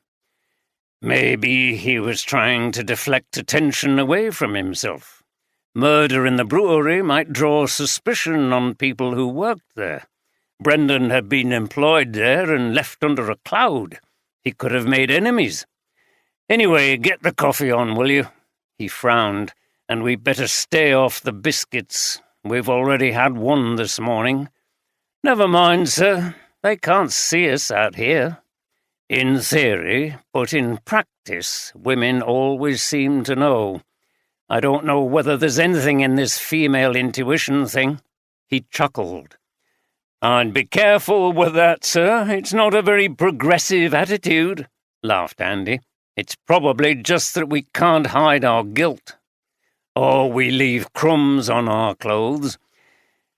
Maybe he was trying to deflect attention away from himself. Murder in the brewery might draw suspicion on people who worked there. Brendan had been employed there and left under a cloud. He could have made enemies. Anyway, get the coffee on, will you? He frowned. And we'd better stay off the biscuits. We've already had one this morning. Never mind, sir. They can't see us out here. In theory, but in practice, women always seem to know. I don't know whether there's anything in this female intuition thing. He chuckled. I'd be careful with that, sir. It's not a very progressive attitude, laughed Andy. It's probably just that we can't hide our guilt. Or we leave crumbs on our clothes.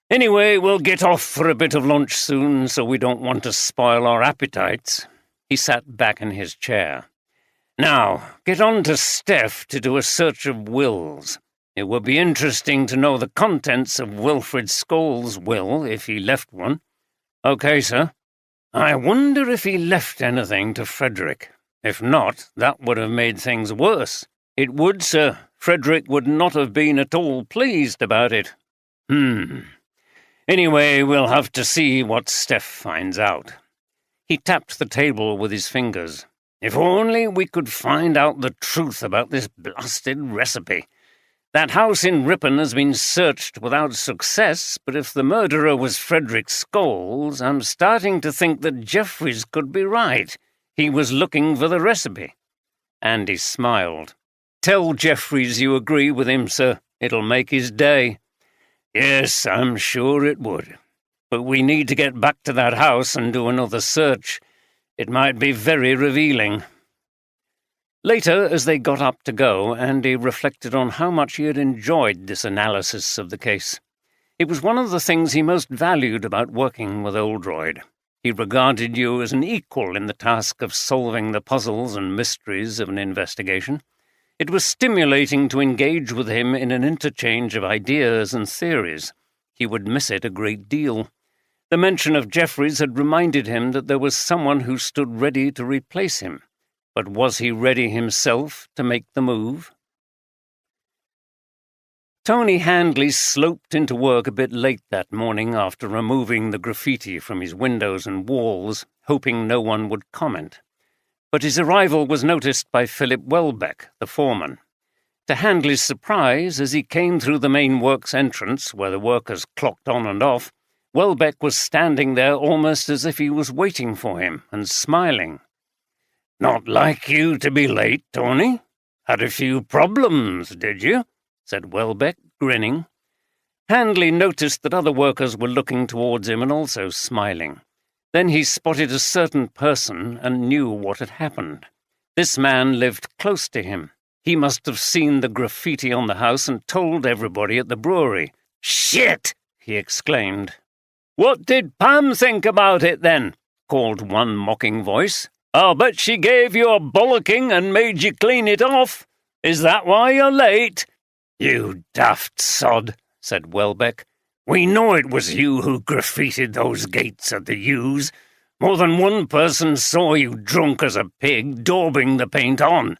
Anyway, we'll get off for a bit of lunch soon, so we don't want to spoil our appetites. He sat back in his chair. Now, get on to Steph to do a search of wills. It would be interesting to know the contents of Wilfred Scholl's will, if he left one. Okay, sir. I wonder if he left anything to Frederick. If not, that would have made things worse. It would, sir. Frederick would not have been at all pleased about it. Anyway, we'll have to see what Steph finds out. He tapped the table with his fingers. If only we could find out the truth about this blasted recipe. That house in Ripon has been searched without success, but if the murderer was Frederick Scholes, I'm starting to think that Jeffries could be right. He was looking for the recipe. Andy smiled. Tell Jeffries you agree with him, sir. It'll make his day. Yes, I'm sure it would. But we need to get back to that house and do another search. It might be very revealing. Later, as they got up to go, Andy reflected on how much he had enjoyed this analysis of the case. It was one of the things he most valued about working with Oldroyd. He regarded you as an equal in the task of solving the puzzles and mysteries of an investigation. It was stimulating to engage with him in an interchange of ideas and theories. He would miss it a great deal. The mention of Jeffries had reminded him that there was someone who stood ready to replace him. But was he ready himself to make the move? Tony Handley sloped into work a bit late that morning after removing the graffiti from his windows and walls, hoping no one would comment. But his arrival was noticed by Philip Welbeck, the foreman. To Handley's surprise, as he came through the main works entrance, where the workers clocked on and off, Welbeck was standing there almost as if he was waiting for him and smiling. "Not like you to be late, Tony. Had a few problems, did you?" said Welbeck, grinning. Handley noticed that other workers were looking towards him and also smiling. Then he spotted a certain person and knew what had happened. This man lived close to him. He must have seen the graffiti on the house and told everybody at the brewery. "Shit!" he exclaimed. "What did Pam think about it, then?" called one mocking voice. "I'll bet she gave you a bollocking and made you clean it off. Is that why you're late?" "You daft sod," said Welbeck. "We know it was you who graffitied those gates at the Yews. More than one person saw you drunk as a pig, daubing the paint on.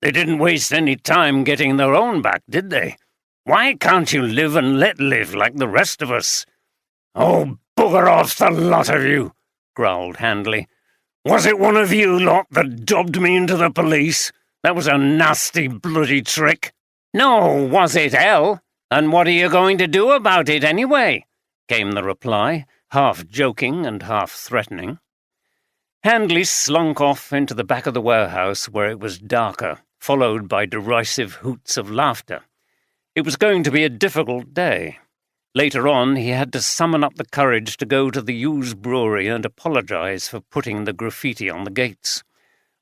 They didn't waste any time getting their own back, did they? Why can't you live and let live like the rest of us?" "Oh, bugger off, the lot of you," growled Handley. "Was it one of you lot that dobbed me into the police? That was a nasty bloody trick." "No, was it, El? And what are you going to do about it anyway?" came the reply, half joking and half threatening. Handley slunk off into the back of the warehouse where it was darker, followed by derisive hoots of laughter. It was going to be a difficult day. Later on, he had to summon up the courage to go to the Yews Brewery and apologize for putting the graffiti on the gates.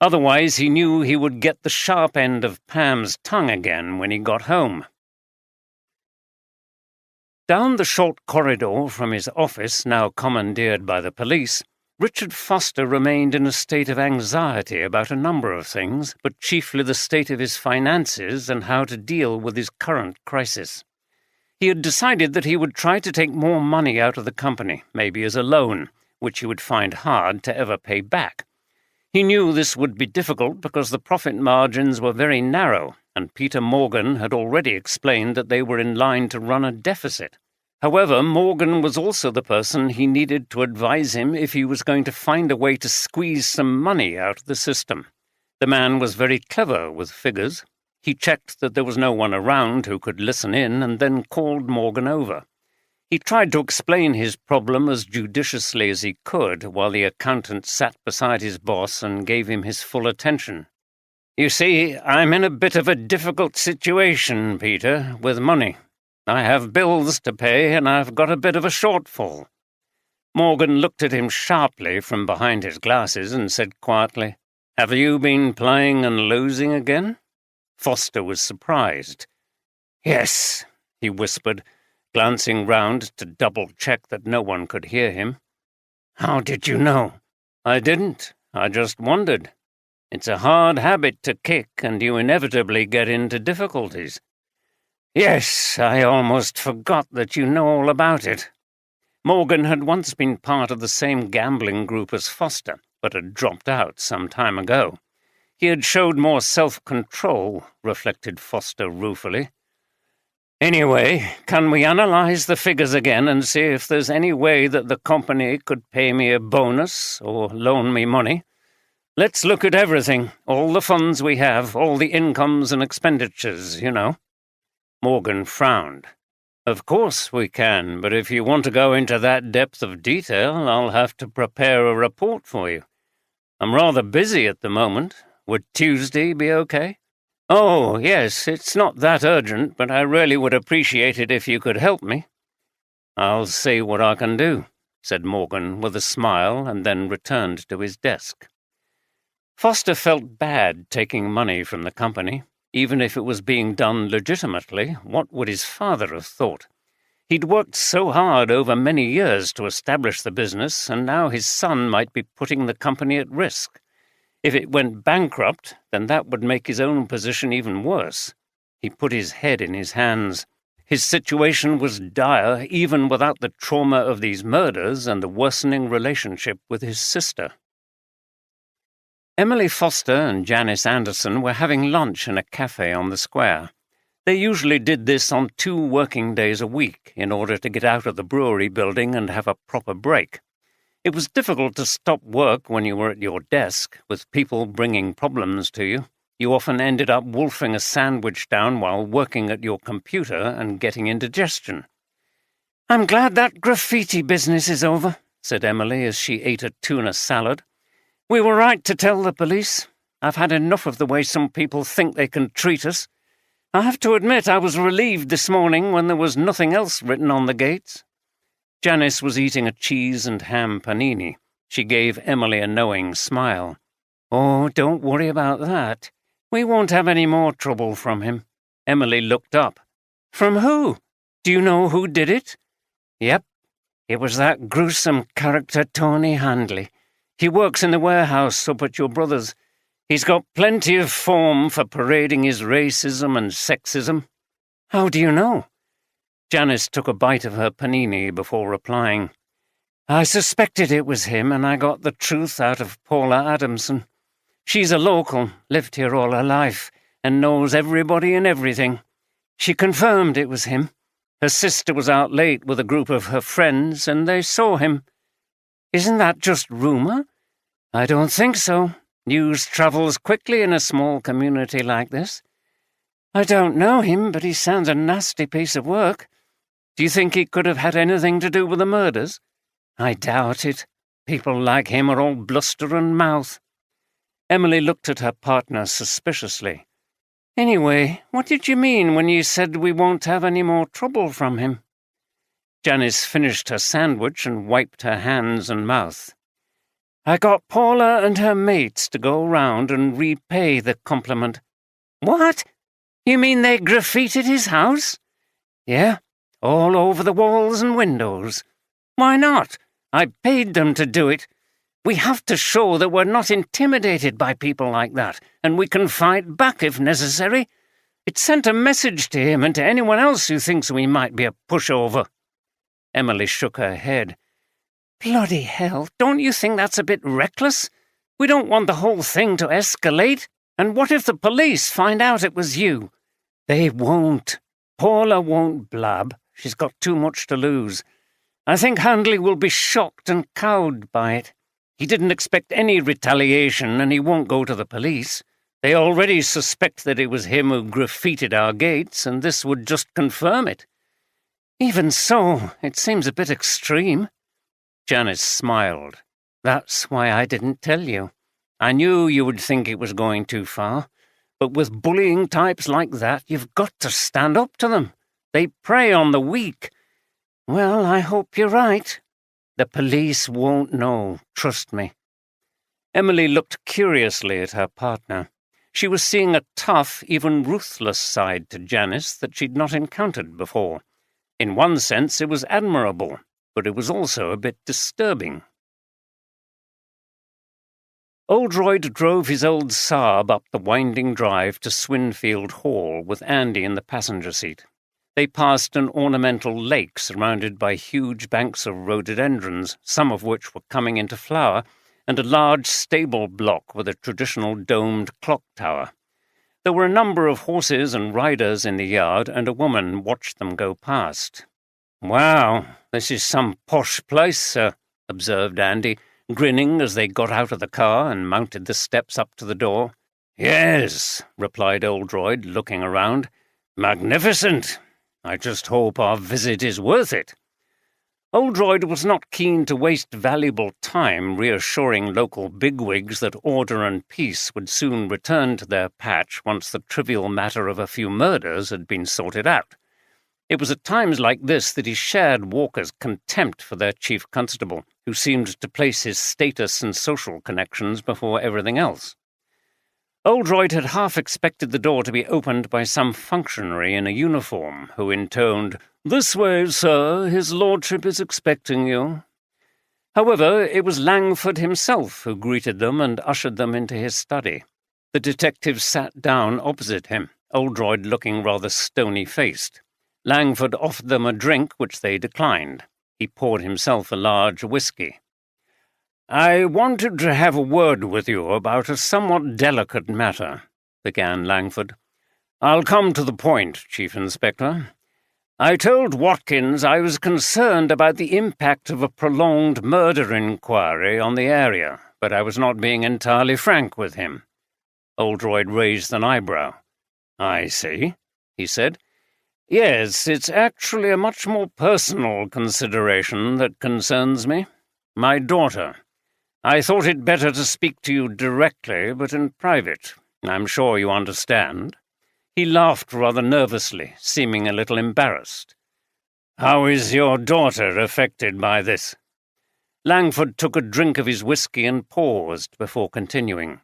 Otherwise, he knew he would get the sharp end of Pam's tongue again when he got home. Down the short corridor from his office, now commandeered by the police, Richard Foster remained in a state of anxiety about a number of things, but chiefly the state of his finances and how to deal with his current crisis. He had decided that he would try to take more money out of the company, maybe as a loan, which he would find hard to ever pay back. He knew this would be difficult because the profit margins were very narrow, and Peter Morgan had already explained that they were in line to run a deficit. However, Morgan was also the person he needed to advise him if he was going to find a way to squeeze some money out of the system. The man was very clever with figures. He checked that there was no one around who could listen in and then called Morgan over. He tried to explain his problem as judiciously as he could while the accountant sat beside his boss and gave him his full attention. "You see, I'm in a bit of a difficult situation, Peter, with money. I have bills to pay and I've got a bit of a shortfall." Morgan looked at him sharply from behind his glasses and said quietly, "Have you been playing and losing again?" Foster was surprised. "Yes," he whispered, glancing round to double-check that no one could hear him. "How did you know?" "I didn't. I just wondered. It's a hard habit to kick, and you inevitably get into difficulties." "Yes, I almost forgot that you know all about it." Morgan had once been part of the same gambling group as Foster, but had dropped out some time ago. He had showed more self-control, reflected Foster ruefully. "Anyway, can we analyze the figures again and see if there's any way that the company could pay me a bonus or loan me money? Let's look at everything, all the funds we have, all the incomes and expenditures, you know." Morgan frowned. "Of course we can, but if you want to go into that depth of detail, I'll have to prepare a report for you. I'm rather busy at the moment. Would Tuesday be okay?" "Oh, yes, it's not that urgent, but I really would appreciate it if you could help me." "I'll see what I can do," said Morgan with a smile, and then returned to his desk. Foster felt bad taking money from the company. Even if it was being done legitimately, what would his father have thought? He'd worked so hard over many years to establish the business, and now his son might be putting the company at risk. If it went bankrupt, then that would make his own position even worse. He put his head in his hands. His situation was dire, even without the trauma of these murders and the worsening relationship with his sister. Emily Foster and Janice Anderson were having lunch in a cafe on the square. They usually did this on 2 working days a week in order to get out of the brewery building and have a proper break. It was difficult to stop work when you were at your desk, with people bringing problems to you. You often ended up wolfing a sandwich down while working at your computer and getting indigestion. "I'm glad that graffiti business is over," said Emily as she ate a tuna salad. "We were right to tell the police. I've had enough of the way some people think they can treat us. I have to admit I was relieved this morning when there was nothing else written on the gates." Janice was eating a cheese and ham panini. She gave Emily a knowing smile. "Oh, don't worry about that. We won't have any more trouble from him." Emily looked up. "From who? Do you know who did it?" "Yep. It was that gruesome character Tony Handley. He works in the warehouse up at your brother's. He's got plenty of form for parading his racism and sexism." "How do you know?" Janice took a bite of her panini before replying. "I suspected it was him, and I got the truth out of Paula Adamson. She's a local, lived here all her life, and knows everybody and everything. She confirmed it was him. Her sister was out late with a group of her friends, and they saw him." "Isn't that just rumour?" "I don't think so. News travels quickly in a small community like this. I don't know him, but he sounds a nasty piece of work. Do you think he could have had anything to do with the murders?" "I doubt it. People like him are all bluster and mouth." Emily looked at her partner suspiciously. "Anyway, what did you mean when you said we won't have any more trouble from him?" Janice finished her sandwich and wiped her hands and mouth. "I got Paula and her mates to go round and repay the compliment." "What? You mean they graffitied his house?" "Yeah, all over the walls and windows." "Why not? I paid them to do it. We have to show that we're not intimidated by people like that, and we can fight back if necessary. It sent a message to him and to anyone else who thinks we might be a pushover." Emily shook her head. "Bloody hell, don't you think that's a bit reckless? We don't want the whole thing to escalate. And what if the police find out it was you?" "They won't. Paula won't blab. She's got too much to lose. I think Handley will be shocked and cowed by it. He didn't expect any retaliation, and he won't go to the police. They already suspect that it was him who graffitied our gates, and this would just confirm it." "Even so, it seems a bit extreme." Janice smiled. "That's why I didn't tell you. I knew you would think it was going too far. But with bullying types like that, you've got to stand up to them. They prey on the weak." "Well, I hope you're right. The police won't know, trust me." Emily looked curiously at her partner. She was seeing a tough, even ruthless side to Janice that she'd not encountered before. In one sense, it was admirable, but it was also a bit disturbing. Oldroyd drove his old Saab up the winding drive to Swinfield Hall with Andy in the passenger seat. They passed an ornamental lake surrounded by huge banks of rhododendrons, some of which were coming into flower, and a large stable block with a traditional domed clock tower. There were a number of horses and riders in the yard, and a woman watched them go past. "Wow, this is some posh place, sir," observed Andy, grinning as they got out of the car and mounted the steps up to the door. "Yes," replied Oldroyd, looking around. "Magnificent. I just hope our visit is worth it." Oldroyd was not keen to waste valuable time reassuring local bigwigs that order and peace would soon return to their patch once the trivial matter of a few murders had been sorted out. It was at times like this that he shared Walker's contempt for their chief constable, who seemed to place his status and social connections before everything else. Oldroyd had half expected the door to be opened by some functionary in a uniform, who intoned, "This way, sir. His lordship is expecting you." However, it was Langford himself who greeted them and ushered them into his study. The detective sat down opposite him, Oldroyd looking rather stony-faced. Langford offered them a drink, which they declined. He poured himself a large whisky. "I wanted to have a word with you about a somewhat delicate matter," began Langford. "I'll come to the point, Chief Inspector. I told Watkins I was concerned about the impact of a prolonged murder inquiry on the area, but I was not being entirely frank with him." Oldroyd raised an eyebrow. "I see," he said. "Yes, it's actually a much more personal consideration that concerns me. My daughter. I thought it better to speak to you directly, but in private. I'm sure you understand." He laughed rather nervously, seeming a little embarrassed. "How is your daughter affected by this?" Langford took a drink of his whisky and paused before continuing.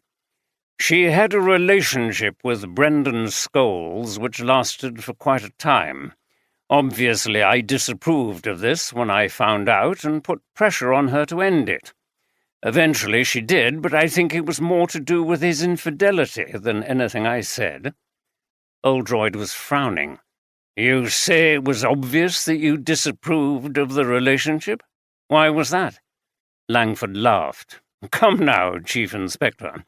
"She had a relationship with Brendan Scholes which lasted for quite a time. Obviously, I disapproved of this when I found out and put pressure on her to end it. Eventually she did, but I think it was more to do with his infidelity than anything I said." Oldroyd was frowning. "You say it was obvious that you disapproved of the relationship? Why was that?" Langford laughed. "Come now, Chief Inspector.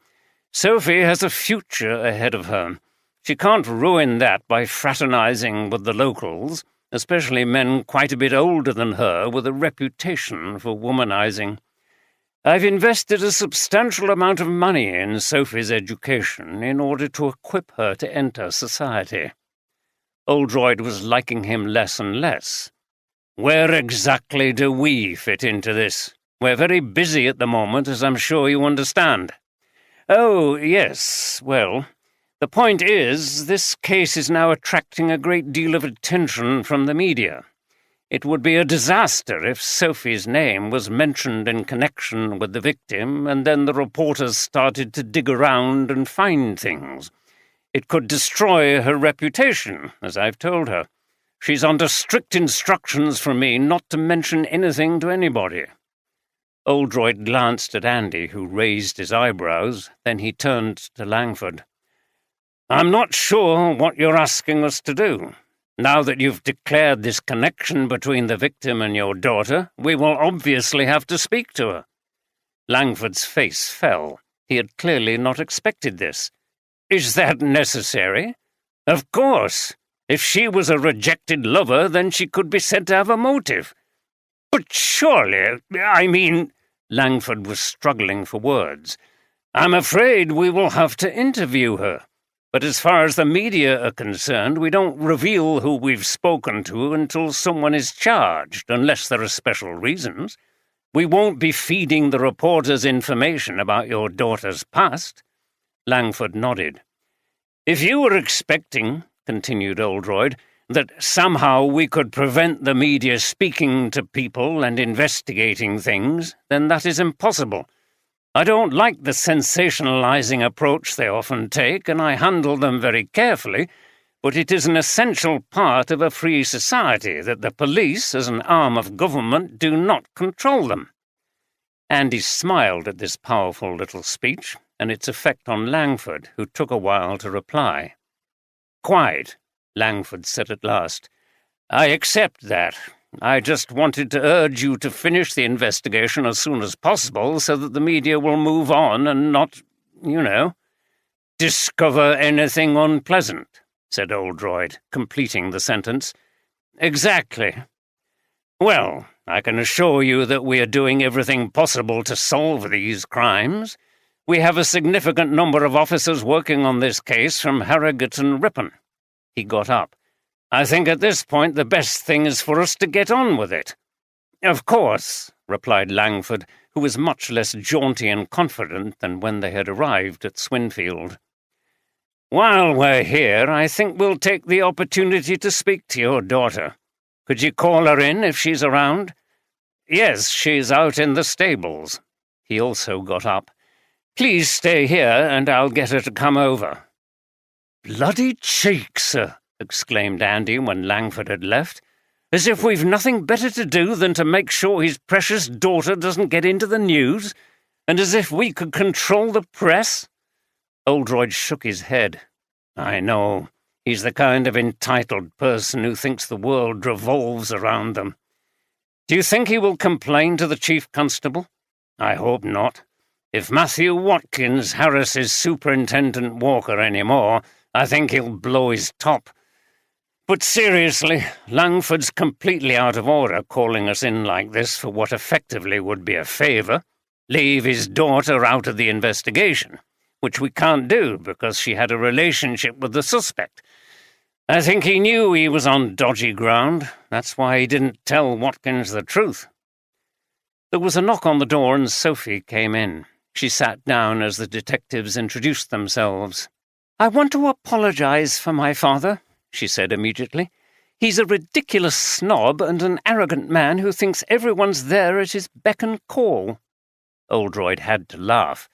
Sophie has a future ahead of her. She can't ruin that by fraternizing with the locals, especially men quite a bit older than her with a reputation for womanizing. I've invested a substantial amount of money in Sophie's education in order to equip her to enter society." Oldroyd was liking him less and less. "Where exactly do we fit into this? We're very busy at the moment, as I'm sure you understand." "Oh, yes. Well, the point is, this case is now attracting a great deal of attention from the media. It would be a disaster if Sophie's name was mentioned in connection with the victim and then the reporters started to dig around and find things. It could destroy her reputation, as I've told her. She's under strict instructions from me not to mention anything to anybody." Oldroyd glanced at Andy, who raised his eyebrows. Then he turned to Langford. "I'm not sure what you're asking us to do. Now that you've declared this connection between the victim and your daughter, we will obviously have to speak to her." Langford's face fell. He had clearly not expected this. "Is that necessary?" "Of course. If she was a rejected lover, then she could be said to have a motive." "But surely, I mean—" Langford was struggling for words. "I'm afraid we will have to interview her. But as far as the media are concerned, we don't reveal who we've spoken to until someone is charged, unless there are special reasons. We won't be feeding the reporters information about your daughter's past." Langford nodded. "If you were expecting," continued Oldroyd, "that somehow we could prevent the media speaking to people and investigating things, then that is impossible. I don't like the sensationalizing approach they often take, and I handle them very carefully, but it is an essential part of a free society that the police, as an arm of government, do not control them." Andy smiled at this powerful little speech, and its effect on Langford, who took a while to reply. "Quite," Langford said at last. "I accept that. I just wanted to urge you to finish the investigation as soon as possible so that the media will move on and not, discover anything unpleasant," said Oldroyd, completing the sentence. "Exactly. Well, I can assure you that we are doing everything possible to solve these crimes. We have a significant number of officers working on this case from Harrogate and Ripon." He got up. "I think at this point the best thing is for us to get on with it." "Of course," replied Langford, who was much less jaunty and confident than when they had arrived at Swinfield. "While we're here, I think we'll take the opportunity to speak to your daughter. Could you call her in if she's around?" "Yes, she's out in the stables." He also got up. "Please stay here, and I'll get her to come over." "Bloody cheek, sir!" exclaimed Andy when Langford had left. As if we've nothing better to do than to make sure his precious daughter doesn't get into the news, and as if we could control the press." Oldroyd shook his head. "I know. He's the kind of entitled person who thinks the world revolves around them. Do you think he will complain to the Chief Constable? I hope not. If Matthew Watkins harasses Superintendent Walker any more, I think he'll blow his top. But seriously, Langford's completely out of order calling us in like this for what effectively would be a favour. Leave his daughter out of the investigation, which we can't do because she had a relationship with the suspect. I think he knew he was on dodgy ground. That's why he didn't tell Watkins the truth." There was a knock on the door and Sophie came in. She sat down as the detectives introduced themselves. "I want to apologize for my father," she said immediately. "He's a ridiculous snob and an arrogant man who thinks everyone's there at his beck and call." Oldroyd had to laugh.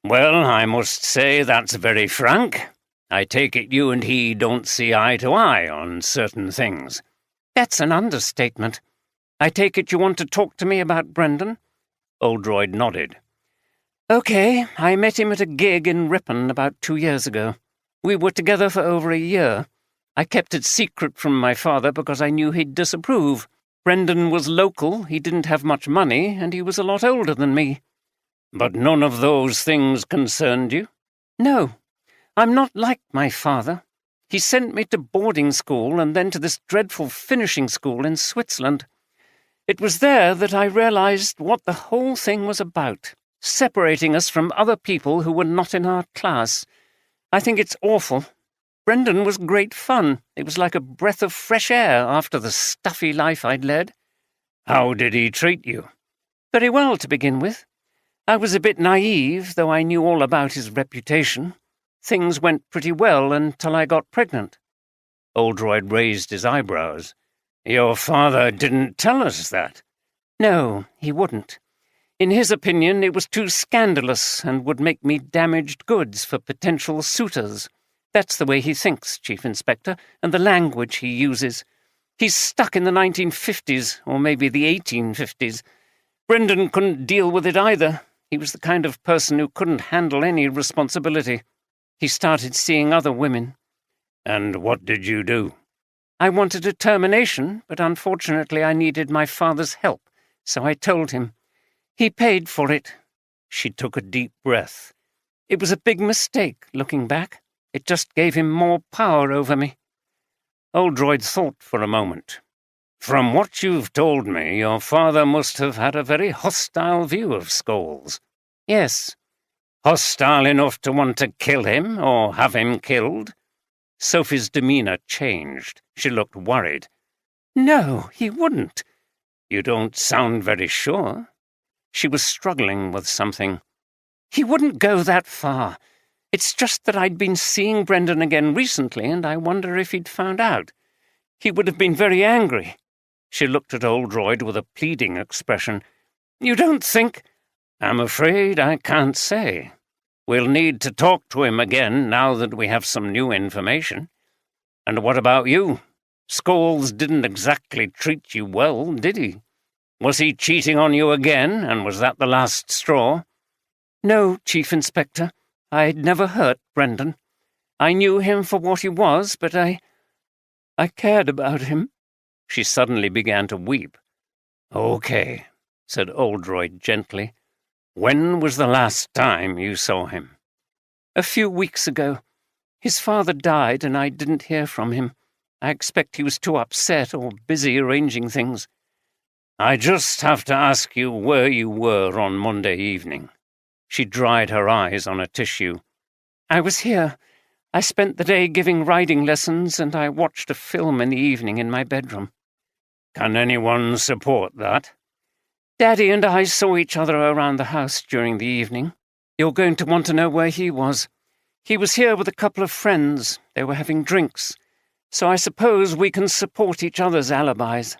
"Well, I must say that's very frank. I take it you and he don't see eye to eye on certain things." "That's an understatement. I take it you want to talk to me about Brendan?" Oldroyd nodded. "Okay, I met him at a gig in Ripon about 2 years ago. We were together for over a year. I kept it secret from my father because I knew he'd disapprove. Brendan was local, he didn't have much money, and he was a lot older than me." "But none of those things concerned you?" "No. I'm not like my father. He sent me to boarding school and then to this dreadful finishing school in Switzerland. It was there that I realized what the whole thing was about, separating us from other people who were not in our class. I think it's awful. Brendan was great fun. It was like a breath of fresh air after the stuffy life I'd led." "How did he treat you?" "Very well to begin with. I was a bit naive, though I knew all about his reputation. Things went pretty well until I got pregnant." Oldroyd raised his eyebrows. "Your father didn't tell us that." "No, he wouldn't. In his opinion, it was too scandalous and would make me damaged goods for potential suitors. That's the way he thinks, Chief Inspector, and the language he uses. He's stuck in the 1950s, or maybe the 1850s. Brendan couldn't deal with it either. He was the kind of person who couldn't handle any responsibility. He started seeing other women." "And what did you do?" "I wanted a termination, but unfortunately I needed my father's help, so I told him. He paid for it." She took a deep breath. "It was a big mistake, looking back. It just gave him more power over me." Oldroyd thought for a moment. "From what you've told me, your father must have had a very hostile view of Scholes." "Yes." "Hostile enough to want to kill him, or have him killed?" Sophie's demeanour changed. She looked worried. "No, he wouldn't." "You don't sound very sure." She was struggling with something. "He wouldn't go that far. It's just that I'd been seeing Brendan again recently, and I wonder if he'd found out. He would have been very angry." She looked at Oldroyd with a pleading expression. "You don't think—" "I'm afraid I can't say. We'll need to talk to him again now that we have some new information. And what about you? Scholes didn't exactly treat you well, did he? Was he cheating on you again, and was that the last straw?" "No, Chief Inspector. I'd never hurt Brendan. I knew him for what he was, but I cared about him." She suddenly began to weep. "Okay," said Oldroyd gently. "When was the last time you saw him?" "A few weeks ago. His father died, and I didn't hear from him. I expect he was too upset or busy arranging things." "I just have to ask you where you were on Monday evening." She dried her eyes on a tissue. "I was here. I spent the day giving riding lessons, and I watched a film in the evening in my bedroom." "Can anyone support that?" "Daddy and I saw each other around the house during the evening. You're going to want to know where he was. He was here with a couple of friends. They were having drinks. So I suppose we can support each other's alibis."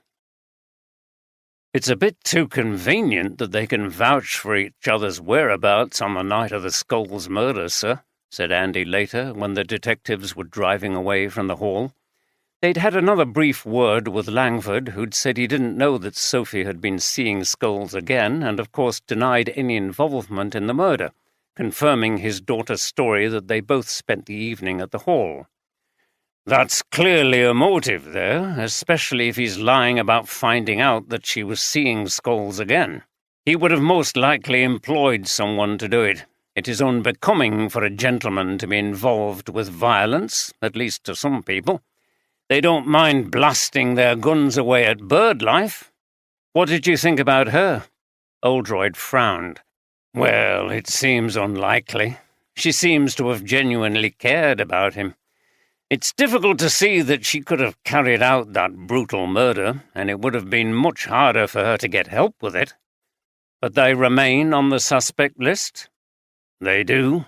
"It's a bit too convenient that they can vouch for each other's whereabouts on the night of the Scholes murder, sir," said Andy later when the detectives were driving away from the hall. They'd had another brief word with Langford, who'd said he didn't know that Sophie had been seeing skulls again, and of course denied any involvement in the murder, confirming his daughter's story that they both spent the evening at the hall. That's clearly a motive there, especially if he's lying about finding out that she was seeing skulls again. He would have most likely employed someone to do it. It is unbecoming for a gentleman to be involved with violence, at least to some people. They don't mind blasting their guns away at bird life. What did you think about her? Oldroyd frowned. Well, it seems unlikely. She seems to have genuinely cared about him. It's difficult to see that she could have carried out that brutal murder, and it would have been much harder for her to get help with it. But they remain on the suspect list? They do.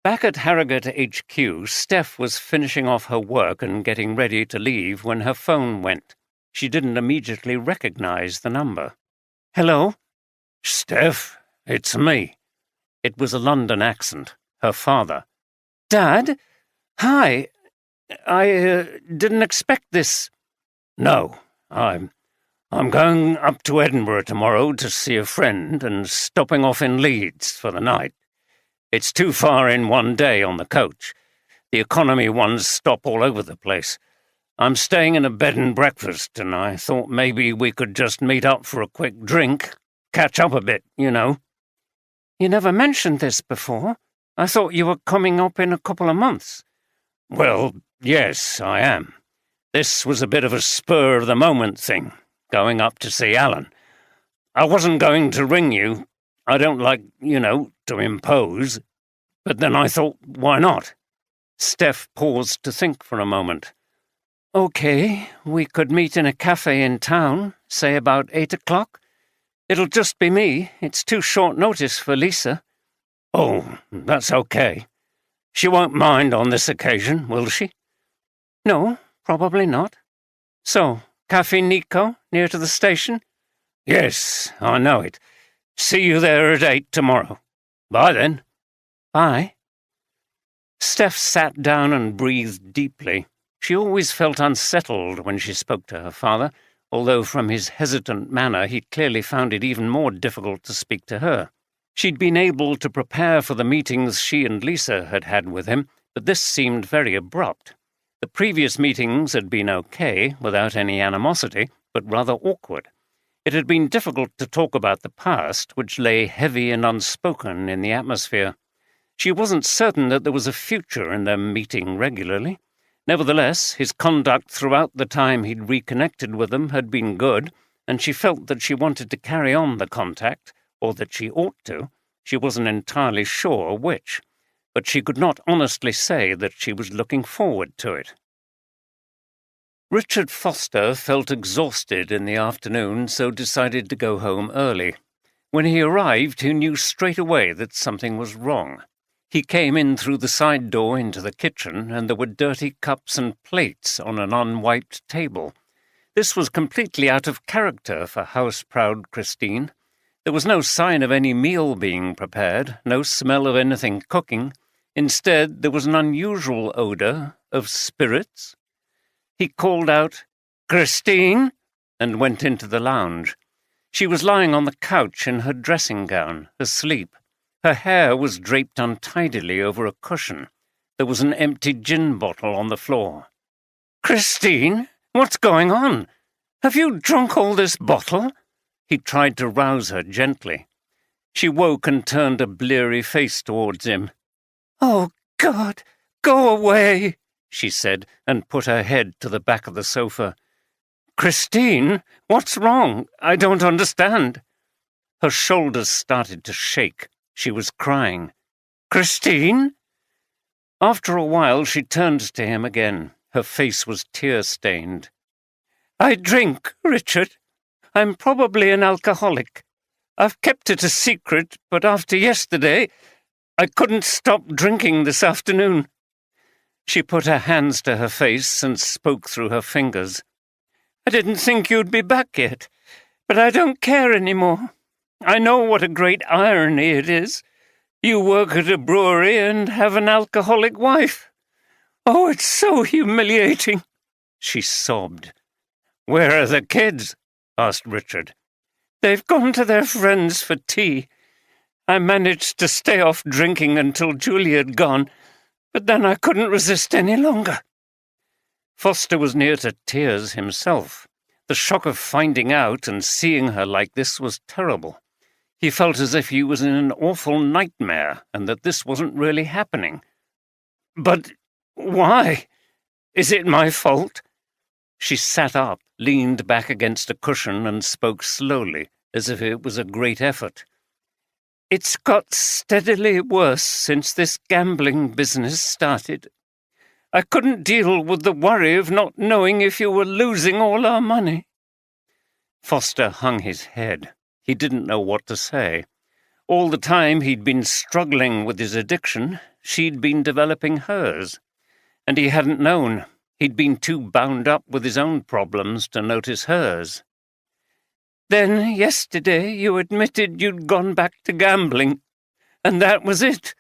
Back at Harrogate HQ, Steph was finishing off her work and getting ready to leave when her phone went. She didn't immediately recognize the number. Hello? Steph, it's me. It was a London accent, her father. Dad? Hi. I didn't expect this. No, I'm going up to Edinburgh tomorrow to see a friend and stopping off in Leeds for the night. It's too far in one day on the coach. The economy ones stop all over the place. I'm staying in a bed and breakfast, and I thought maybe we could just meet up for a quick drink. Catch up a bit, you know. You never mentioned this before. I thought you were coming up in a couple of months. Well, yes, I am. This was a bit of a spur-of-the-moment thing, going up to see Alan. I wasn't going to ring you. I don't like, to impose. But then I thought, why not? Steph paused to think for a moment. OK, we could meet in a cafe in town, say about 8 o'clock. It'll just be me. It's too short notice for Lisa. Oh, that's okay. She won't mind on this occasion, will she? No, probably not. So, Cafe Nico, near to the station? Yes, I know it. See you there at 8 tomorrow. Bye then. Bye. Steph sat down and breathed deeply. She always felt unsettled when she spoke to her father, although from his hesitant manner he clearly found it even more difficult to speak to her. She'd been able to prepare for the meetings she and Lisa had had with him, but this seemed very abrupt. The previous meetings had been okay, without any animosity, but rather awkward. It had been difficult to talk about the past, which lay heavy and unspoken in the atmosphere. She wasn't certain that there was a future in them meeting regularly. Nevertheless, his conduct throughout the time he'd reconnected with them had been good, and she felt that she wanted to carry on the contact, or that she ought to. She wasn't entirely sure which, but she could not honestly say that she was looking forward to it. Richard Foster felt exhausted in the afternoon, so decided to go home early. When he arrived, he knew straight away that something was wrong. He came in through the side door into the kitchen, and there were dirty cups and plates on an unwiped table. This was completely out of character for house-proud Christine. There was no sign of any meal being prepared, no smell of anything cooking. Instead, there was an unusual odour of spirits. He called out, "Christine," and went into the lounge. She was lying on the couch in her dressing gown, asleep. Her hair was draped untidily over a cushion. There was an empty gin bottle on the floor. "Christine, what's going on? Have you drunk all this bottle?" He tried to rouse her gently. She woke and turned a bleary face towards him. "Oh, God, go away," she said, and put her head to the back of the sofa. "Christine, what's wrong? I don't understand." Her shoulders started to shake. She was crying. "Christine?" After a while she turned to him again. Her face was tear-stained. "I drink, Richard. I'm probably an alcoholic. I've kept it a secret, but after yesterday, I couldn't stop drinking this afternoon." She put her hands to her face and spoke through her fingers. "I didn't think you'd be back yet, but I don't care anymore. I know what a great irony it is. You work at a brewery and have an alcoholic wife. Oh, it's so humiliating," she sobbed. "Where are the kids?" asked Richard. "They've gone to their friends for tea. I managed to stay off drinking until Julie had gone, but then I couldn't resist any longer." Foster was near to tears himself. The shock of finding out and seeing her like this was terrible. He felt as if he was in an awful nightmare and that this wasn't really happening. "But why? Is it my fault?" She sat up, leaned back against a cushion and spoke slowly, as if it was a great effort. "It's got steadily worse since this gambling business started. I couldn't deal with the worry of not knowing if you were losing all our money." Foster hung his head. He didn't know what to say. All the time he'd been struggling with his addiction, she'd been developing hers. And he hadn't known. He'd been too bound up with his own problems to notice hers. "Then yesterday you admitted you'd gone back to gambling, and that was it."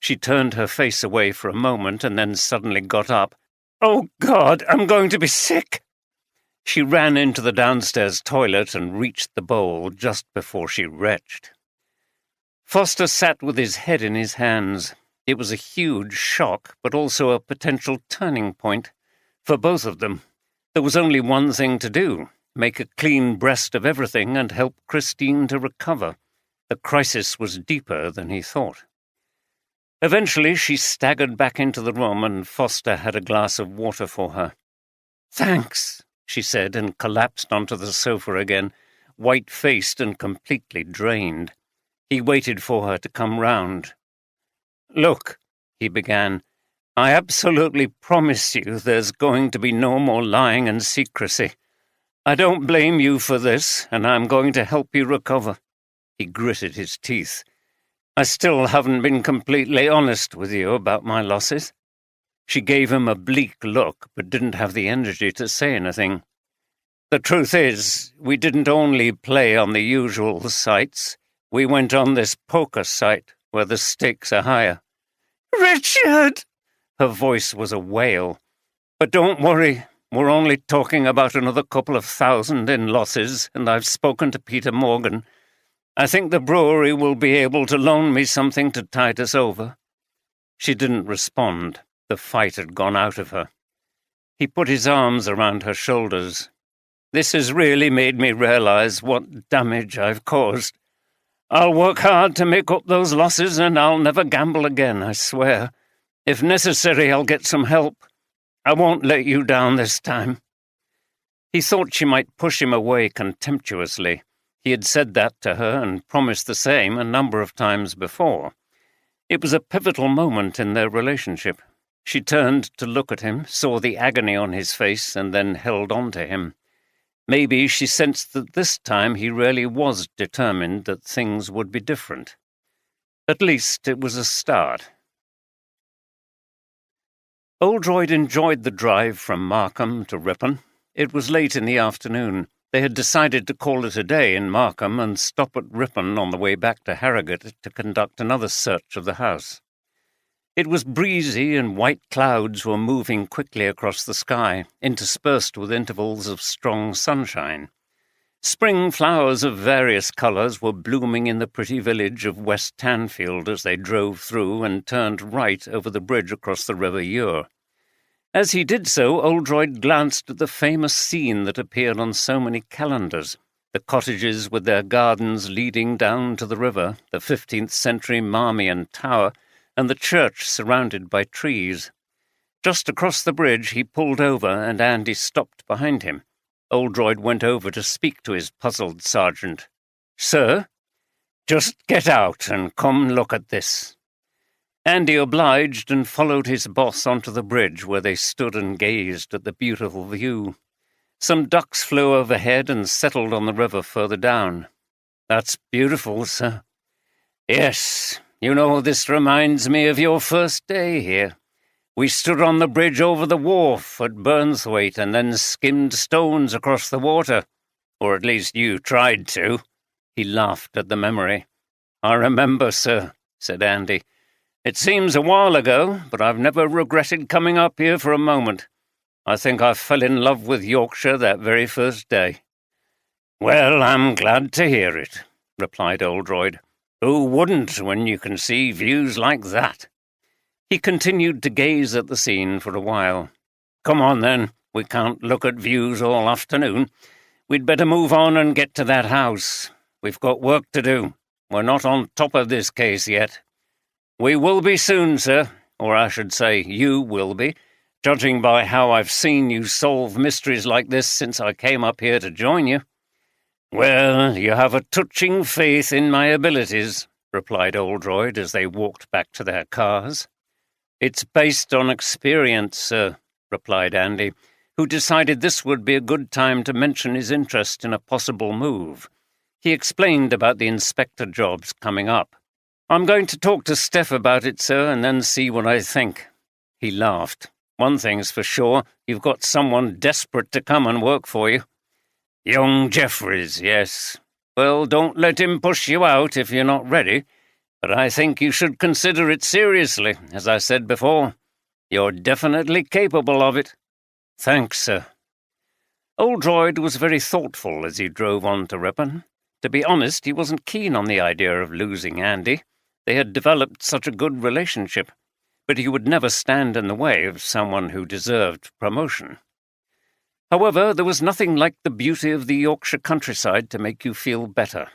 She turned her face away for a moment and then suddenly got up. "Oh, God, I'm going to be sick." She ran into the downstairs toilet and reached the bowl just before she retched. Foster sat with his head in his hands. It was a huge shock, but also a potential turning point. For both of them, there was only one thing to do: make a clean breast of everything and help Christine to recover. The crisis was deeper than he thought. Eventually, she staggered back into the room and Foster had a glass of water for her. "Thanks," she said, and collapsed onto the sofa again, white-faced and completely drained. He waited for her to come round. "Look," he began, "I absolutely promise you there's going to be no more lying and secrecy. I don't blame you for this, and I'm going to help you recover." He gritted his teeth. "I still haven't been completely honest with you about my losses." She gave him a bleak look, but didn't have the energy to say anything. "The truth is, we didn't only play on the usual sites. We went on this poker site, where the stakes are higher." "Richard!" Her voice was a wail. "But don't worry, we're only talking about another couple of thousand in losses, and I've spoken to Peter Morgan. I think the brewery will be able to loan me something to tide us over." She didn't respond. The fight had gone out of her. He put his arms around her shoulders. "This has really made me realize what damage I've caused. I'll work hard to make up those losses, and I'll never gamble again, I swear. If necessary, I'll get some help. I won't let you down this time." He thought she might push him away contemptuously. He had said that to her and promised the same a number of times before. It was a pivotal moment in their relationship. She turned to look at him, saw the agony on his face, and then held on to him. Maybe she sensed that this time he really was determined that things would be different. At least it was a start. Oldroyd enjoyed the drive from Markham to Ripon. It was late in the afternoon. They had decided to call it a day in Markham and stop at Ripon on the way back to Harrogate to conduct another search of the house. It was breezy and white clouds were moving quickly across the sky, interspersed with intervals of strong sunshine. Spring flowers of various colours were blooming in the pretty village of West Tanfield as they drove through and turned right over the bridge across the River Ure. As he did so, Oldroyd glanced at the famous scene that appeared on so many calendars, the cottages with their gardens leading down to the river, the 15th-century Marmion Tower, and the church surrounded by trees. Just across the bridge he pulled over and Andy stopped behind him. Oldroyd went over to speak to his puzzled sergeant. "Sir?" "Just get out and come look at this." Andy obliged and followed his boss onto the bridge where they stood and gazed at the beautiful view. Some ducks flew overhead and settled on the river further down. "That's beautiful, sir." "Yes, you know, this reminds me of your first day here. We stood on the bridge over the wharf at Burnthwaite and then skimmed stones across the water. Or at least you tried to." He laughed at the memory. "I remember, sir," said Andy. It seems a while ago, but I've never regretted coming up here for a moment. I think I fell in love with Yorkshire that very first day." "Well, I'm glad to hear it," replied Oldroyd. "Who wouldn't when you can see views like that?" He continued to gaze at the scene for a while. "Come on, then. We can't look at views all afternoon. We'd better move on and get to that house. We've got work to do. We're not on top of this case yet." "We will be soon, sir, or I should say you will be, judging by how I've seen you solve mysteries like this since I came up here to join you." "Well, you have a touching faith in my abilities," replied Oldroyd as they walked back to their cars. "It's based on experience, sir," replied Andy, who decided this would be a good time to mention his interest in a possible move. He explained about the inspector jobs coming up. "I'm going to talk to Steph about it, sir, and then see what I think." He laughed. "One thing's for sure, you've got someone desperate to come and work for you." "Young Jeffries, yes. Well, don't let him push you out if you're not ready, but I think you should consider it seriously, as I said before. You're definitely capable of it." "Thanks, sir." Oldroyd was very thoughtful as he drove on to Ripon. To be honest, he wasn't keen on the idea of losing Andy. They had developed such a good relationship, but he would never stand in the way of someone who deserved promotion. However, there was nothing like the beauty of the Yorkshire countryside to make you feel better,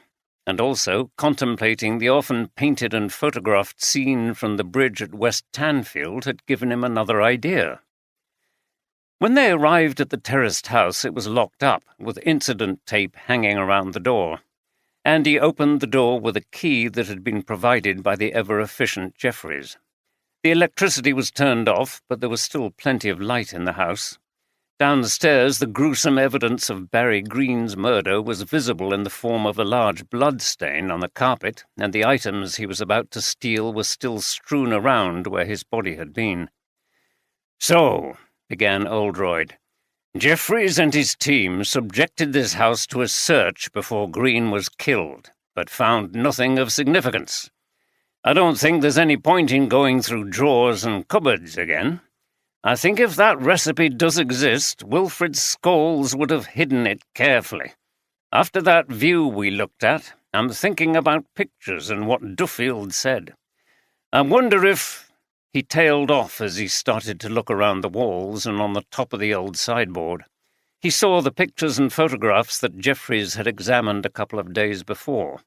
and also contemplating the often painted and photographed scene from the bridge at West Tanfield had given him another idea. When they arrived at the terraced house, it was locked up, with incident tape hanging around the door. Andy opened the door with a key that had been provided by the ever-efficient Jeffries. The electricity was turned off, but there was still plenty of light in the house. Down the stairs, the gruesome evidence of Barry Green's murder was visible in the form of a large blood stain on the carpet, and the items he was about to steal were still strewn around where his body had been. "So," began Oldroyd, "Jeffries and his team subjected this house to a search before Green was killed, but found nothing of significance. I don't think there's any point in going through drawers and cupboards again. I think if that recipe does exist, Wilfred Scholes would have hidden it carefully. After that view we looked at, I'm thinking about pictures and what Duffield said. I wonder if—" He tailed off as he started to look around the walls and on the top of the old sideboard. He saw the pictures and photographs that Jeffries had examined a couple of days before.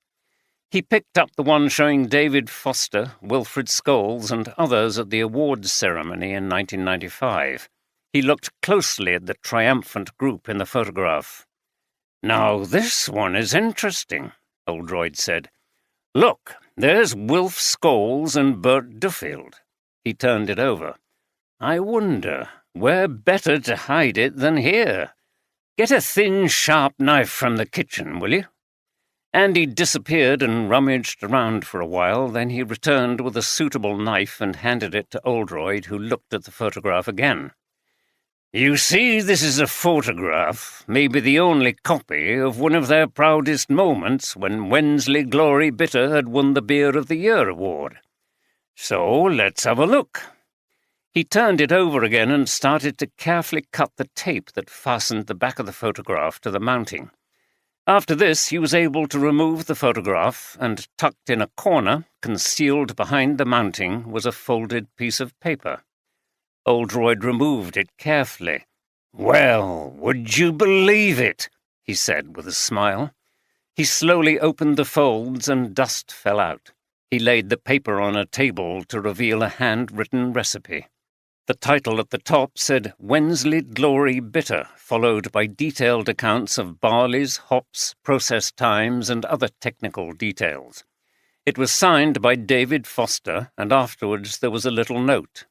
He picked up the one showing David Foster, Wilfred Scholes, and others at the awards ceremony in 1995. He looked closely at the triumphant group in the photograph. "Now this one is interesting," Oldroyd said. "Look, there's Wilf Scholes and Bert Duffield." He turned it over. "I wonder, where better to hide it than here? Get a thin, sharp knife from the kitchen, will you?" Andy disappeared and rummaged around for a while, then he returned with a suitable knife and handed it to Oldroyd, who looked at the photograph again. "You see, this is a photograph, maybe the only copy, of one of their proudest moments when Wensley Glory Bitter had won the Beer of the Year award. So let's have a look." He turned it over again and started to carefully cut the tape that fastened the back of the photograph to the mounting. After this, he was able to remove the photograph, and tucked in a corner, concealed behind the mounting, was a folded piece of paper. Oldroyd removed it carefully. "Well, would you believe it?" he said with a smile. He slowly opened the folds and dust fell out. He laid the paper on a table to reveal a hand-written recipe. The title at the top said Wensley Glory Bitter, followed by detailed accounts of barleys, hops, process times, and other technical details. It was signed by David Foster, and afterwards there was a little note.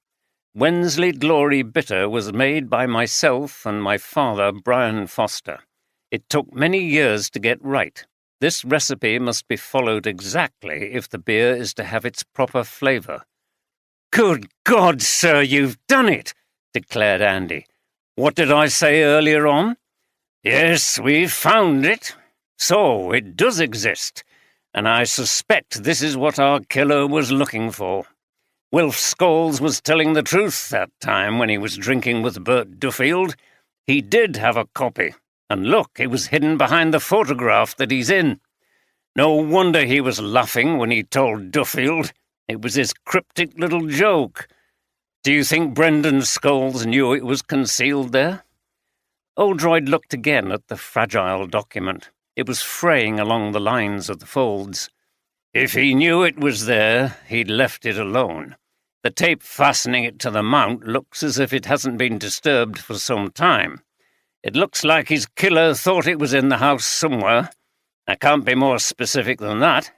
Wensley Glory Bitter was made by myself and my father, Brian Foster. It took many years to get right. This recipe must be followed exactly if the beer is to have its proper flavour. "Good God, sir, you've done it!" declared Andy. "What did I say earlier on?" "Yes, we've found it. So it does exist, and I suspect this is what our killer was looking for. Wilf Scholes was telling the truth that time when he was drinking with Bert Duffield. He did have a copy, and look, it was hidden behind the photograph that he's in. No wonder he was laughing when he told Duffield. It was his cryptic little joke. Do you think Brendan Scholes knew it was concealed there? Oldroyd looked again at the fragile document. It was fraying along the lines of the folds. If he knew it was there, he'd left it alone. The tape fastening it to the mount looks as if it hasn't been disturbed for some time. It looks like his killer thought it was in the house somewhere. I can't be more specific than that.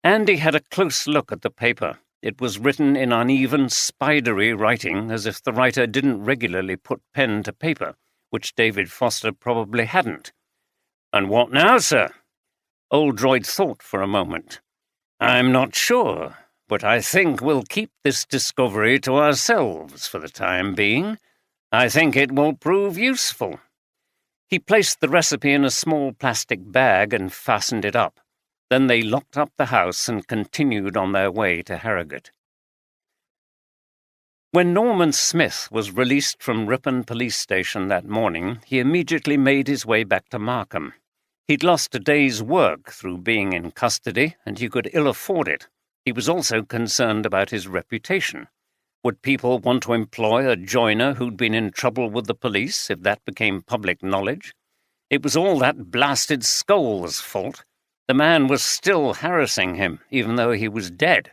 Andy had a close look at the paper. It was written in uneven, spidery writing, as if the writer didn't regularly put pen to paper, which David Foster probably hadn't. And what now, sir? Oldroyd thought for a moment. I'm not sure, but I think we'll keep this discovery to ourselves for the time being. I think it will prove useful. He placed the recipe in a small plastic bag and fastened it up. Then they locked up the house and continued on their way to Harrogate. When Norman Smith was released from Ripon Police Station that morning, he immediately made his way back to Markham. He'd lost a day's work through being in custody, and he could ill afford it. He was also concerned about his reputation. Would people want to employ a joiner who'd been in trouble with the police if that became public knowledge? It was all that blasted Scholes' fault. The man was still harassing him, even though he was dead.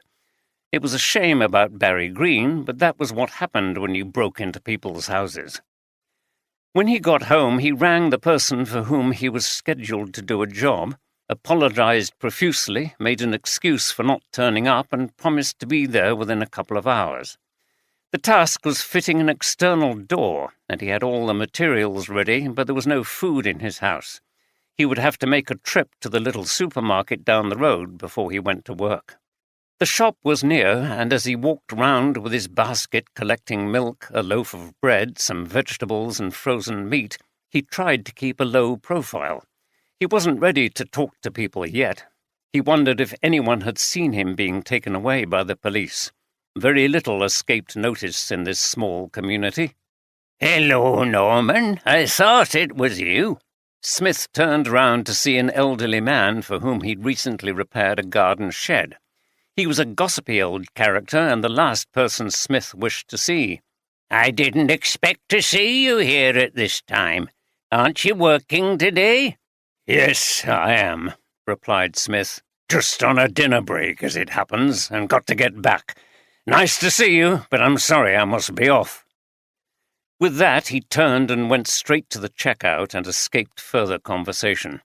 It was a shame about Barry Green, but that was what happened when you broke into people's houses. When he got home, he rang the person for whom he was scheduled to do a job, apologized profusely, made an excuse for not turning up, and promised to be there within a couple of hours. The task was fitting an external door, and he had all the materials ready, but there was no food in his house. He would have to make a trip to the little supermarket down the road before he went to work. The shop was near, and as he walked round with his basket collecting milk, a loaf of bread, some vegetables and frozen meat, he tried to keep a low profile. He wasn't ready to talk to people yet. He wondered if anyone had seen him being taken away by the police. Very little escaped notice in this small community. "Hello, Norman. I thought it was you." Smith turned round to see an elderly man for whom he'd recently repaired a garden shed. He was a gossipy old character and the last person Smith wished to see. "I didn't expect to see you here at this time. Aren't you working today?" "Yes, I am," replied Smith. "Just on a dinner break, as it happens, and got to get back. Nice to see you, but I'm sorry I must be off." With that, he turned and went straight to the checkout and escaped further conversation.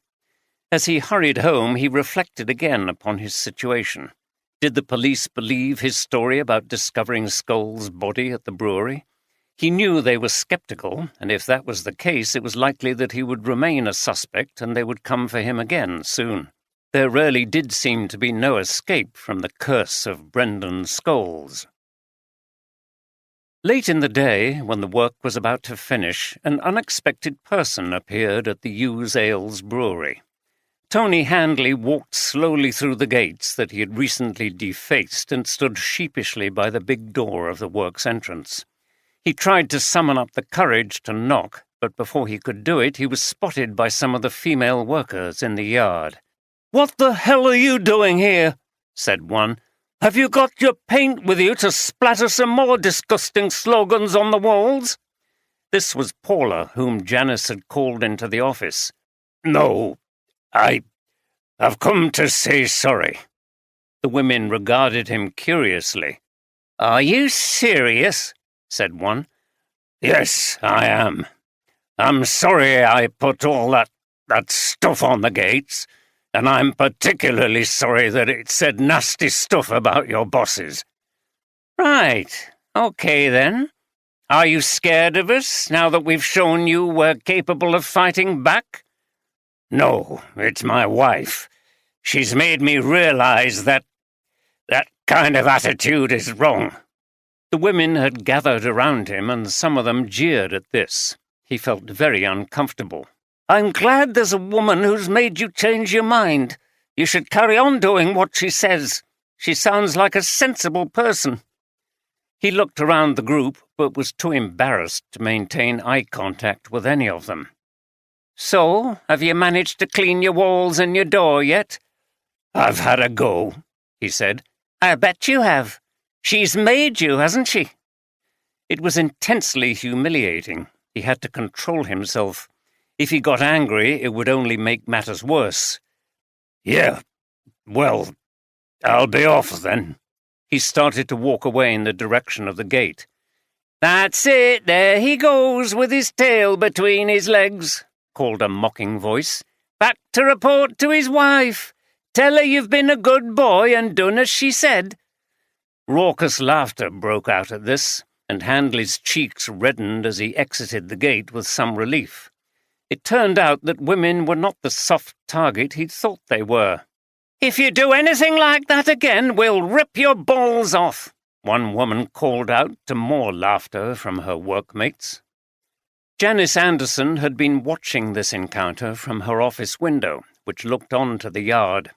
As he hurried home, he reflected again upon his situation. Did the police believe his story about discovering Scholes' body at the brewery? He knew they were sceptical, and if that was the case, it was likely that he would remain a suspect and they would come for him again soon. There really did seem to be no escape from the curse of Brendan Scholes. Late in the day, when the work was about to finish, an unexpected person appeared at the Hughes Ales brewery. Tony Handley walked slowly through the gates that he had recently defaced and stood sheepishly by the big door of the works entrance. He tried to summon up the courage to knock, but before he could do it, he was spotted by some of the female workers in the yard. "What the hell are you doing here?" said one. "Have you got your paint with you to splatter some more disgusting slogans on the walls?" This was Paula, whom Janice had called into the office. "No, I've come to say sorry." The women regarded him curiously. "Are you serious?" said one. "Yes, I am. I'm sorry I put all that stuff on the gates, and I'm particularly sorry that it said nasty stuff about your bosses." "Right. Okay, then. Are you scared of us, now that we've shown you we're capable of fighting back?" "No, it's my wife. She's made me realize that kind of attitude is wrong." The women had gathered around him, and some of them jeered at this. He felt very uncomfortable. "I'm glad there's a woman who's made you change your mind. You should carry on doing what she says. She sounds like a sensible person." He looked around the group, but was too embarrassed to maintain eye contact with any of them. "So, have you managed to clean your walls and your door yet?" "I've had a go," he said. "I bet you have. She's made you, hasn't she?" It was intensely humiliating. He had to control himself. If he got angry, it would only make matters worse. "Yeah, well, I'll be off then." He started to walk away in the direction of the gate. "That's it, there he goes with his tail between his legs," called a mocking voice. "Back to report to his wife. Tell her you've been a good boy and done as she said." Raucous laughter broke out at this, and Handley's cheeks reddened as he exited the gate with some relief. It turned out that women were not the soft target he'd thought they were. "If you do anything like that again, we'll rip your balls off," one woman called out to more laughter from her workmates. Janice Anderson had been watching this encounter from her office window, which looked on to the yard.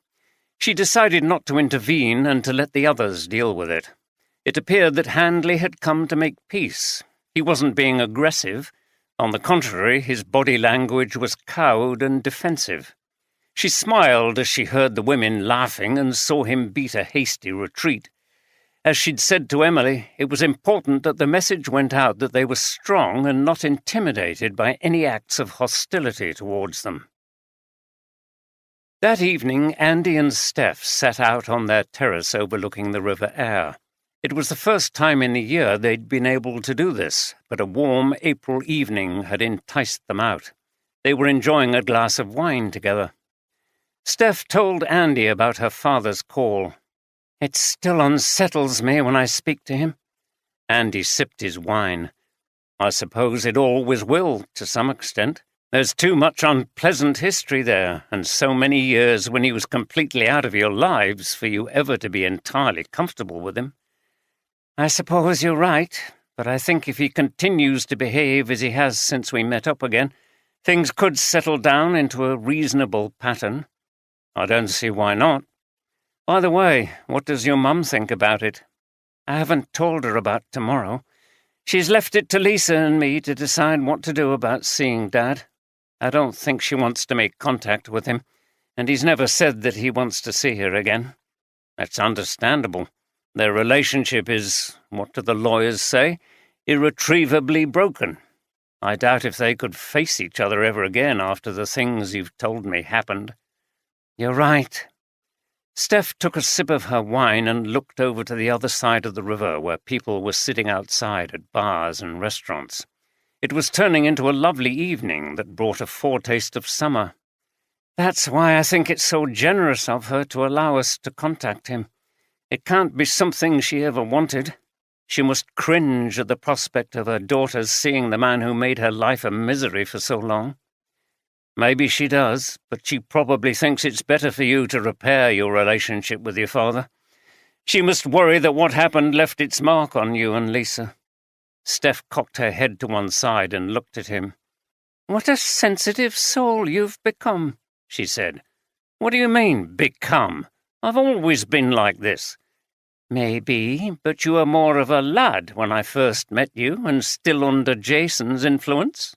She decided not to intervene and to let the others deal with it. It appeared that Handley had come to make peace. He wasn't being aggressive. On the contrary, his body language was cowed and defensive. She smiled as she heard the women laughing and saw him beat a hasty retreat. As she'd said to Emily, it was important that the message went out that they were strong and not intimidated by any acts of hostility towards them. That evening, Andy and Steph sat out on their terrace overlooking the River Aire. It was the first time in the year they'd been able to do this, but a warm April evening had enticed them out. They were enjoying a glass of wine together. Steph told Andy about her father's call. "It still unsettles me when I speak to him." Andy sipped his wine. "I suppose it always will, to some extent. There's too much unpleasant history there, and so many years when he was completely out of your lives for you ever to be entirely comfortable with him." "I suppose you're right, but I think if he continues to behave as he has since we met up again, things could settle down into a reasonable pattern." "I don't see why not. By the way, what does your mum think about it?" "I haven't told her about tomorrow. She's left it to Lisa and me to decide what to do about seeing Dad. I don't think she wants to make contact with him, and he's never said that he wants to see her again." "That's understandable. Their relationship is, what do the lawyers say, irretrievably broken. I doubt if they could face each other ever again after the things you've told me happened." "You're right." Steph took a sip of her wine and looked over to the other side of the river where people were sitting outside at bars and restaurants. It was turning into a lovely evening that brought a foretaste of summer. "That's why I think it's so generous of her to allow us to contact him. It can't be something she ever wanted. She must cringe at the prospect of her daughters seeing the man who made her life a misery for so long." "Maybe she does, but she probably thinks it's better for you to repair your relationship with your father. She must worry that what happened left its mark on you and Lisa." Steph cocked her head to one side and looked at him. "What a sensitive soul you've become," she said. "What do you mean, become? I've always been like this." "Maybe, but you were more of a lad when I first met you and still under Jason's influence."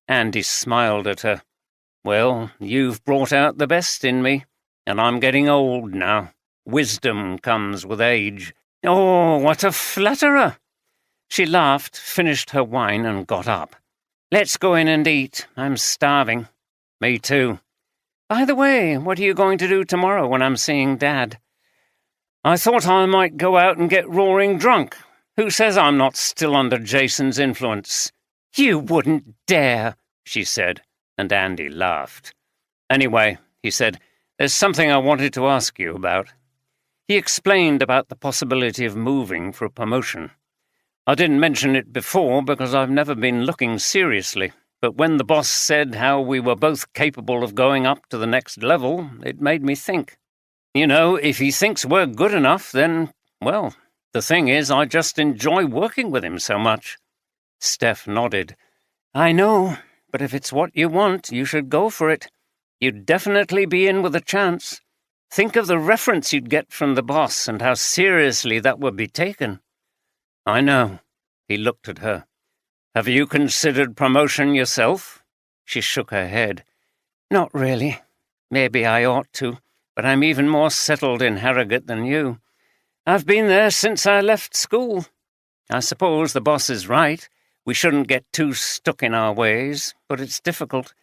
Andy smiled at her. "Well, you've brought out the best in me, and I'm getting old now. Wisdom comes with age." "Oh, what a flatterer!" She laughed, finished her wine, and got up. "Let's go in and eat. I'm starving." "Me too." "By the way, what are you going to do tomorrow when I'm seeing Dad?" "I thought I might go out and get roaring drunk. Who says I'm not still under Jason's influence?" "You wouldn't dare," she said, and Andy laughed. "Anyway," he said, "there's something I wanted to ask you about." He explained about the possibility of moving for a promotion. "I didn't mention it before because I've never been looking seriously, but when the boss said how we were both capable of going up to the next level, it made me think. You know, if he thinks we're good enough, then, well, the thing is I just enjoy working with him so much." Steph nodded. "I know, but if it's what you want, you should go for it. You'd definitely be in with a chance. Think of the reference you'd get from the boss and how seriously that would be taken." "I know." He looked at her. "Have you considered promotion yourself?" She shook her head. "Not really. Maybe I ought to, but I'm even more settled in Harrogate than you. I've been there since I left school. I suppose the boss is right. We shouldn't get too stuck in our ways, but it's difficult.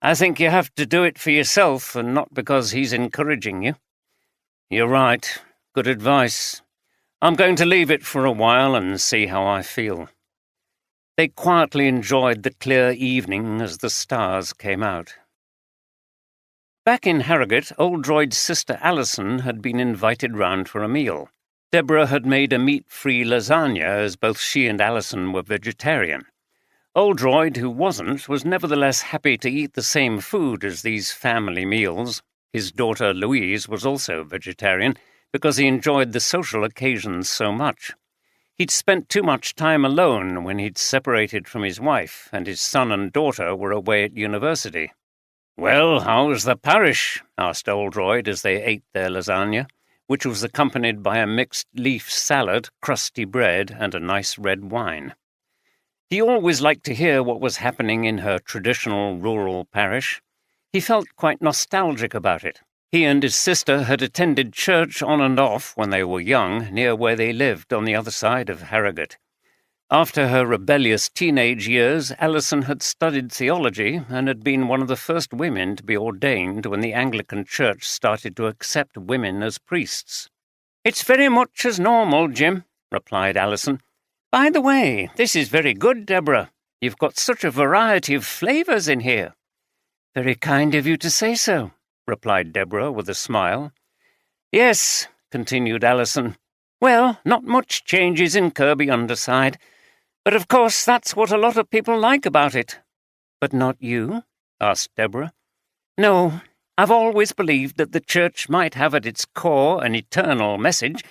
I think you have to do it for yourself and not because he's encouraging you." "You're right. Good advice. I'm going to leave it for a while and see how I feel." They quietly enjoyed the clear evening as the stars came out. Back in Harrogate, Oldroyd's sister Alison had been invited round for a meal. Deborah had made a meat-free lasagna, as both she and Alison were vegetarian. Oldroyd, who wasn't, was nevertheless happy to eat the same food as these family meals. His daughter Louise was also vegetarian, because he enjoyed the social occasions so much. He'd spent too much time alone when he'd separated from his wife, and his son and daughter were away at university. "Well, how's the parish?" asked Oldroyd as they ate their lasagna, which was accompanied by a mixed leaf salad, crusty bread, and a nice red wine. He always liked to hear what was happening in her traditional rural parish. He felt quite nostalgic about it. He and his sister had attended church on and off when they were young, near where they lived on the other side of Harrogate. After her rebellious teenage years, Alison had studied theology and had been one of the first women to be ordained when the Anglican Church started to accept women as priests. "It's very much as normal, Jim," replied Alison. "By the way, this is very good, Deborah. You've got such a variety of flavours in here." "Very kind of you to say so," replied Deborah with a smile. "Yes," continued Alison. "Well, not much changes in Kirby Underside. But of course that's what a lot of people like about it." "But not you?" asked Deborah. "No, I've always believed that the Church might have at its core an eternal message,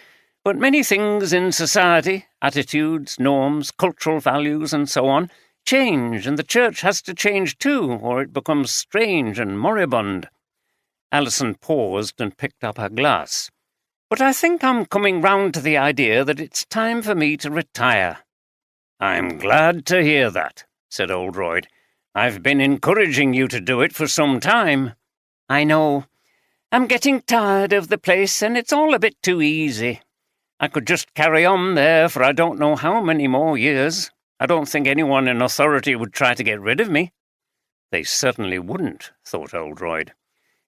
but many things in society, attitudes, norms, cultural values, and so on, change, and the Church has to change too, or it becomes strange and moribund." Alison paused and picked up her glass. "But I think I'm coming round to the idea that it's time for me to retire." "I'm glad to hear that," said Oldroyd. "I've been encouraging you to do it for some time." "I know. I'm getting tired of the place, and it's all a bit too easy. I could just carry on there for I don't know how many more years. I don't think anyone in authority would try to get rid of me." They certainly wouldn't, thought Oldroyd.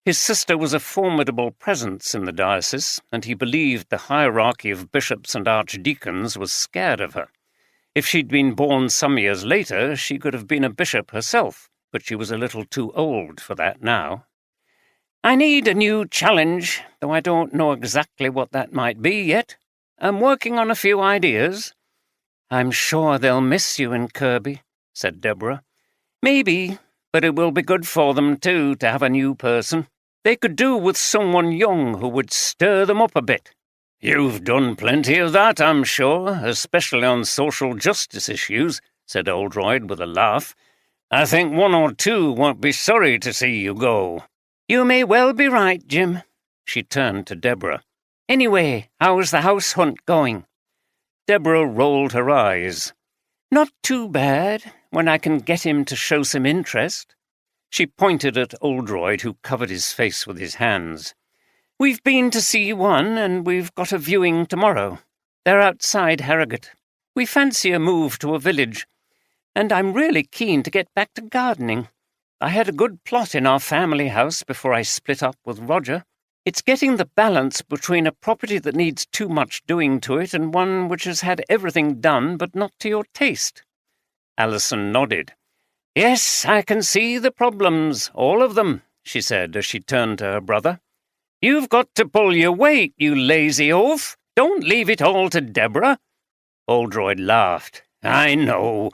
His sister was a formidable presence in the diocese, and he believed the hierarchy of bishops and archdeacons was scared of her. If she'd been born some years later, she could have been a bishop herself, but she was a little too old for that now. "I need a new challenge, though I don't know exactly what that might be yet. I'm working on a few ideas." "I'm sure they'll miss you in Kirby," said Deborah. "Maybe, but it will be good for them, too, to have a new person. They could do with someone young who would stir them up a bit." "You've done plenty of that, I'm sure, especially on social justice issues," said Oldroyd with a laugh. "I think one or two won't be sorry to see you go." "You may well be right, Jim." She turned to Deborah. "Anyway, how's the house hunt going?" Deborah rolled her eyes. "Not too bad, when I can get him to show some interest." She pointed at Oldroyd, who covered his face with his hands. "We've been to see one, and we've got a viewing tomorrow. They're outside Harrogate. We fancy a move to a village, and I'm really keen to get back to gardening. I had a good plot in our family house before I split up with Roger. It's getting the balance between a property that needs too much doing to it and one which has had everything done but not to your taste." Alison nodded. "Yes, I can see the problems, all of them," she said as she turned to her brother. "You've got to pull your weight, you lazy oaf. Don't leave it all to Deborah." Oldroyd laughed. "I know,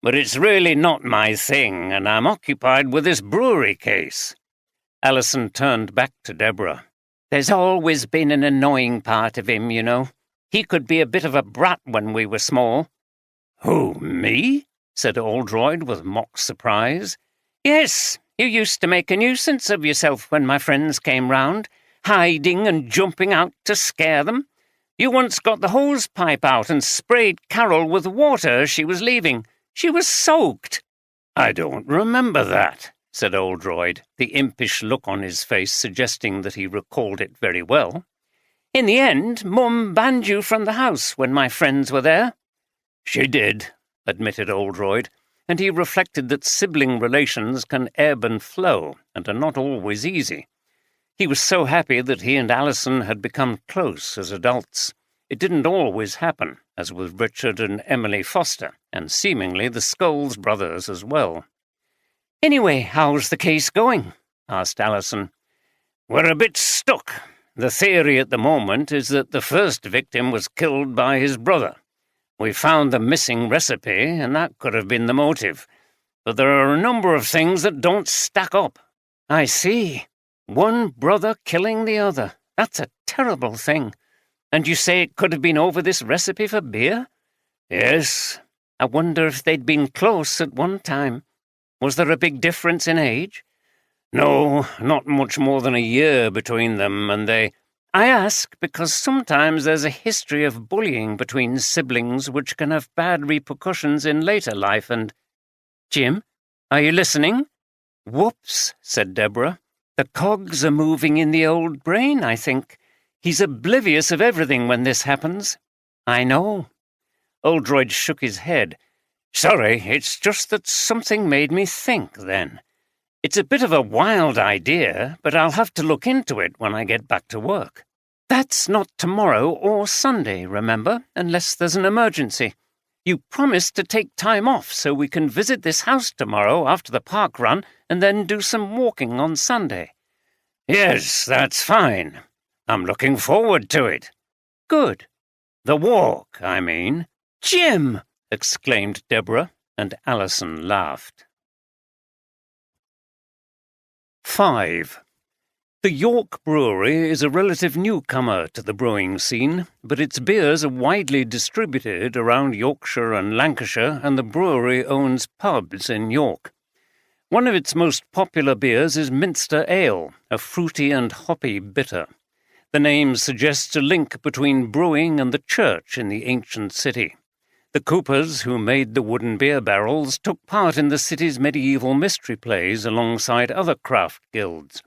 but it's really not my thing, and I'm occupied with this brewery case." Alison turned back to Deborah. "There's always been an annoying part of him, you know. He could be a bit of a brat when we were small." "Who, me?" said Oldroyd with mock surprise. "Yes, you used to make a nuisance of yourself when my friends came round. hiding and jumping out to scare them. You once got the hose pipe out and sprayed Carol with water as she was leaving. She was soaked." "I don't remember that," said Oldroyd, the impish look on his face suggesting that he recalled it very well. "In the end, Mum banned you from the house when my friends were there." "She did," admitted Oldroyd, and he reflected that sibling relations can ebb and flow and are not always easy. He was so happy that he and Alison had become close as adults. It didn't always happen, as with Richard and Emily Foster, and seemingly the Scholes brothers as well. "Anyway, how's the case going?" asked Alison. "We're a bit stuck. The theory at the moment is that the first victim was killed by his brother. We found the missing recipe, and that could have been the motive. But there are a number of things that don't stack up." "I see. One brother killing the other. That's a terrible thing. And you say it could have been over this recipe for beer?" "Yes." "I wonder if they'd been close at one time. Was there a big difference in age?" "No, not much more than a year between them, and they—" "I ask because sometimes there's a history of bullying between siblings which can have bad repercussions in later life and—" "Jim, are you listening?" "Whoops," said Deborah. "The cogs are moving in the old brain, I think. He's oblivious of everything when this happens." "I know." Oldroyd shook his head. "Sorry, it's just that something made me think then. It's a bit of a wild idea, but I'll have to look into it when I get back to work." "That's not tomorrow or Sunday, remember, unless there's an emergency. You promised to take time off so we can visit this house tomorrow after the park run and then do some walking on Sunday." "Yes, that's fine. I'm looking forward to it." "Good." "The walk, I mean." "Jim!" exclaimed Deborah, and Alison laughed. 5. The York Brewery is a relative newcomer to the brewing scene, but its beers are widely distributed around Yorkshire and Lancashire, and the brewery owns pubs in York. One of its most popular beers is Minster Ale, a fruity and hoppy bitter. The name suggests a link between brewing and the church in the ancient city. The Coopers, who made the wooden beer barrels, took part in the city's medieval mystery plays alongside other craft guilds.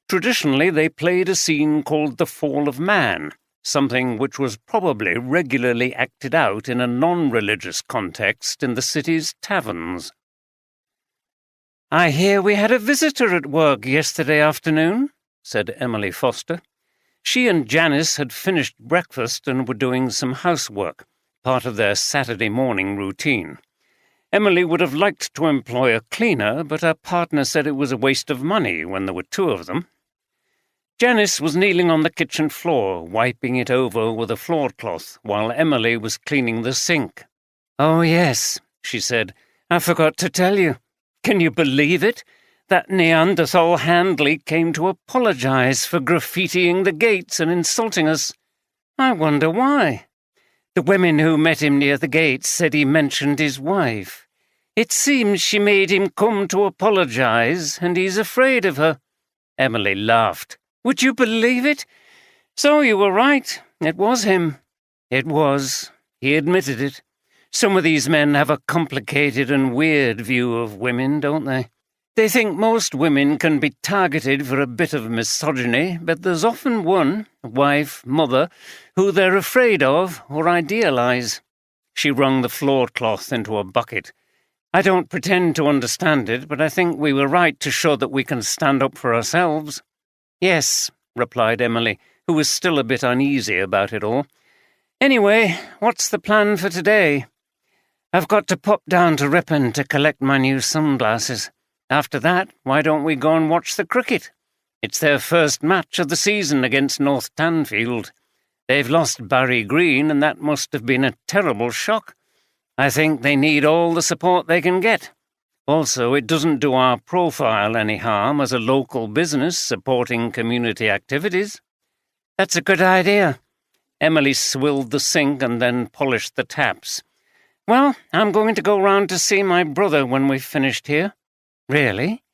Traditionally, they played a scene called the Fall of Man, something which was probably regularly acted out in a non-religious context in the city's taverns. "I hear we had a visitor at work yesterday afternoon," said Emily Foster. She and Janice had finished breakfast and were doing some housework, part of their Saturday morning routine. Emily would have liked to employ a cleaner, but her partner said it was a waste of money when there were two of them. Janice was kneeling on the kitchen floor, wiping it over with a floor cloth, while Emily was cleaning the sink. "Oh, yes," she said. "I forgot to tell you. Can you believe it? That Neanderthal Handley came to apologize for graffitiing the gates and insulting us. I wonder why. The women who met him near the gates said he mentioned his wife. It seems she made him come to apologize, and he's afraid of her." Emily laughed. "Would you believe it? So you were right. It was him." "It was. He admitted it. Some of these men have a complicated and weird view of women, don't they? They think most women can be targeted for a bit of misogyny, but there's often one, wife, mother, who they're afraid of or idealize." She wrung the floor cloth into a bucket. "I don't pretend to understand it, but I think we were right to show that we can stand up for ourselves." "Yes," replied Emily, who was still a bit uneasy about it all. "Anyway, what's the plan for today?" "I've got to pop down to Ripon to collect my new sunglasses. After that, why don't we go and watch the cricket? It's their first match of the season against North Tanfield. They've lost Barry Green, and that must have been a terrible shock. I think they need all the support they can get. Also, it doesn't do our profile any harm as a local business supporting community activities." "That's a good idea." Emily swilled the sink and then polished the taps. "Well, I'm going to go round to see my brother when we've finished here." "Really?"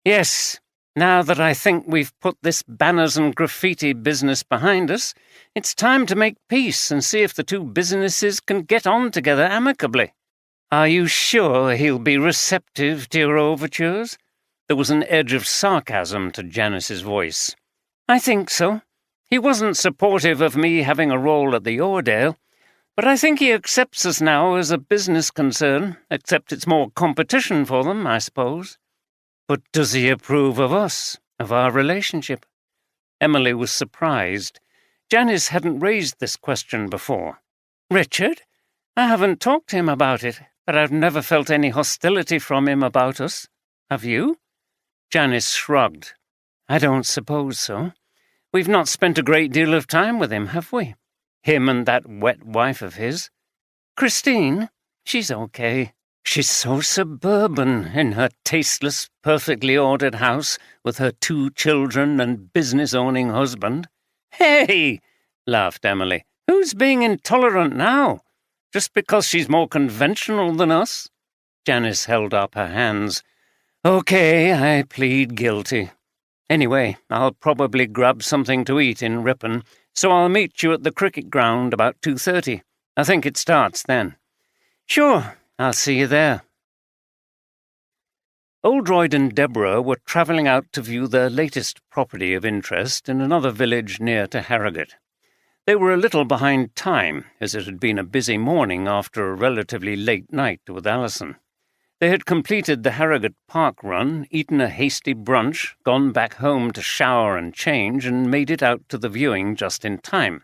"Yes. Now that I think we've put this banners and graffiti business behind us, it's time to make peace and see if the two businesses can get on together amicably. Are you sure he'll be receptive to your overtures?" There was an edge of sarcasm to Janice's voice. "I think so. He wasn't supportive of me having a role at the Ordale, but I think he accepts us now as a business concern, except it's more competition for them, I suppose." "But does he approve of us, of our relationship?" Emily was surprised. Janice hadn't raised this question before. "Richard? I haven't talked to him about it, but I've never felt any hostility from him about us. Have you?" Janice shrugged. "I don't suppose so. We've not spent a great deal of time with him, have we? Him and that wet wife of his. Christine? She's okay. She's so suburban in her tasteless, perfectly ordered house with her 2 children and business-owning husband." "Hey!" laughed Emily. "Who's being intolerant now? Just because she's more conventional than us?" Janice held up her hands. "Okay, I plead guilty. Anyway, I'll probably grab something to eat in Ripon, so I'll meet you at the cricket ground about 2:30. I think it starts then." "Sure, I'll see you there." Oldroyd and Deborah were travelling out to view their latest property of interest in another village near to Harrogate. They were a little behind time, as it had been a busy morning after a relatively late night with Alison. They had completed the Harrogate Park run, eaten a hasty brunch, gone back home to shower and change, and made it out to the viewing just in time.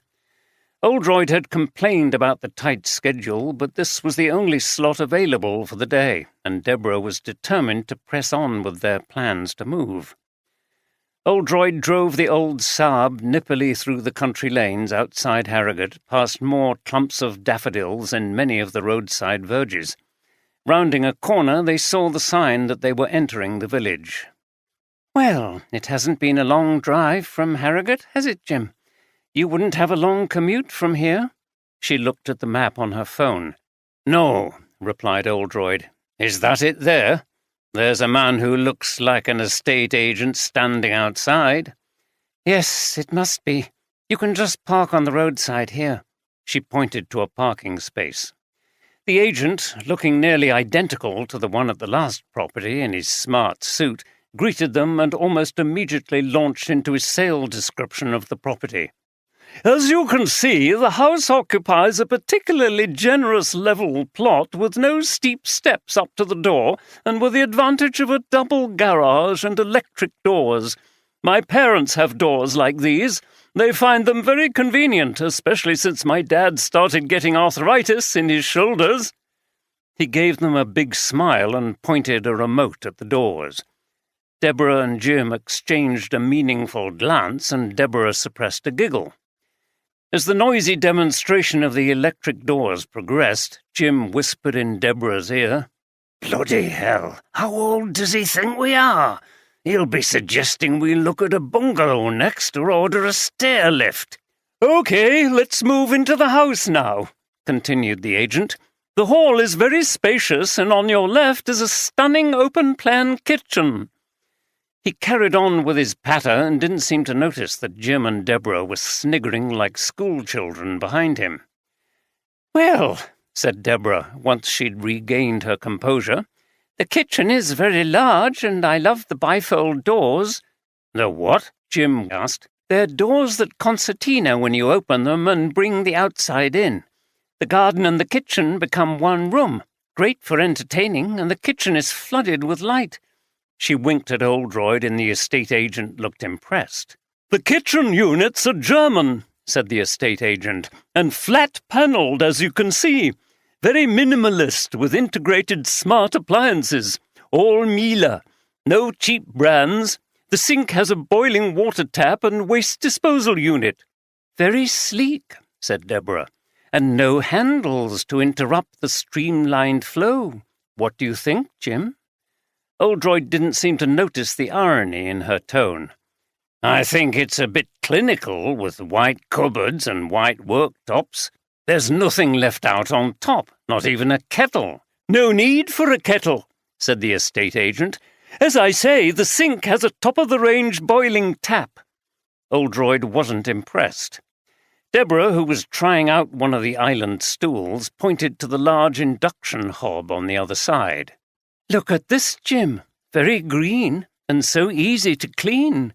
Oldroyd had complained about the tight schedule, but this was the only slot available for the day, and Deborah was determined to press on with their plans to move. Oldroyd drove the old Saab nippily through the country lanes outside Harrogate, past more clumps of daffodils and many of the roadside verges. Rounding a corner, they saw the sign that they were entering the village. "Well, it hasn't been a long drive from Harrogate, has it, Jim? You wouldn't have a long commute from here?" She looked at the map on her phone. "No," replied Oldroyd. "Is that it there? There's a man who looks like an estate agent standing outside." "Yes, it must be. You can just park on the roadside here." She pointed to a parking space. The agent, looking nearly identical to the one at the last property in his smart suit, greeted them and almost immediately launched into his sale description of the property. "As you can see, the house occupies a particularly generous level plot with no steep steps up to the door and with the advantage of a double garage and electric doors. My parents have doors like these. They find them very convenient, especially since my dad started getting arthritis in his shoulders." He gave them a big smile and pointed a remote at the doors. Deborah and Jim exchanged a meaningful glance, and Deborah suppressed a giggle. As the noisy demonstration of the electric doors progressed, Jim whispered in Deborah's ear, "Bloody hell, how old does he think we are? He'll be suggesting we look at a bungalow next or order a stair lift." "Okay, let's move into the house now," continued the agent. "The hall is very spacious, and on your left is a stunning open-plan kitchen." He carried on with his patter and didn't seem to notice that Jim and Deborah were sniggering like schoolchildren behind him. "Well," said Deborah, once she'd regained her composure, "the kitchen is very large, and I love the bifold doors." "The what?" Jim asked. "They're doors that concertina when you open them and bring the outside in. The garden and the kitchen become one room. Great for entertaining, and the kitchen is flooded with light." She winked at Oldroyd, and the estate agent looked impressed. "The kitchen units are German," said the estate agent, "and flat-panelled, as you can see. Very minimalist, with integrated smart appliances. All Miele. No cheap brands. The sink has a boiling water tap and waste disposal unit." "Very sleek," said Deborah, "and no handles to interrupt the streamlined flow. What do you think, Jim?" Oldroyd didn't seem to notice the irony in her tone. "I think it's a bit clinical with white cupboards and white worktops. There's nothing left out on top, not even a kettle." "No need for a kettle," said the estate agent. As I say, the sink has a top-of-the-range boiling tap." Oldroyd wasn't impressed. Deborah, who was trying out one of the island stools, pointed to the large induction hob on the other side. "Look at this, Jim. Very green, and so easy to clean."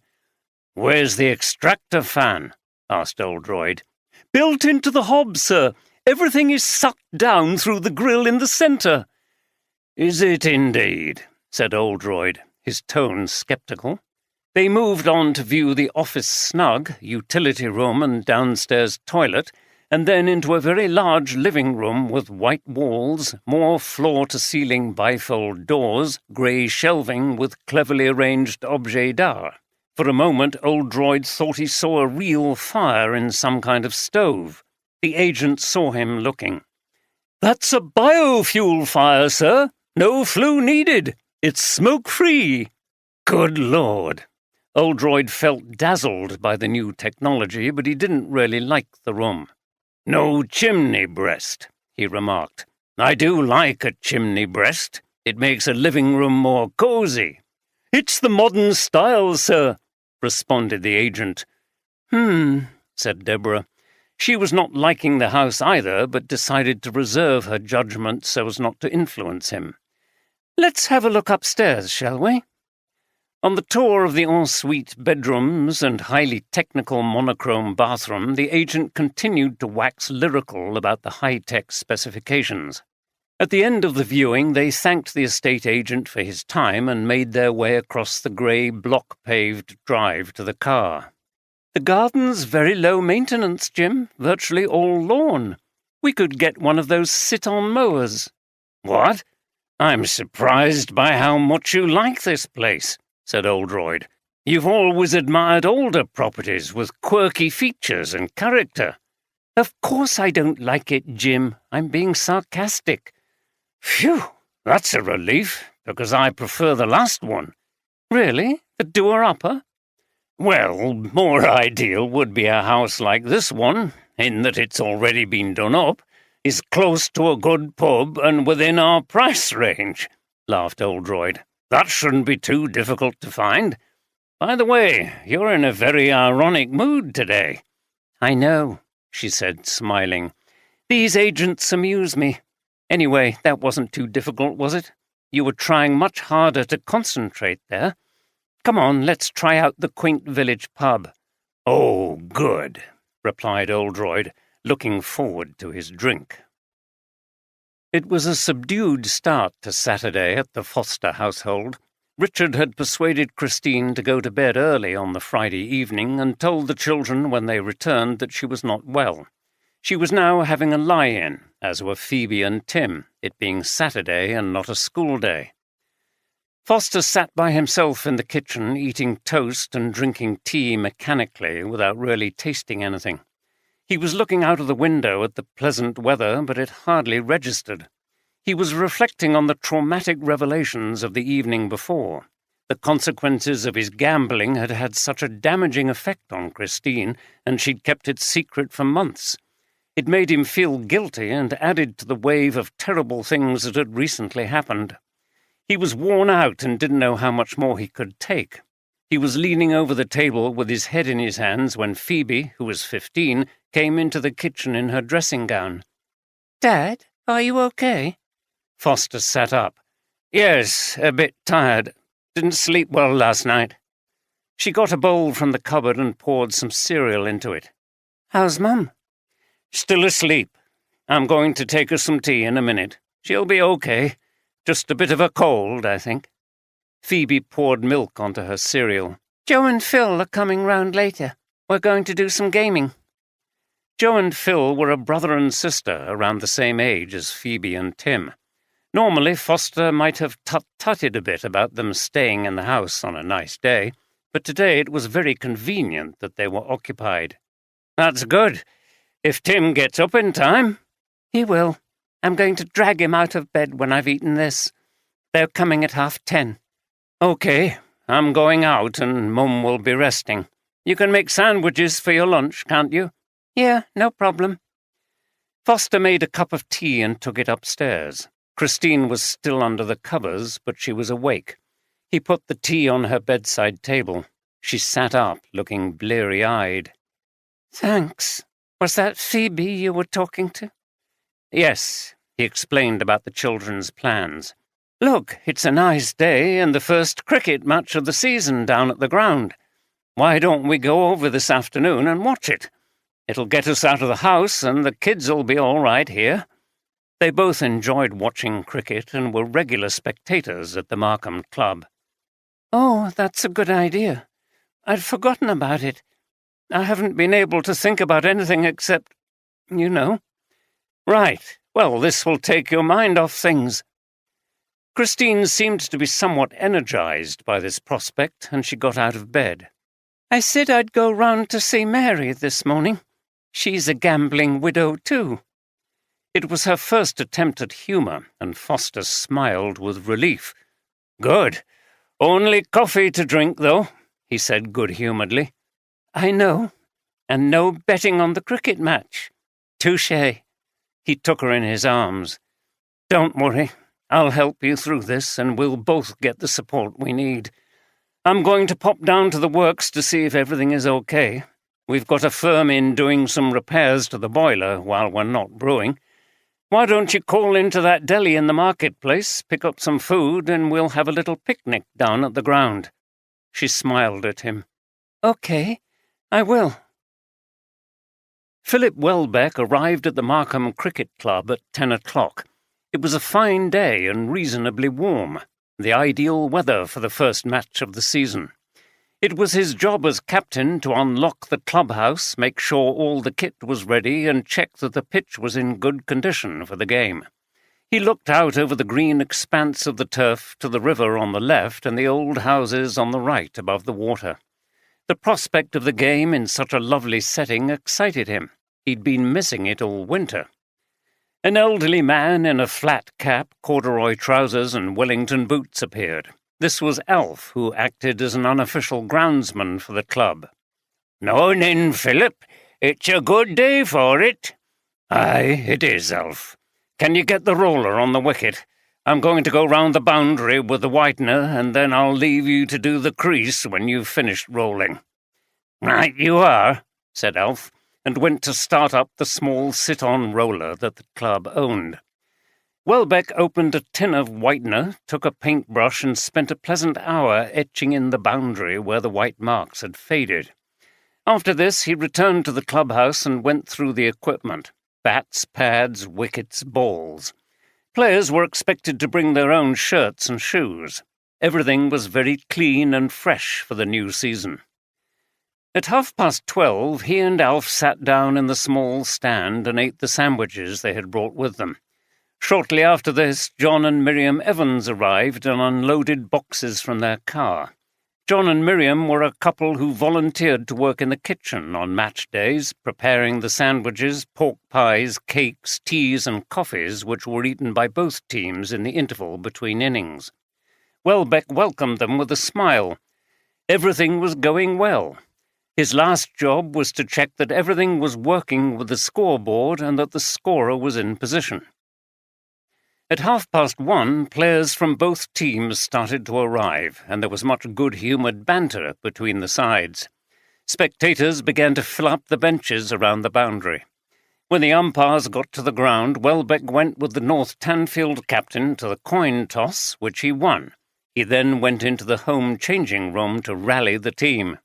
"Where's the extractor fan?" asked Oldroyd. "Built into the hob, sir. Everything is sucked down through the grill in the centre." "Is it indeed?" said Oldroyd, his tone sceptical. They moved on to view the office snug, utility room and downstairs toilet, and then into a very large living room with white walls, more floor-to-ceiling bifold doors, grey shelving with cleverly arranged objets d'art. For a moment, Oldroyd thought he saw a real fire in some kind of stove. The agent saw him looking. "That's a biofuel fire, sir. No flue needed. It's smoke-free." "Good Lord!" Oldroyd felt dazzled by the new technology, but he didn't really like the room. "No chimney breast," he remarked. "I do like a chimney breast. It makes a living room more cosy." "It's the modern style, sir," responded the agent. Said Deborah. She was not liking the house either, but decided to reserve her judgment so as not to influence him. "Let's have a look upstairs, shall we?" On the tour of the ensuite bedrooms and highly technical monochrome bathroom, the agent continued to wax lyrical about the high-tech specifications. At the end of the viewing, they thanked the estate agent for his time and made their way across the grey block-paved drive to the car. "The garden's very low maintenance, Jim. Virtually all lawn. We could get one of those sit-on mowers." "What? I'm surprised by how much you like this place," said Oldroyd. "You've always admired older properties with quirky features and character." "Of course I don't like it, Jim. I'm being sarcastic." "Phew, that's a relief, because I prefer the last one." "Really? The doer-upper?" "Well, more ideal would be a house like this one, in that it's already been done up, is close to a good pub and within our price range," laughed Oldroyd. "That shouldn't be too difficult to find. By the way, you're in a very ironic mood today." "I know," she said, smiling. "These agents amuse me. Anyway, that wasn't too difficult, was it? You were trying much harder to concentrate there. Come on, let's try out the quaint village pub." "Oh, good," replied Oldroyd, looking forward to his drink. It was a subdued start to Saturday at the Foster household. Richard had persuaded Christine to go to bed early on the Friday evening and told the children when they returned that she was not well. She was now having a lie-in, as were Phoebe and Tim, it being Saturday and not a school day. Foster sat by himself in the kitchen, eating toast and drinking tea mechanically without really tasting anything. He was looking out of the window at the pleasant weather, but it hardly registered. He was reflecting on the traumatic revelations of the evening before. The consequences of his gambling had had such a damaging effect on Christine, and she'd kept it secret for months. It made him feel guilty and added to the wave of terrible things that had recently happened. He was worn out and didn't know how much more he could take. He was leaning over the table with his head in his hands when Phoebe, who was 15, came into the kitchen in her dressing gown. "Dad, are you okay?" Foster sat up. "Yes, a bit tired. Didn't sleep well last night." She got a bowl from the cupboard and poured some cereal into it. "How's Mum?" "Still asleep. I'm going to take her some tea in a minute. She'll be okay. Just a bit of a cold, I think." Phoebe poured milk onto her cereal. "Joe and Phil are coming round later. We're going to do some gaming." Joe and Phil were a brother and sister around the same age as Phoebe and Tim. Normally, Foster might have tut-tutted a bit about them staying in the house on a nice day, but today it was very convenient that they were occupied. "That's good. If Tim gets up in time." "He will. I'm going to drag him out of bed when I've eaten this. They're coming at 10:30. "Okay, I'm going out and Mum will be resting. You can make sandwiches for your lunch, can't you?" "Yeah, no problem." Foster made a cup of tea and took it upstairs. Christine was still under the covers, but she was awake. He put the tea on her bedside table. She sat up, looking bleary-eyed. "Thanks. Was that Phoebe you were talking to?" "Yes," he explained about the children's plans. "Look, it's a nice day and the first cricket match of the season down at the ground. Why don't we go over this afternoon and watch it? It'll get us out of the house and the kids'll be all right here." They both enjoyed watching cricket and were regular spectators at the Markham Club. "Oh, that's a good idea. I'd forgotten about it. I haven't been able to think about anything except, you know." "Right. Well, this will take your mind off things." Christine seemed to be somewhat energized by this prospect, and she got out of bed. "I said I'd go round to see Mary this morning. She's a gambling widow, too." It was her first attempt at humour, and Foster smiled with relief. "Good. Only coffee to drink, though," he said good-humouredly. "I know. And no betting on the cricket match." "Touché." He took her in his arms. "Don't worry. I'll help you through this, and we'll both get the support we need. I'm going to pop down to the works to see if everything is okay. We've got a firm in doing some repairs to the boiler while we're not brewing. Why don't you call into that deli in the marketplace, pick up some food, and we'll have a little picnic down at the ground?" She smiled at him. "Okay, I will." Philip Welbeck arrived at the Markham Cricket Club at 10 o'clock. It was a fine day and reasonably warm, the ideal weather for the first match of the season. It was his job as captain to unlock the clubhouse, make sure all the kit was ready, and check that the pitch was in good condition for the game. He looked out over the green expanse of the turf to the river on the left and the old houses on the right above the water. The prospect of the game in such a lovely setting excited him. He'd been missing it all winter. An elderly man in a flat cap, corduroy trousers, and Wellington boots appeared. This was Alf, who acted as an unofficial groundsman for the club. "Morning, Philip. It's a good day for it." "Aye, it is, Alf. Can you get the roller on the wicket? I'm going to go round the boundary with the whitener, and then I'll leave you to do the crease when you've finished rolling." "Right you are," said Alf, and went to start up the small sit-on roller that the club owned. Welbeck opened a tin of whitener, took a paintbrush, and spent a pleasant hour etching in the boundary where the white marks had faded. After this, he returned to the clubhouse and went through the equipment: bats, pads, wickets, balls. Players were expected to bring their own shirts and shoes. Everything was very clean and fresh for the new season. At 12:30, he and Alf sat down in the small stand and ate the sandwiches they had brought with them. Shortly after this, John and Miriam Evans arrived and unloaded boxes from their car. John and Miriam were a couple who volunteered to work in the kitchen on match days, preparing the sandwiches, pork pies, cakes, teas and coffees which were eaten by both teams in the interval between innings. Welbeck welcomed them with a smile. Everything was going well. His last job was to check that everything was working with the scoreboard and that the scorer was in position. At 1:30, players from both teams started to arrive, and there was much good-humoured banter between the sides. Spectators began to fill up the benches around the boundary. When the umpires got to the ground, Welbeck went with the North Tanfield captain to the coin toss, which he won. He then went into the home changing room to rally the team.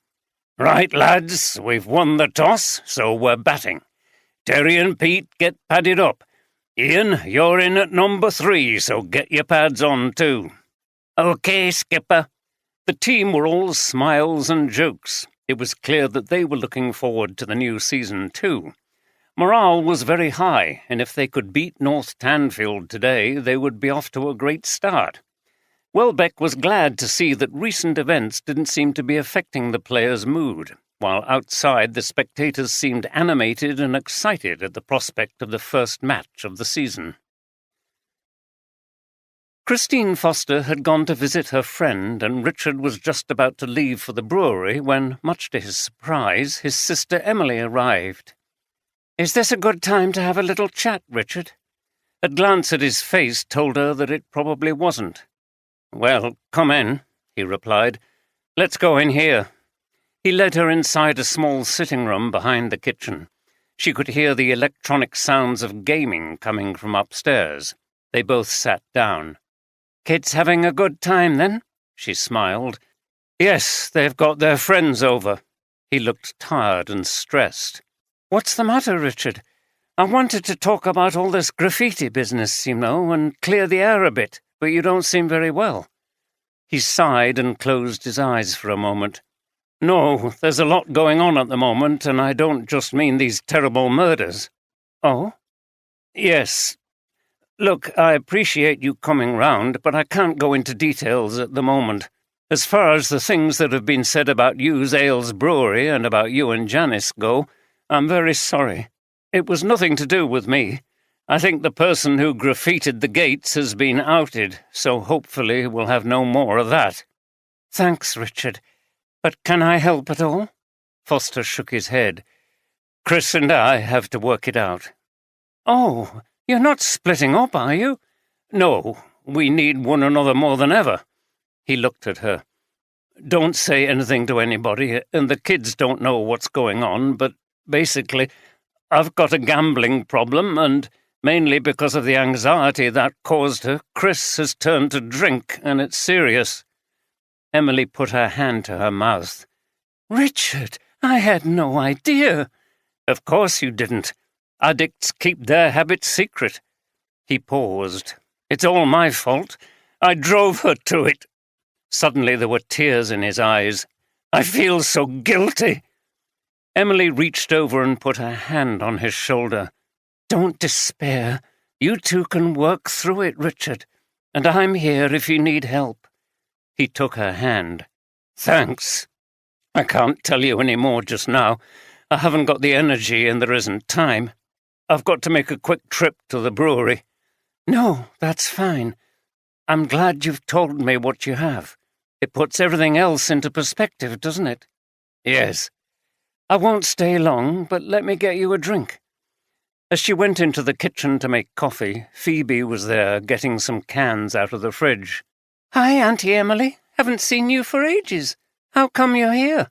"Right, lads, we've won the toss, so we're batting. Terry and Pete, get padded up. Ian, you're in at number 3, so get your pads on too." "OK, skipper." The team were all smiles and jokes. It was clear that they were looking forward to the new season too. Morale was very high, and if they could beat North Tanfield today, they would be off to a great start. Welbeck was glad to see that recent events didn't seem to be affecting the players' mood, while outside the spectators seemed animated and excited at the prospect of the first match of the season. Christine Foster had gone to visit her friend, and Richard was just about to leave for the brewery when, much to his surprise, his sister Emily arrived. "Is this a good time to have a little chat, Richard?" A glance at his face told her that it probably wasn't. "Well, come in," he replied. "Let's go in here." He led her inside a small sitting room behind the kitchen. She could hear the electronic sounds of gaming coming from upstairs. They both sat down. "Kids having a good time, then?" she smiled. "Yes, they've got their friends over." He looked tired and stressed. "What's the matter, Richard? I wanted to talk about all this graffiti business, and clear the air a bit, but you don't seem very well." He sighed and closed his eyes for a moment. "No, there's a lot going on at the moment, and I don't just mean these terrible murders." "Oh?" "Yes. Look, I appreciate you coming round, but I can't go into details at the moment. As far as the things that have been said about you's Ale's Brewery and about you and Janice go, I'm very sorry. It was nothing to do with me. I think the person who graffitied the gates has been outed, so hopefully we'll have no more of that." "Thanks, Richard. But can I help at all?" Foster shook his head. "Chris and I have to work it out." "Oh, you're not splitting up, are you?" "No, we need one another more than ever." He looked at her. "Don't say anything to anybody, and the kids don't know what's going on, but basically, I've got a gambling problem, and mainly because of the anxiety that caused her, Chris has turned to drink, and it's serious." Emily put her hand to her mouth. "Richard, I had no idea." "Of course you didn't. Addicts keep their habits secret." He paused. "It's all my fault. I drove her to it." Suddenly there were tears in his eyes. "I feel so guilty." Emily reached over and put her hand on his shoulder. "Don't despair. You two can work through it, Richard. And I'm here if you need help." He took her hand. "Thanks. I can't tell you any more just now. I haven't got the energy and there isn't time. I've got to make a quick trip to the brewery." "No, that's fine. I'm glad you've told me what you have. It puts everything else into perspective, doesn't it?" "Yes." "I won't stay long, but let me get you a drink." As she went into the kitchen to make coffee, Phoebe was there getting some cans out of the fridge. "Hi, Auntie Emily. Haven't seen you for ages. How come you're here?"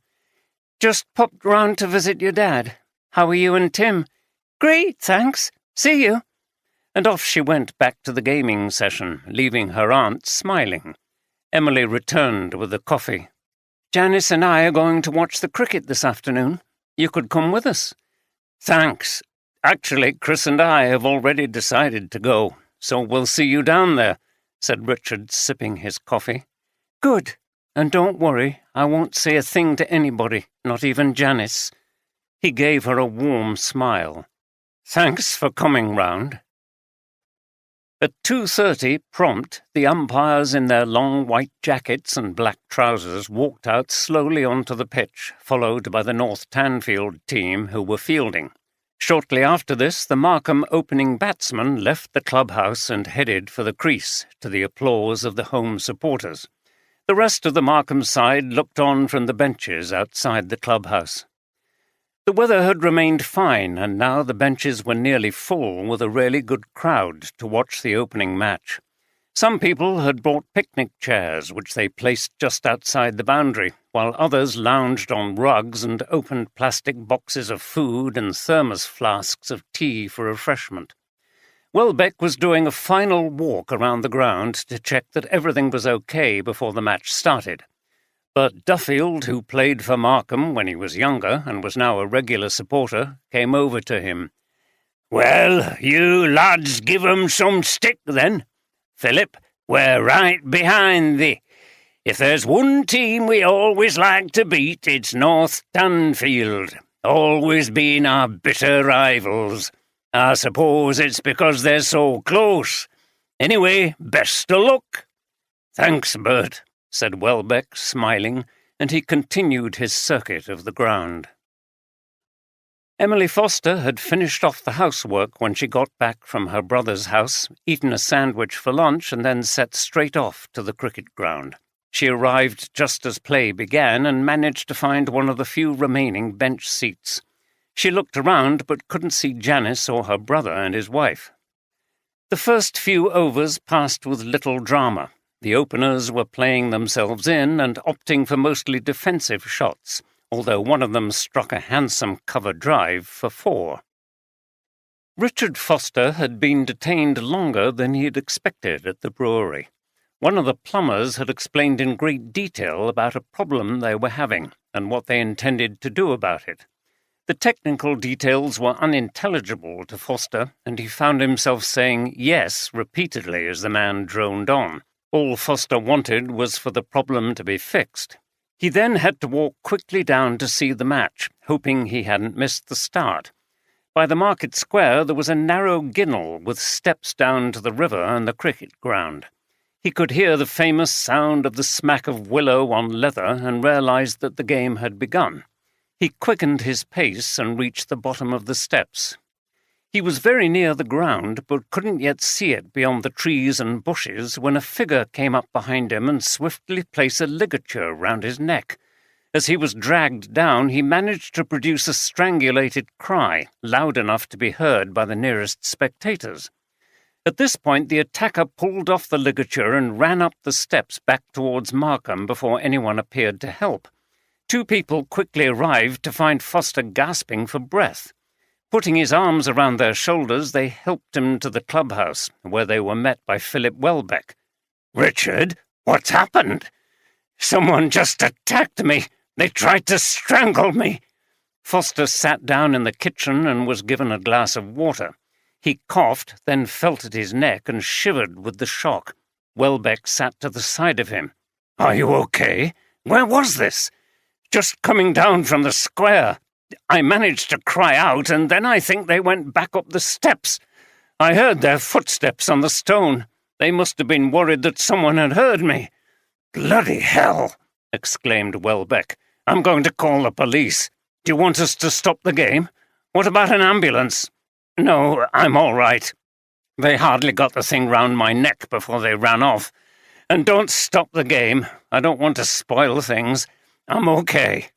"Just popped round to visit your dad. How are you and Tim?" "Great, thanks. See you." And off she went back to the gaming session, leaving her aunt smiling. Emily returned with the coffee. "Janice and I are going to watch the cricket this afternoon. You could come with us." "Thanks. Actually, Chris and I have already decided to go, so we'll see you down there," said Richard, sipping his coffee. "Good. And don't worry, I won't say a thing to anybody, not even Janice." He gave her a warm smile. "Thanks for coming round." At 2:30 prompt, the umpires in their long white jackets and black trousers walked out slowly onto the pitch, followed by the North Tanfield team who were fielding. Shortly after this, the Markham opening batsman left the clubhouse and headed for the crease, to the applause of the home supporters. The rest of the Markham side looked on from the benches outside the clubhouse. The weather had remained fine, and now the benches were nearly full with a really good crowd to watch the opening match. Some people had brought picnic chairs, which they placed just outside the boundary, while others lounged on rugs and opened plastic boxes of food and thermos flasks of tea for refreshment. Welbeck was doing a final walk around the ground to check that everything was okay before the match started. But Duffield, who played for Markham when he was younger and was now a regular supporter, came over to him. "Well, you lads give 'em some stick, then. Philip, we're right behind thee. If there's one team we always like to beat, it's North Tanfield, always been our bitter rivals. I suppose it's because they're so close. Anyway, best o' luck." "Thanks, Bert," said Welbeck, smiling, and he continued his circuit of the ground. Emily Foster had finished off the housework when she got back from her brother's house, eaten a sandwich for lunch, and then set straight off to the cricket ground. She arrived just as play began and managed to find one of the few remaining bench seats. She looked around but couldn't see Janice or her brother and his wife. The first few overs passed with little drama. The openers were playing themselves in and opting for mostly defensive shots, although one of them struck a handsome cover drive for 4. Richard Foster had been detained longer than he had expected at the brewery. One of the plumbers had explained in great detail about a problem they were having and what they intended to do about it. The technical details were unintelligible to Foster, and he found himself saying yes repeatedly as the man droned on. All Foster wanted was for the problem to be fixed. He then had to walk quickly down to see the match, hoping he hadn't missed the start. By the market square there was a narrow ginnel with steps down to the river and the cricket ground. He could hear the famous sound of the smack of willow on leather and realized that the game had begun. He quickened his pace and reached the bottom of the steps. He was very near the ground, but couldn't yet see it beyond the trees and bushes when a figure came up behind him and swiftly placed a ligature round his neck. As he was dragged down, he managed to produce a strangulated cry, loud enough to be heard by the nearest spectators. At this point, the attacker pulled off the ligature and ran up the steps back towards Markham before anyone appeared to help. 2 people quickly arrived to find Foster gasping for breath. Putting his arms around their shoulders, they helped him to the clubhouse, where they were met by Philip Welbeck. "Richard, what's happened?" "Someone just attacked me. They tried to strangle me." Foster sat down in the kitchen and was given a glass of water. He coughed, then felt at his neck and shivered with the shock. Welbeck sat to the side of him. "Are you okay? Where was this?" "Just coming down from the square. I managed to cry out, and then I think they went back up the steps. I heard their footsteps on the stone. They must have been worried that someone had heard me." "Bloody hell!" exclaimed Welbeck. "I'm going to call the police. Do you want us to stop the game? What about an ambulance?" "No, I'm all right." "They hardly got the thing round my neck before they ran off. And don't stop the game. I don't want to spoil things. I'm okay."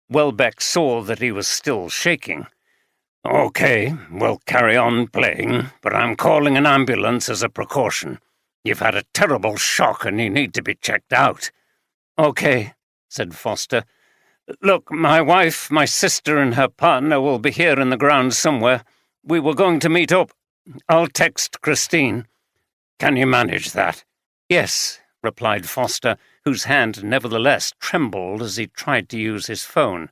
Welbeck saw that he was still shaking. "Okay, we'll carry on playing, but I'm calling an ambulance as a precaution. You've had a terrible shock and you need to be checked out." "Okay," said Foster. "Look, my wife, my sister, and her partner will be here in the grounds somewhere. We were going to meet up. I'll text Christine." "Can you manage that?" "Yes," replied Foster, whose hand nevertheless trembled as he tried to use his phone.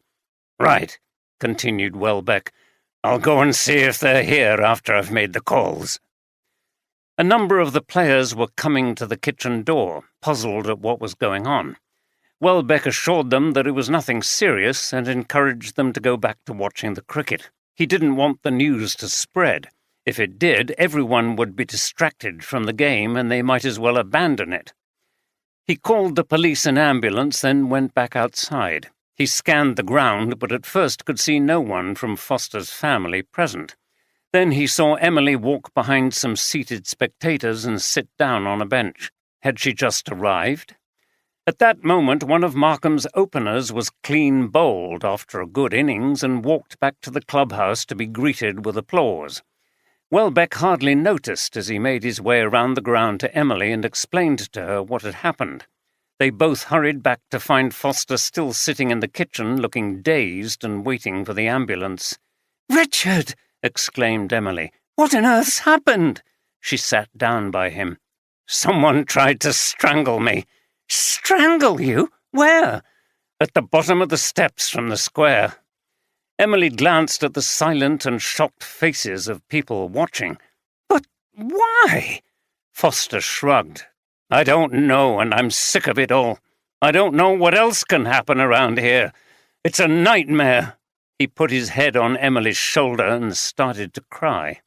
"Right," continued Welbeck. "I'll go and see if they're here after I've made the calls." A number of the players were coming to the kitchen door, puzzled at what was going on. Welbeck assured them that it was nothing serious and encouraged them to go back to watching the cricket. He didn't want the news to spread. If it did, everyone would be distracted from the game and they might as well abandon it. He called the police and ambulance, then went back outside. He scanned the ground, but at first could see no one from Foster's family present. Then he saw Emily walk behind some seated spectators and sit down on a bench. Had she just arrived? At that moment, one of Markham's openers was clean bowled after a good innings and walked back to the clubhouse to be greeted with applause. Welbeck hardly noticed as he made his way around the ground to Emily and explained to her what had happened. They both hurried back to find Foster still sitting in the kitchen, looking dazed and waiting for the ambulance. "Richard!" exclaimed Emily. "What on earth's happened?" She sat down by him. "Someone tried to strangle me." "Strangle you? Where?" "At the bottom of the steps from the square." Emily glanced at the silent and shocked faces of people watching. "But why?" Foster shrugged. "I don't know, and I'm sick of it all. I don't know what else can happen around here. It's a nightmare." He put his head on Emily's shoulder and started to cry.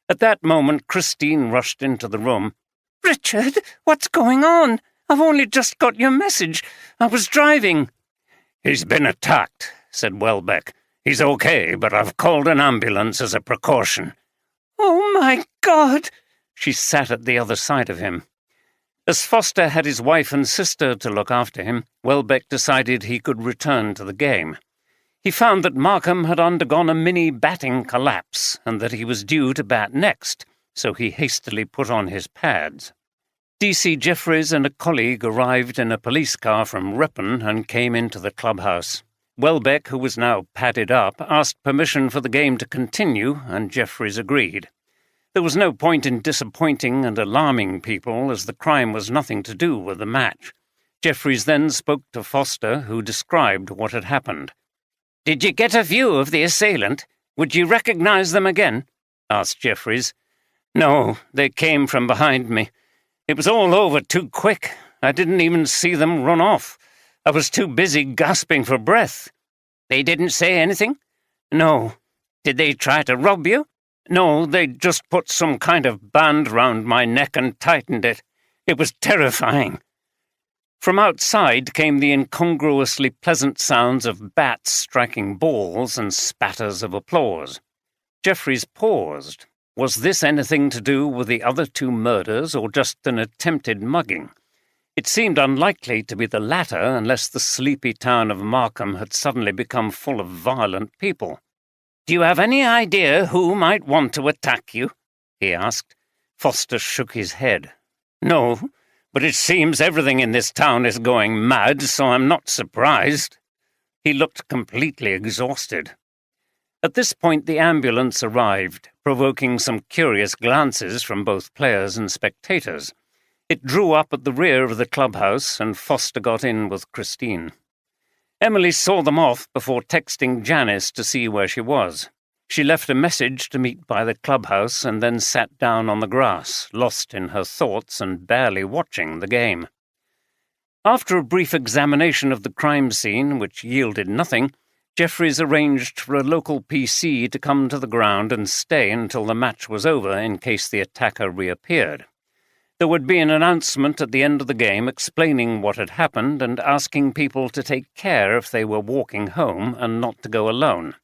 At that moment, Christine rushed into the room. "Richard, what's going on? I've only just got your message. I was driving." "He's been attacked," said Welbeck. "He's okay, but I've called an ambulance as a precaution." "Oh, my God!" She sat at the other side of him. As Foster had his wife and sister to look after him, Welbeck decided he could return to the game. He found that Markham had undergone a mini batting collapse and that he was due to bat next, so he hastily put on his pads. DC Jeffries and a colleague arrived in a police car from Ripon and came into the clubhouse. Welbeck, who was now padded up, asked permission for the game to continue, and Jeffries agreed. There was no point in disappointing and alarming people, as the crime was nothing to do with the match. Jeffries then spoke to Foster, who described what had happened. "Did you get a view of the assailant? Would you recognize them again?" asked Jeffries. "No, they came from behind me. It was all over too quick. I didn't even see them run off. I was too busy gasping for breath." "They didn't say anything?" "No." "Did they try to rob you?" "No, they just put some kind of band round my neck and tightened it. It was terrifying." From outside came the incongruously pleasant sounds of bats striking balls and spatters of applause. Jeffries paused. Was this anything to do with the other two murders, or just an attempted mugging? It seemed unlikely to be the latter unless the sleepy town of Markham had suddenly become full of violent people. "Do you have any idea who might want to attack you?" he asked. Foster shook his head. "No, but it seems everything in this town is going mad, so I'm not surprised." He looked completely exhausted. At this point the ambulance arrived, provoking some curious glances from both players and spectators. It drew up at the rear of the clubhouse, and Foster got in with Christine. Emily saw them off before texting Janice to see where she was. She left a message to meet by the clubhouse and then sat down on the grass, lost in her thoughts and barely watching the game. After a brief examination of the crime scene, which yielded nothing, Jeffries arranged for a local PC to come to the ground and stay until the match was over in case the attacker reappeared. There would be an announcement at the end of the game explaining what had happened and asking people to take care if they were walking home and not to go alone.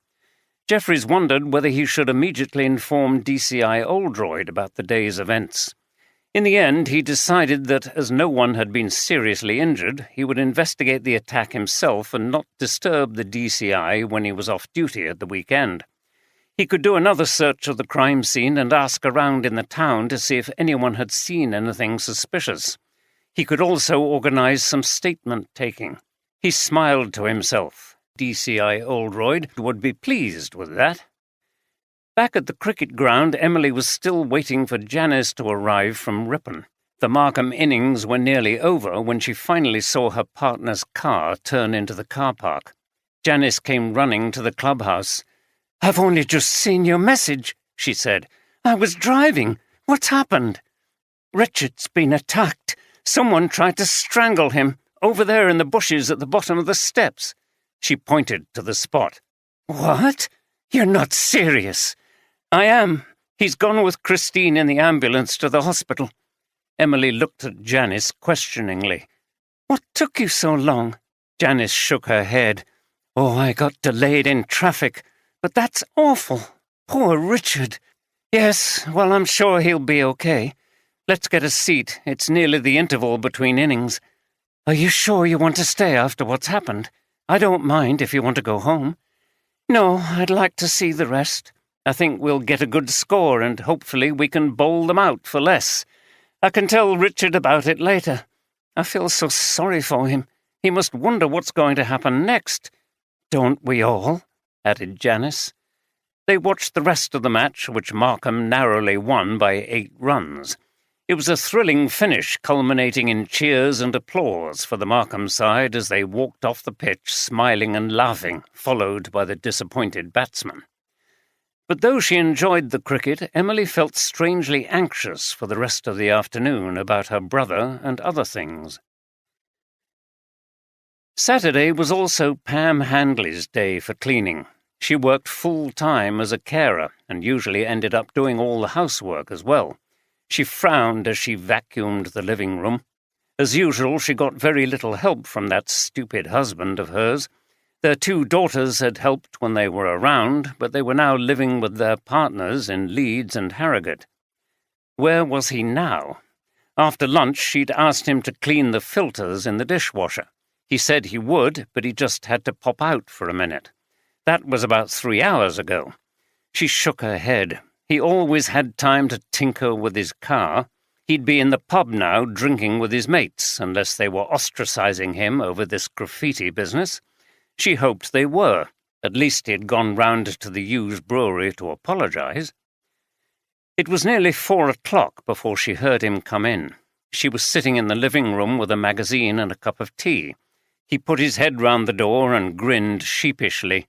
Jeffries wondered whether he should immediately inform DCI Oldroyd about the day's events. In the end, he decided that, as no one had been seriously injured, he would investigate the attack himself and not disturb the DCI when he was off duty at the weekend. He could do another search of the crime scene and ask around in the town to see if anyone had seen anything suspicious. He could also organize some statement-taking. He smiled to himself. DCI Oldroyd would be pleased with that. Back at the cricket ground, Emily was still waiting for Janice to arrive from Ripon. The Markham innings were nearly over when she finally saw her partner's car turn into the car park. Janice came running to the clubhouse. "I've only just seen your message," she said. "I was driving. What's happened?" "Richard's been attacked. Someone tried to strangle him, over there in the bushes at the bottom of the steps." She pointed to the spot. "What? You're not serious." "I am. He's gone with Christine in the ambulance to the hospital." Emily looked at Janice questioningly. "What took you so long?" Janice shook her head. "Oh, I got delayed in traffic. But that's awful. Poor Richard." "Yes, well, I'm sure he'll be okay. Let's get a seat. It's nearly the interval between innings. Are you sure you want to stay after what's happened? I don't mind if you want to go home." "No, I'd like to see the rest. I think we'll get a good score and hopefully we can bowl them out for less. I can tell Richard about it later. I feel so sorry for him. He must wonder what's going to happen next." "Don't we all?" added Janice. They watched the rest of the match, which Markham narrowly won by 8 runs. It was a thrilling finish, culminating in cheers and applause for the Markham side as they walked off the pitch smiling and laughing, followed by the disappointed batsman. But though she enjoyed the cricket, Emily felt strangely anxious for the rest of the afternoon about her brother and other things. Saturday was also Pam Handley's day for cleaning. She worked full-time as a carer and usually ended up doing all the housework as well. She frowned as she vacuumed the living room. As usual, she got very little help from that stupid husband of hers. Their 2 daughters had helped when they were around, but they were now living with their partners in Leeds and Harrogate. Where was he now? After lunch, she'd asked him to clean the filters in the dishwasher. He said he would, but he just had to pop out for a minute. That was about 3 hours ago. She shook her head. He always had time to tinker with his car. He'd be in the pub now drinking with his mates, unless they were ostracizing him over this graffiti business. She hoped they were. At least he'd gone round to the Hughes Brewery to apologize. It was nearly 4 o'clock before she heard him come in. She was sitting in the living room with a magazine and a cup of tea. He put his head round the door and grinned sheepishly.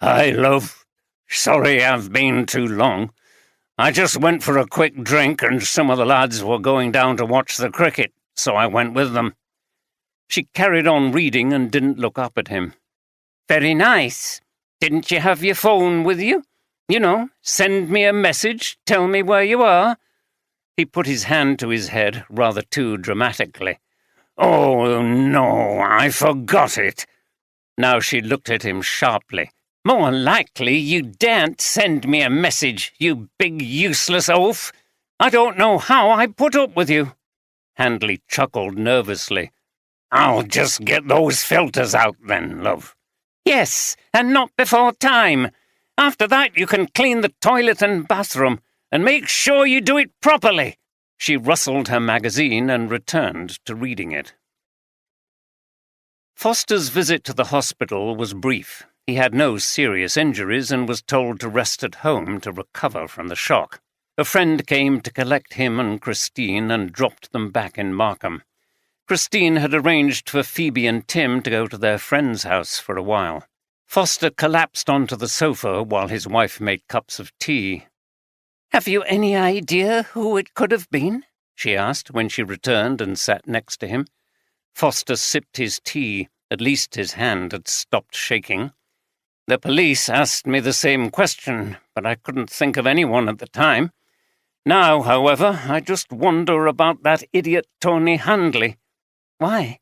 "Hi, love. Sorry I've been too long. I just went for a quick drink and some of the lads were going down to watch the cricket, so I went with them." She carried on reading and didn't look up at him. "Very nice. Didn't you have your phone with you? You know, send me a message, tell me where you are." He put his hand to his head rather too dramatically. "Oh, no, I forgot it." Now she looked at him sharply. "More likely you daren't send me a message, you big useless oaf. I don't know how I put up with you." Handley chuckled nervously. "I'll just get those filters out then, love." "Yes, and not before time. After that you can clean the toilet and bathroom, and make sure you do it properly." She rustled her magazine and returned to reading it. Foster's visit to the hospital was brief. He had no serious injuries and was told to rest at home to recover from the shock. A friend came to collect him and Christine and dropped them back in Markham. Christine had arranged for Phoebe and Tim to go to their friend's house for a while. Foster collapsed onto the sofa while his wife made cups of tea. "Have you any idea who it could have been?" she asked when she returned and sat next to him. Foster sipped his tea. At least his hand had stopped shaking. "The police asked me the same question, but I couldn't think of anyone at the time. Now, however, I just wonder about that idiot Tony Handley." "Why?"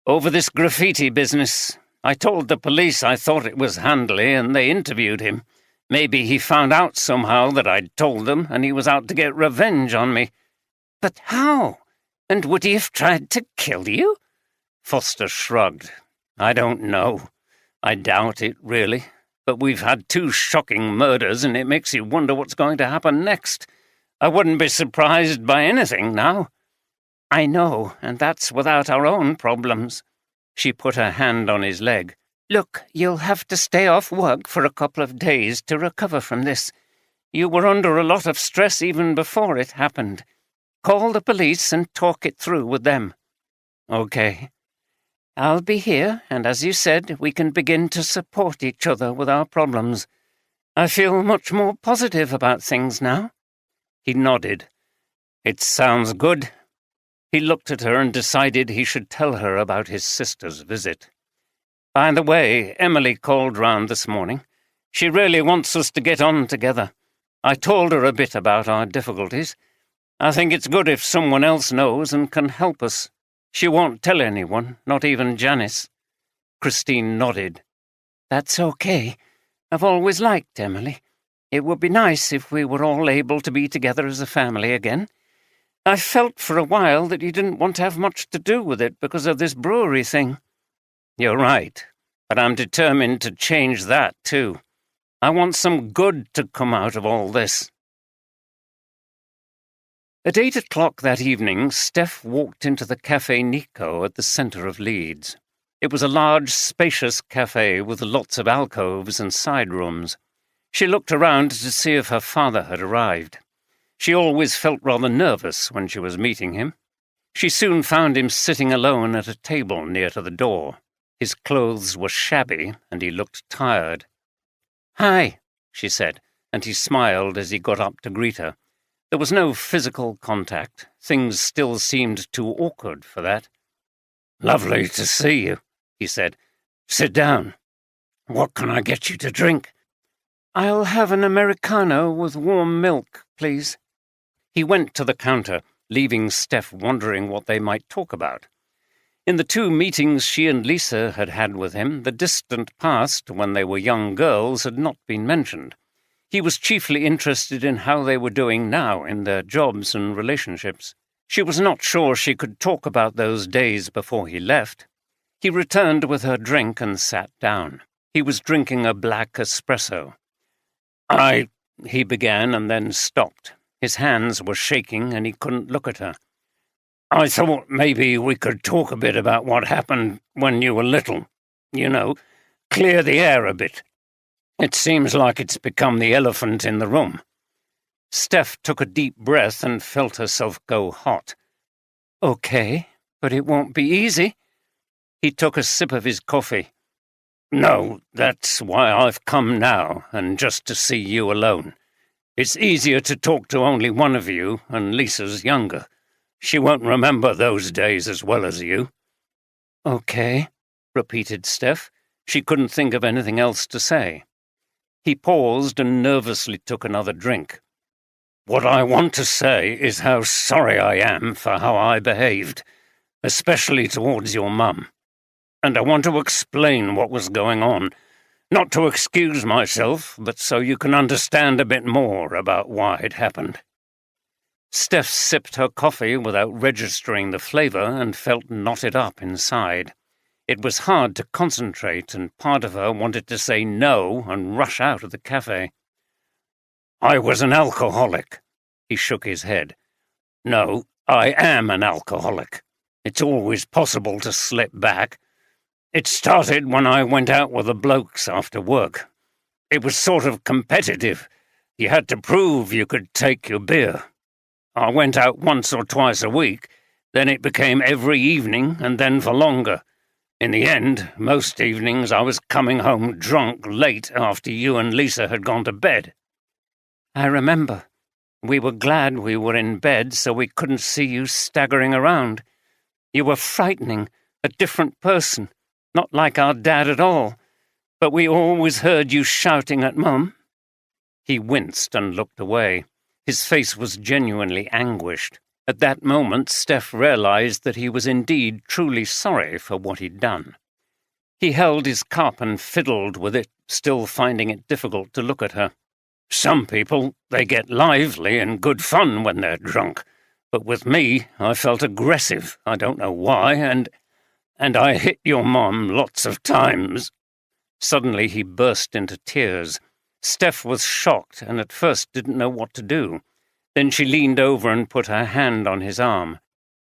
"Over this graffiti business. I told the police I thought it was Handley, and they interviewed him. Maybe he found out somehow that I'd told them, and he was out to get revenge on me." "But how? And would he have tried to kill you?" Foster shrugged. "I don't know. I doubt it, really. But we've had 2 shocking murders, and it makes you wonder what's going to happen next. I wouldn't be surprised by anything now." "I know, and that's without our own problems." She put her hand on his leg. "Look, you'll have to stay off work for a couple of days to recover from this. You were under a lot of stress even before it happened. Call the police and talk it through with them." "Okay." "I'll be here, and as you said, we can begin to support each other with our problems. I feel much more positive about things now." He nodded. "It sounds good." He looked at her and decided he should tell her about his sister's visit. "By the way, Emily called round this morning. She really wants us to get on together. I told her a bit about our difficulties. I think it's good if someone else knows and can help us. She won't tell anyone, not even Janice." Christine nodded. "That's okay. I've always liked Emily. It would be nice if we were all able to be together as a family again. I felt for a while that you didn't want to have much to do with it because of this brewery thing." "You're right, but I'm determined to change that too. I want some good to come out of all this." At 8 o'clock that evening, Steph walked into the Café Nico at the centre of Leeds. It was a large, spacious café with lots of alcoves and side rooms. She looked around to see if her father had arrived. She always felt rather nervous when she was meeting him. She soon found him sitting alone at a table near to the door. His clothes were shabby, and he looked tired. "Hi," she said, and he smiled as he got up to greet her. There was no physical contact. Things still seemed too awkward for that. "Lovely to see you," he said. "Sit down. What can I get you to drink?" "I'll have an Americano with warm milk, please." He went to the counter, leaving Steph wondering what they might talk about. In the 2 meetings she and Lisa had had with him, the distant past, when they were young girls, had not been mentioned. He was chiefly interested in how they were doing now in their jobs and relationships. She was not sure she could talk about those days before he left. He returned with her drink and sat down. He was drinking a black espresso. He began and then stopped. His hands were shaking and he couldn't look at her. "I thought maybe we could talk a bit about what happened when you were little. You know, clear the air a bit. It seems like it's become the elephant in the room." Steph took a deep breath and felt herself go hot. "Okay, but it won't be easy." He took a sip of his coffee. "No, that's why I've come now, and just to see you alone. It's easier to talk to only one of you, and Lisa's younger. She won't remember those days as well as you." "Okay," repeated Steph. She couldn't think of anything else to say. He paused and nervously took another drink. "What I want to say is how sorry I am for how I behaved, especially towards your mum. And I want to explain what was going on, not to excuse myself, but so you can understand a bit more about why it happened." Steph sipped her coffee without registering the flavour and felt knotted up inside. It was hard to concentrate, and part of her wanted to say no and rush out of the cafe. "I was an alcoholic." He shook his head. "No, I am an alcoholic. It's always possible to slip back. It started when I went out with the blokes after work. It was sort of competitive. You had to prove you could take your beer. I went out once or twice a week, then it became every evening and then for longer. In the end, most evenings I was coming home drunk late after you and Lisa had gone to bed." "I remember. We were glad we were in bed so we couldn't see you staggering around. You were frightening, a different person, not like our dad at all, but we always heard you shouting at Mum." He winced and looked away. His face was genuinely anguished. At that moment, Steph realized that he was indeed truly sorry for what he'd done. He held his cup and fiddled with it, still finding it difficult to look at her. "Some people, they get lively and good fun when they're drunk. But with me, I felt aggressive, I don't know why, and I hit your mom lots of times." Suddenly he burst into tears. Steph was shocked and at first didn't know what to do. Then she leaned over and put her hand on his arm.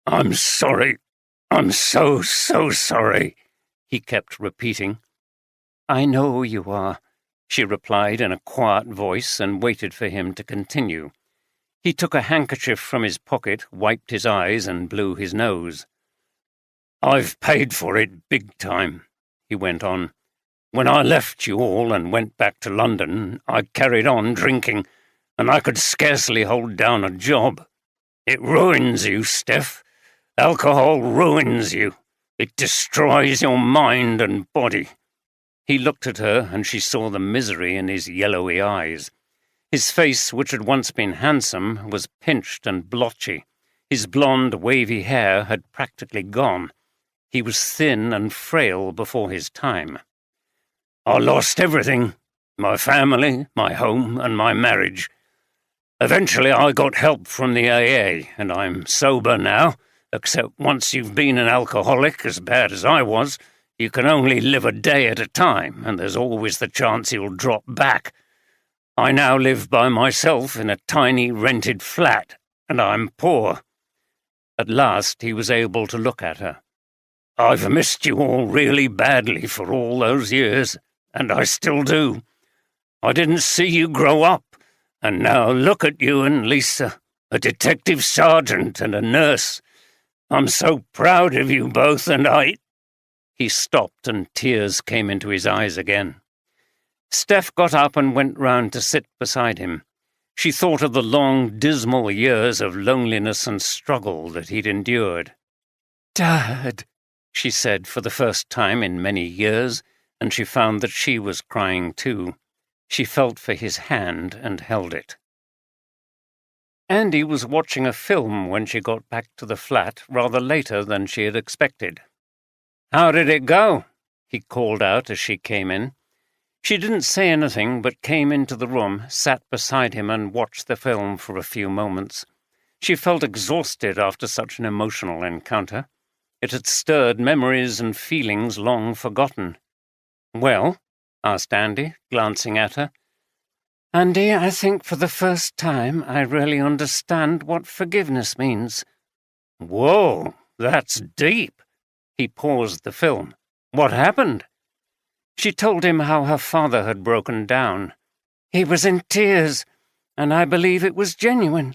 "I'm sorry. I'm so sorry," he kept repeating. "I know you are," she replied in a quiet voice and waited for him to continue. He took a handkerchief from his pocket, wiped his eyes and blew his nose. "I've paid for it big time," he went on. "When I left you all and went back to London, I carried on drinking, and I could scarcely hold down a job. It ruins you, Steph. Alcohol ruins you. It destroys your mind and body." He looked at her, and she saw the misery in his yellowy eyes. His face, which had once been handsome, was pinched and blotchy. His blonde, wavy hair had practically gone. He was thin and frail before his time. "I lost everything, my family, my home, and my marriage. Eventually I got help from the AA, and I'm sober now, except once you've been an alcoholic as bad as I was, you can only live a day at a time, and there's always the chance you'll drop back. I now live by myself in a tiny rented flat, and I'm poor." At last he was able to look at her. "I've missed you all really badly for all those years, and I still do. I didn't see you grow up, and now look at you and Lisa, a detective sergeant and a nurse. I'm so proud of you both, and I—" He stopped and tears came into his eyes again. Steph got up and went round to sit beside him. She thought of the long, dismal years of loneliness and struggle that he'd endured. "Dad," she said for the first time in many years, and she found that she was crying too. She felt for his hand and held it. Andy was watching a film when she got back to the flat rather later than she had expected. "How did it go?" he called out as she came in. She didn't say anything but came into the room, sat beside him and watched the film for a few moments. She felt exhausted after such an emotional encounter. It had stirred memories and feelings long forgotten. "Well?" asked Andy, glancing at her. Andy, I think for the first time I really understand what forgiveness means. Whoa, that's deep. He paused the film. What happened? She told him how her father had broken down. He was in tears, and I believe it was genuine.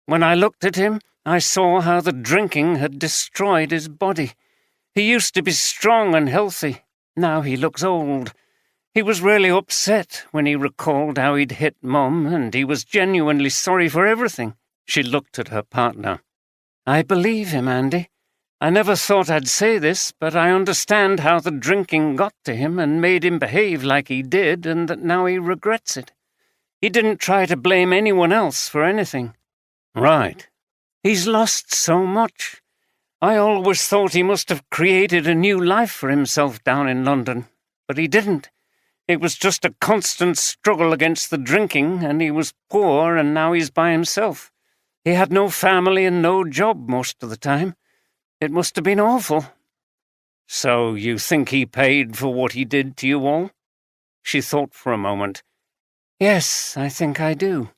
When I looked at him, I saw how the drinking had destroyed his body. He used to be strong and healthy. Now he looks old. He was really upset when he recalled how he'd hit Mum, and he was genuinely sorry for everything. She looked at her partner. I believe him, Andy. I never thought I'd say this, but I understand how the drinking got to him and made him behave like he did, and that now he regrets it. He didn't try to blame anyone else for anything. Right. He's lost so much. I always thought he must have created a new life for himself down in London, but he didn't. It was just a constant struggle against the drinking, and he was poor, and now he's by himself. He had no family and no job most of the time. It must have been awful. So you think he paid for what he did to you all? She thought for a moment. Yes, I think I do.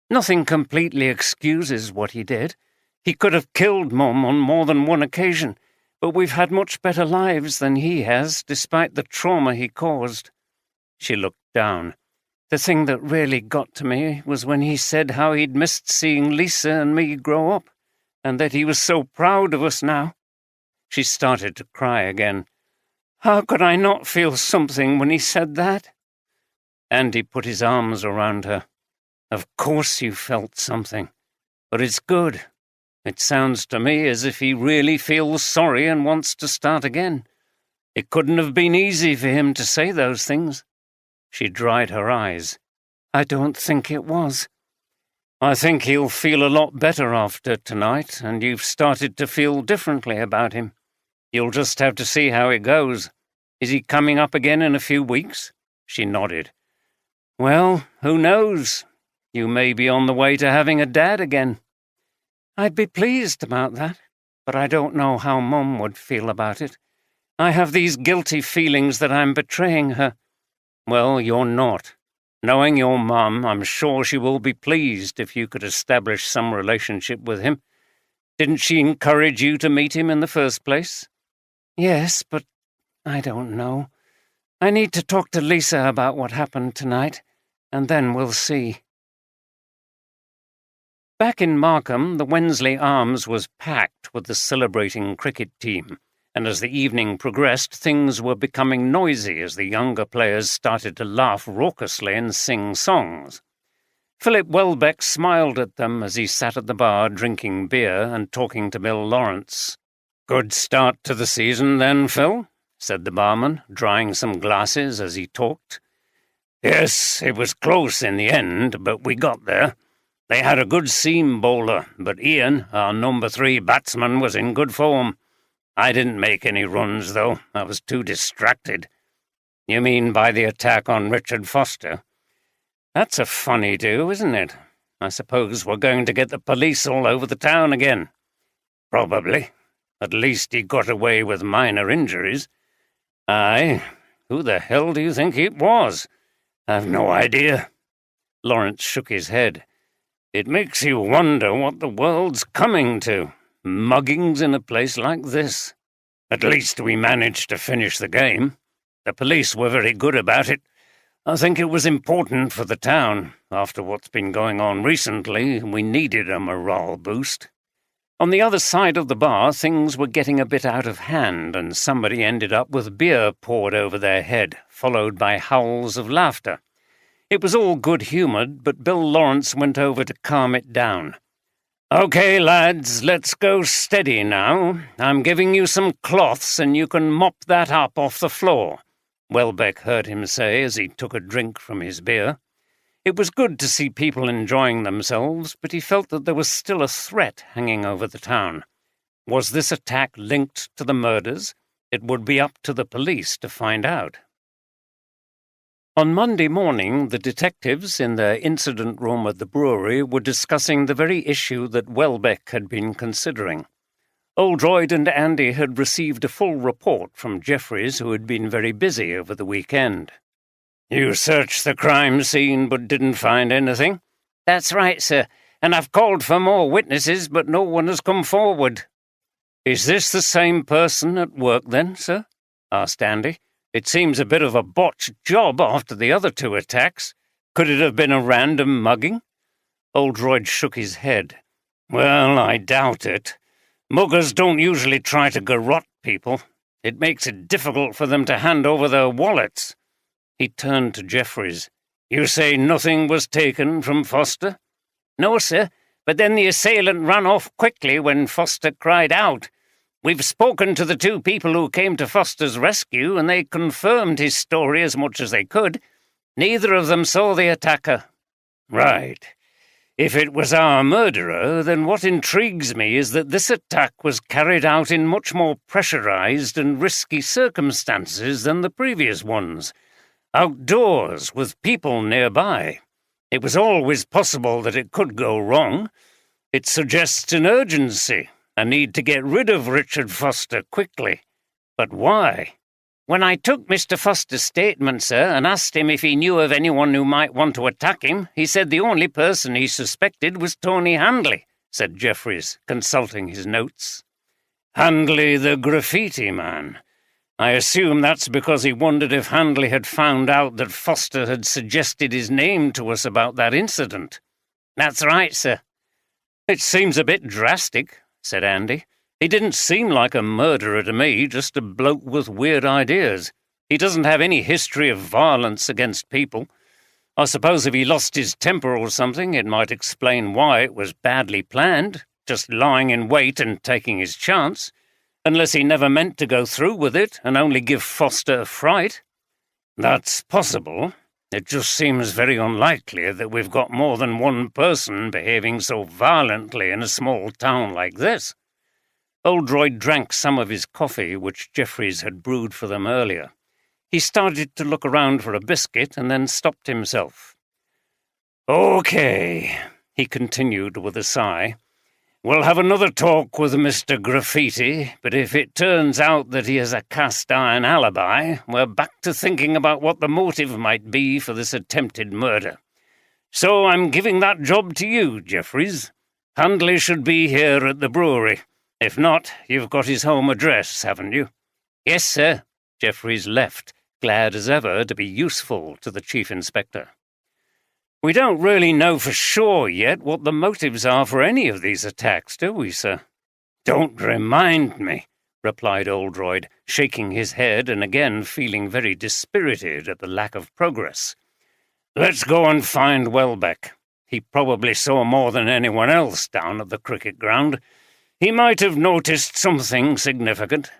Nothing completely excuses what he did. He could have killed Mum on more than one occasion, but we've had much better lives than he has, despite the trauma he caused. She looked down. The thing that really got to me was when he said how he'd missed seeing Lisa and me grow up, and that he was so proud of us now. She started to cry again. How could I not feel something when he said that? Andy put his arms around her. Of course you felt something, but it's good. It sounds to me as if he really feels sorry and wants to start again. It couldn't have been easy for him to say those things. She dried her eyes. I don't think it was. I think he'll feel a lot better after tonight, and you've started to feel differently about him. You'll just have to see how it goes. Is he coming up again in a few weeks? She nodded. Well, who knows? You may be on the way to having a dad again. I'd be pleased about that, but I don't know how Mum would feel about it. I have these guilty feelings that I'm betraying her. Well, you're not. Knowing your Mum, I'm sure she will be pleased if you could establish some relationship with him. Didn't she encourage you to meet him in the first place? Yes, but I don't know. I need to talk to Lisa about what happened tonight, and then we'll see. Back in Markham, the Wensley Arms was packed with the celebrating cricket team, and as the evening progressed, things were becoming noisy as the younger players started to laugh raucously and sing songs. Philip Welbeck smiled at them as he sat at the bar drinking beer and talking to Bill Lawrence. "Good start to the season then, Phil," said the barman, drying some glasses as he talked. "Yes, it was close in the end, but we got there. They had a good seam bowler, but Ian, our number 3 batsman, was in good form. I didn't make any runs, though. I was too distracted." "You mean by the attack on Richard Foster?" "That's a funny do, isn't it? I suppose we're going to get the police all over the town again." "Probably. At least he got away with minor injuries." "Aye. Who the hell do you think it was?" "I've no idea." Lawrence shook his head. "It makes you wonder what the world's coming to. Muggings in a place like this. At least we managed to finish the game. The police were very good about it. I think it was important for the town. After what's been going on recently, we needed a morale boost." On the other side of the bar, things were getting a bit out of hand, and somebody ended up with beer poured over their head, followed by howls of laughter. It was all good-humoured, but Bill Lawrence went over to calm it down. "Okay, lads, let's go steady now. I'm giving you some cloths and you can mop that up off the floor," Welbeck heard him say as he took a drink from his beer. It was good to see people enjoying themselves, but he felt that there was still a threat hanging over the town. Was this attack linked to the murders? It would be up to the police to find out. On Monday morning, the detectives in their incident room at the brewery were discussing the very issue that Welbeck had been considering. Oldroyd and Andy had received a full report from Jeffries, who had been very busy over the weekend. You searched the crime scene but didn't find anything? That's right, sir, and I've called for more witnesses, but no one has come forward. Is this the same person at work then, sir? Asked Andy. It seems a bit of a botched job after the other 2 attacks. Could it have been a random mugging? Oldroyd shook his head. Well, I doubt it. Muggers don't usually try to garrote people. It makes it difficult for them to hand over their wallets. He turned to Jeffries. You say nothing was taken from Foster? No, sir, but then the assailant ran off quickly when Foster cried out. We've spoken to the 2 people who came to Foster's rescue, and they confirmed his story as much as they could. Neither of them saw the attacker. Right. If it was our murderer, then what intrigues me is that this attack was carried out in much more pressurized and risky circumstances than the previous ones. Outdoors, with people nearby. It was always possible that it could go wrong. It suggests an urgency, a need to get rid of Richard Foster quickly. But why? When I took Mr. Foster's statement, sir, and asked him if he knew of anyone who might want to attack him, he said the only person he suspected was Tony Handley, said Jeffries, consulting his notes. Handley the graffiti man. I assume that's because he wondered if Handley had found out that Foster had suggested his name to us about that incident. That's right, sir. It seems a bit drastic, said Andy. He didn't seem like a murderer to me, just a bloke with weird ideas. He doesn't have any history of violence against people. I suppose if he lost his temper or something, it might explain why it was badly planned, just lying in wait and taking his chance, unless he never meant to go through with it and only give Foster a fright. That's possible. It just seems very unlikely that we've got more than one person behaving so violently in a small town like this. Oldroyd drank some of his coffee, which Jeffries had brewed for them earlier. He started to look around for a biscuit and then stopped himself. Okay, he continued with a sigh. We'll have another talk with Mr. Graffiti, but if it turns out that he has a cast-iron alibi, we're back to thinking about what the motive might be for this attempted murder. So I'm giving that job to you, Jeffries. Handley should be here at the brewery. If not, you've got his home address, haven't you? Yes, sir. Jeffries left, glad as ever to be useful to the Chief Inspector. We don't really know for sure yet what the motives are for any of these attacks, do we, sir? Don't remind me, replied Oldroyd, shaking his head and again feeling very dispirited at the lack of progress. Let's go and find Welbeck. He probably saw more than anyone else down at the cricket ground. He might have noticed something significant.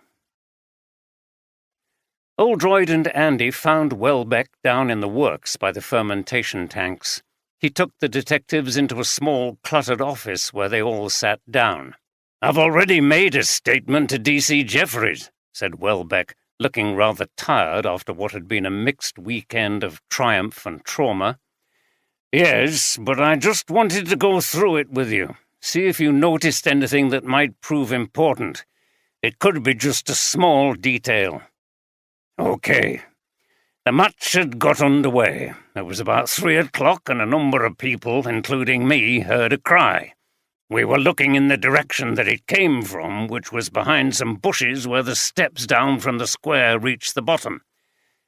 Oldroyd and Andy found Welbeck down in the works by the fermentation tanks. He took the detectives into a small, cluttered office where they all sat down. I've already made a statement to D.C. Jeffries, said Welbeck, looking rather tired after what had been a mixed weekend of triumph and trauma. Yes, but I just wanted to go through it with you. See if you noticed anything that might prove important. It could be just a small detail. Okay. The match had got underway. It was about 3 o'clock and a number of people, including me, heard a cry. We were looking in the direction that it came from, which was behind some bushes where the steps down from the square reached the bottom.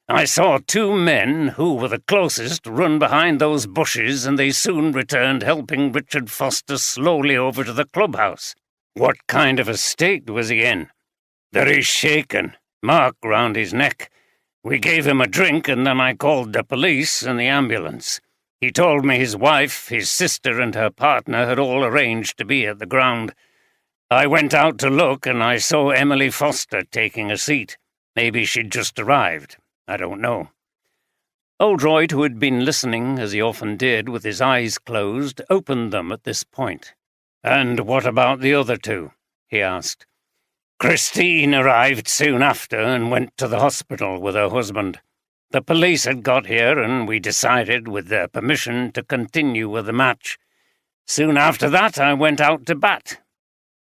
I saw 2 men, who were the closest, run behind those bushes, and they soon returned helping Richard Foster slowly over to the clubhouse. What kind of a state was he in? Very shaken, mark round his neck. We gave him a drink, and then I called the police and the ambulance. He told me his wife, his sister, and her partner had all arranged to be at the ground. I went out to look, and I saw Emily Foster taking a seat. Maybe she'd just arrived. I don't know. Oldroyd, who had been listening, as he often did, with his eyes closed, opened them at this point. And what about the other 2? He asked. Christine arrived soon after and went to the hospital with her husband. The police had got here, and we decided, with their permission, to continue with the match. Soon after that, I went out to bat.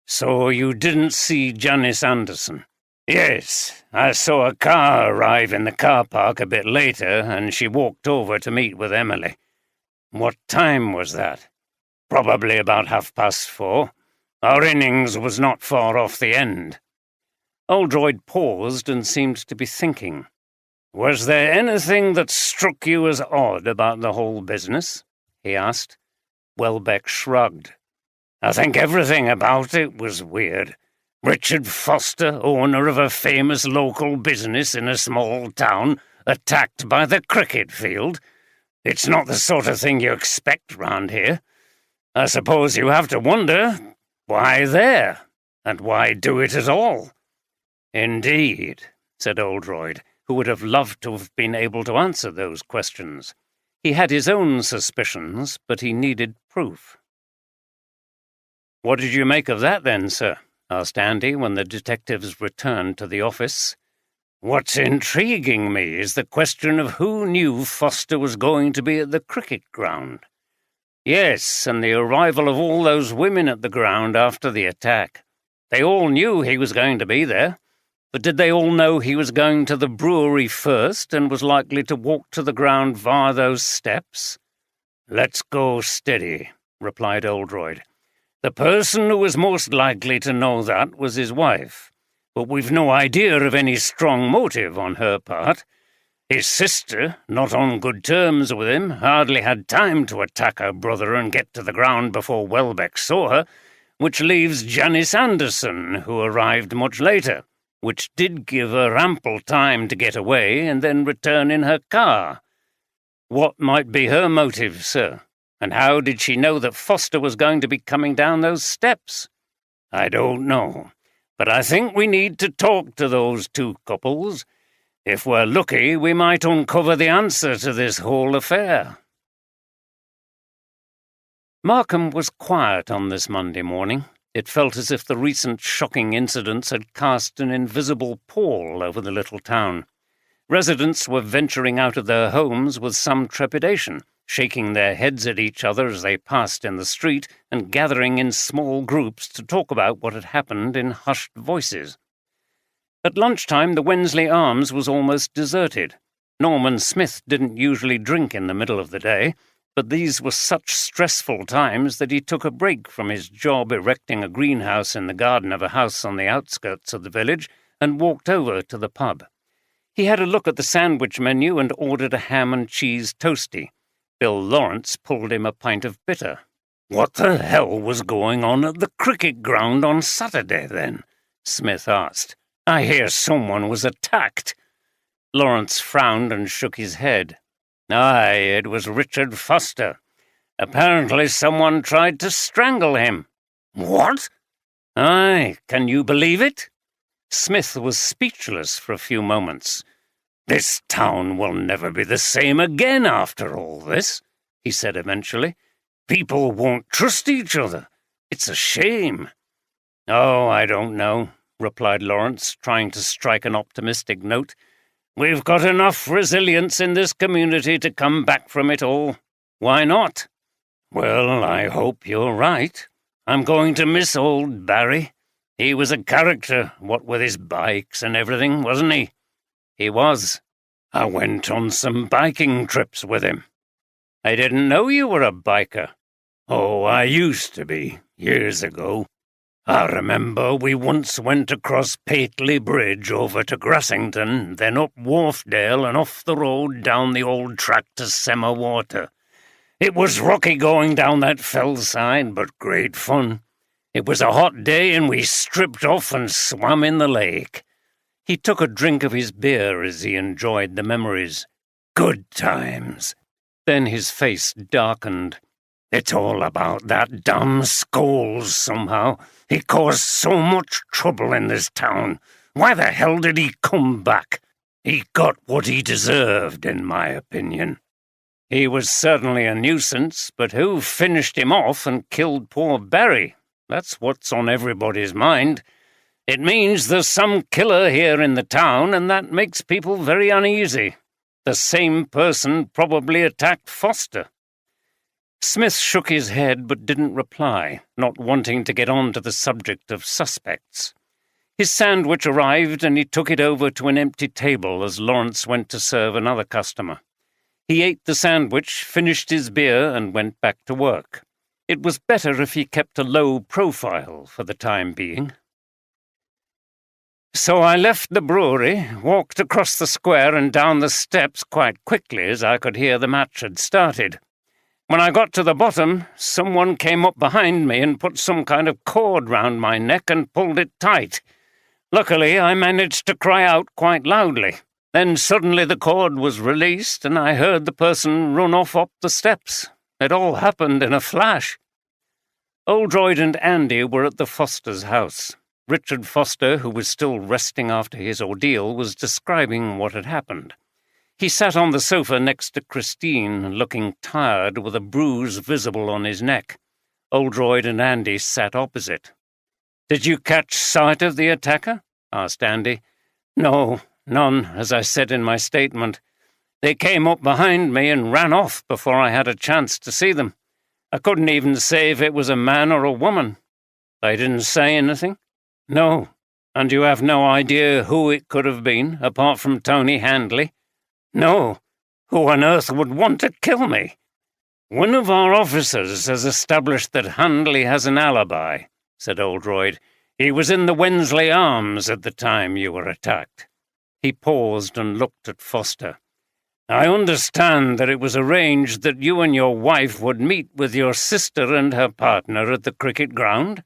So you didn't see Janice Anderson? Yes, I saw a car arrive in the car park a bit later, and she walked over to meet with Emily. What time was that? Probably about 4:30. Our innings was not far off the end. Oldroyd paused and seemed to be thinking. Was there anything that struck you as odd about the whole business? He asked. Welbeck shrugged. I think everything about it was weird. Richard Foster, owner of a famous local business in a small town, attacked by the cricket field. It's not the sort of thing you expect round here. I suppose you have to wonder, why there? And why do it at all? Indeed, said Oldroyd, who would have loved to have been able to answer those questions. He had his own suspicions, but he needed proof. What did you make of that then, sir? Asked Andy when the detectives returned to the office. What's intriguing me is the question of who knew Foster was going to be at the cricket ground. Yes, and the arrival of all those women at the ground after the attack. They all knew he was going to be there, but did they all know he was going to the brewery first and was likely to walk to the ground via those steps? Let's go steady, replied Oldroyd. The person who was most likely to know that was his wife, but we've no idea of any strong motive on her part. His sister, not on good terms with him, hardly had time to attack her brother and get to the ground before Welbeck saw her, which leaves Janice Anderson, who arrived much later, which did give her ample time to get away and then return in her car. What might be her motive, sir? And how did she know that Foster was going to be coming down those steps? I don't know, but I think we need to talk to those two couples. If we're lucky, we might uncover the answer to this whole affair. Markham was quiet on this Monday morning. It felt as if the recent shocking incidents had cast an invisible pall over the little town. Residents were venturing out of their homes with some trepidation, shaking their heads at each other as they passed in the street and gathering in small groups to talk about what had happened in hushed voices. At lunchtime, the Wensley Arms was almost deserted. Norman Smith didn't usually drink in the middle of the day, but these were such stressful times that he took a break from his job erecting a greenhouse in the garden of a house on the outskirts of the village and walked over to the pub. He had a look at the sandwich menu and ordered a ham and cheese toastie. Bill Lawrence pulled him a pint of bitter. What the hell was going on at the cricket ground on Saturday, then? Smith asked. I hear someone was attacked. Lawrence frowned and shook his head. Aye, it was Richard Foster. Apparently someone tried to strangle him. What? Aye, can you believe it? Smith was speechless for a few moments. This town will never be the same again after all this, he said eventually. People won't trust each other. It's a shame. Oh, I don't know, replied Lawrence, trying to strike an optimistic note. We've got enough resilience in this community to come back from it all. Why not? Well, I hope you're right. I'm going to miss old Barry. He was a character, what with his bikes and everything, wasn't he? He was. I went on some biking trips with him. I didn't know you were a biker. Oh, I used to be, years ago. I remember we once went across Pateley Bridge over to Grassington, then up Wharfdale and off the road down the old track to Semmer Water. It was rocky going down that fell side, but great fun. It was a hot day and we stripped off and swam in the lake. He took a drink of his beer as he enjoyed the memories. Good times. Then his face darkened. It's all about that damn Scholes, somehow. He caused so much trouble in this town. Why the hell did he come back? He got what he deserved, in my opinion. He was certainly a nuisance, but who finished him off and killed poor Barry? That's what's on everybody's mind. It means there's some killer here in the town, and that makes people very uneasy. The same person probably attacked Foster. Smith shook his head but didn't reply, not wanting to get on to the subject of suspects. His sandwich arrived and he took it over to an empty table as Lawrence went to serve another customer. He ate the sandwich, finished his beer, and went back to work. It was better if he kept a low profile for the time being. So I left the brewery, walked across the square and down the steps quite quickly as I could hear the match had started. When I got to the bottom, someone came up behind me and put some kind of cord round my neck and pulled it tight. Luckily, I managed to cry out quite loudly. Then suddenly the cord was released and I heard the person run off up the steps. It all happened in a flash. Oldroyd and Andy were at the Fosters' house. Richard Foster, who was still resting after his ordeal, was describing what had happened. He sat on the sofa next to Christine, looking tired, with a bruise visible on his neck. Oldroyd and Andy sat opposite. "Did you catch sight of the attacker?" asked Andy. "No, none, as I said in my statement. They came up behind me and ran off before I had a chance to see them. I couldn't even say if it was a man or a woman." "They didn't say anything?" "No. And you have no idea who it could have been, apart from Tony Handley?" "No. Who on earth would want to kill me?" "One of our officers has established that Handley has an alibi," said Oldroyd. "He was in the Wensley Arms at the time you were attacked." He paused and looked at Foster. "I understand that it was arranged that you and your wife would meet with your sister and her partner at the cricket ground?"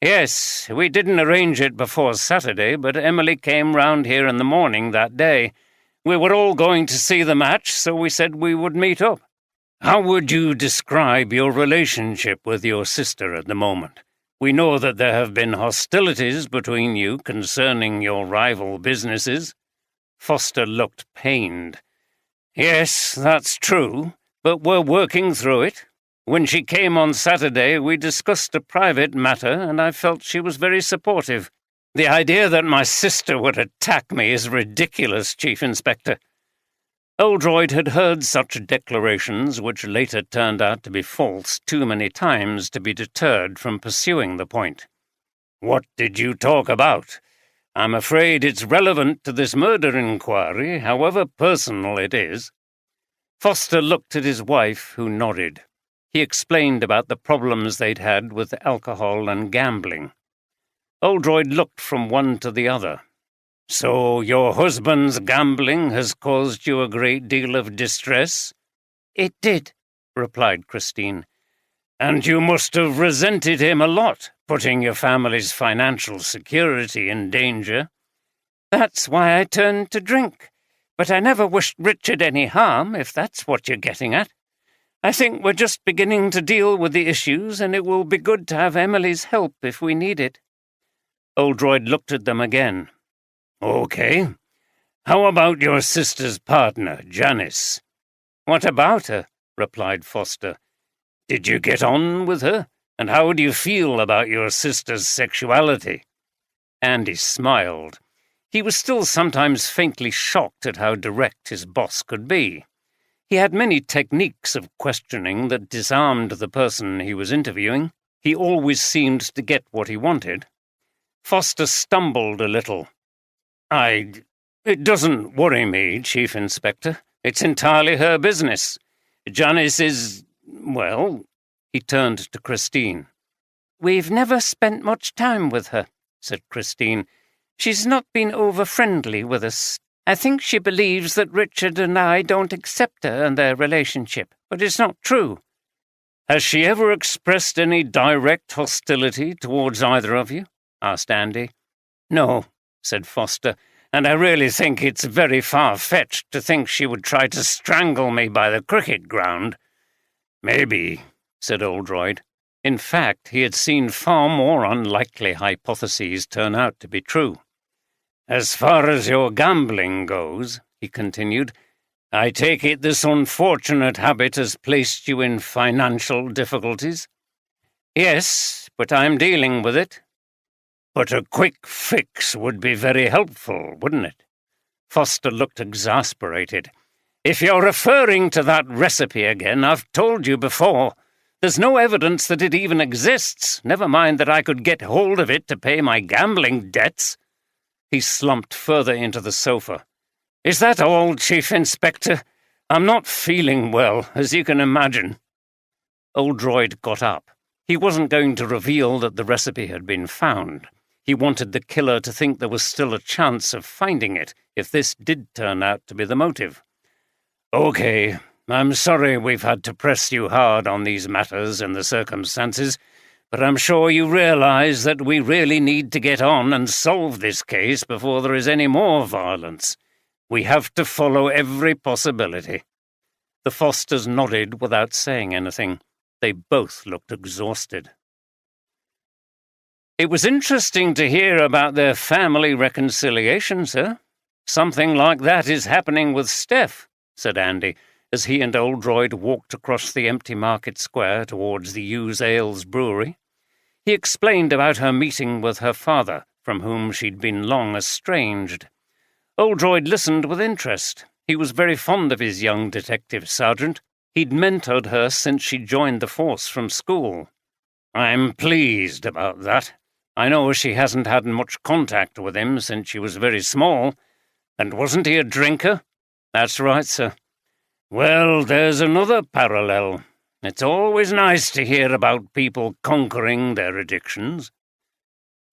"Yes, we didn't arrange it before Saturday, but Emily came round here in the morning that day. We were all going to see the match, so we said we would meet up." "How would you describe your relationship with your sister at the moment? We know that there have been hostilities between you concerning your rival businesses." Foster looked pained. "Yes, that's true, but we're working through it. When she came on Saturday, we discussed a private matter, and I felt she was very supportive. The idea that my sister would attack me is ridiculous, Chief Inspector." Oldroyd had heard such declarations, which later turned out to be false, too many times to be deterred from pursuing the point. "What did you talk about? I'm afraid it's relevant to this murder inquiry, however personal it is." Foster looked at his wife, who nodded. He explained about the problems they'd had with alcohol and gambling. Oldroyd looked from one to the other. "So your husband's gambling has caused you a great deal of distress?" "It did," replied Christine. "And you must have resented him a lot, putting your family's financial security in danger." "That's why I turned to drink. But I never wished Richard any harm, if that's what you're getting at. I think we're just beginning to deal with the issues, and it will be good to have Emily's help if we need it." Oldroyd looked at them again. "Okay. How about your sister's partner, Janice?" "What about her?" replied Foster. "Did you get on with her? And how do you feel about your sister's sexuality?" Andy smiled. He was still sometimes faintly shocked at how direct his boss could be. He had many techniques of questioning that disarmed the person he was interviewing. He always seemed to get what he wanted. Foster stumbled a little. It doesn't worry me, Chief Inspector. It's entirely her business. Janice is, well," he turned to Christine. "We've never spent much time with her," said Christine. "She's not been over-friendly with us. I think she believes that Richard and I don't accept her and their relationship, but it's not true." "Has she ever expressed any direct hostility towards either of you?" asked Andy. "No," said Foster, "and I really think it's very far-fetched to think she would try to strangle me by the cricket ground." "Maybe," said Oldroyd. In fact, he had seen far more unlikely hypotheses turn out to be true. "As far as your gambling goes," he continued, "I take it this unfortunate habit has placed you in financial difficulties?" "Yes, but I'm dealing with it." "But a quick fix would be very helpful, wouldn't it?" Foster looked exasperated. "If you're referring to that recipe again, I've told you before. There's no evidence that it even exists, never mind that I could get hold of it to pay my gambling debts." He slumped further into the sofa. "Is that all, Chief Inspector? I'm not feeling well, as you can imagine." Oldroyd got up. He wasn't going to reveal that the recipe had been found. He wanted the killer to think there was still a chance of finding it, if this did turn out to be the motive. "Okay, I'm sorry we've had to press you hard on these matters in the circumstances, but I'm sure you realize that we really need to get on and solve this case before there is any more violence. We have to follow every possibility." The Fosters nodded without saying anything. They both looked exhausted. "It was interesting to hear about their family reconciliation, sir. Something like that is happening with Steph," said Andy, as he and Oldroyd walked across the empty market square towards the Use Ales brewery. He explained about her meeting with her father, from whom she'd been long estranged. Oldroyd listened with interest. He was very fond of his young detective sergeant. He'd mentored her since she joined the force from school. "I'm pleased about that. I know she hasn't had much contact with him since she was very small. And wasn't he a drinker?" "That's right, sir." "Well, there's another parallel. It's always nice to hear about people conquering their addictions."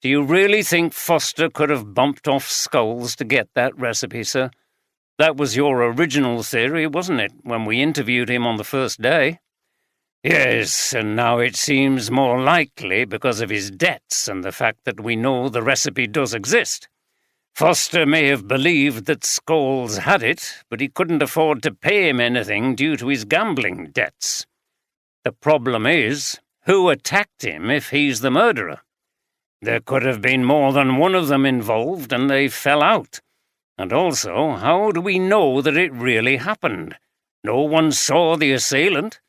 "Do you really think Foster could have bumped off skulls to get that recipe, sir? That was your original theory, wasn't it, when we interviewed him on the first day?" "Yes, and now it seems more likely because of his debts and the fact that we know the recipe does exist. Foster may have believed that Scholes had it, but he couldn't afford to pay him anything due to his gambling debts. The problem is, who attacked him if he's the murderer? There could have been more than one of them involved, and they fell out. And also, how do we know that it really happened? No one saw the assailant.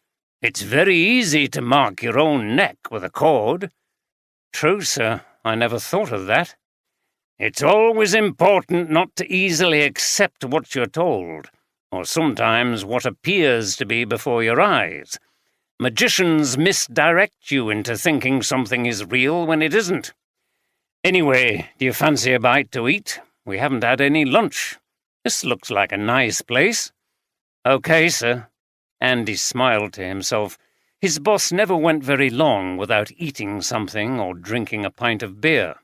It's very easy to mark your own neck with a cord." "True, sir. I never thought of that." "It's always important not to easily accept what you're told, or sometimes what appears to be before your eyes. Magicians misdirect you into thinking something is real when it isn't. Anyway, do you fancy a bite to eat? We haven't had any lunch. This looks like a nice place." "Okay, sir." Andy smiled to himself. His boss never went very long without eating something or drinking a pint of beer.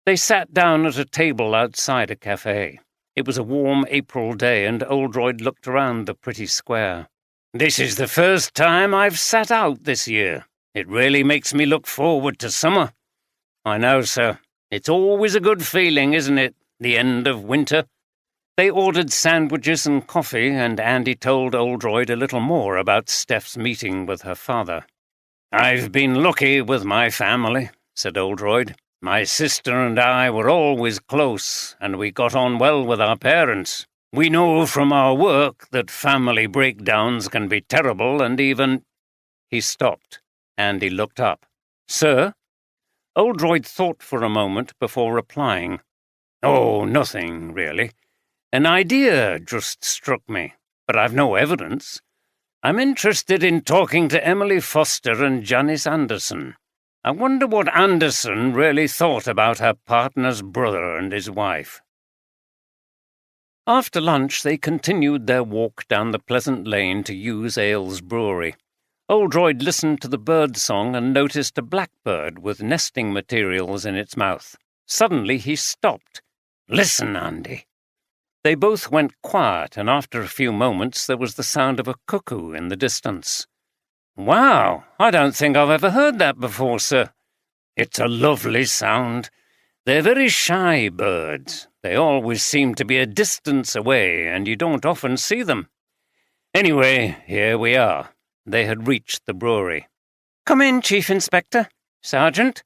They sat down at a table outside a cafe. It was a warm April day, and Oldroyd looked around the pretty square. "This is the first time I've sat out this year. It really makes me look forward to summer." "I know, sir. It's always a good feeling, isn't it? The end of winter." They ordered sandwiches and coffee, and Andy told Oldroyd a little more about Steph's meeting with her father. "I've been lucky with my family," said Oldroyd. "My sister and I were always close, and we got on well with our parents. We know from our work that family breakdowns can be terrible and even—" He stopped. Andy looked up. "Sir?" Oldroyd thought for a moment before replying. "Oh, nothing, really. An idea just struck me, but I've no evidence. I'm interested in talking to Emily Foster and Janice Anderson. I wonder what Anderson really thought about her partner's brother and his wife." After lunch, they continued their walk down the pleasant lane to Use Ales Brewery. Oldroyd listened to the bird song and noticed a blackbird with nesting materials in its mouth. Suddenly he stopped. "Listen, Andy." They both went quiet, and after a few moments there was the sound of a cuckoo in the distance. "Wow, I don't think I've ever heard that before, sir." "It's a lovely sound. They're very shy birds. They always seem to be a distance away, and you don't often see them. Anyway, here we are." They had reached the brewery. "Come in, Chief Inspector. Sergeant."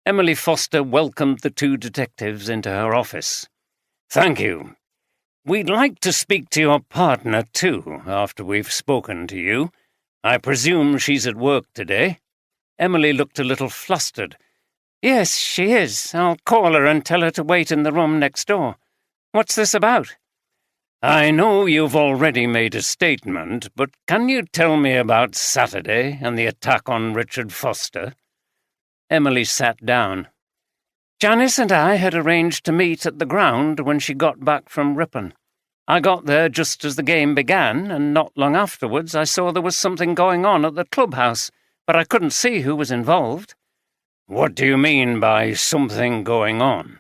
Emily Foster welcomed the two detectives into her office. "Thank you. We'd like to speak to your partner, too, after we've spoken to you. I presume she's at work today?" Emily looked a little flustered. "Yes, she is. I'll call her and tell her to wait in the room next door. What's this about?" I know you've already made a statement, but can you tell me about Saturday and the attack on Richard Foster? Emily sat down. Janice and I had arranged to meet at the ground when she got back from Ripon. I got there just as the game began, and not long afterwards I saw there was something going on at the clubhouse, but I couldn't see who was involved. What do you mean by something going on?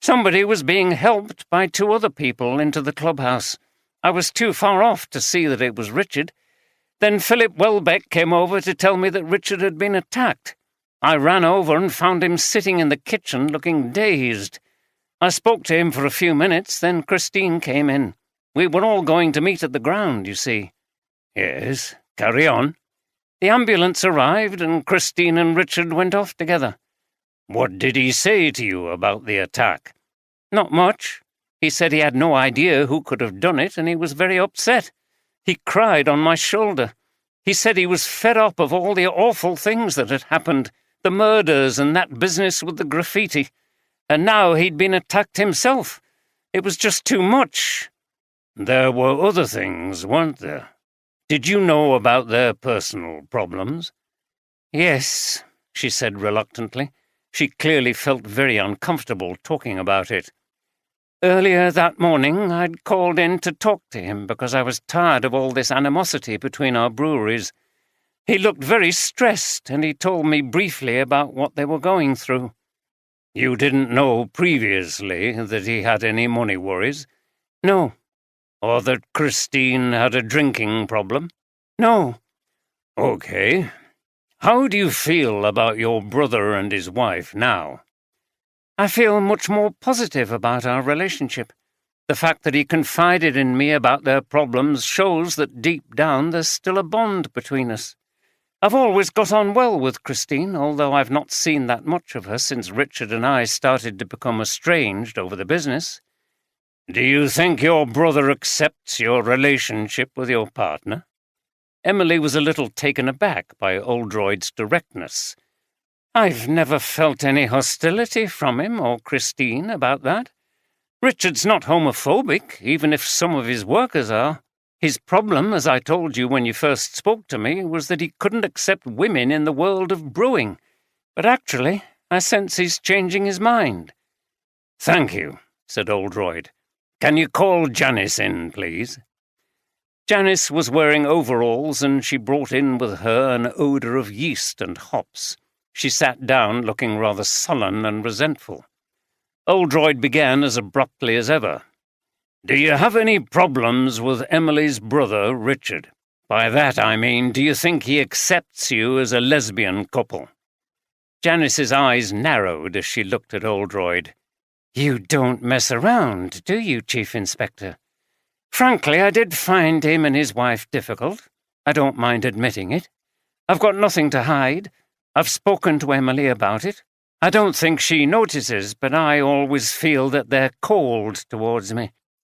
Somebody was being helped by 2 other people into the clubhouse. I was too far off to see that it was Richard. Then Philip Welbeck came over to tell me that Richard had been attacked. I ran over and found him sitting in the kitchen looking dazed. I spoke to him for a few minutes, then Christine came in. We were all going to meet at the ground, you see. Yes, carry on. The ambulance arrived and Christine and Richard went off together. What did he say to you about the attack? Not much. He said he had no idea who could have done it, and he was very upset. He cried on my shoulder. He said he was fed up of all the awful things that had happened, the murders and that business with the graffiti. And now he'd been attacked himself. It was just too much. There were other things, weren't there? Did you know about their personal problems? Yes, she said reluctantly. She clearly felt very uncomfortable talking about it. Earlier that morning, I'd called in to talk to him because I was tired of all this animosity between our breweries. He looked very stressed, and he told me briefly about what they were going through. You didn't know previously that he had any money worries? No. Or that Christine had a drinking problem? No. Okay. How do you feel about your brother and his wife now? I feel much more positive about our relationship. The fact that he confided in me about their problems shows that deep down there's still a bond between us. I've always got on well with Christine, although I've not seen that much of her since Richard and I started to become estranged over the business. Do you think your brother accepts your relationship with your partner? Emily was a little taken aback by Oldroyd's directness. I've never felt any hostility from him or Christine about that. Richard's not homophobic, even if some of his workers are. His problem, as I told you when you first spoke to me, was that he couldn't accept women in the world of brewing. But actually, I sense he's changing his mind. Thank you, said Oldroyd. Can you call Janice in, please? Janice was wearing overalls, and she brought in with her an odour of yeast and hops. She sat down looking rather sullen and resentful. Oldroyd began as abruptly as ever. Do you have any problems with Emily's brother, Richard? By that I mean, do you think he accepts you as a lesbian couple? Janice's eyes narrowed as she looked at Oldroyd. You don't mess around, do you, Chief Inspector? Frankly, I did find him and his wife difficult. I don't mind admitting it. I've got nothing to hide. I've spoken to Emily about it. I don't think she notices, but I always feel that they're cold towards me.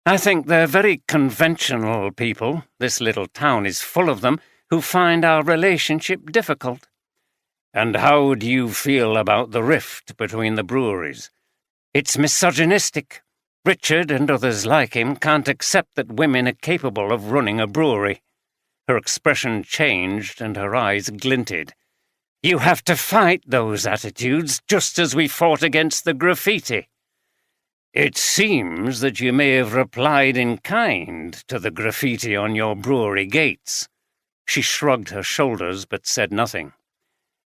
I think they're very conventional people, this little town is full of them, who find our relationship difficult. And how do you feel about the rift between the breweries? It's misogynistic. Richard and others like him can't accept that women are capable of running a brewery. Her expression changed and her eyes glinted. You have to fight those attitudes just as we fought against the graffiti. It seems that you may have replied in kind to the graffiti on your brewery gates. She shrugged her shoulders but said nothing.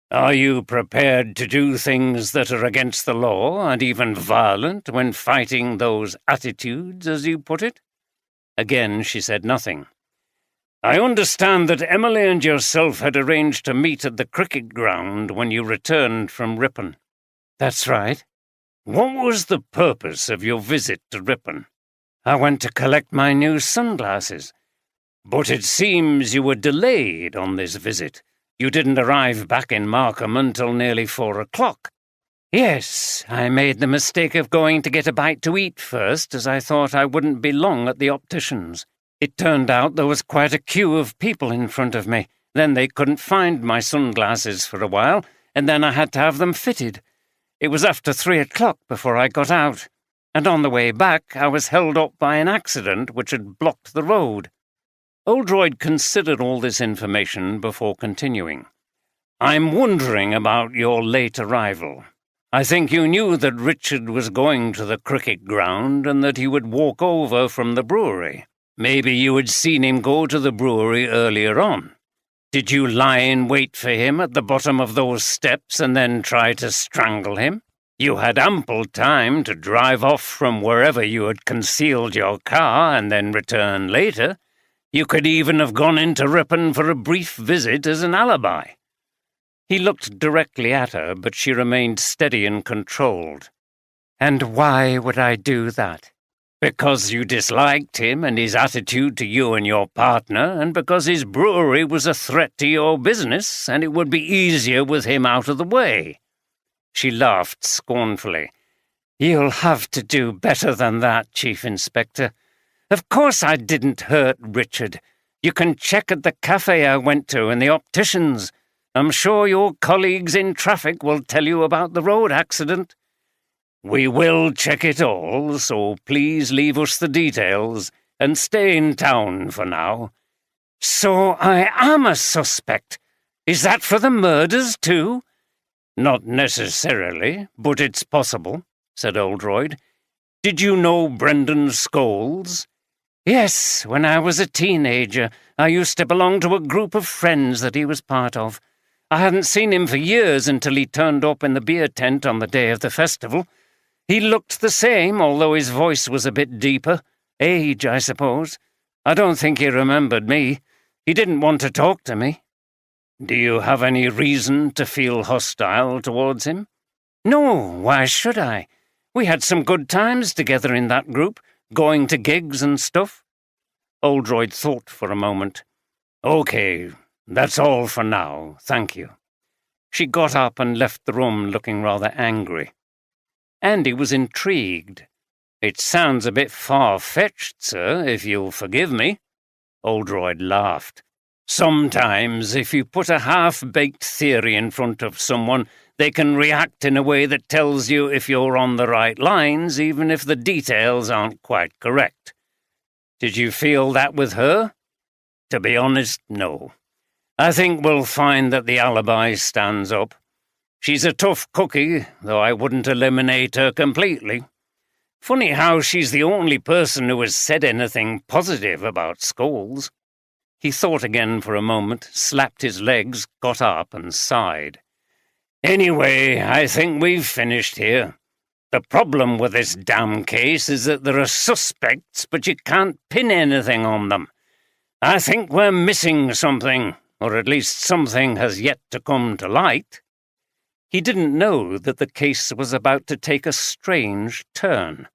Are you prepared to do things that are against the law and even violent when fighting those attitudes, as you put it? Again she said nothing. I understand that Emily and yourself had arranged to meet at the cricket ground when you returned from Ripon. That's right. What was the purpose of your visit to Ripon? I went to collect my new sunglasses. But it seems you were delayed on this visit. You didn't arrive back in Markham until nearly 4 o'clock. Yes, I made the mistake of going to get a bite to eat first, as I thought I wouldn't be long at the optician's. It turned out there was quite a queue of people in front of me. Then they couldn't find my sunglasses for a while, and then I had to have them fitted. It was after 3 o'clock before I got out. and on the way back I was held up by an accident which had blocked the road." Oldroyd considered all this information before continuing. "I'm wondering about your late arrival. I think you knew that Richard was going to the cricket ground and that he would walk over from the brewery. Maybe you had seen him go to the brewery earlier on. Did you lie in wait for him at the bottom of those steps and then try to strangle him? You had ample time to drive off from wherever you had concealed your car and then return later. You could even have gone into Ripon for a brief visit as an alibi." He looked directly at her, but she remained steady and controlled. "And why would I do that?" "Because you disliked him and his attitude to you and your partner, and because his brewery was a threat to your business, and it would be easier with him out of the way." She laughed scornfully. "You'll have to do better than that, Chief Inspector. Of course I didn't hurt Richard. You can check at the cafe I went to and the opticians. I'm sure your colleagues in traffic will tell you about the road accident." "We will check it all, so please leave us the details and stay in town for now." "So I am a suspect. Is that for the murders too?" "Not necessarily, but it's possible," said Oldroyd. "Did you know Brendan Scholes?" "Yes, when I was a teenager, I used to belong to a group of friends that he was part of. I hadn't seen him for years until he turned up in the beer tent on the day of the festival. He looked the same, although his voice was a bit deeper. Age, I suppose. I don't think he remembered me. He didn't want to talk to me." "Do you have any reason to feel hostile towards him?" "No, why should I? We had some good times together in that group, going to gigs and stuff." Oldroyd thought for a moment. "Okay, that's all for now, thank you." She got up and left the room looking rather angry. Andy was intrigued. "It sounds a bit far-fetched, sir, if you'll forgive me." Oldroyd laughed. "Sometimes, if you put a half-baked theory in front of someone, they can react in a way that tells you if you're on the right lines, even if the details aren't quite correct. Did you feel that with her?" "To be honest, no. I think we'll find that the alibi stands up. She's a tough cookie, though I wouldn't eliminate her completely. Funny how she's the only person who has said anything positive about Scholes." He thought again for a moment, slapped his legs, got up and sighed. "Anyway, I think we've finished here. The problem with this damn case is that there are suspects, but you can't pin anything on them. I think we're missing something, or at least something has yet to come to light." He didn't know that the case was about to take a strange turn.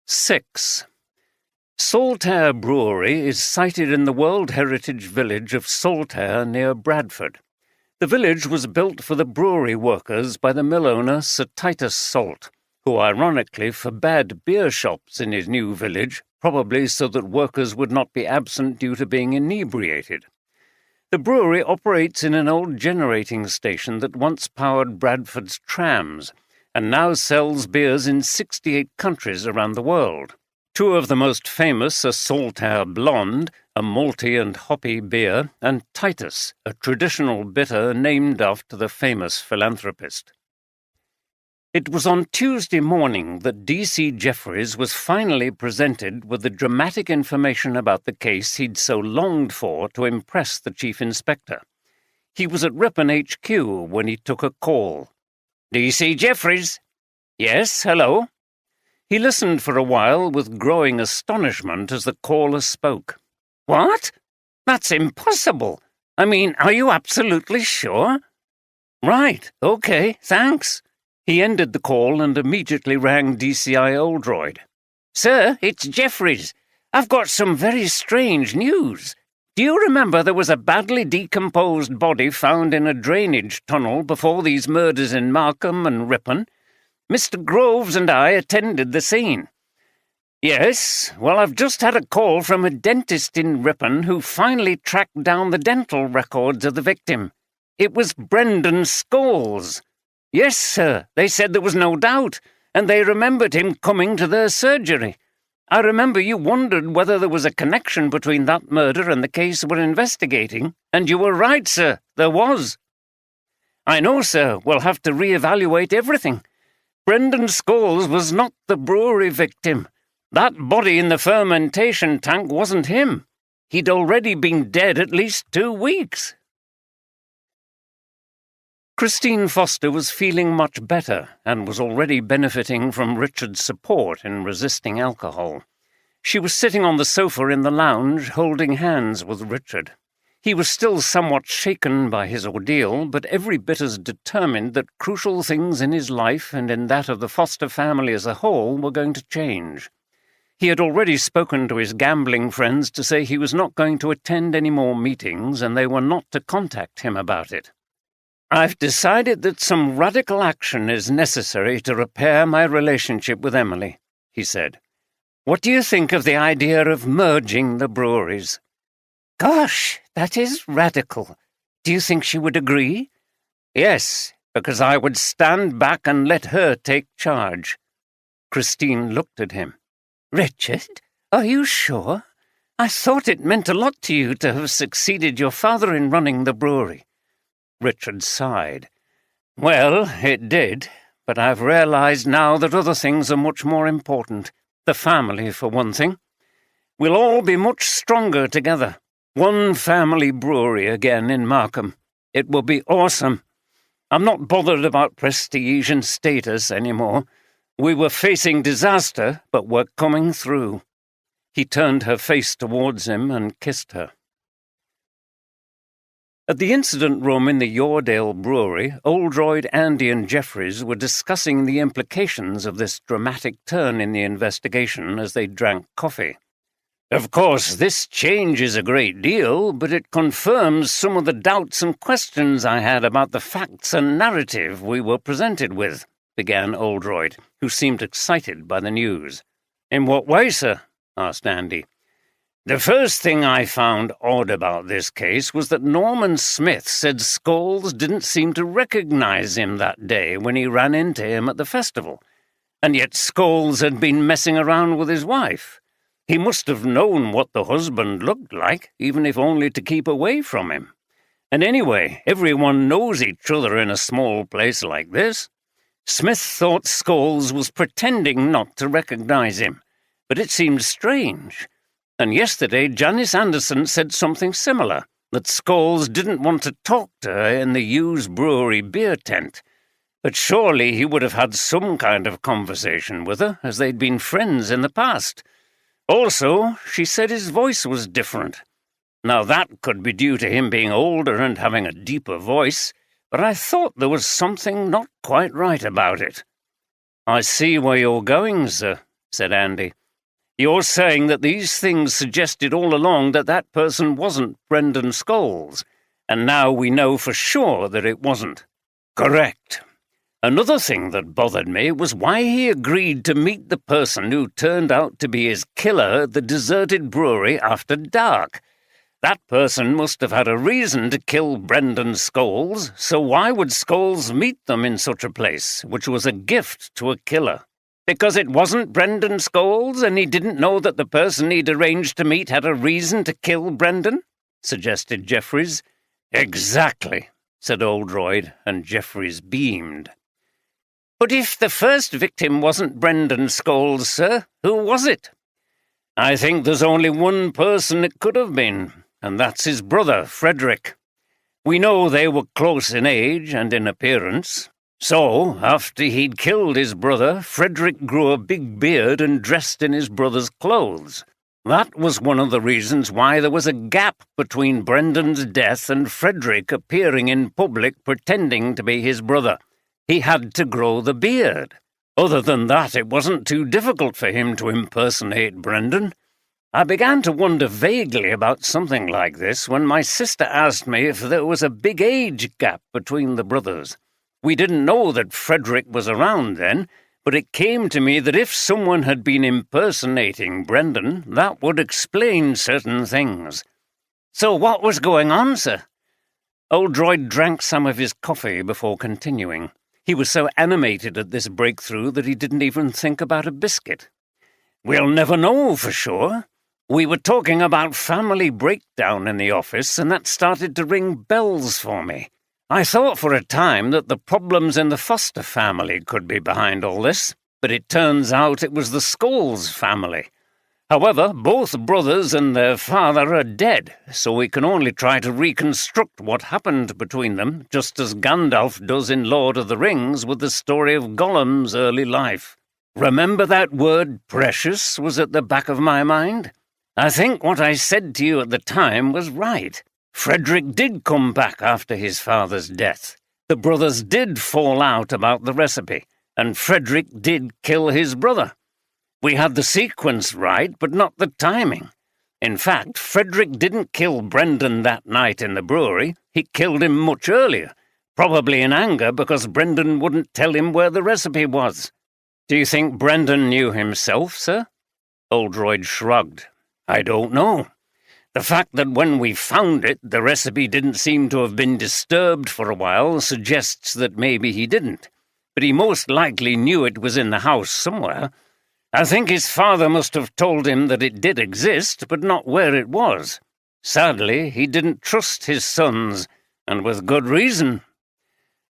6. Saltaire Brewery is sited in the World Heritage Village of Saltaire near Bradford. The village was built for the brewery workers by the mill owner Sir Titus Salt, who ironically forbade beer shops in his new village, probably so that workers would not be absent due to being inebriated. The brewery operates in an old generating station that once powered Bradford's trams, and now sells beers in 68 countries around the world. Two of the most famous are Saltaire Blonde, a malty and hoppy beer, and Titus, a traditional bitter named after the famous philanthropist. It was on Tuesday morning that D.C. Jeffries was finally presented with the dramatic information about the case he'd so longed for to impress the Chief Inspector. He was at Ripon HQ when he took a call. "D.C. Jeffries?" "Yes, hello." He listened for a while with growing astonishment as the caller spoke. "What? That's impossible. I mean, are you absolutely sure?" "Right, okay, thanks." He ended the call and immediately rang DCI Oldroyd. "Sir, it's Jeffries. I've got some very strange news. Do you remember there was a badly decomposed body found in a drainage tunnel before these murders in Markham and Ripon? Mr. Groves and I attended the scene." "Yes, well, I've just had a call from a dentist in Ripon who finally tracked down the dental records of the victim. It was Brendan Scholes. Yes, sir, they said there was no doubt, and they remembered him coming to their surgery. I remember you wondered whether there was a connection between that murder and the case we're investigating, and you were right, sir, there was. I know, sir, we'll have to re-evaluate everything. Brendan Scholes was not the brewery victim. That body in the fermentation tank wasn't him. He'd already been dead at least 2 weeks. Christine Foster was feeling much better and was already benefiting from Richard's support in resisting alcohol. She was sitting on the sofa in the lounge, holding hands with Richard. He was still somewhat shaken by his ordeal, but every bit as determined that crucial things in his life and in that of the Foster family as a whole were going to change. He had already spoken to his gambling friends to say he was not going to attend any more meetings and they were not to contact him about it. I've decided that some radical action is necessary to repair my relationship with Emily, he said. What do you think of the idea of merging the breweries? Gosh, that is radical. Do you think she would agree? Yes, because I would stand back and let her take charge. Christine looked at him. Richard, are you sure? I thought it meant a lot to you to have succeeded your father in running the brewery. Richard sighed. Well, it did, but I've realized now that other things are much more important. The family, for one thing. We'll all be much stronger together. One family brewery again in Markham. It will be awesome. I'm not bothered about prestige and status anymore. We were facing disaster, but we're coming through. He turned her face towards him and kissed her. At the incident room in the Yoredale Brewery, Oldroyd, Andy and Jeffries were discussing the implications of this dramatic turn in the investigation as they drank coffee. Of course, this changes a great deal, but it confirms some of the doubts and questions I had about the facts and narrative we were presented with, began Oldroyd, who seemed excited by the news. In what way, sir? Asked Andy. The first thing I found odd about this case was that Norman Smith said Scholes didn't seem to recognize him that day when he ran into him at the festival, and yet Scholes had been messing around with his wife. He must have known what the husband looked like, even if only to keep away from him. And anyway, everyone knows each other in a small place like this. Smith thought Scholes was pretending not to recognize him, but it seemed strange. And yesterday Janice Anderson said something similar, that Scholes didn't want to talk to her in the Hughes Brewery beer tent. But surely he would have had some kind of conversation with her, as they'd been friends in the past. Also, she said his voice was different. Now that could be due to him being older and having a deeper voice, but I thought there was something not quite right about it. I see where you're going, sir, said Andy. You're saying that these things suggested all along that that person wasn't Brendan Scholes, and now we know for sure that it wasn't. Correct. Another thing that bothered me was why he agreed to meet the person who turned out to be his killer at the deserted brewery after dark. That person must have had a reason to kill Brendan Scholes, so why would Scholes meet them in such a place, which was a gift to a killer? Because it wasn't Brendan Scholes and he didn't know that the person he'd arranged to meet had a reason to kill Brendan? Suggested Jeffries. Exactly, said Oldroyd, and Jeffries beamed. But if the first victim wasn't Brendan Scholes, sir, who was it? I think there's only one person it could have been, and that's his brother, Frederick. We know they were close in age and in appearance. So, after he'd killed his brother, Frederick grew a big beard and dressed in his brother's clothes. That was one of the reasons why there was a gap between Brendan's death and Frederick appearing in public pretending to be his brother. He had to grow the beard. Other than that, it wasn't too difficult for him to impersonate Brendan. I began to wonder vaguely about something like this when my sister asked me if there was a big age gap between the brothers. We didn't know that Frederick was around then, but it came to me that if someone had been impersonating Brendan, that would explain certain things. So what was going on, sir? Oldroyd drank some of his coffee before continuing. He was so animated at this breakthrough that he didn't even think about a biscuit. "We'll never know for sure. We were talking about family breakdown in the office, and that started to ring bells for me. I thought for a time that the problems in the Foster family could be behind all this, but it turns out it was the Scholes family. However, both brothers and their father are dead, so we can only try to reconstruct what happened between them, just as Gandalf does in Lord of the Rings with the story of Gollum's early life. Remember that word precious was at the back of my mind? I think what I said to you at the time was right. Frederick did come back after his father's death. The brothers did fall out about the recipe, and Frederick did kill his brother. We had the sequence right, but not the timing. In fact, Frederick didn't kill Brendan that night in the brewery. He killed him much earlier, probably in anger because Brendan wouldn't tell him where the recipe was. Do you think Brendan knew himself, sir? Oldroyd shrugged. I don't know. The fact that when we found it, the recipe didn't seem to have been disturbed for a while suggests that maybe he didn't. But he most likely knew it was in the house somewhere. I think his father must have told him that it did exist, but not where it was. Sadly, he didn't trust his sons, and with good reason.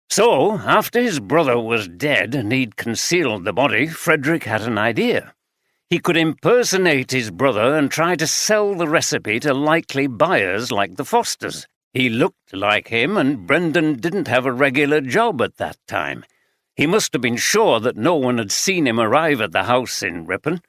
So, after his brother was dead and he'd concealed the body, Frederick had an idea. He could impersonate his brother and try to sell the recipe to likely buyers like the Fosters. He looked like him, and Brendan didn't have a regular job at that time. He must have been sure that no one had seen him arrive at the house in Ripon.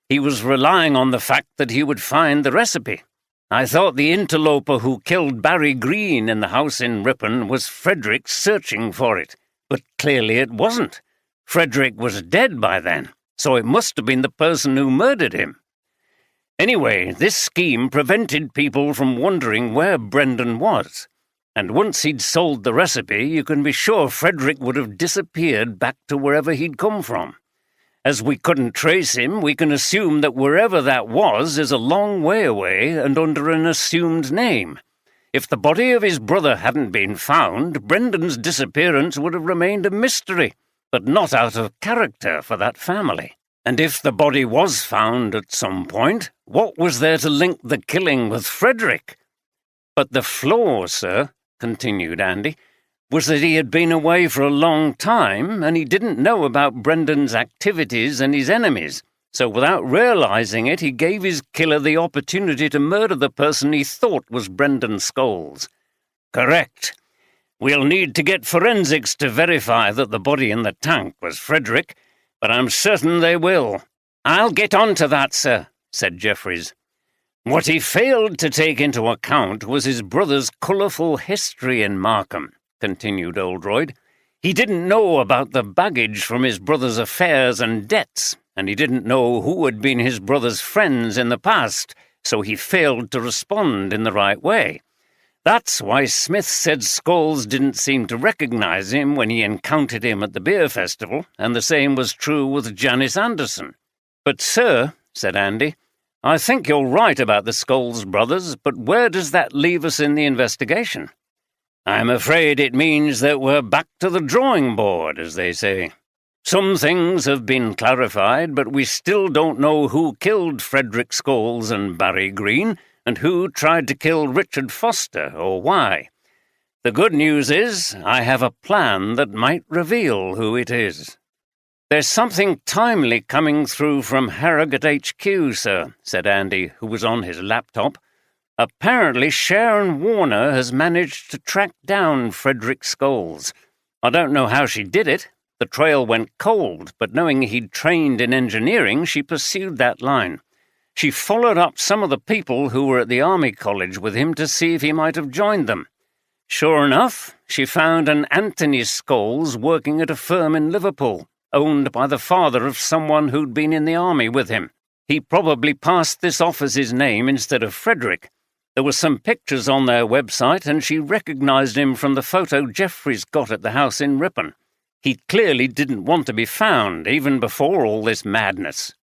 He was relying on the fact that he would find the recipe. I thought the interloper who killed Barry Green in the house in Ripon was Frederick searching for it, but clearly it wasn't. Frederick was dead by then, so it must have been the person who murdered him. Anyway, this scheme prevented people from wondering where Brendan was. And once he'd sold the recipe, you can be sure Frederick would have disappeared back to wherever he'd come from. As we couldn't trace him, we can assume that wherever that was is a long way away and under an assumed name. If the body of his brother hadn't been found, Brendan's disappearance would have remained a mystery, but not out of character for that family. And if the body was found at some point, what was there to link the killing with Frederick? But the flaw, sir, continued Andy, was that he had been away for a long time and he didn't know about Brendan's activities and his enemies. So without realizing it, he gave his killer the opportunity to murder the person he thought was Brendan Scholes. Correct. We'll need to get forensics to verify that the body in the tank was Frederick, but I'm certain they will. I'll get on to that, sir, said Jeffries. What he failed to take into account was his brother's colourful history in Markham, continued Oldroyd. He didn't know about the baggage from his brother's affairs and debts, and he didn't know who had been his brother's friends in the past, so he failed to respond in the right way. That's why Smith said Scholes didn't seem to recognise him when he encountered him at the beer festival, and the same was true with Janice Anderson. But, sir, said Andy, I think you're right about the Scholes brothers, but where does that leave us in the investigation? I'm afraid it means that we're back to the drawing board, as they say. Some things have been clarified, but we still don't know who killed Frederick Scholes and Barry Green, and who tried to kill Richard Foster, or why. The good news is, I have a plan that might reveal who it is. There's something timely coming through from Harrogate HQ, sir, said Andy, who was on his laptop. Apparently Sharon Warner has managed to track down Frederick Scholes. I don't know how she did it. The trail went cold, but knowing he'd trained in engineering, she pursued that line. She followed up some of the people who were at the Army College with him to see if he might have joined them. Sure enough, she found an Anthony Scholes working at a firm in Liverpool, owned by the father of someone who'd been in the army with him. He probably passed this off as his name instead of Frederick. There were some pictures on their website, and she recognised him from the photo Jeffries got at the house in Ripon. He clearly didn't want to be found, even before all this madness.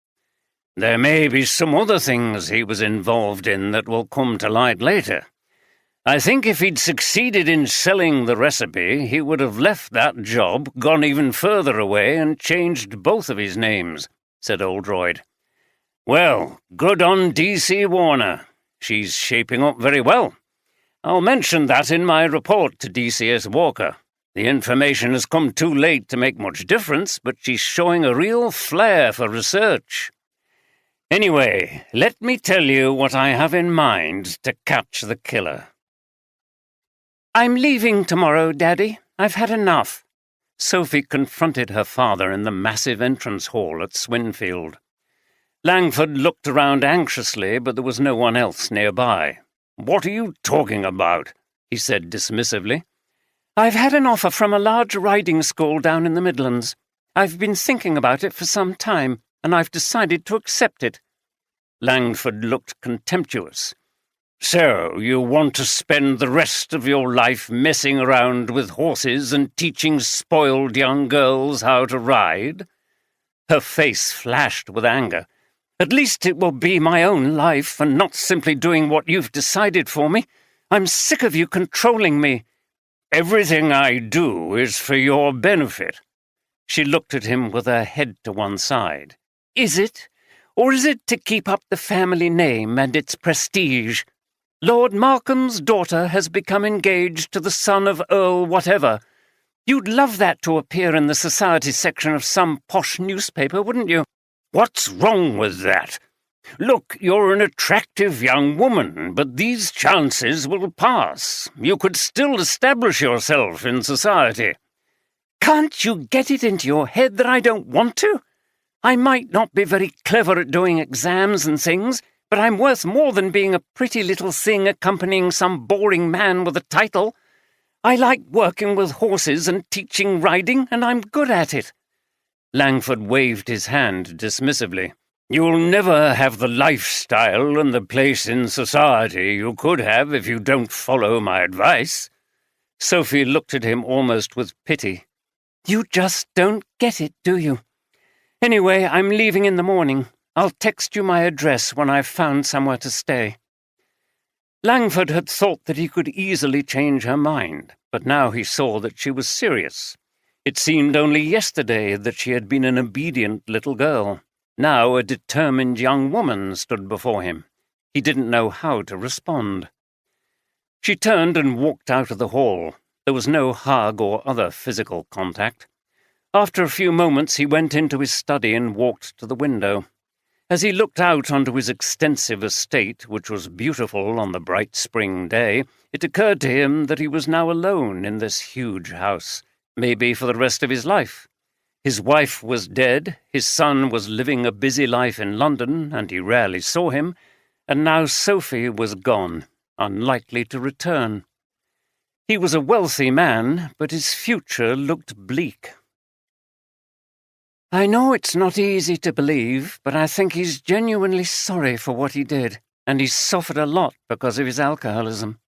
There may be some other things he was involved in that will come to light later. I think if he'd succeeded in selling the recipe, he would have left that job, gone even further away, and changed both of his names," said Oldroyd. "Well, good on D.C. Warner. She's shaping up very well. I'll mention that in my report to DCS Walker. The information has come too late to make much difference, but she's showing a real flair for research. Anyway, let me tell you what I have in mind to catch the killer." "I'm leaving tomorrow, Daddy. I've had enough." Sophie confronted her father in the massive entrance hall at Swinfield. Langford looked around anxiously, but there was no one else nearby. "What are you talking about?" he said dismissively. "I've had an offer from a large riding school down in the Midlands. I've been thinking about it for some time, and I've decided to accept it." Langford looked contemptuous. "So you want to spend the rest of your life messing around with horses and teaching spoiled young girls how to ride?" Her face flashed with anger. "At least it will be my own life and not simply doing what you've decided for me. I'm sick of you controlling me." "Everything I do is for your benefit." She looked at him with her head to one side. "Is it? Or is it to keep up the family name and its prestige? Lord Markham's daughter has become engaged to the son of Earl whatever. You'd love that to appear in the society section of some posh newspaper, wouldn't you?" "What's wrong with that? Look, you're an attractive young woman, but these chances will pass. You could still establish yourself in society." "Can't you get it into your head that I don't want to? I might not be very clever at doing exams and things, but I'm worth more than being a pretty little thing accompanying some boring man with a title. I like working with horses and teaching riding, and I'm good at it." Langford waved his hand dismissively. "You'll never have the lifestyle and the place in society you could have if you don't follow my advice." Sophie looked at him almost with pity. "You just don't get it, do you? Anyway, I'm leaving in the morning. I'll text you my address when I've found somewhere to stay." Langford had thought that he could easily change her mind, but now he saw that she was serious. It seemed only yesterday that she had been an obedient little girl. Now a determined young woman stood before him. He didn't know how to respond. She turned and walked out of the hall. There was no hug or other physical contact. After a few moments he went into his study and walked to the window. As he looked out onto his extensive estate, which was beautiful on the bright spring day, it occurred to him that he was now alone in this huge house, maybe for the rest of his life. His wife was dead, his son was living a busy life in London, and he rarely saw him, and now Sophie was gone, unlikely to return. He was a wealthy man, but his future looked bleak. "I know it's not easy to believe, but I think he's genuinely sorry for what he did, and he's suffered a lot because of his alcoholism."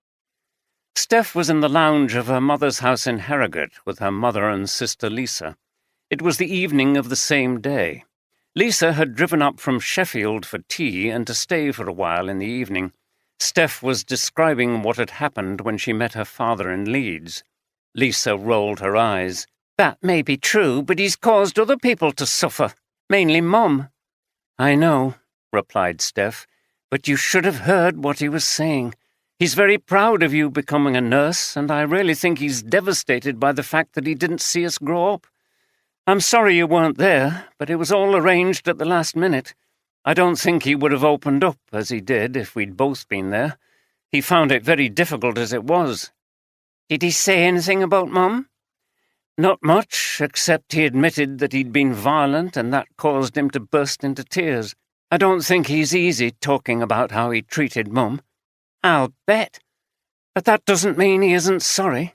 Steph was in the lounge of her mother's house in Harrogate with her mother and sister Lisa. It was the evening of the same day. Lisa had driven up from Sheffield for tea and to stay for a while in the evening. Steph was describing what had happened when she met her father in Leeds. Lisa rolled her eyes. "That may be true, but he's caused other people to suffer, mainly Mum." "I know," replied Steph, "but you should have heard what he was saying. He's very proud of you becoming a nurse, and I really think he's devastated by the fact that he didn't see us grow up. I'm sorry you weren't there, but it was all arranged at the last minute. I don't think he would have opened up as he did if we'd both been there. He found it very difficult as it was." "Did he say anything about Mum?" "Not much, except he admitted that he'd been violent and that caused him to burst into tears. I don't think he's easy talking about how he treated Mum." "I'll bet. But that doesn't mean he isn't sorry."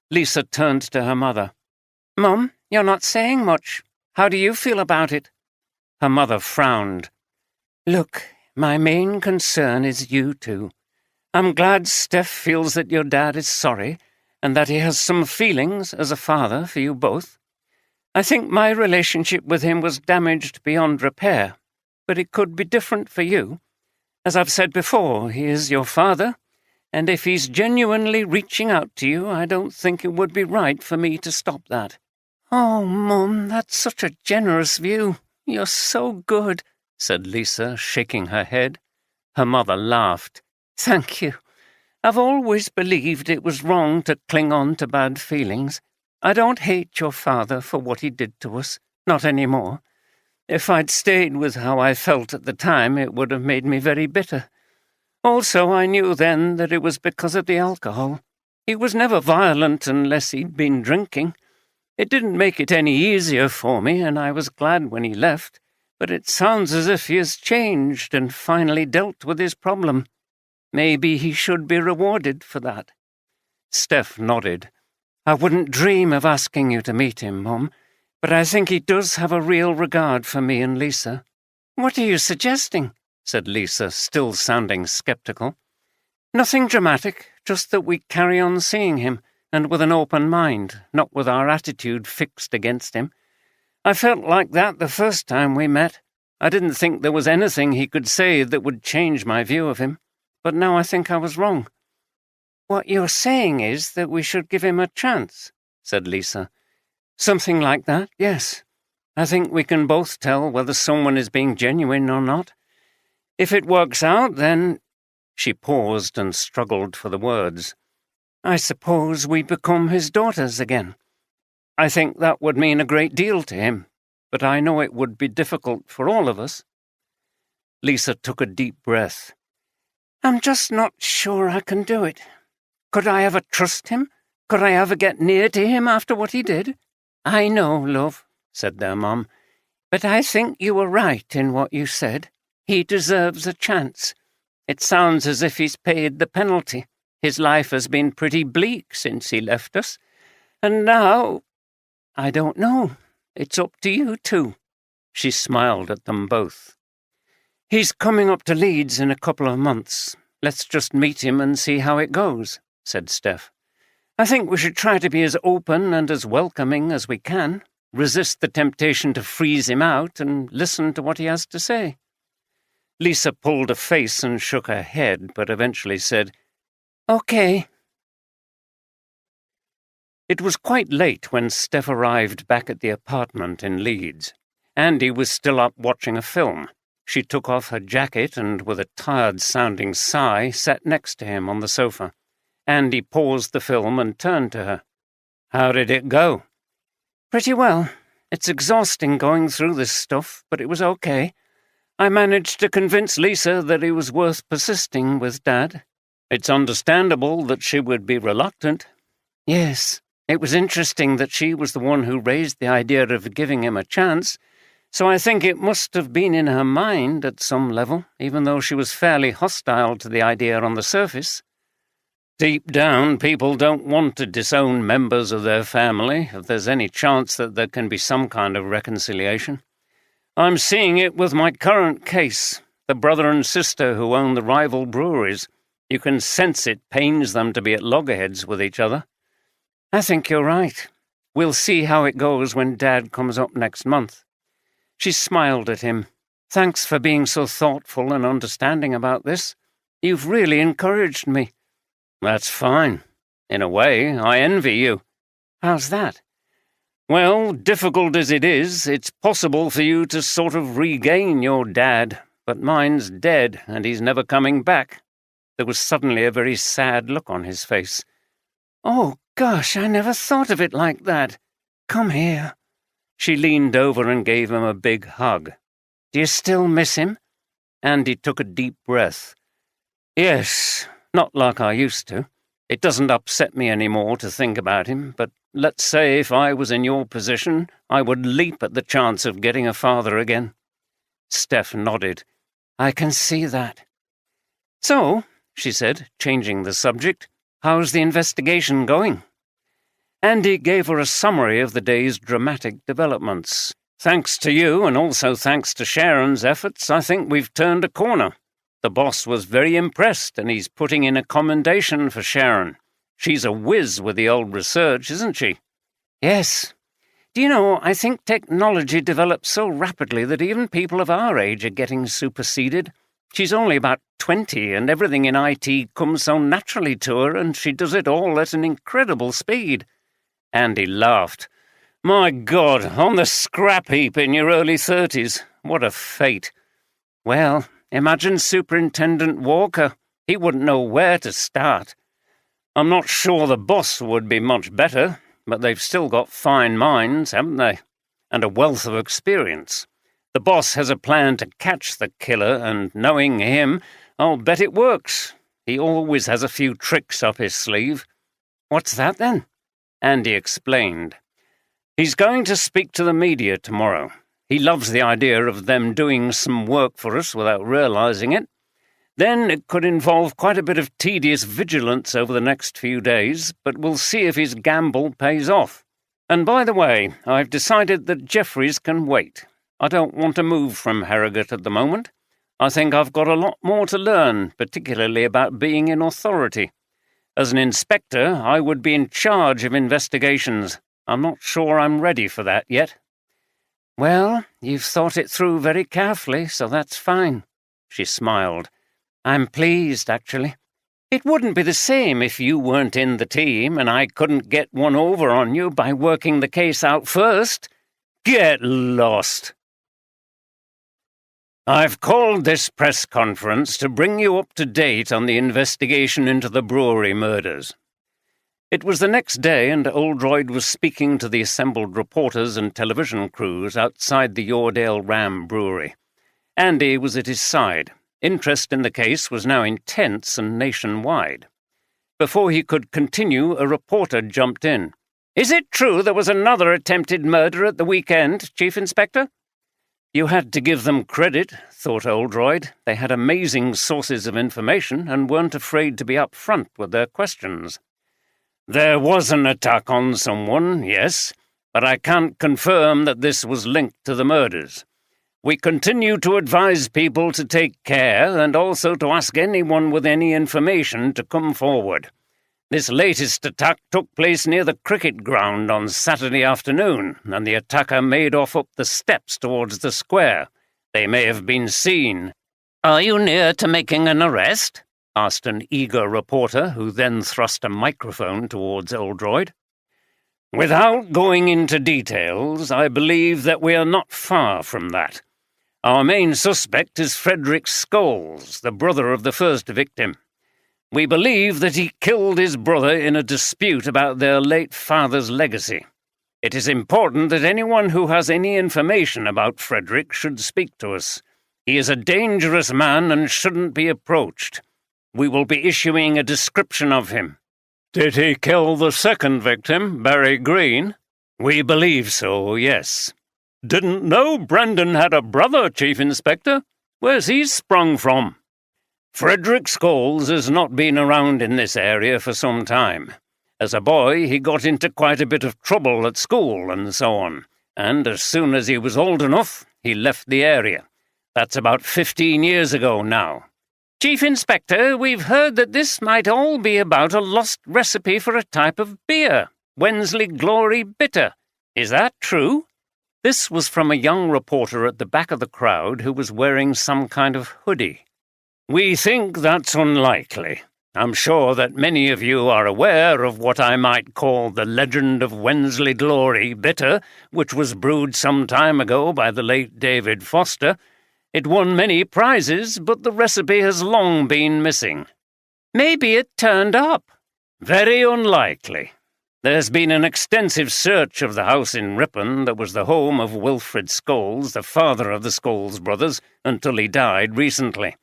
Lisa turned to her mother. "Mum, you're not saying much. How do you feel about it?" Her mother frowned. "Look, my main concern is you two. I'm glad Steph feels that your dad is sorry, and that he has some feelings as a father for you both. I think my relationship with him was damaged beyond repair, but it could be different for you. As I've said before, he is your father, And if he's genuinely reaching out to you, I don't think it would be right for me to stop that." "Oh, Mum, that's such a generous view. You're so good," said Lisa, shaking her head. Her mother laughed. "Thank you. I've always believed it was wrong to cling on to bad feelings. I don't hate your father for what he did to us, not anymore. If I'd stayed with how I felt at the time, it would have made me very bitter. Also, I knew then that it was because of the alcohol. He was never violent unless he'd been drinking. It didn't make it any easier for me, and I was glad when he left, but it sounds as if he has changed and finally dealt with his problem. Maybe he should be rewarded for that." Steph nodded. "I wouldn't dream of asking you to meet him, Mum, but I think he does have a real regard for me and Lisa." "What are you suggesting?" said Lisa, still sounding sceptical. "Nothing dramatic, just that we carry on seeing him, and with an open mind, not with our attitude fixed against him. I felt like that the first time we met. I didn't think there was anything he could say that would change my view of him, but now I think I was wrong." "What you're saying is that we should give him a chance," said Lisa. "Something like that, yes. I think we can both tell whether someone is being genuine or not. If it works out, then—" She paused and struggled for the words. "I suppose we become his daughters again. I think that would mean a great deal to him, but I know it would be difficult for all of us." Lisa took a deep breath. "I'm just not sure I can do it. Could I ever trust him? Could I ever get near to him after what he did?" "I know, love," said their mum, "but I think you were right in what you said. He deserves a chance. It sounds as if he's paid the penalty. His life has been pretty bleak since he left us. And now— I don't know. It's up to you two." She smiled at them both. "He's coming up to Leeds in a couple of months. Let's just meet him and see how it goes," said Steph. "I think we should try to be as open and as welcoming as we can, resist the temptation to freeze him out and listen to what he has to say." Lisa pulled a face and shook her head, but eventually said, "Okay." It was quite late when Steph arrived back at the apartment in Leeds. Andy was still up watching a film. She took off her jacket and, with a tired-sounding sigh, sat next to him on the sofa. Andy paused the film and turned to her. "How did it go?" "Pretty well. It's exhausting going through this stuff, but it was okay. I managed to convince Lisa that it was worth persisting with Dad." "It's understandable that she would be reluctant." "Yes. It was interesting that she was the one who raised the idea of giving him a chance, so I think it must have been in her mind at some level, even though she was fairly hostile to the idea on the surface." "Deep down, people don't want to disown members of their family if there's any chance that there can be some kind of reconciliation. I'm seeing it with my current case, the brother and sister who own the rival breweries. You can sense it pains them to be at loggerheads with each other." "I think you're right. We'll see how it goes when Dad comes up next month." She smiled at him. "Thanks for being so thoughtful and understanding about this. You've really encouraged me." "That's fine. In a way, I envy you." "How's that?" "Well, difficult as it is, it's possible for you to sort of regain your dad, but mine's dead and he's never coming back." There was suddenly a very sad look on his face. "Oh, gosh, I never thought of it like that. Come here." She leaned over and gave him a big hug. "Do you still miss him?" Andy took a deep breath. "Yes, not like I used to. It doesn't upset me anymore to think about him, but let's say if I was in your position, I would leap at the chance of getting a father again." Steph nodded. "I can see that." "So," she said, changing the subject, "how's the investigation going?" Andy gave her a summary of the day's dramatic developments. "Thanks to you, and also thanks to Sharon's efforts, I think we've turned a corner. The boss was very impressed, and he's putting in a commendation for Sharon. She's a whiz with the old research, isn't she?" "Yes. Do you know, I think technology develops so rapidly that even people of our age are getting superseded. She's only about 20, and everything in IT comes so naturally to her, and she does it all at an incredible speed." Andy laughed. "My God, on the scrap heap in your early 30s. What a fate." "Well, imagine Superintendent Walker. He wouldn't know where to start." "I'm not sure the boss would be much better, but they've still got fine minds, haven't they? And a wealth of experience. The boss has a plan to catch the killer, and knowing him, I'll bet it works. He always has a few tricks up his sleeve." "What's that, then?" Andy explained. "He's going to speak to the media tomorrow. He loves the idea of them doing some work for us without realizing it. Then it could involve quite a bit of tedious vigilance over the next few days, but we'll see if his gamble pays off. And by the way, I've decided that Jeffries can wait. I don't want to move from Harrogate at the moment. I think I've got a lot more to learn, particularly about being in authority. As an inspector, I would be in charge of investigations. I'm not sure I'm ready for that yet." "Well, you've thought it through very carefully, so that's fine." She smiled. "I'm pleased, actually. It wouldn't be the same if you weren't in the team and I couldn't get one over on you by working the case out first." "Get lost." "I've called this press conference to bring you up to date on the investigation into the Brewery murders." It was the next day, and Oldroyd was speaking to the assembled reporters and television crews outside the Yoredale Ram Brewery. Andy was at his side. Interest in the case was now intense and nationwide. Before he could continue, a reporter jumped in. "Is it true there was another attempted murder at the weekend, Chief Inspector?" You had to give them credit, thought Oldroyd. They had amazing sources of information and weren't afraid to be up front with their questions. "There was an attack on someone, yes, but I can't confirm that this was linked to the murders. We continue to advise people to take care and also to ask anyone with any information to come forward. This latest attack took place near the cricket ground on Saturday afternoon, and the attacker made off up the steps towards the square. They may have been seen." "Are you near to making an arrest?" asked an eager reporter, who then thrust a microphone towards Oldroyd. "Without going into details, I believe that we are not far from that. Our main suspect is Frederick Scholes, the brother of the first victim. We believe that he killed his brother in a dispute about their late father's legacy. It is important that anyone who has any information about Frederick should speak to us. He is a dangerous man and shouldn't be approached. We will be issuing a description of him." "Did he kill the second victim, Barry Green?" "We believe so, yes." "Didn't know Brendan had a brother, Chief Inspector. Where's he sprung from?" "Frederick Scholes has not been around in this area for some time. As a boy, he got into quite a bit of trouble at school and so on, and as soon as he was old enough, he left the area. That's about 15 years ago now." "Chief Inspector, we've heard that this might all be about a lost recipe for a type of beer, Wensley Glory Bitter. Is that true?" This was from a young reporter at the back of the crowd who was wearing some kind of hoodie. "We think that's unlikely. I'm sure that many of you are aware of what I might call the legend of Wensley Glory Bitter, which was brewed some time ago by the late David Foster. It won many prizes, but the recipe has long been missing." "Maybe it turned up." "Very unlikely. There's been an extensive search of the house in Ripon that was the home of Wilfred Scholes, the father of the Scholes brothers, until he died recently.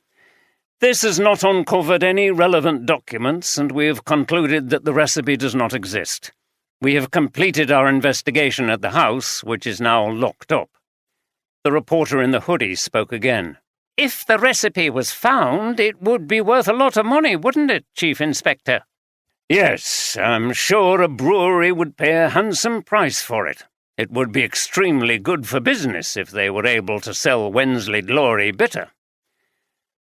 This has not uncovered any relevant documents, and we have concluded that the recipe does not exist. We have completed our investigation at the house, which is now locked up." The reporter in the hoodie spoke again. "If the recipe was found, it would be worth a lot of money, wouldn't it, Chief Inspector?" "Yes, I'm sure a brewery would pay a handsome price for it. It would be extremely good for business if they were able to sell Wensley Glory Bitter."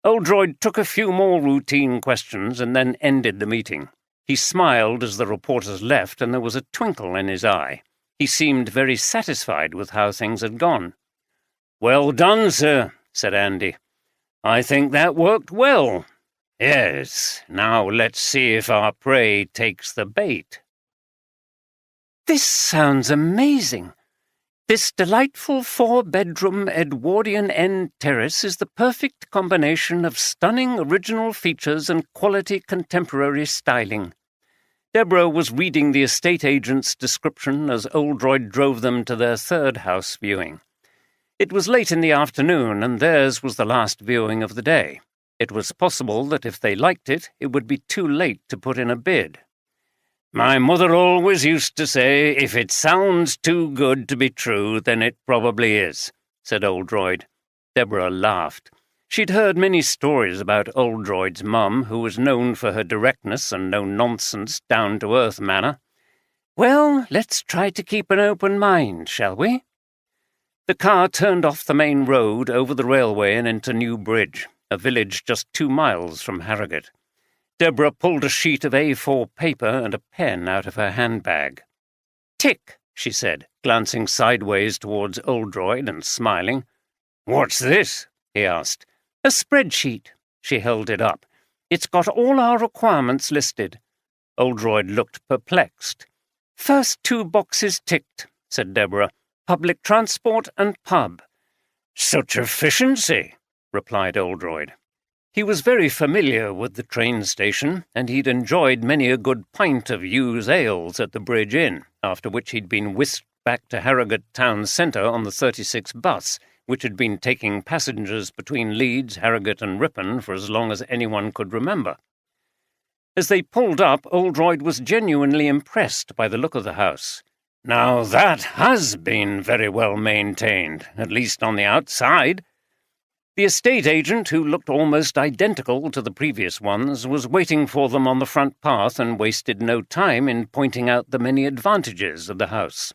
Oldroyd took a few more routine questions and then ended the meeting. He smiled as the reporters left, and there was a twinkle in his eye. He seemed very satisfied with how things had gone. "Well done, sir," said Andy. I think that worked well. Yes, now let's see if our prey takes the bait." "This sounds amazing. This delightful 4-bedroom Edwardian end terrace is the perfect combination of stunning original features and quality contemporary styling." Deborah was reading the estate agent's description as Oldroyd drove them to their third house viewing. It was late in the afternoon, and theirs was the last viewing of the day. It was possible that if they liked it, it would be too late to put in a bid. "My mother always used to say, if it sounds too good to be true, then it probably is," said Oldroyd. Deborah laughed. She'd heard many stories about Oldroyd's mum, who was known for her directness and no-nonsense, down-to-earth manner. "Well, let's try to keep an open mind, shall we?" The car turned off the main road, over the railway and into New Bridge, a village just 2 miles from Harrogate. Deborah pulled a sheet of A4 paper and a pen out of her handbag. "Tick," she said, glancing sideways towards Oldroyd and smiling. "What's this?" he asked. "A spreadsheet." She held it up. "It's got all our requirements listed." Oldroyd looked perplexed. "First 2 boxes ticked," said Deborah. "Public transport and pub." "Such efficiency," replied Oldroyd. He was very familiar with the train station, and he'd enjoyed many a good pint of Hughes ales at the Bridge Inn, after which he'd been whisked back to Harrogate town centre on the 36 bus, which had been taking passengers between Leeds, Harrogate and Ripon for as long as anyone could remember. As they pulled up, Oldroyd was genuinely impressed by the look of the house. "Now that has been very well maintained, at least on the outside." The estate agent, who looked almost identical to the previous ones, was waiting for them on the front path and wasted no time in pointing out the many advantages of the house.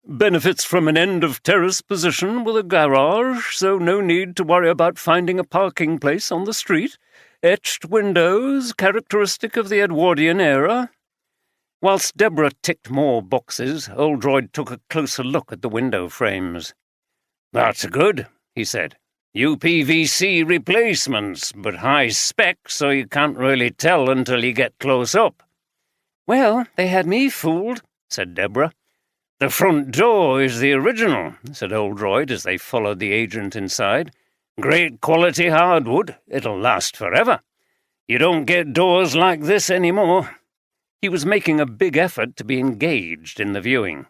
"Benefits from an end-of-terrace position with a garage, so no need to worry about finding a parking place on the street. Etched windows, characteristic of the Edwardian era." Whilst Deborah ticked more boxes, Oldroyd took a closer look at the window frames. "That's good," he said. "UPVC replacements, but high spec, so you can't really tell until you get close up." "Well, they had me fooled," said Deborah. "The front door is the original," said Oldroyd as they followed the agent inside. "Great quality hardwood. It'll last forever. You don't get doors like this anymore." He was making a big effort to be engaged in the viewing.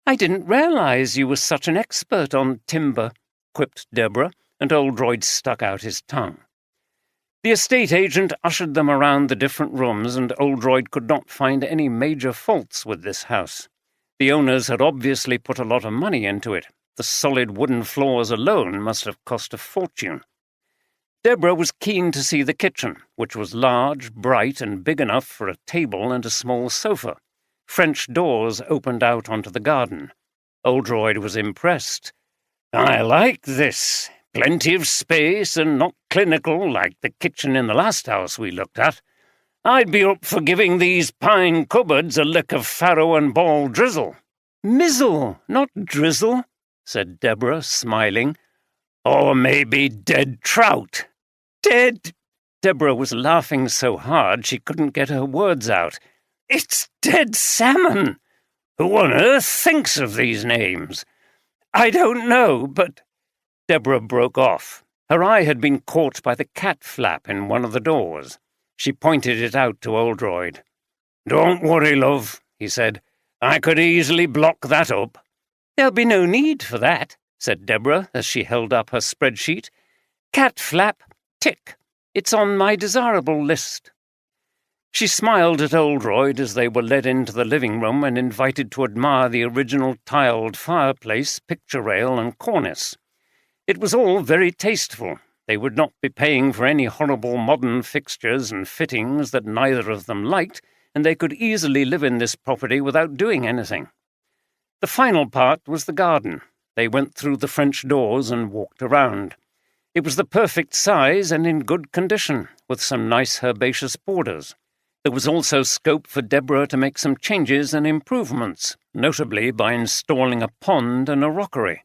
"I didn't realize you were such an expert on timber," quipped Deborah, and Oldroyd stuck out his tongue. The estate agent ushered them around the different rooms, and Oldroyd could not find any major faults with this house. The owners had obviously put a lot of money into it. The solid wooden floors alone must have cost a fortune. Deborah was keen to see the kitchen, which was large, bright, and big enough for a table and a small sofa. French doors opened out onto the garden. Oldroyd was impressed. "I like this. Plenty of space and not clinical like the kitchen in the last house we looked at. I'd be up for giving these pine cupboards a lick of farrow and ball drizzle." "Mizzle, not drizzle," said Deborah, smiling. "Or maybe dead trout." "Dead—" Deborah was laughing so hard she couldn't get her words out. "It's dead salmon. Who on earth thinks of these names?" "I don't know, but—" Deborah broke off. Her eye had been caught by the cat flap in one of the doors. She pointed it out to Oldroyd. "Don't worry, love," he said. "I could easily block that up." "There'll be no need for that," said Deborah as she held up her spreadsheet. "Cat flap, tick. It's on my desirable list." She smiled at Oldroyd as they were led into the living room and invited to admire the original tiled fireplace, picture rail, and cornice. It was all very tasteful. They would not be paying for any horrible modern fixtures and fittings that neither of them liked, and they could easily live in this property without doing anything. The final part was the garden. They went through the French doors and walked around. It was the perfect size and in good condition, with some nice herbaceous borders. There was also scope for Deborah to make some changes and improvements, notably by installing a pond and a rockery.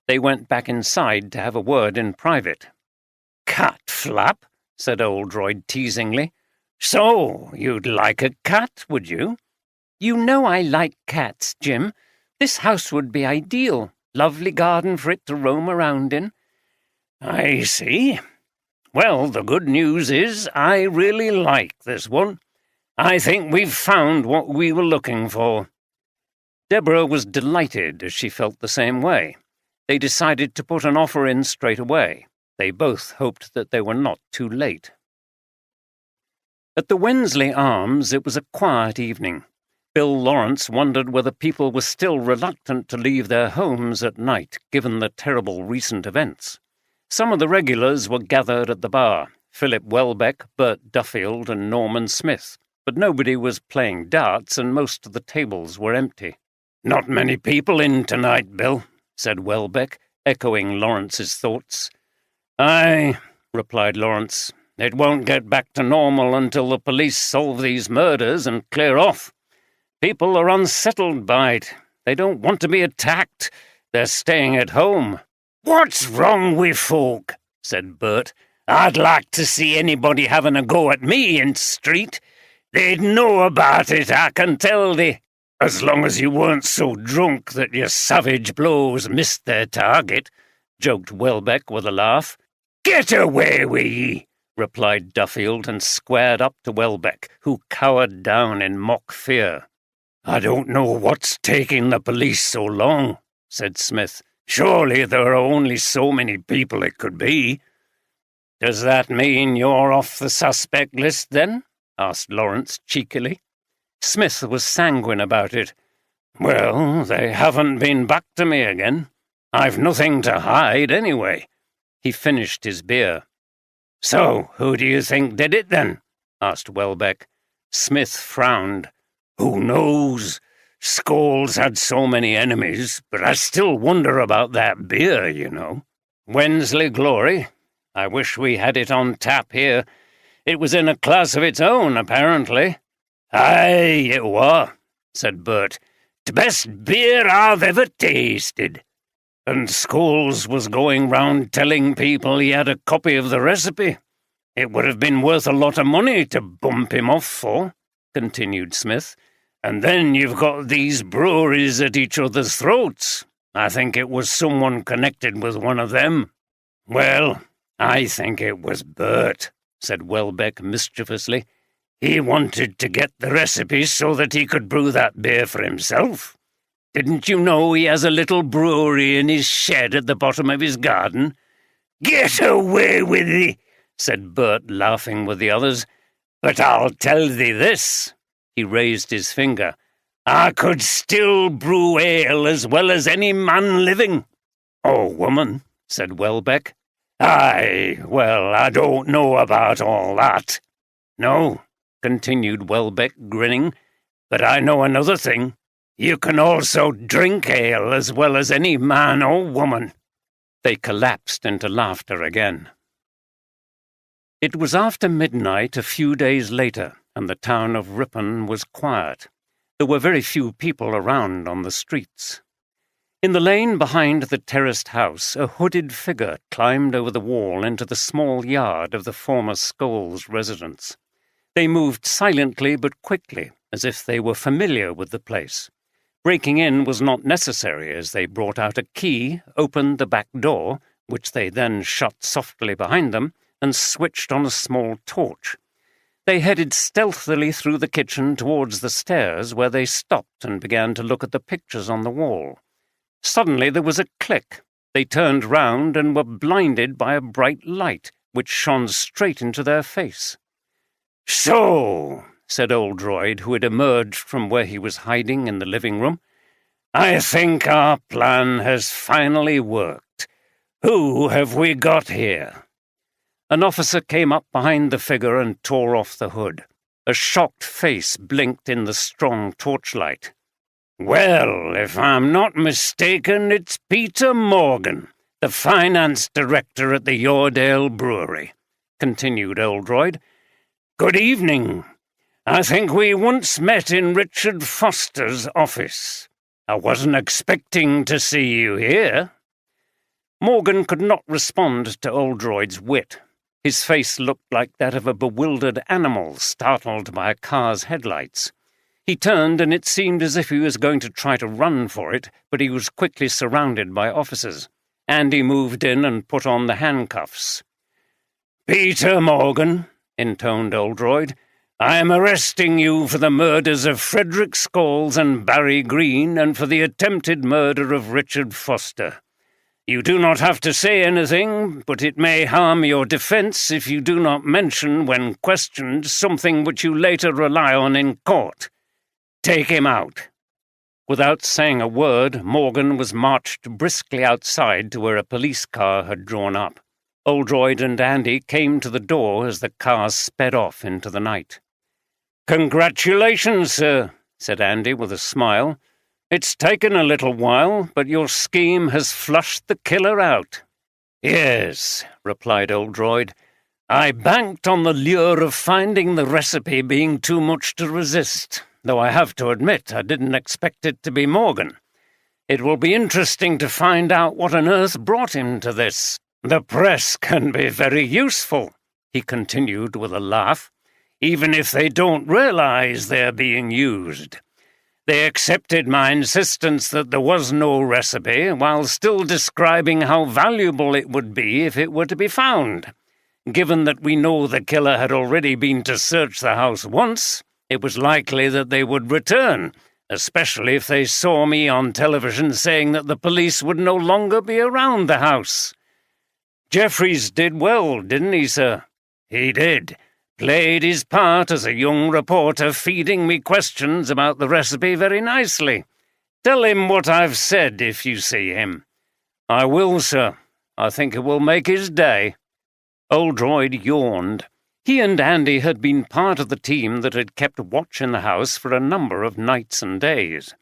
They went back inside to have a word in private. Cat flap, said Oldroyd teasingly. So, you'd like a cat, would you? You know I like cats, Jim. This house would be ideal. Lovely garden for it to roam around in. I see. Well, the good news is I really like this one. I think we've found what we were looking for. Deborah was delighted, as she felt the same way. They decided to put an offer in straight away. They both hoped that they were not too late. At the Wensley Arms, it was a quiet evening. Bill Lawrence wondered whether people were still reluctant to leave their homes at night, given the terrible recent events. Some of the regulars were gathered at the bar, Philip Welbeck, Bert Duffield, and Norman Smith, but nobody was playing darts and most of the tables were empty. Not many people in tonight, Bill, said Welbeck, echoing Lawrence's thoughts. Aye, replied Lawrence. It won't get back to normal until the police solve these murders and clear off. People are unsettled by it. They don't want to be attacked. They're staying at home. What's wrong with folk? Said Bert. I'd like to see anybody having a go at me in street. They'd know about it, I can tell thee. As long as you weren't so drunk that your savage blows missed their target, joked Welbeck with a laugh. Get away with ye, replied Duffield, and squared up to Welbeck, who cowered down in mock fear. I don't know what's taking the police so long, said Smith. Surely there are only so many people it could be. Does that mean you're off the suspect list, then? Asked Lawrence cheekily. Smith was sanguine about it. Well, they haven't been back to me again. I've nothing to hide anyway. He finished his beer. So, who do you think did it then? Asked Welbeck. Smith frowned. Who knows? Scholes had so many enemies, but I still wonder about that beer, you know. Wensley Glory. I wish we had it on tap here. It was in a class of its own, apparently. Aye, it were, said Bert. The best beer I've ever tasted. And Scholes was going round telling people he had a copy of the recipe. It would have been worth a lot of money to bump him off for, continued Smith. And then you've got these breweries at each other's throats. I think it was someone connected with one of them. Well, I think it was Bert, said Welbeck mischievously. He wanted to get the recipe so that he could brew that beer for himself. Didn't you know he has a little brewery in his shed at the bottom of his garden? Get away with thee, said Bert, laughing with the others. But I'll tell thee this. He raised his finger. I could still brew ale as well as any man living. Or woman, said Welbeck. Aye, well, I don't know about all that. No, continued Welbeck, grinning, but I know another thing. You can also drink ale as well as any man or woman. They collapsed into laughter again. It was after midnight a few days later, and the town of Ripon was quiet. There were very few people around on the streets. In the lane behind the terraced house, a hooded figure climbed over the wall into the small yard of the former Scholes residence. They moved silently but quickly, as if they were familiar with the place. Breaking in was not necessary, as they brought out a key, opened the back door, which they then shut softly behind them, and switched on a small torch. They headed stealthily through the kitchen towards the stairs, where they stopped and began to look at the pictures on the wall. Suddenly there was a click. They turned round and were blinded by a bright light, which shone straight into their face. So, said Oldroyd, who had emerged from where he was hiding in the living room, I think our plan has finally worked. Who have we got here? An officer came up behind the figure and tore off the hood. A shocked face blinked in the strong torchlight. Well, if I'm not mistaken, it's Peter Morgan, the finance director at the Yoredale Brewery, continued Oldroyd. Good evening. I think we once met in Richard Foster's office. I wasn't expecting to see you here. Morgan could not respond to Oldroyd's wit. His face looked like that of a bewildered animal startled by a car's headlights. He turned, and it seemed as if he was going to try to run for it, but he was quickly surrounded by officers. Andy moved in and put on the handcuffs. "Peter Morgan," intoned Oldroyd, "I am arresting you for the murders of Frederick Scholes and Barry Green and for the attempted murder of Richard Foster. You do not have to say anything, but it may harm your defence if you do not mention, when questioned, something which you later rely on in court. Take him out." Without saying a word, Morgan was marched briskly outside to where a police car had drawn up. Oldroyd and Andy came to the door as the cars sped off into the night. "Congratulations, sir," said Andy with a smile. "It's taken a little while, but your scheme has flushed the killer out." "Yes," replied Oldroyd. "I banked on the lure of finding the recipe being too much to resist, though I have to admit I didn't expect it to be Morgan. It will be interesting to find out what on earth brought him to this. The press can be very useful," he continued with a laugh, "even if they don't realize they're being used. They accepted my insistence that there was no recipe, while still describing how valuable it would be if it were to be found. Given that we know the killer had already been to search the house once, it was likely that they would return, especially if they saw me on television saying that the police would no longer be around the house. Jeffries did well, didn't he, sir?" "He did. Played his part as a young reporter, feeding me questions about the recipe very nicely. Tell him what I've said if you see him." "I will, sir. I think it will make his day." Oldroyd yawned. He and Andy had been part of the team that had kept watch in the house for a number of nights and days.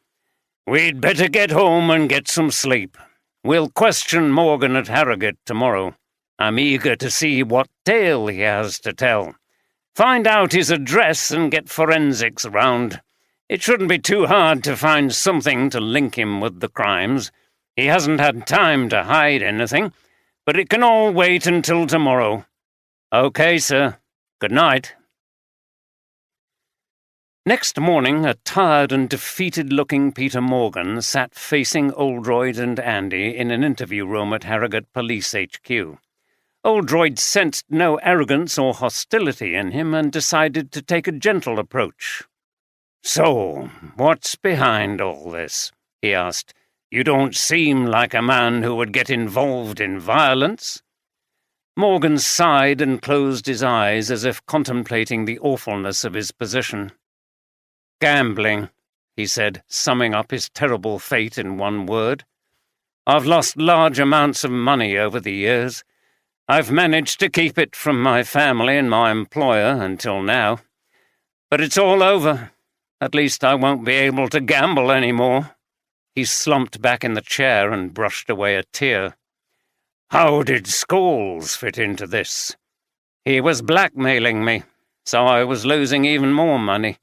"We'd better get home and get some sleep. We'll question Morgan at Harrogate tomorrow. I'm eager to see what tale he has to tell. Find out his address and get forensics round. It shouldn't be too hard to find something to link him with the crimes. He hasn't had time to hide anything, but it can all wait until tomorrow." "Okay, sir. Good night." Next morning, a tired and defeated-looking Peter Morgan sat facing Oldroyd and Andy in an interview room at Harrogate Police HQ. Oldroyd sensed no arrogance or hostility in him and decided to take a gentle approach. "So, what's behind all this?" he asked. "You don't seem like a man who would get involved in violence." Morgan sighed and closed his eyes as if contemplating the awfulness of his position. "Gambling," he said, summing up his terrible fate in one word. "I've lost large amounts of money over the years. I've managed to keep it from my family and my employer until now. But it's all over. At least I won't be able to gamble any more." He slumped back in the chair and brushed away a tear. "How did Scholes fit into this?" "He was blackmailing me, so I was losing even more money.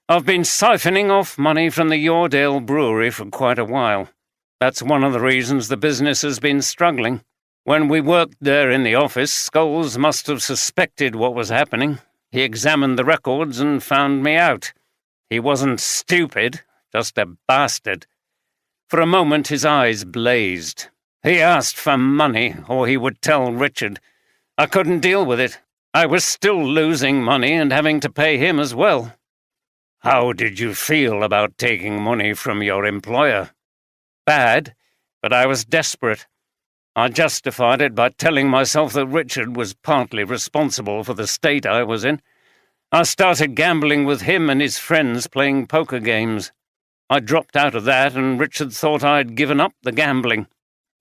I've been siphoning off money from the Yorkshire Brewery for quite a while. That's one of the reasons the business has been struggling. When we worked there in the office, Scholes must have suspected what was happening. He examined the records and found me out. He wasn't stupid, just a bastard." For a moment his eyes blazed. "He asked for money, or he would tell Richard. I couldn't deal with it. I was still losing money and having to pay him as well." "How did you feel about taking money from your employer?" "Bad, but I was desperate. I justified it by telling myself that Richard was partly responsible for the state I was in. I started gambling with him and his friends, playing poker games. I dropped out of that, and Richard thought I'd given up the gambling.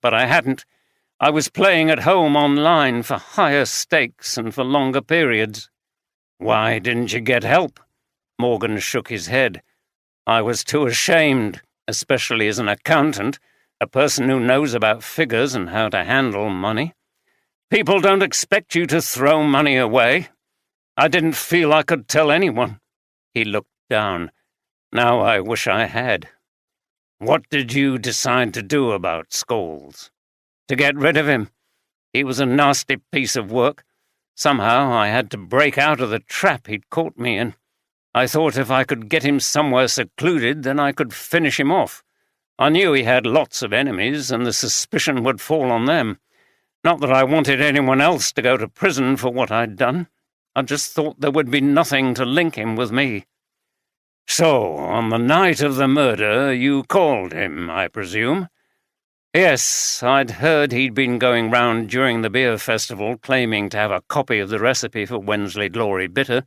But I hadn't. I was playing at home online for higher stakes and for longer periods." "Why didn't you get help?" Morgan shook his head. "I was too ashamed, especially as an accountant, a person who knows about figures and how to handle money. People don't expect you to throw money away. I didn't feel I could tell anyone." He looked down. "Now I wish I had." "What did you decide to do about Scholes?" "To get rid of him. He was a nasty piece of work. Somehow I had to break out of the trap he'd caught me in. I thought if I could get him somewhere secluded, then I could finish him off. I knew he had lots of enemies, and the suspicion would fall on them. Not that I wanted anyone else to go to prison for what I'd done. I just thought there would be nothing to link him with me. So, on the night of the murder, you called him, I presume? Yes, I'd heard he'd been going round during the beer festival claiming to have a copy of the recipe for Wensley Glory Bitter.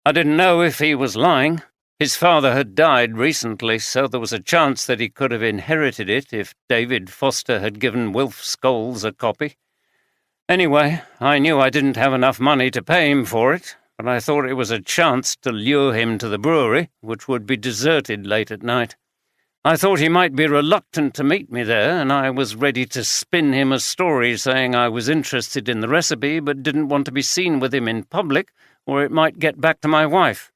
I didn't know if he was lying. His father had died recently, so there was a chance that he could have inherited it if David Foster had given Wilf Scholes a copy. Anyway, I knew I didn't have enough money to pay him for it, but I thought it was a chance to lure him to the brewery, which would be deserted late at night. I thought he might be reluctant to meet me there, and I was ready to spin him a story saying I was interested in the recipe but didn't want to be seen with him in public, or it might get back to my wife.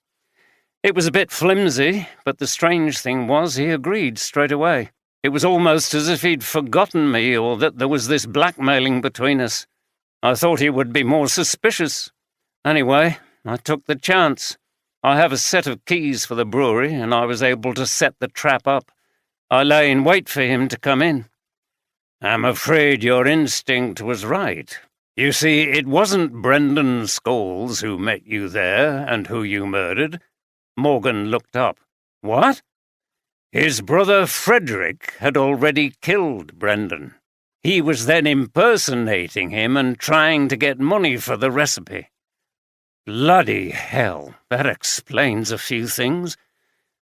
It was a bit flimsy, but the strange thing was he agreed straight away. It was almost as if he'd forgotten me or that there was this blackmailing between us. I thought he would be more suspicious. Anyway, I took the chance. I have a set of keys for the brewery, and I was able to set the trap up. I lay in wait for him to come in. I'm afraid your instinct was right. You see, it wasn't Brendan Scholes who met you there and who you murdered. Morgan looked up. What? His brother Frederick had already killed Brendan. He was then impersonating him and trying to get money for the recipe. Bloody hell, that explains a few things.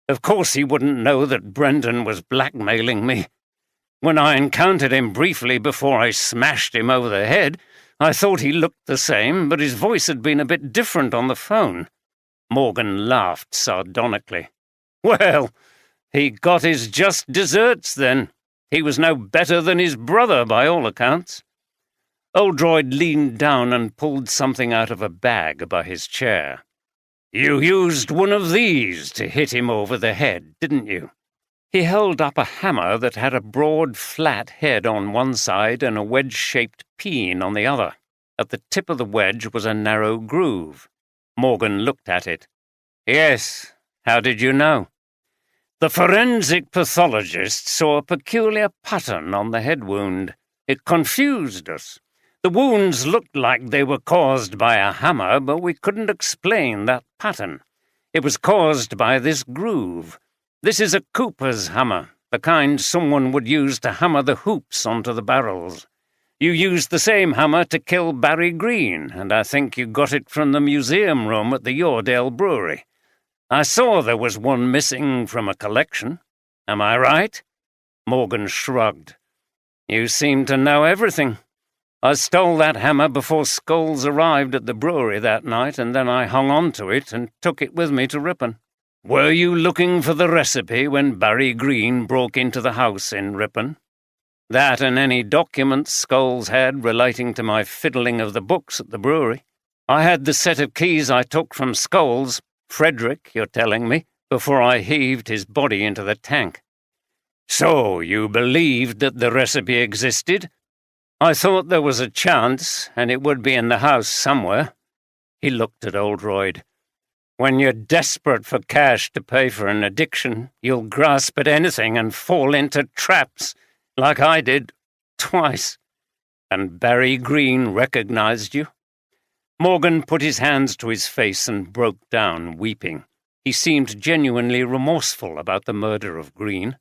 Of course he wouldn't know that Brendan was blackmailing me. When I encountered him briefly before I smashed him over the head, I thought he looked the same, but his voice had been a bit different on the phone. Morgan laughed sardonically. Well, he got his just deserts then. He was no better than his brother by all accounts. Oldroyd leaned down and pulled something out of a bag by his chair. You used one of these to hit him over the head, didn't you? He held up a hammer that had a broad, flat head on one side and a wedge-shaped peen on the other. At the tip of the wedge was a narrow groove. Morgan looked at it. Yes. How did you know? The forensic pathologist saw a peculiar pattern on the head wound. It confused us. The wounds looked like they were caused by a hammer, but we couldn't explain that pattern. It was caused by this groove. This is a Cooper's hammer, the kind someone would use to hammer the hoops onto the barrels. You used the same hammer to kill Barry Green, and I think you got it from the museum room at the Yoredale Brewery. I saw there was one missing from a collection. Am I right? Morgan shrugged. You seem to know everything. I stole that hammer before Scholes arrived at the brewery that night, and then I hung on to it and took it with me to Ripon. Were you looking for the recipe when Barry Green broke into the house in Ripon? That and any documents Scholes had relating to my fiddling of the books at the brewery. I had the set of keys I took from Scholes, Frederick, you're telling me, before I heaved his body into the tank. So you believed that the recipe existed? I thought there was a chance, and it would be in the house somewhere. He looked at Oldroyd. When you're desperate for cash to pay for an addiction, you'll grasp at anything and fall into traps, like I did, twice. And Barry Green recognized you? Morgan put his hands to his face and broke down, weeping. He seemed genuinely remorseful about the murder of Green.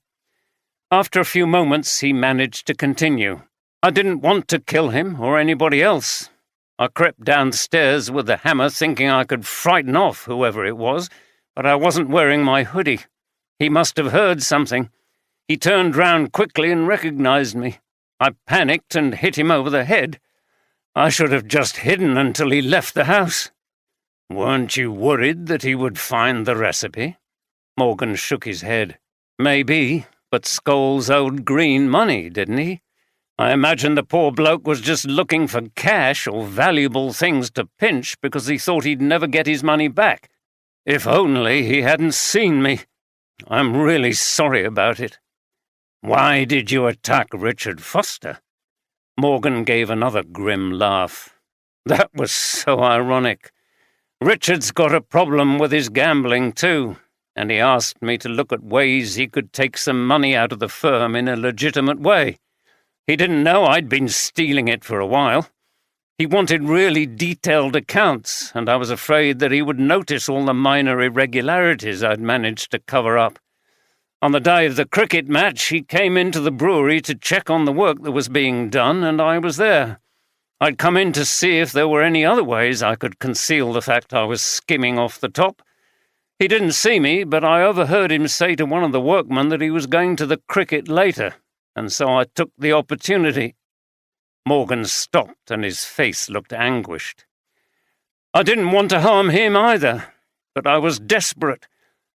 After a few moments, he managed to continue. I didn't want to kill him or anybody else. I crept downstairs with the hammer thinking I could frighten off whoever it was, but I wasn't wearing my hoodie. He must have heard something. He turned round quickly and recognized me. I panicked and hit him over the head. I should have just hidden until he left the house. Weren't you worried that he would find the recipe? Morgan shook his head. Maybe, but Scholes owed Green money, didn't he? I imagine the poor bloke was just looking for cash or valuable things to pinch because he thought he'd never get his money back. If only he hadn't seen me. I'm really sorry about it. Why did you attack Richard Foster? Morgan gave another grim laugh. That was so ironic. Richard's got a problem with his gambling too, and he asked me to look at ways he could take some money out of the firm in a legitimate way. He didn't know I'd been stealing it for a while. He wanted really detailed accounts, and I was afraid that he would notice all the minor irregularities I'd managed to cover up. On the day of the cricket match, he came into the brewery to check on the work that was being done, and I was there. I'd come in to see if there were any other ways I could conceal the fact I was skimming off the top. He didn't see me, but I overheard him say to one of the workmen that he was going to the cricket later, and so I took the opportunity. Morgan stopped, and his face looked anguished. I didn't want to harm him either, but I was desperate.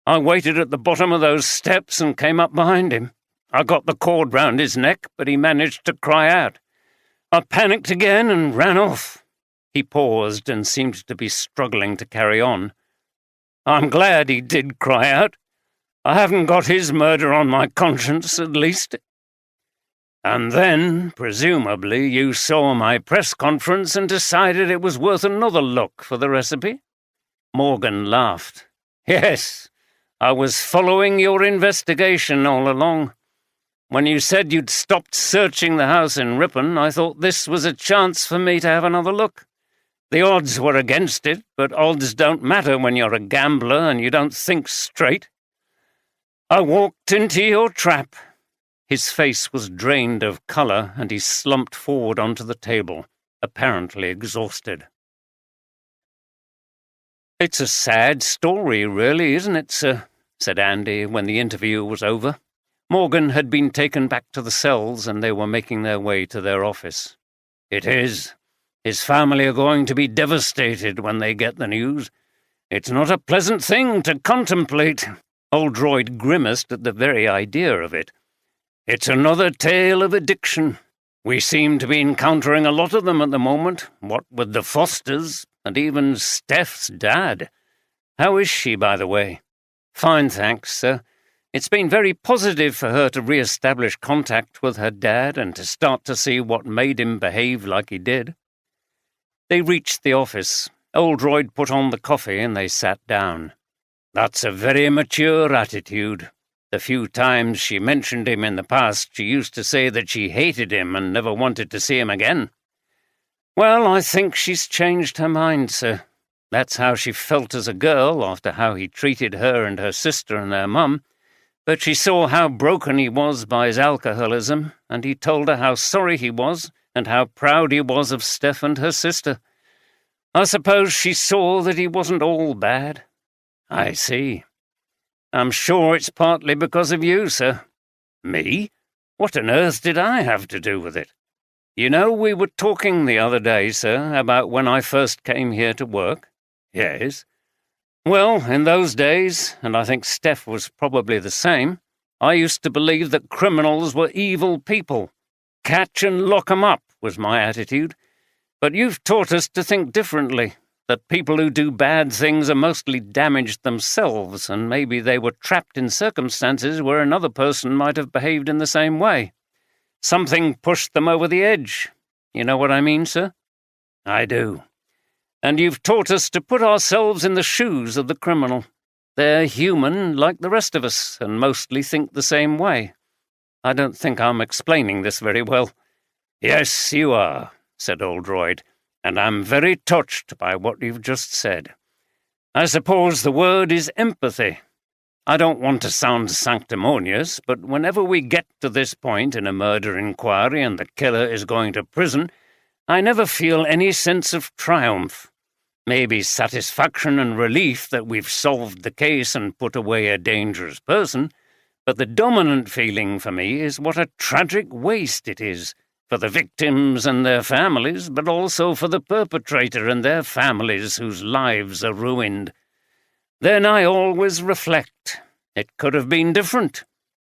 I waited at the bottom of those steps and came up behind him. I got the cord round his neck, but he managed to cry out. I panicked again and ran off. He paused and seemed to be struggling to carry on. I'm glad he did cry out. I haven't got his murder on my conscience, at least. And then, presumably, you saw my press conference and decided it was worth another look for the recipe? Morgan laughed. Yes, I was following your investigation all along. When you said you'd stopped searching the house in Ripon, I thought this was a chance for me to have another look. The odds were against it, but odds don't matter when you're a gambler and you don't think straight. I walked into your trap. His face was drained of colour, and he slumped forward onto the table, apparently exhausted. It's a sad story, really, isn't it, sir? Said Andy when the interview was over. Morgan had been taken back to the cells, and they were making their way to their office. It is. His family are going to be devastated when they get the news. It's not a pleasant thing to contemplate. Oldroyd grimaced at the very idea of it. It's another tale of addiction. We seem to be encountering a lot of them at the moment, what with the Fosters, and even Steph's dad. How is she, by the way? Fine, thanks, sir. It's been very positive for her to re-establish contact with her dad and to start to see what made him behave like he did. They reached the office. Oldroyd put on the coffee and they sat down. That's a very mature attitude. The few times she mentioned him in the past, she used to say that she hated him and never wanted to see him again. Well, I think she's changed her mind, sir. That's how she felt as a girl after how he treated her and her sister and their mum. But she saw how broken he was by his alcoholism, and he told her how sorry he was and how proud he was of Steph and her sister. I suppose she saw that he wasn't all bad. I see. I'm sure it's partly because of you, sir. Me? What on earth did I have to do with it? You know, we were talking the other day, sir, about when I first came here to work. Yes. Well, in those days, and I think Steph was probably the same, I used to believe that criminals were evil people. Catch and lock 'em up was my attitude. But you've taught us to think differently, that people who do bad things are mostly damaged themselves, and maybe they were trapped in circumstances where another person might have behaved in the same way. Something pushed them over the edge. You know what I mean, sir? I do. And you've taught us to put ourselves in the shoes of the criminal. They're human, like the rest of us, and mostly think the same way. I don't think I'm explaining this very well. Yes, you are, said Oldroyd, and I'm very touched by what you've just said. I suppose the word is empathy. I don't want to sound sanctimonious, but whenever we get to this point in a murder inquiry and the killer is going to prison, I never feel any sense of triumph. Maybe satisfaction and relief that we've solved the case and put away a dangerous person, but the dominant feeling for me is what a tragic waste it is, for the victims and their families, but also for the perpetrator and their families whose lives are ruined. Then I always reflect, it could have been different.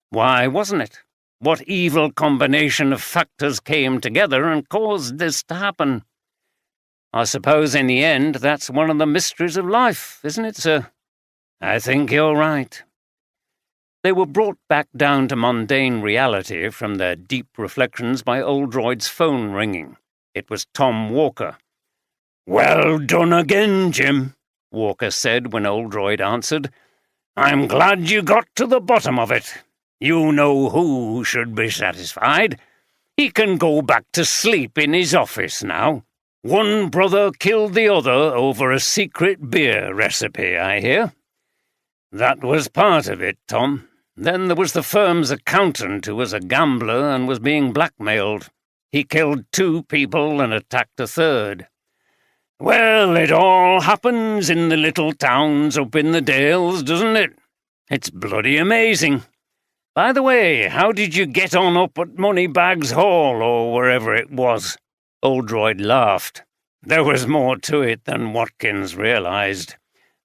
Why wasn't it? What evil combination of factors came together and caused this to happen? I suppose in the end that's one of the mysteries of life, isn't it, sir? I think you're right. They were brought back down to mundane reality from their deep reflections by Oldroyd's phone ringing. It was Tom Walker. "Well done again, Jim," Walker said when Oldroyd answered. "I'm glad you got to the bottom of it. You know who should be satisfied. He can go back to sleep in his office now. One brother killed the other over a secret beer recipe, I hear." "That was part of it, Tom. Then there was the firm's accountant who was a gambler and was being blackmailed. He killed 2 people and attacked a third. Well, it all happens in the little towns up in the Dales, doesn't it? It's bloody amazing. By the way, how did you get on up at Moneybags Hall, or wherever it was?" Oldroyd laughed. There was more to it than Watkins realised.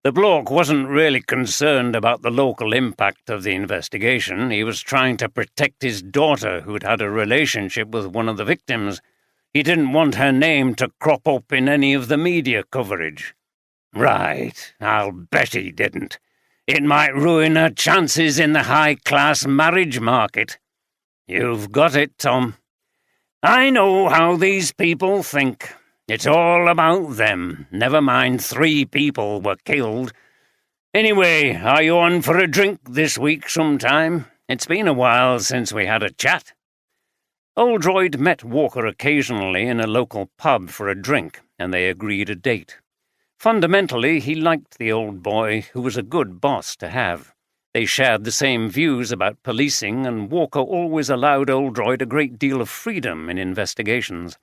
The bloke wasn't really concerned about the local impact of the investigation. He was trying to protect his daughter, who'd had a relationship with one of the victims. He didn't want her name to crop up in any of the media coverage. Right, I'll bet he didn't. It might ruin her chances in the high-class marriage market. You've got it, Tom. I know how these people think. It's all about them. Never mind 3 people were killed. Anyway, are you on for a drink this week sometime? It's been a while since we had a chat. Oldroyd met Walker occasionally in a local pub for a drink, and they agreed a date. Fundamentally, he liked the old boy, who was a good boss to have. They shared the same views about policing, and Walker always allowed Oldroyd a great deal of freedom in investigations.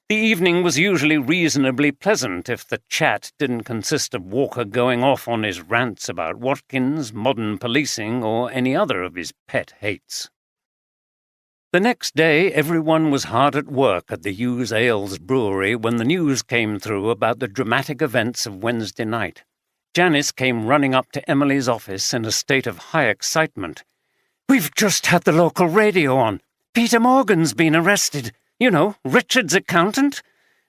The evening was usually reasonably pleasant if the chat didn't consist of Walker going off on his rants about Watkins, modern policing, or any other of his pet hates. The next day, everyone was hard at work at the Hughes Ales Brewery when the news came through about the dramatic events of Wednesday night. Janice came running up to Emily's office in a state of high excitement. "We've just had the local radio on. Peter Morgan's been arrested. You know, Richard's accountant.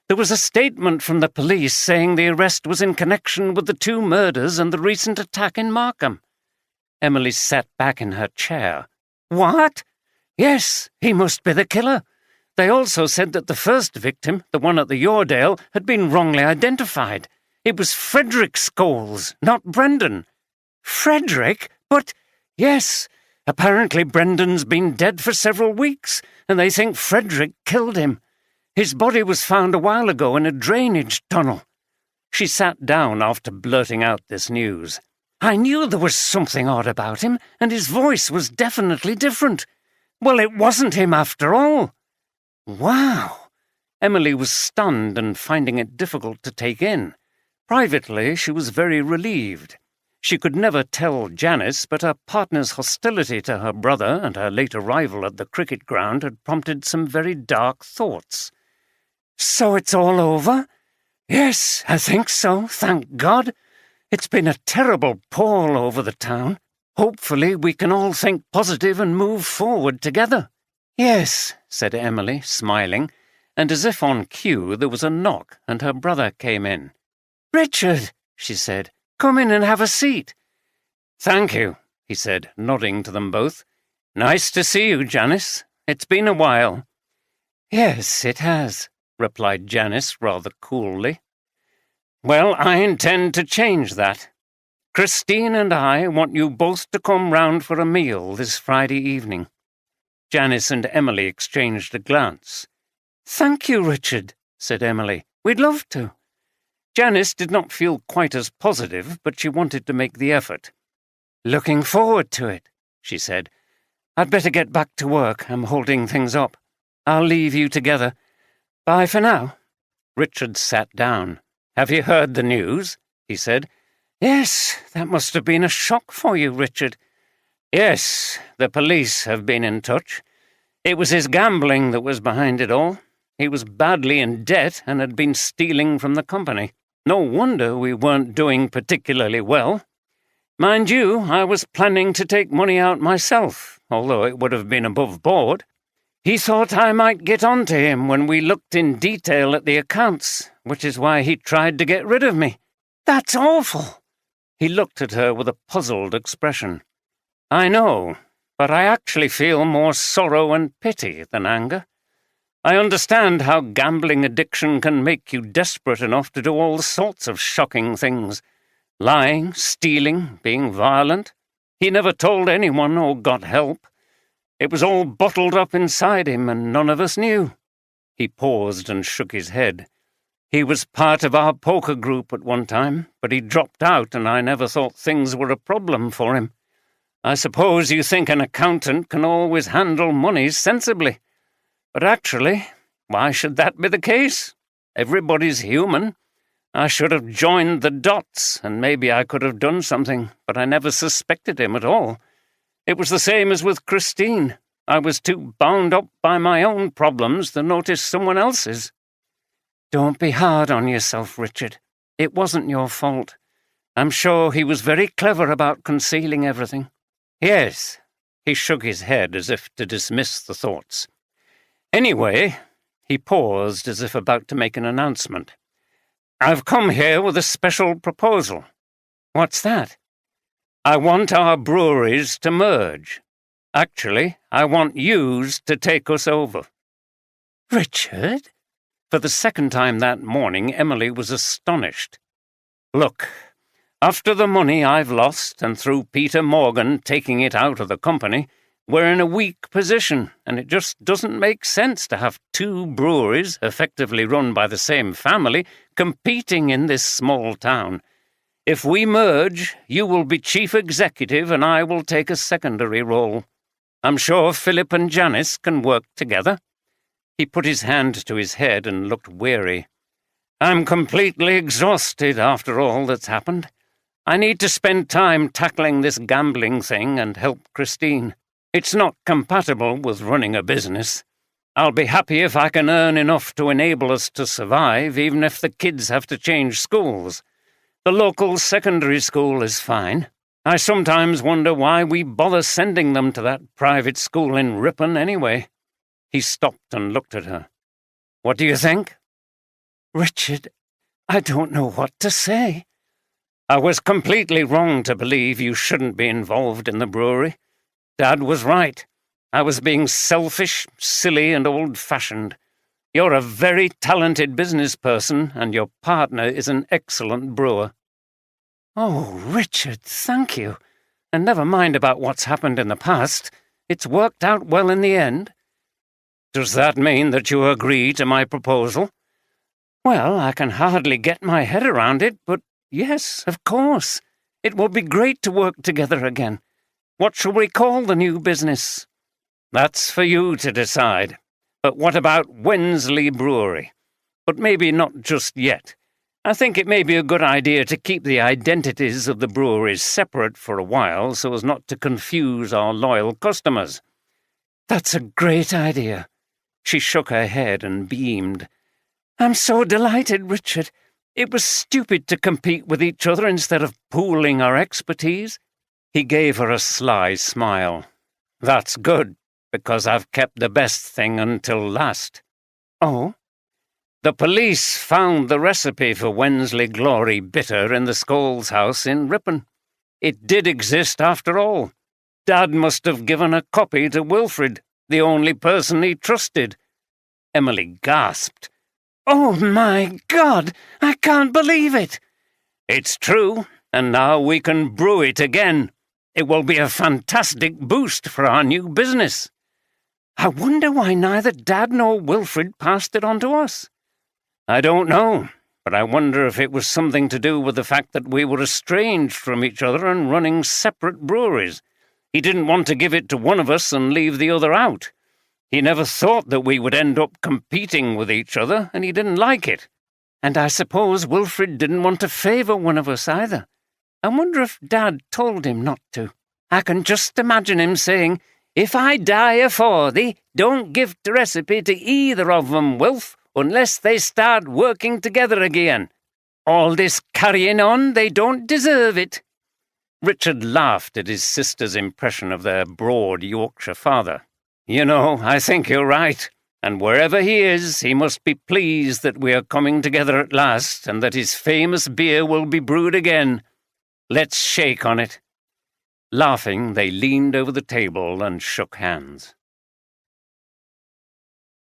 There was a statement from the police saying the arrest was in connection with the 2 murders and the recent attack in Markham." Emily sat back in her chair. "What?" "Yes, he must be the killer. They also said that the first victim, the one at the Yoredale, had been wrongly identified. It was Frederick Scholes, not Brendan." "Frederick? But—" "Yes. Apparently Brendan's been dead for several weeks, and they think Frederick killed him. His body was found a while ago in a drainage tunnel." She sat down after blurting out this news. "I knew there was something odd about him, and his voice was definitely different. Well, it wasn't him after all." "Wow." Emily was stunned and finding it difficult to take in. Privately, she was very relieved. She could never tell Janice, but her partner's hostility to her brother and her late arrival at the cricket ground had prompted some very dark thoughts. "So it's all over?" "Yes, I think so, thank God. It's been a terrible pall over the town. Hopefully we can all think positive and move forward together." "Yes," said Emily, smiling, and as if on cue there was a knock and her brother came in. "Richard," she said, "come in and have a seat." "Thank you," he said, nodding to them both. "Nice to see you, Janice. It's been a while." "Yes, it has," replied Janice rather coolly. "Well, I intend to change that. Christine and I want you both to come round for a meal this Friday evening." Janice and Emily exchanged a glance. "Thank you, Richard," said Emily. "We'd love to." Janice did not feel quite as positive, but she wanted to make the effort. "Looking forward to it," she said. "I'd better get back to work. I'm holding things up. I'll leave you together. Bye for now." Richard sat down. "Have you heard the news?" he said. "Yes, that must have been a shock for you, Richard." "Yes, the police have been in touch. It was his gambling that was behind it all. He was badly in debt and had been stealing from the company. No wonder we weren't doing particularly well. Mind you, I was planning to take money out myself, although it would have been above board. He thought I might get on to him when we looked in detail at the accounts, which is why he tried to get rid of me." "That's awful." He looked at her with a puzzled expression. "I know, but I actually feel more sorrow and pity than anger. I understand how gambling addiction can make you desperate enough to do all sorts of shocking things. Lying, stealing, being violent. He never told anyone or got help. It was all bottled up inside him and none of us knew. He paused and shook his head. He was part of our poker group at one time, but he dropped out and I never thought things were a problem for him. I suppose you think an accountant can always handle money sensibly. But actually, why should that be the case? Everybody's human. I should have joined the dots, and maybe I could have done something, but I never suspected him at all. It was the same as with Christine. I was too bound up by my own problems to notice someone else's. Don't be hard on yourself, Richard. It wasn't your fault. I'm sure he was very clever about concealing everything. Yes. He shook his head as if to dismiss the thoughts. Anyway, he paused as if about to make an announcement. I've come here with a special proposal. What's that? I want our breweries to merge. Actually, I want yous to take us over. Richard? For the second time that morning, Emily was astonished. Look, after the money I've lost, and through Peter Morgan taking it out of the company, we're in a weak position, and it just doesn't make sense to have two breweries, effectively run by the same family, competing in this small town. If we merge, you will be chief executive and I will take a secondary role. I'm sure Philip and Janice can work together. He put his hand to his head and looked weary. I'm completely exhausted after all that's happened. I need to spend time tackling this gambling thing and help Christine. It's not compatible with running a business. I'll be happy if I can earn enough to enable us to survive, even if the kids have to change schools. The local secondary school is fine. I sometimes wonder why we bother sending them to that private school in Ripon anyway. He stopped and looked at her. What do you think? Richard, I don't know what to say. I was completely wrong to believe you shouldn't be involved in the brewery. Dad was right. I was being selfish, silly, and old-fashioned. You're a very talented business person, and your partner is an excellent brewer. Oh, Richard, thank you. And never mind about what's happened in the past. It's worked out well in the end. Does that mean that you agree to my proposal? Well, I can hardly get my head around it, but yes, of course. It will be great to work together again. What shall we call the new business? That's for you to decide. But what about Wensley Brewery? But maybe not just yet. I think it may be a good idea to keep the identities of the breweries separate for a while so as not to confuse our loyal customers. That's a great idea. She shook her head and beamed. I'm so delighted, Richard. It was stupid to compete with each other instead of pooling our expertise. He gave her a sly smile. That's good, because I've kept the best thing until last. Oh? The police found the recipe for Wensley Glory Bitter in the Scholes house in Ripon. It did exist after all. Dad must have given a copy to Wilfred, the only person he trusted. Emily gasped. Oh, my God! I can't believe it! It's true, and now we can brew it again. It will be a fantastic boost for our new business. I wonder why neither Dad nor Wilfred passed it on to us. I don't know, but I wonder if it was something to do with the fact that we were estranged from each other and running separate breweries. He didn't want to give it to one of us and leave the other out. He never thought that we would end up competing with each other, and he didn't like it. And I suppose Wilfred didn't want to favour one of us either. I wonder if Dad told him not to. I can just imagine him saying, If I die afore thee, don't give the recipe to either of them, Wilf, unless they start working together again. All this carrying on, they don't deserve it. Richard laughed at his sister's impression of their broad Yorkshire father. You know, I think you're right, and wherever he is, he must be pleased that we are coming together at last, and that his famous beer will be brewed again. Let's shake on it. Laughing, they leaned over the table and shook hands.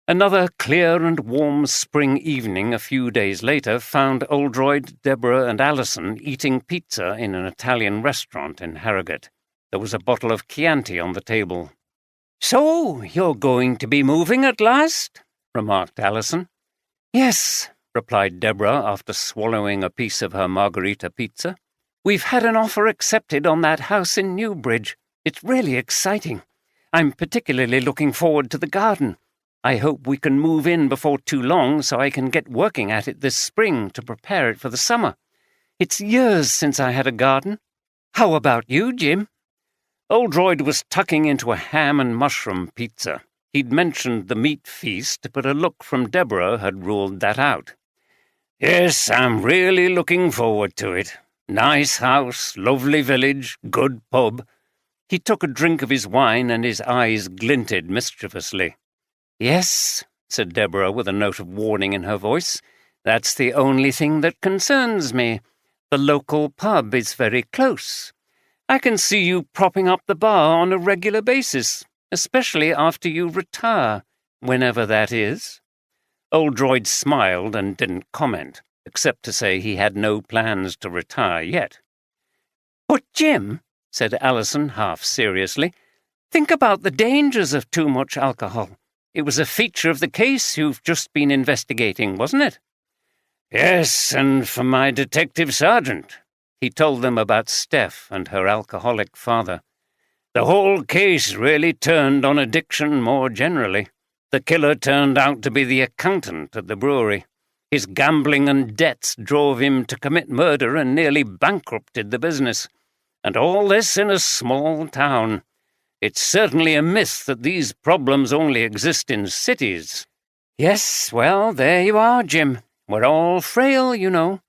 Another clear and warm spring evening a few days later found Oldroyd, Deborah and Alison eating pizza in an Italian restaurant in Harrogate. There was a bottle of Chianti on the table. "So, you're going to be moving at last?" remarked Alison. "Yes," replied Deborah after swallowing a piece of her margherita pizza. "We've had an offer accepted on that house in Newbridge. It's really exciting. I'm particularly looking forward to the garden. I hope we can move in before too long so I can get working at it this spring to prepare it for the summer. It's years since I had a garden. How about you, Jim?" Oldroyd was tucking into a ham and mushroom pizza. He'd mentioned the meat feast, but a look from Deborah had ruled that out. "Yes, I'm really looking forward to it. Nice house, lovely village, good pub." He took a drink of his wine and his eyes glinted mischievously. "Yes," said Deborah with a note of warning in her voice. "That's the only thing that concerns me. The local pub is very close. I can see you propping up the bar on a regular basis, especially after you retire, whenever that is." Oldroyd smiled and didn't comment, except to say he had no plans to retire yet. "But Jim," said Alison half seriously, "think about the dangers of too much alcohol. It was a feature of the case you've just been investigating, wasn't it?" "Yes, and for my detective sergeant." He told them about Steph and her alcoholic father. The whole case really turned on addiction more generally. The killer turned out to be the accountant at the brewery. His gambling and debts drove him to commit murder and nearly bankrupted the business. And all this in a small town. It's certainly a myth that these problems only exist in cities. "Yes, well, there you are, Jim. We're all frail, you know."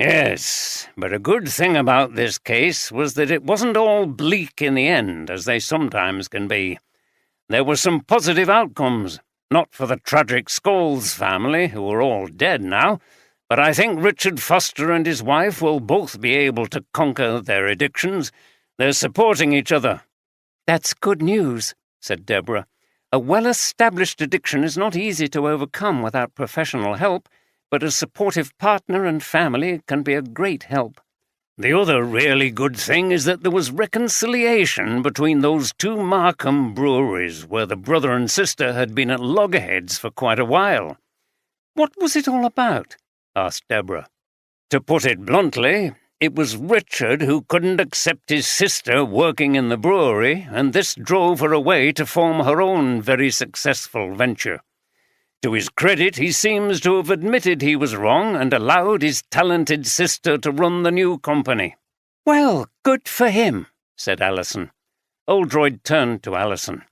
"Yes, but a good thing about this case was that it wasn't all bleak in the end, as they sometimes can be. There were some positive outcomes, not for the tragic Scholes family, who are all dead now, but I think Richard Foster and his wife will both be able to conquer their addictions. They're supporting each other." "That's good news," said Deborah. "A well-established addiction is not easy to overcome without professional help, but a supportive partner and family can be a great help." "The other really good thing is that there was reconciliation between those two Markham breweries where the brother and sister had been at loggerheads for quite a while." "What was it all about?" asked Deborah. "To put it bluntly, it was Richard who couldn't accept his sister working in the brewery, and this drove her away to form her own very successful venture. To his credit, he seems to have admitted he was wrong and allowed his talented sister to run the new company." "Well, good for him," said Alison. Oldroyd turned to Alison.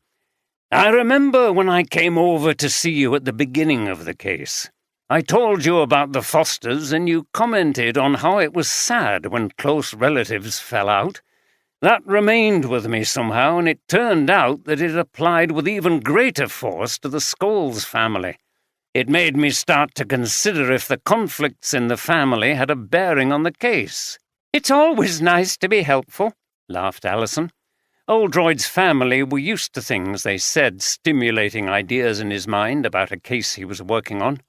"I remember when I came over to see you at the beginning of the case. I told you about the Fosters, and you commented on how it was sad when close relatives fell out. That remained with me somehow, and it turned out that it applied with even greater force to the Scholes family. It made me start to consider if the conflicts in the family had a bearing on the case." "It's always nice to be helpful," laughed Alison. Oldroyd's family were used to things they said stimulating ideas in his mind about a case he was working on.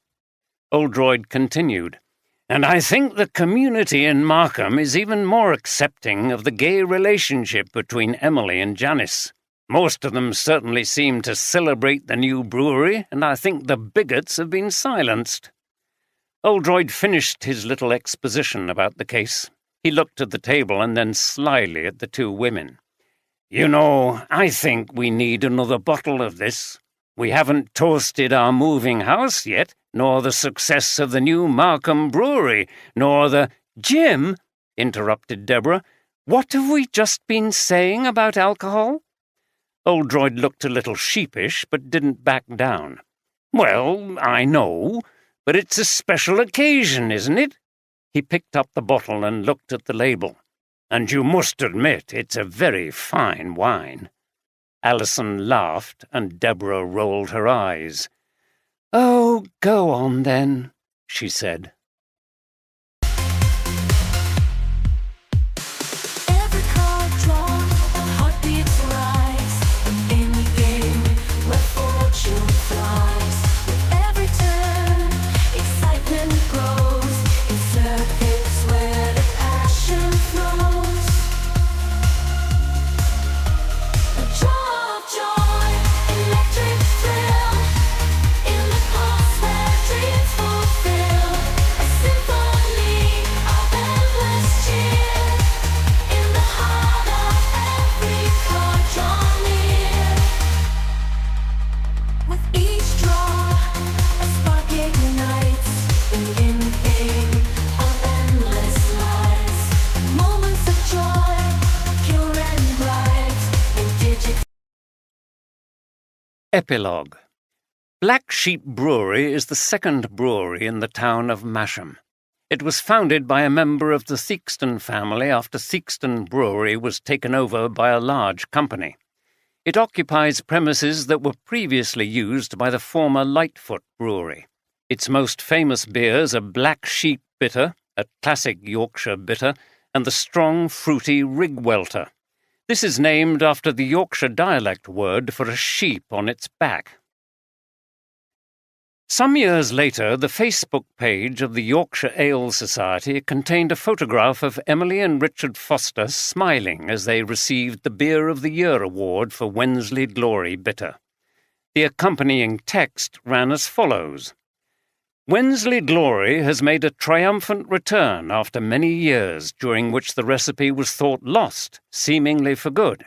Oldroyd continued, "And I think the community in Markham is even more accepting of the gay relationship between Emily and Janice. Most of them certainly seem to celebrate the new brewery, and I think the bigots have been silenced." Oldroyd finished his little exposition about the case. He looked at the table and then slyly at the two women. "You know, I think we need another bottle of this. We haven't toasted our moving house yet, nor the success of the new Markham brewery, nor the—" "Jim," interrupted Deborah, "what have we just been saying about alcohol?" Oldroyd looked a little sheepish, but didn't back down. "Well, I know, but it's a special occasion, isn't it?" He picked up the bottle and looked at the label. "And you must admit it's a very fine wine." Alison laughed, and Deborah rolled her eyes. "Oh, go on then," she said. Every card drawn, heartbeats rise. In the game where fortune flies. Epilogue. Black Sheep Brewery is the second brewery in the town of Masham. It was founded by a member of the Theakston family after Theakston Brewery was taken over by a large company. It occupies premises that were previously used by the former Lightfoot Brewery. Its most famous beers are Black Sheep Bitter, a classic Yorkshire bitter, and the strong, fruity Rigwelter. This is named after the Yorkshire dialect word for a sheep on its back. Some years later, the Facebook page of the Yorkshire Ale Society contained a photograph of Emily and Richard Foster smiling as they received the Beer of the Year award for Wensley Glory Bitter. The accompanying text ran as follows: Wensley Glory has made a triumphant return after many years during which the recipe was thought lost, seemingly for good.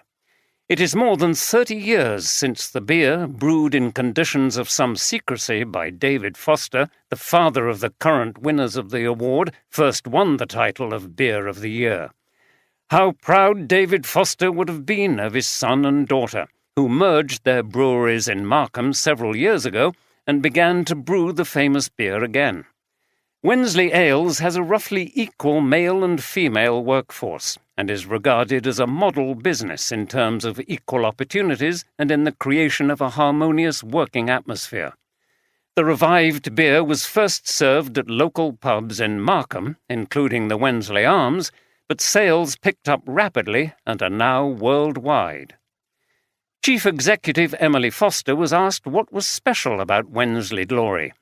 It is more than 30 years since the beer, brewed in conditions of some secrecy by David Foster, the father of the current winners of the award, first won the title of Beer of the Year. How proud David Foster would have been of his son and daughter, who merged their breweries in Markham several years ago and began to brew the famous beer again. Wensley Ales has a roughly equal male and female workforce and is regarded as a model business in terms of equal opportunities and in the creation of a harmonious working atmosphere. The revived beer was first served at local pubs in Markham, including the Wensley Arms, but sales picked up rapidly and are now worldwide. Chief Executive Emily Foster was asked what was special about Wensley Glory.